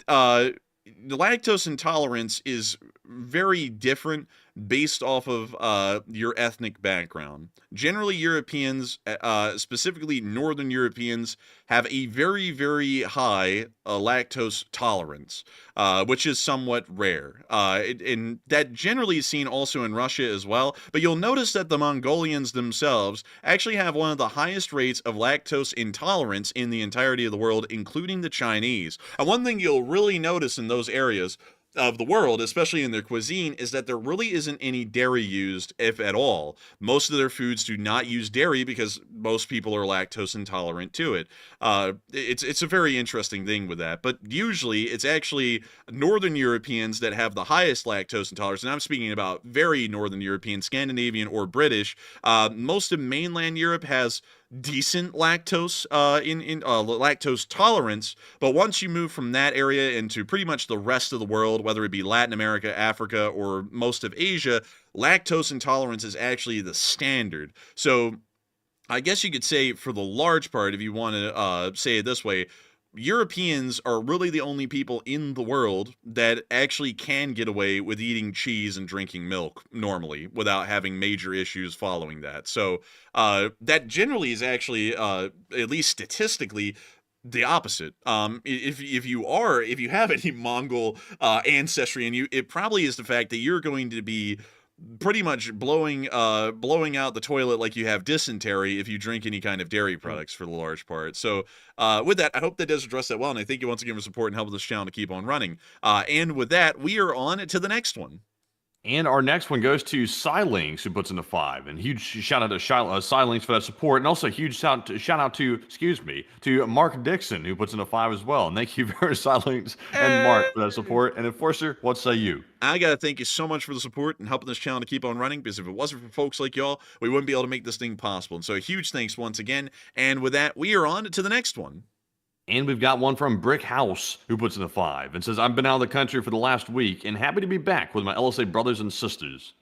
lactose intolerance is very different based off of your ethnic background. Generally, Europeans, specifically Northern Europeans, have a very, very high lactose tolerance, which is somewhat rare. And that generally is seen also in Russia as well. But you'll notice that the Mongolians themselves actually have one of the highest rates of lactose intolerance in the entirety of the world, including the Chinese. And one thing you'll really notice in those areas of the world, especially in their cuisine, is that there really isn't any dairy used, if at all. Most of their foods do not use dairy because most people are lactose intolerant to it. It's a very interesting thing with that, but usually it's actually Northern Europeans that have the highest lactose intolerance, and I'm speaking about very Northern European, Scandinavian, or British. Most of mainland Europe has decent lactose lactose tolerance, but once you move from that area into pretty much the rest of the world, whether it be Latin America, Africa, or most of Asia, lactose intolerance is actually the standard. So I guess you could say, for the large part, if you want to say it this way, Europeans are really the only people in the world that actually can get away with eating cheese and drinking milk normally without having major issues following that. So that generally is actually, at least statistically, the opposite. If you have any Mongol ancestry in you, it probably is the fact that you're going to be pretty much blowing out the toilet like you have dysentery if you drink any kind of dairy products for the large part. So with that, I hope that does address that well, and I thank you once again for support and helping this channel to keep on running. And with that, we are on to the next one. And our next one goes to Silinks, who puts in a 5. And huge shout out to Silinks for that support. And also a huge shout out to Mark Dixon, who puts in a 5 as well. And thank you very Silinks and Mark for that support. And Enforcer, what say you? I got to thank you so much for the support and helping this channel to keep on running, because if it wasn't for folks like y'all, we wouldn't be able to make this thing possible. And so a huge thanks once again. And with that, we are on to the next one. And we've got one from Brick House, who puts in a 5 and says, I've been out of the country for the last week and happy to be back with my LSA brothers and sisters.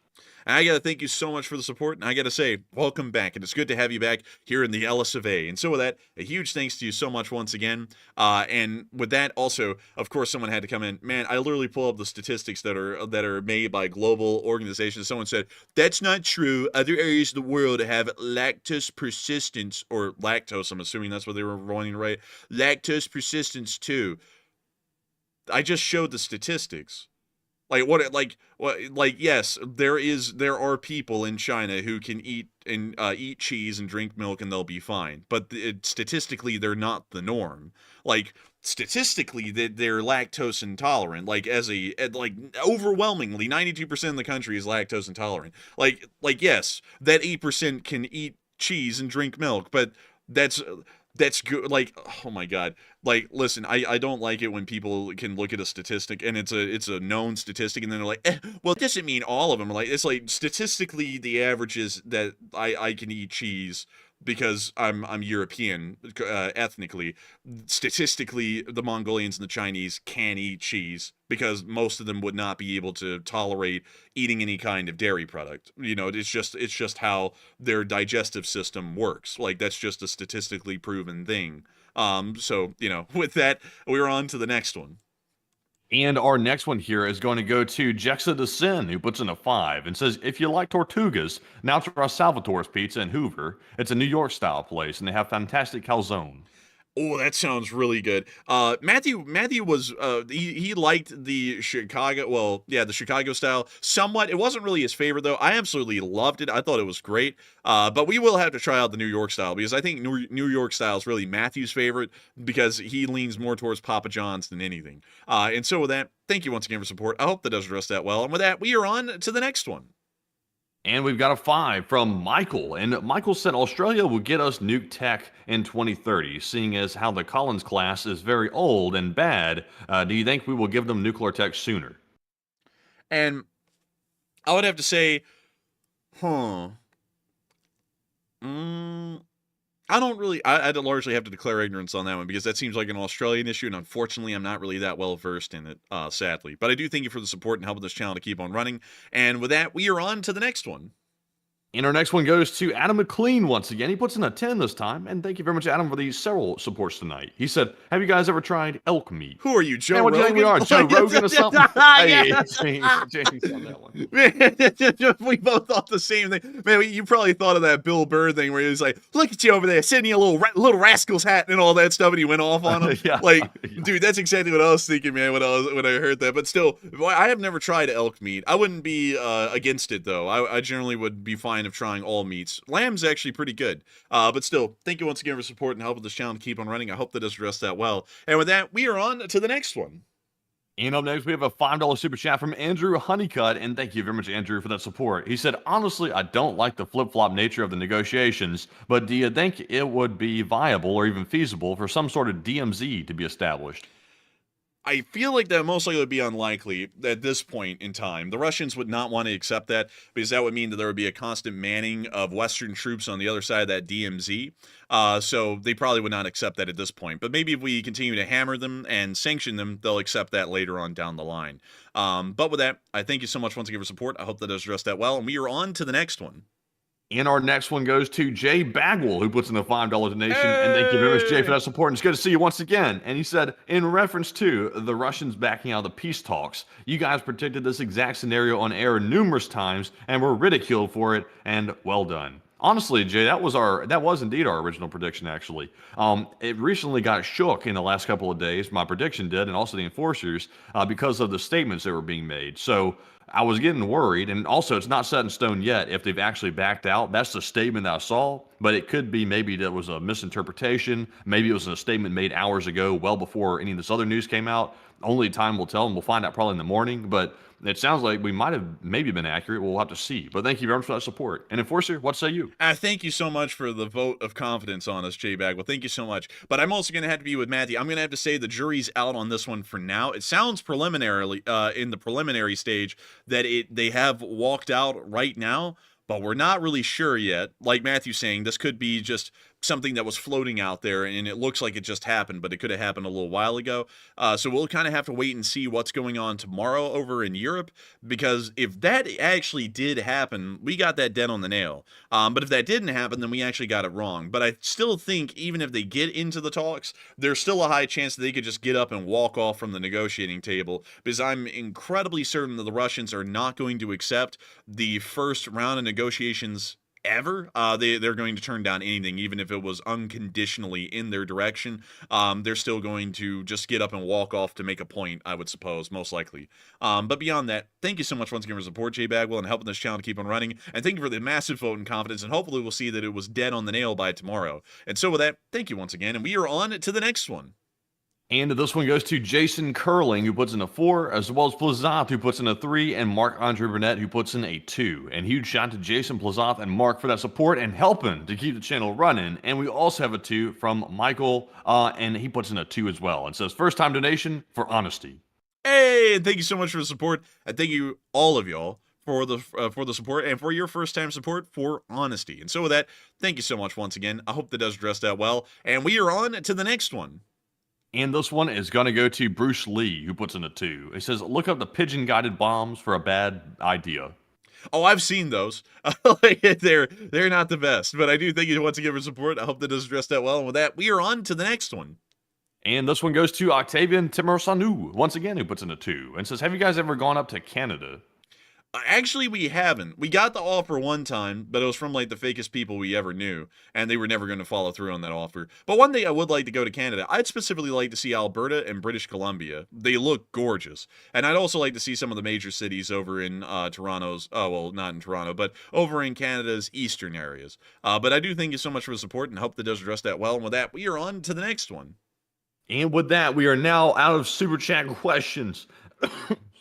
I got to thank you so much for the support, and I got to say, welcome back, and it's good to have you back here in the LS of A. And so with that, a huge thanks to you so much once again. And with that, also, of course, someone had to come in. Man, I literally pull up the statistics that are made by global organizations. Someone said, that's not true. Other areas of the world have lactose persistence, or lactose, I'm assuming that's what they were wanting to write. Lactose persistence too. I just showed the statistics. Yes, there are people in China who can eat cheese and drink milk and they'll be fine, but statistically they're not the norm. Statistically they're lactose intolerant, overwhelmingly 92% of the country is lactose intolerant. Yes, that 8% can eat cheese and drink milk, but that's good. Oh my god. Listen, I don't like it when people can look at a statistic and it's a known statistic and then they're like, well, it doesn't mean all of them. It's statistically the average is that I can eat cheese because I'm European ethnically. Statistically, the Mongolians and the Chinese can eat cheese because most of them would not be able to tolerate eating any kind of dairy product. It's just how their digestive system works. That's just a statistically proven thing. So with that, we're on to the next one. And our next one here is going to go to Jexa de Sin, who puts in a 5 and says, if you like Tortugas, now try Salvatore's Pizza in Hoover. It's a New York style place and they have fantastic calzone. Oh, that sounds really good. Matthew was, he liked the Chicago, the Chicago style somewhat. It wasn't really his favorite, though. I absolutely loved it. I thought it was great. But we will have to try out the New York style, because I think New York style is really Matthew's favorite, because he leans more towards Papa John's than anything. And so with that, thank you once again for support. I hope that does address that well. And with that, we are on to the next one. And we've got a 5 from Michael. And Michael said Australia will get us nuke tech in 2030, seeing as how the Collins class is very old and bad. Do you think we will give them nuclear tech sooner? And I would have to say, I don't really, I'd largely have to declare ignorance on that one, because that seems like an Australian issue, and unfortunately I'm not really that well versed in it, sadly. But I do thank you for the support and helping this channel to keep on running. And with that, we are on to the next one. And our next one goes to Adam McLean once again. He puts in a 10 this time. And thank you very much, Adam, for these several supports tonight. He said, have you guys ever tried elk meat? Who are you, Joe Man, what do you think we Rogan? are? Joe Rogan or something? Hey, James on that one. Man, we both thought the same thing. Man, you probably thought of that Bill Burr thing where he was like, look at you over there, sending you a little rascal's hat and all that stuff, and he went off on him. Yeah. Dude, that's exactly what I was thinking, man, when I heard that. But still, I have never tried elk meat. I wouldn't be against it, though. I generally would be fine of trying all meats. Lamb's actually pretty good. But still, thank you once again for support and helping this channel to keep on running. I hope that does address that well. And with that, we are on to the next one. And up next, we have a $5 super chat from Andrew Honeycutt, and thank you very much, Andrew, for that support. He said, honestly, I don't like the flip-flop nature of the negotiations, but do you think it would be viable or even feasible for some sort of DMZ to be established? I feel like that most likely would be unlikely at this point in time. The Russians would not want to accept that because that would mean that there would be a constant manning of Western troops on the other side of that DMZ. So they probably would not accept that at this point. But maybe if we continue to hammer them and sanction them, they'll accept that later on down the line. But with that, I thank you so much once again for support. I hope that does address that well. And we are on to the next one. And our next one goes to Jay Bagwell, who puts in a $5 donation. Hey! And thank you very much, Jay, for that support. And it's good to see you once again. And he said, in reference to the Russians backing out of the peace talks, you guys predicted this exact scenario on air numerous times and were ridiculed for it. And well done. Honestly, Jay, that was indeed our original prediction, actually. It recently got shook in the last couple of days. My prediction did, and also the enforcers, because of the statements that were being made. So I was getting worried, and also it's not set in stone yet if they've actually backed out. That's the statement that I saw, but it could be maybe that was a misinterpretation. Maybe it was a statement made hours ago, well before any of this other news came out. Only time will tell, and we'll find out probably in the morning, but it sounds like we might have maybe been accurate. We'll have to see. But thank you very much for that support. And Enforcer, what say you? Thank you so much for the vote of confidence on us, Jay Bagwell. Thank you so much. But I'm also going to have to be with Matthew. I'm going to have to say the jury's out on this one for now. It sounds preliminarily, in the preliminary stage, that they have walked out right now, but we're not really sure yet. Like Matthew's saying, this could be just something that was floating out there, and it looks like it just happened, but it could have happened a little while ago. So we'll kind of have to wait and see what's going on tomorrow over in Europe, because if that actually did happen, we got that dead on the nail. But if that didn't happen, then we actually got it wrong. But I still think even if they get into the talks, there's still a high chance that they could just get up and walk off from the negotiating table, because I'm incredibly certain that the Russians are not going to accept the first round of negotiations ever. They're going to turn down anything, even if it was unconditionally in their direction. They're still going to just get up and walk off to make a point, I would suppose, most likely. But beyond that, thank you so much once again for support, Jay Bagwell, and helping this channel to keep on running. And thank you for the massive vote and confidence, and hopefully we'll see that it was dead on the nail by tomorrow. And so with that, thank you once again, and we are on to the next one. And this one goes to Jason Curling, who puts in a 4, as well as Plazoth, who puts in a 3, and Marc-Andre Burnett, who puts in a 2. And huge shout out to Jason, Plazoth, and Mark for that support and helping to keep the channel running. And we also have a 2 from Michael, and he puts in a 2 as well. And says, first time donation for honesty. Hey, and thank you so much for the support. And thank you, all of y'all, for the support and for your first time support for honesty. And so with that, thank you so much once again. I hope that does address that well. And we are on to the next one. And this one is going to go to Bruce Lee, who puts in a 2. He says, look up the pigeon-guided bombs for a bad idea. Oh, I've seen those. They're not the best, but I do thank you once again for support. I hope that does address that well. And with that, we are on to the next one. And this one goes to Octavian Timorsanu, once again, who puts in a 2, and says, have you guys ever gone up to Canada? Actually, we haven't. We got the offer one time, but it was from like the fakest people we ever knew, and they were never going to follow through on that offer. But one day I would like to go to Canada. I'd specifically like to see Alberta and British Columbia. They look gorgeous. And I'd also like to see some of the major cities over in Toronto's, oh, well, not in Toronto, but over in Canada's eastern areas. But I do thank you so much for the support, and hope that does address that well. And with that, we are on to the next one. And with that, we are now out of Super Chat questions.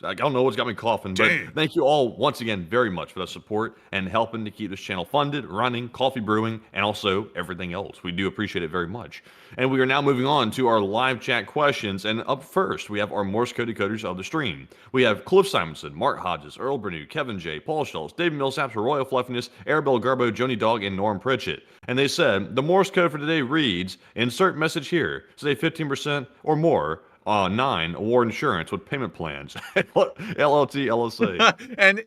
I don't know what's got me coughing, but thank you all once again very much for the support and helping to keep this channel funded, running, coffee brewing, and also everything else. We do appreciate it very much. And we are now moving on to our live chat questions. And up first, we have our Morse code decoders of the stream. We have Cliff Simonson, Mark Hodges, Earl Bernew, Kevin J, Paul Schultz, David Millsaps, Royal Fluffiness, Arabelle Garbo, Joni Dog, and Norm Pritchett. And they said, the Morse code for today reads, insert message here, say 15% or more. 9, war insurance with payment plans. LLT, LSA. And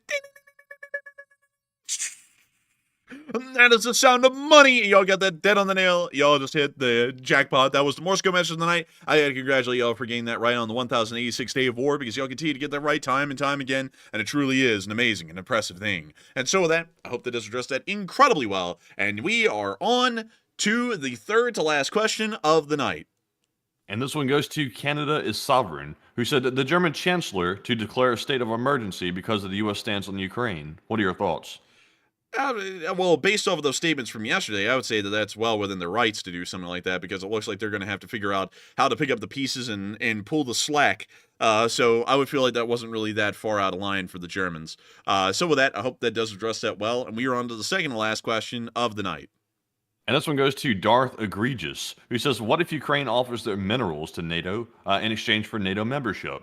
That is the sound of money. Y'all got that dead on the nail. Y'all just hit the jackpot. That was the Morse code message of the night. I gotta congratulate y'all for getting that right on the 1086th day of war, because y'all continue to get that right time and time again, and it truly is an amazing and impressive thing. And so with that, I hope that does address that incredibly well. And we are on to the third to last question of the night. And this one goes to Canada is Sovereign, who said that the German Chancellor to declare a state of emergency because of the U.S. stance on Ukraine. What are your thoughts? Well, based off of those statements from yesterday, I would say that that's well within their rights to do something like that, because it looks like they're going to have to figure out how to pick up the pieces and pull the slack. So I would feel like that wasn't really that far out of line for the Germans. So with that, I hope that does address that well. And we are on to the second to last question of the night. And this one goes to Darth Egregious, who says, what if Ukraine offers their minerals to NATO in exchange for NATO membership?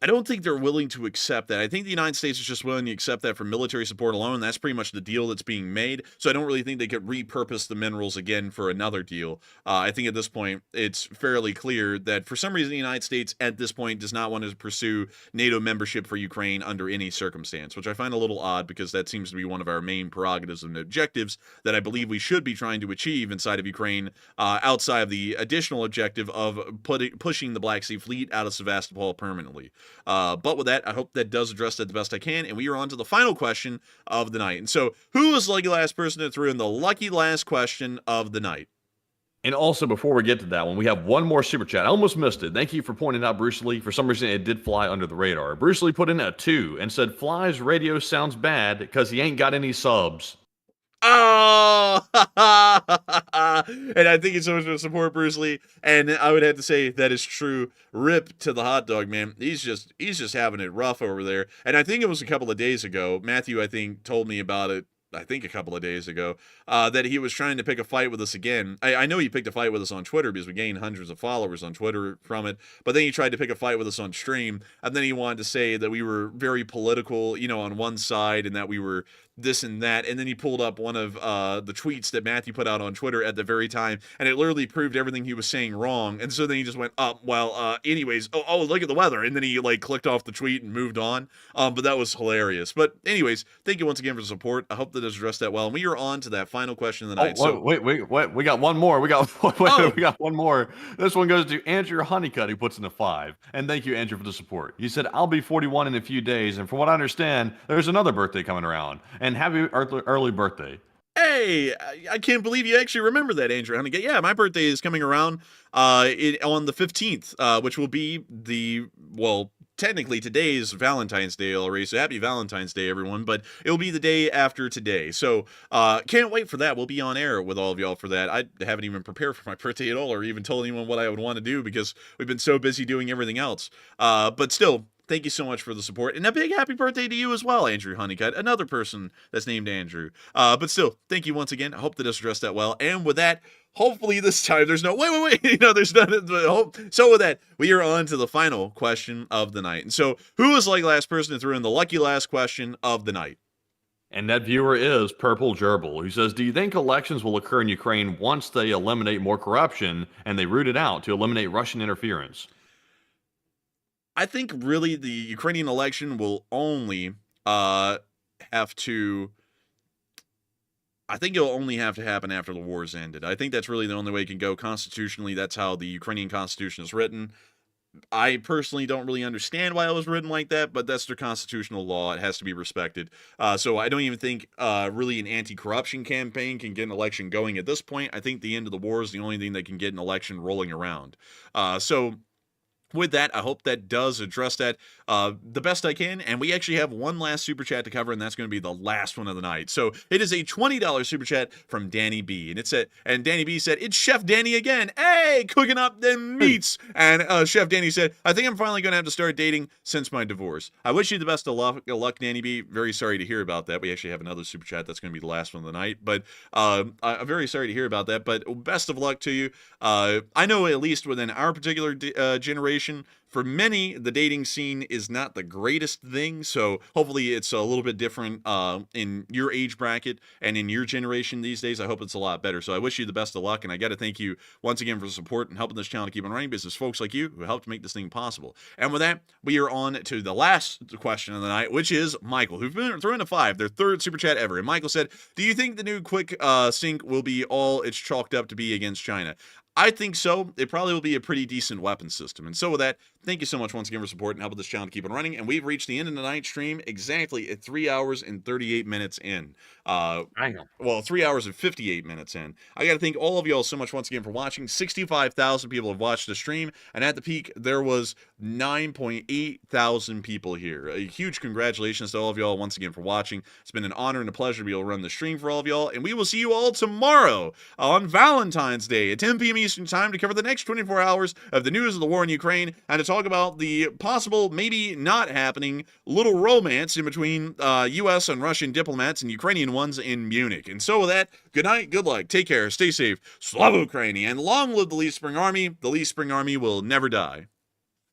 I don't think they're willing to accept that. I think the United States is just willing to accept that for military support alone. That's pretty much the deal that's being made. So I don't really think they could repurpose the minerals again for another deal. I think at this point, it's fairly clear that for some reason the United States at this point does not want to pursue NATO membership for Ukraine under any circumstance, which I find a little odd, because that seems to be one of our main prerogatives and objectives that I believe we should be trying to achieve inside of Ukraine, outside of the additional objective of pushing the Black Sea Fleet out of Sevastopol permanently. But with that, I hope that does address that the best I can, and we are on to the final question of the night. And so, who was the lucky last person that threw in the lucky last question of the night? And also, before we get to that one, we have one more super chat. I almost missed it. Thank you for pointing out, Bruce Lee. For some reason, it did fly under the radar. Bruce Lee put in a 2 and said, Fly's radio sounds bad because he ain't got any subs. Oh, and I thank you so much for the support, Bruce Lee. And I would have to say that is true. Rip to the hot dog, man. He's just having it rough over there. And I think it was a couple of days ago. Matthew, I think, told me about it. I think a couple of days ago, that he was trying to pick a fight with us again. I know he picked a fight with us on Twitter because we gained hundreds of followers on Twitter from it, but then he tried to pick a fight with us on stream, and then he wanted to say that we were very political, on one side, and that we were this and that, and then he pulled up one of the tweets that Matthew put out on Twitter at the very time, and it literally proved everything he was saying wrong, and so then he just went, anyways, look at the weather, and then he, clicked off the tweet and moved on, but that was hilarious. But anyways, thank you once again for the support. I hope that has addressed that well, and we are on to that final question of the night. Wait, we got one more. We got one more. This one goes to Andrew Honeycutt, who puts in a 5, and thank you, Andrew, for the support. He said, I'll be 41 in a few days, and from what I understand, there's another birthday coming around, and happy early birthday. Hey, I can't believe you actually remember that, Andrew Honeycutt. Yeah, my birthday is coming around on the 15th, which will be technically today's Valentine's Day already, so happy Valentine's Day, everyone, but it'll be the day after today, so can't wait for that. We'll be on air with all of y'all for that. I haven't even prepared for my birthday at all, or even told anyone what I would want to do, because we've been so busy doing everything else, but still, thank you so much for the support, and a big happy birthday to you as well, Andrew Honeycutt, another person that's named Andrew, but still, thank you once again. I hope that this addressed that well, and with that, hopefully this time there's no wait, there's nothing. So with that, we are on to the final question of the night. And so, who was the last person to throw in the lucky last question of the night? And that viewer is Purple Gerbil, who says, do you think elections will occur in Ukraine once they eliminate more corruption and they root it out to eliminate Russian interference? I think really the Ukrainian election will only have to happen after the war is ended. I think that's really the only way it can go constitutionally. That's how the Ukrainian constitution is written. I personally don't really understand why it was written like that, but that's their constitutional law. It has to be respected. So I don't even think really an anti-corruption campaign can get an election going at this point. I think the end of the war is the only thing that can get an election rolling around. So with that, I hope that does address that the best I can. And we actually have one last super chat to cover, and that's going to be the last one of the night. So it is a $20 super chat from Danny B. And Danny B said, it's Chef Danny again. Hey, cooking up them meats. And Chef Danny said, I think I'm finally going to have to start dating since my divorce. I wish you the best of luck, Danny B. Very sorry to hear about that. We actually have another super chat that's going to be the last one of the night. But I'm very sorry to hear about that. But best of luck to you. I know at least within our particular generation, For many, the dating scene is not the greatest thing, so hopefully it's a little bit different in your age bracket and in your generation these days. I hope it's a lot better. So I wish you the best of luck, and I got to thank you once again for the support and helping this channel to keep on running, because it's folks like you who helped make this thing possible. And with that, we are on to the last question of the night, which is Michael, who's been throwing a 5, their 3rd super chat ever. And Michael said, do you think the new quick sync will be all it's chalked up to be against China? I think so. It probably will be a pretty decent weapon system. And so with that, thank you so much once again for support and helping this channel to keep on running. And we've reached the end of the night stream exactly at 3 hours and 38 minutes in. Well, 3 hours and 58 minutes in. I got to thank all of y'all so much once again for watching. 65,000 people have watched the stream. And at the peak, there was 9.8 thousand people here. A huge congratulations to all of y'all once again for watching. It's been an honor and a pleasure to be able to run the stream for all of y'all. And we will see you all tomorrow on Valentine's Day at 10 p.m. Eastern Time to cover the next 24 hours of the news of the war in Ukraine and to talk about the possible, maybe not happening, little romance in between U.S. and Russian diplomats and Ukrainian ones in Munich. And so with that, good night, good luck, take care, stay safe, Slava Ukraini, and long live the Lee Spring Army. The Lee Spring Army will never die.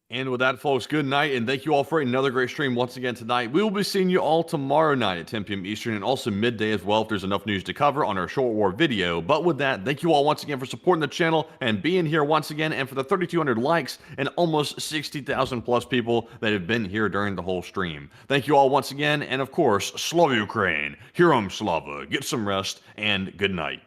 And with that, folks, good night, and thank you all for another great stream once again tonight. We will be seeing you all tomorrow night at 10 p.m. Eastern, and also midday as well if there's enough news to cover on our short war video. But with that, thank you all once again for supporting the channel and being here once again, and for the 3,200 likes and almost 60,000 plus people that have been here during the whole stream. Thank you all once again, and of course, Slava Ukraine, Herom Slava, get some rest, and good night.